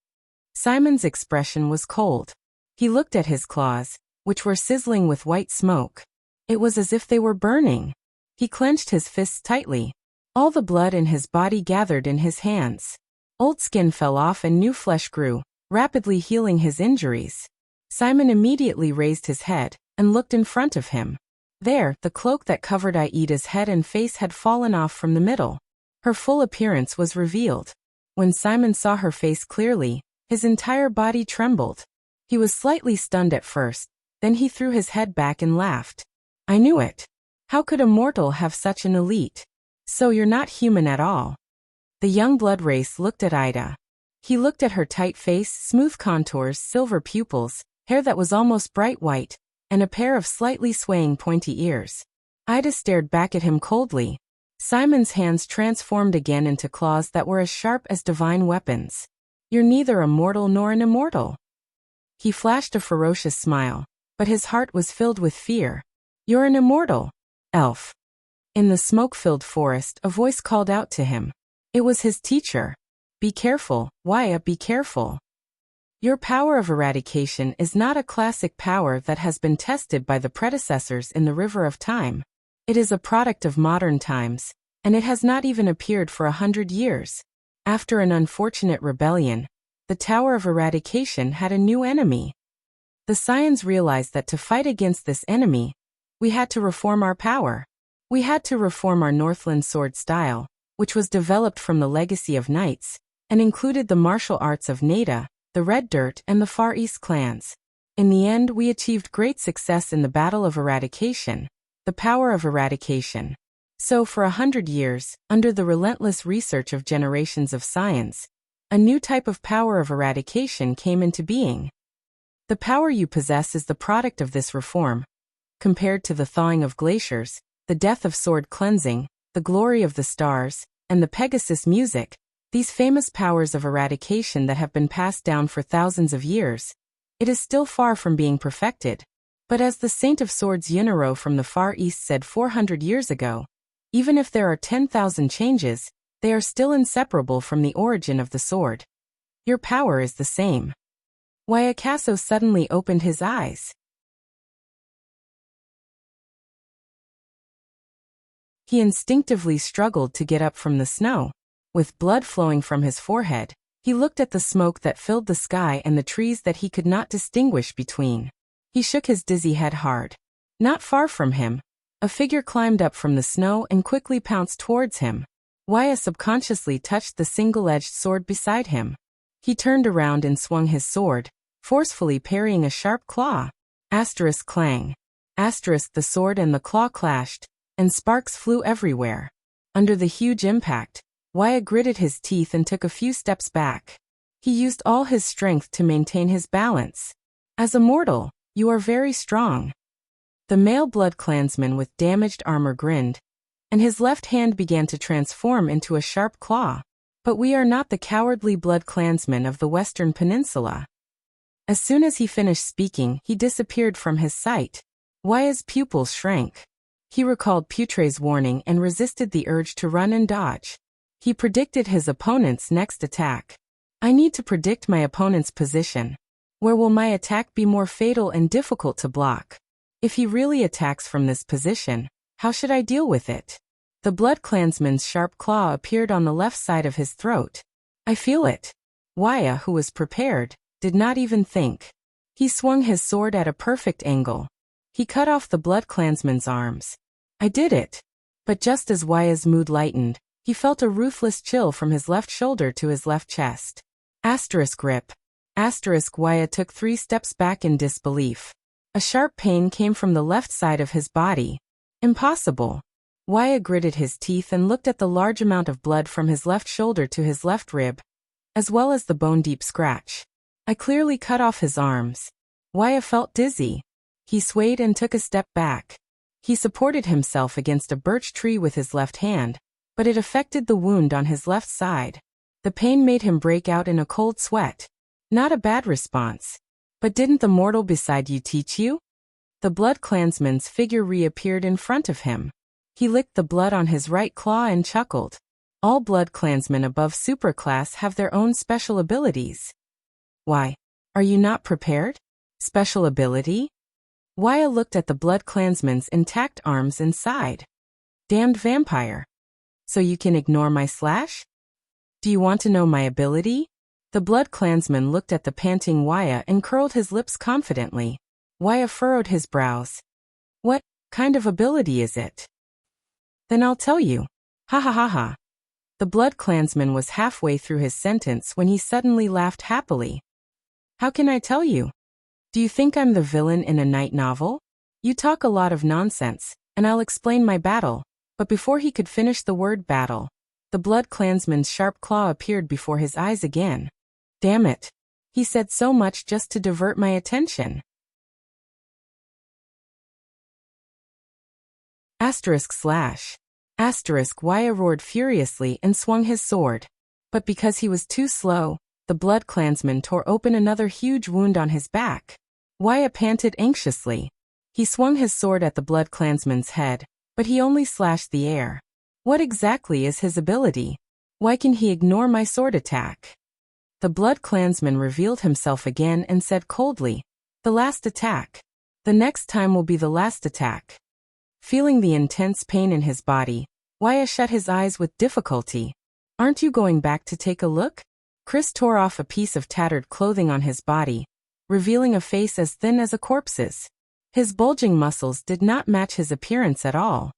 Simon's expression was cold. He looked at his claws, which were sizzling with white smoke. It was as if they were burning. He clenched his fists tightly. All the blood in his body gathered in his hands. Old skin fell off and new flesh grew, rapidly healing his injuries. Simon immediately raised his head and looked in front of him. There, the cloak that covered Aida's head and face had fallen off from the middle. Her full appearance was revealed. When Simon saw her face clearly, his entire body trembled. He was slightly stunned at first, then he threw his head back and laughed. "I knew it. How could a mortal have such an elite? So you're not human at all." The young blood race looked at Ida. He looked at her tight face, smooth contours, silver pupils, hair that was almost bright white, and a pair of slightly swaying pointy ears. Ida stared back at him coldly. Simon's hands transformed again into claws that were as sharp as divine weapons. "You're neither a mortal nor an immortal." He flashed a ferocious smile, but his heart was filled with fear. "You're an immortal, elf." In the smoke-filled forest, a voice called out to him. It was his teacher. "Be careful, Wyatt, be careful. Your power of eradication is not a classic power that has been tested by the predecessors in the river of time. It is a product of modern times, and it has not even appeared for 100 years. After an unfortunate rebellion, the Tower of Eradication had a new enemy. The Scions realized that to fight against this enemy, we had to reform our power. We had to reform our Northland sword style, which was developed from the legacy of knights, and included the martial arts of Nada, the Red Dirt, and the Far East clans. In the end, we achieved great success in the Battle of Eradication, the power of eradication. So for 100 years, under the relentless research of generations of science, a new type of power of eradication came into being. The power you possess is the product of this reform. Compared to the thawing of glaciers, the death of sword cleansing, the glory of the stars, and the Pegasus music, these famous powers of eradication that have been passed down for thousands of years, it is still far from being perfected. But as the Saint of Swords Yunaro from the Far East said 400 years ago, even if there are 10,000 changes, they are still inseparable from the origin of the sword. Your power is the same. Wyacasso suddenly opened his eyes. He instinctively struggled to get up from the snow. With blood flowing from his forehead, he looked at the smoke that filled the sky and the trees that he could not distinguish between. He shook his dizzy head hard. Not far from him, a figure climbed up from the snow and quickly pounced towards him. Waya subconsciously touched the single-edged sword beside him. He turned around and swung his sword, forcefully parrying a sharp claw. Asterisk clang. Asterisk the sword and the claw clashed, and sparks flew everywhere. Under the huge impact, Waya gritted his teeth and took a few steps back. He used all his strength to maintain his balance. As a mortal, you are very strong. The male blood clansman with damaged armor grinned, and his left hand began to transform into a sharp claw. But we are not the cowardly blood clansmen of the Western Peninsula. As soon as he finished speaking, he disappeared from his sight. Waya's pupils shrank. He recalled Putre's warning and resisted the urge to run and dodge. He predicted his opponent's next attack. I need to predict my opponent's position. Where will my attack be more fatal and difficult to block? If he really attacks from this position, how should I deal with it? The blood clansman's sharp claw appeared on the left side of his throat. I feel it. Waya, who was prepared, did not even think. He swung his sword at a perfect angle. He cut off the blood clansman's arms. I did it. But just as Waya's mood lightened, he felt a ruthless chill from his left shoulder to his left chest. Asterisk rip. Asterisk Waya took 3 steps back in disbelief. A sharp pain came from the left side of his body. Impossible. Waya gritted his teeth and looked at the large amount of blood from his left shoulder to his left rib, as well as the bone-deep scratch. I clearly cut off his arms. Waya felt dizzy. He swayed and took a step back. He supported himself against a birch tree with his left hand, but it affected the wound on his left side. The pain made him break out in a cold sweat. Not a bad response. But didn't the mortal beside you teach you? The blood clansman's figure reappeared in front of him. He licked the blood on his right claw and chuckled. All blood clansmen above superclass have their own special abilities. Why? Are you not prepared? Special ability? Waya looked at the blood clansman's intact arms and sighed. Damned vampire. So you can ignore my slash? Do you want to know my ability? The blood clansman looked at the panting Waya and curled his lips confidently. Waya furrowed his brows. What kind of ability is it? Then I'll tell you. Ha ha ha ha. The blood clansman was halfway through his sentence when he suddenly laughed happily. How can I tell you? Do you think I'm the villain in a night novel? You talk a lot of nonsense, and I'll explain my battle. But before he could finish the word battle, the blood clansman's sharp claw appeared before his eyes again. Damn it. He said so much just to divert my attention. Asterisk slash. Asterisk Waya roared furiously and swung his sword. But because he was too slow, the blood clansman tore open another huge wound on his back. Waya panted anxiously. He swung his sword at the blood clansman's head, but he only slashed the air. What exactly is his ability? Why can he ignore my sword attack? The blood clansman revealed himself again and said coldly, the last attack. The next time will be the last attack. Feeling the intense pain in his body, Waya shut his eyes with difficulty. Aren't you going back to take a look? Chris tore off a piece of tattered clothing on his body, revealing a face as thin as a corpse's. His bulging muscles did not match his appearance at all.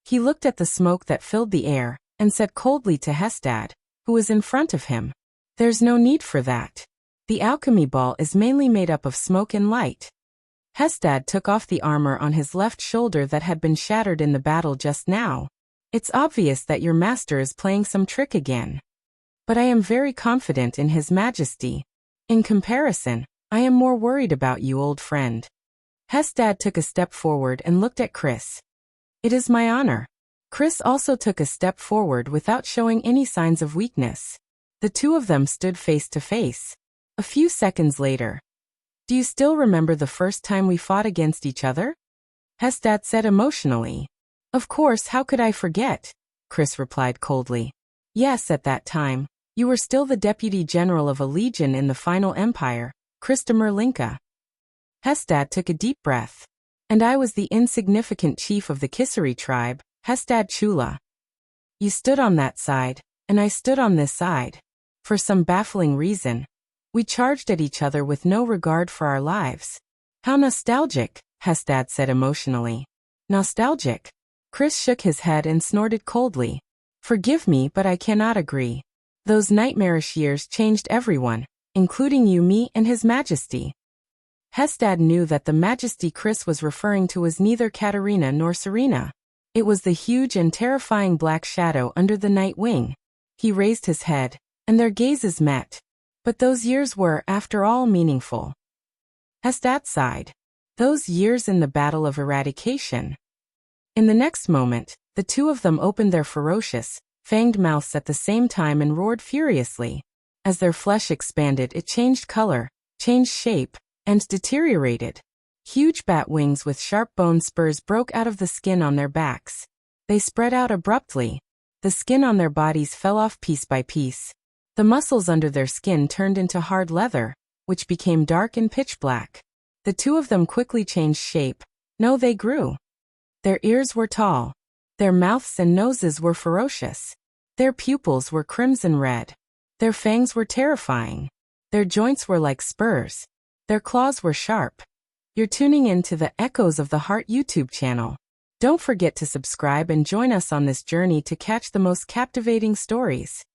He looked at the smoke that filled the air, and said coldly to Hestad, who was in front of him. There's no need for that. The alchemy ball is mainly made up of smoke and light. Hestad took off the armor on his left shoulder that had been shattered in the battle just now. It's obvious that your master is playing some trick again. But I am very confident in his majesty. In comparison, I am more worried about you, old friend. Hestad took a step forward and looked at Chris. It is my honor. Chris also took a step forward without showing any signs of weakness. The two of them stood face to face. A few seconds later. Do you still remember the first time we fought against each other? Hestad said emotionally. Of course, how could I forget? Chris replied coldly. Yes, at that time, you were still the deputy general of a legion in the final empire, Christopher Linka. Hestad took a deep breath. And I was the insignificant chief of the Kisari tribe, Hestad Chula. You stood on that side, and I stood on this side. For some baffling reason, we charged at each other with no regard for our lives. How nostalgic, Hestad said emotionally. Nostalgic? Chris shook his head and snorted coldly. Forgive me, but I cannot agree. Those nightmarish years changed everyone, including you, me, and His Majesty. Hestad knew that the Majesty Chris was referring to was neither Katerina nor Serena. It was the huge and terrifying black shadow under the night wing. He raised his head, and their gazes met. But those years were, after all, meaningful. Hestad sighed. Those years in the Battle of Eradication. In the next moment, the two of them opened their ferocious, fanged mouths at the same time and roared furiously. As their flesh expanded, it changed color, changed shape, and deteriorated. Huge bat wings with sharp bone spurs broke out of the skin on their backs. They spread out abruptly. The skin on their bodies fell off piece by piece. The muscles under their skin turned into hard leather, which became dark and pitch black. The two of them quickly changed shape. No, they grew. Their ears were tall. Their mouths and noses were ferocious. Their pupils were crimson red. Their fangs were terrifying. Their joints were like spurs. Their claws were sharp. You're tuning in to the Echoes of the Heart YouTube channel. Don't forget to subscribe and join us on this journey to catch the most captivating stories.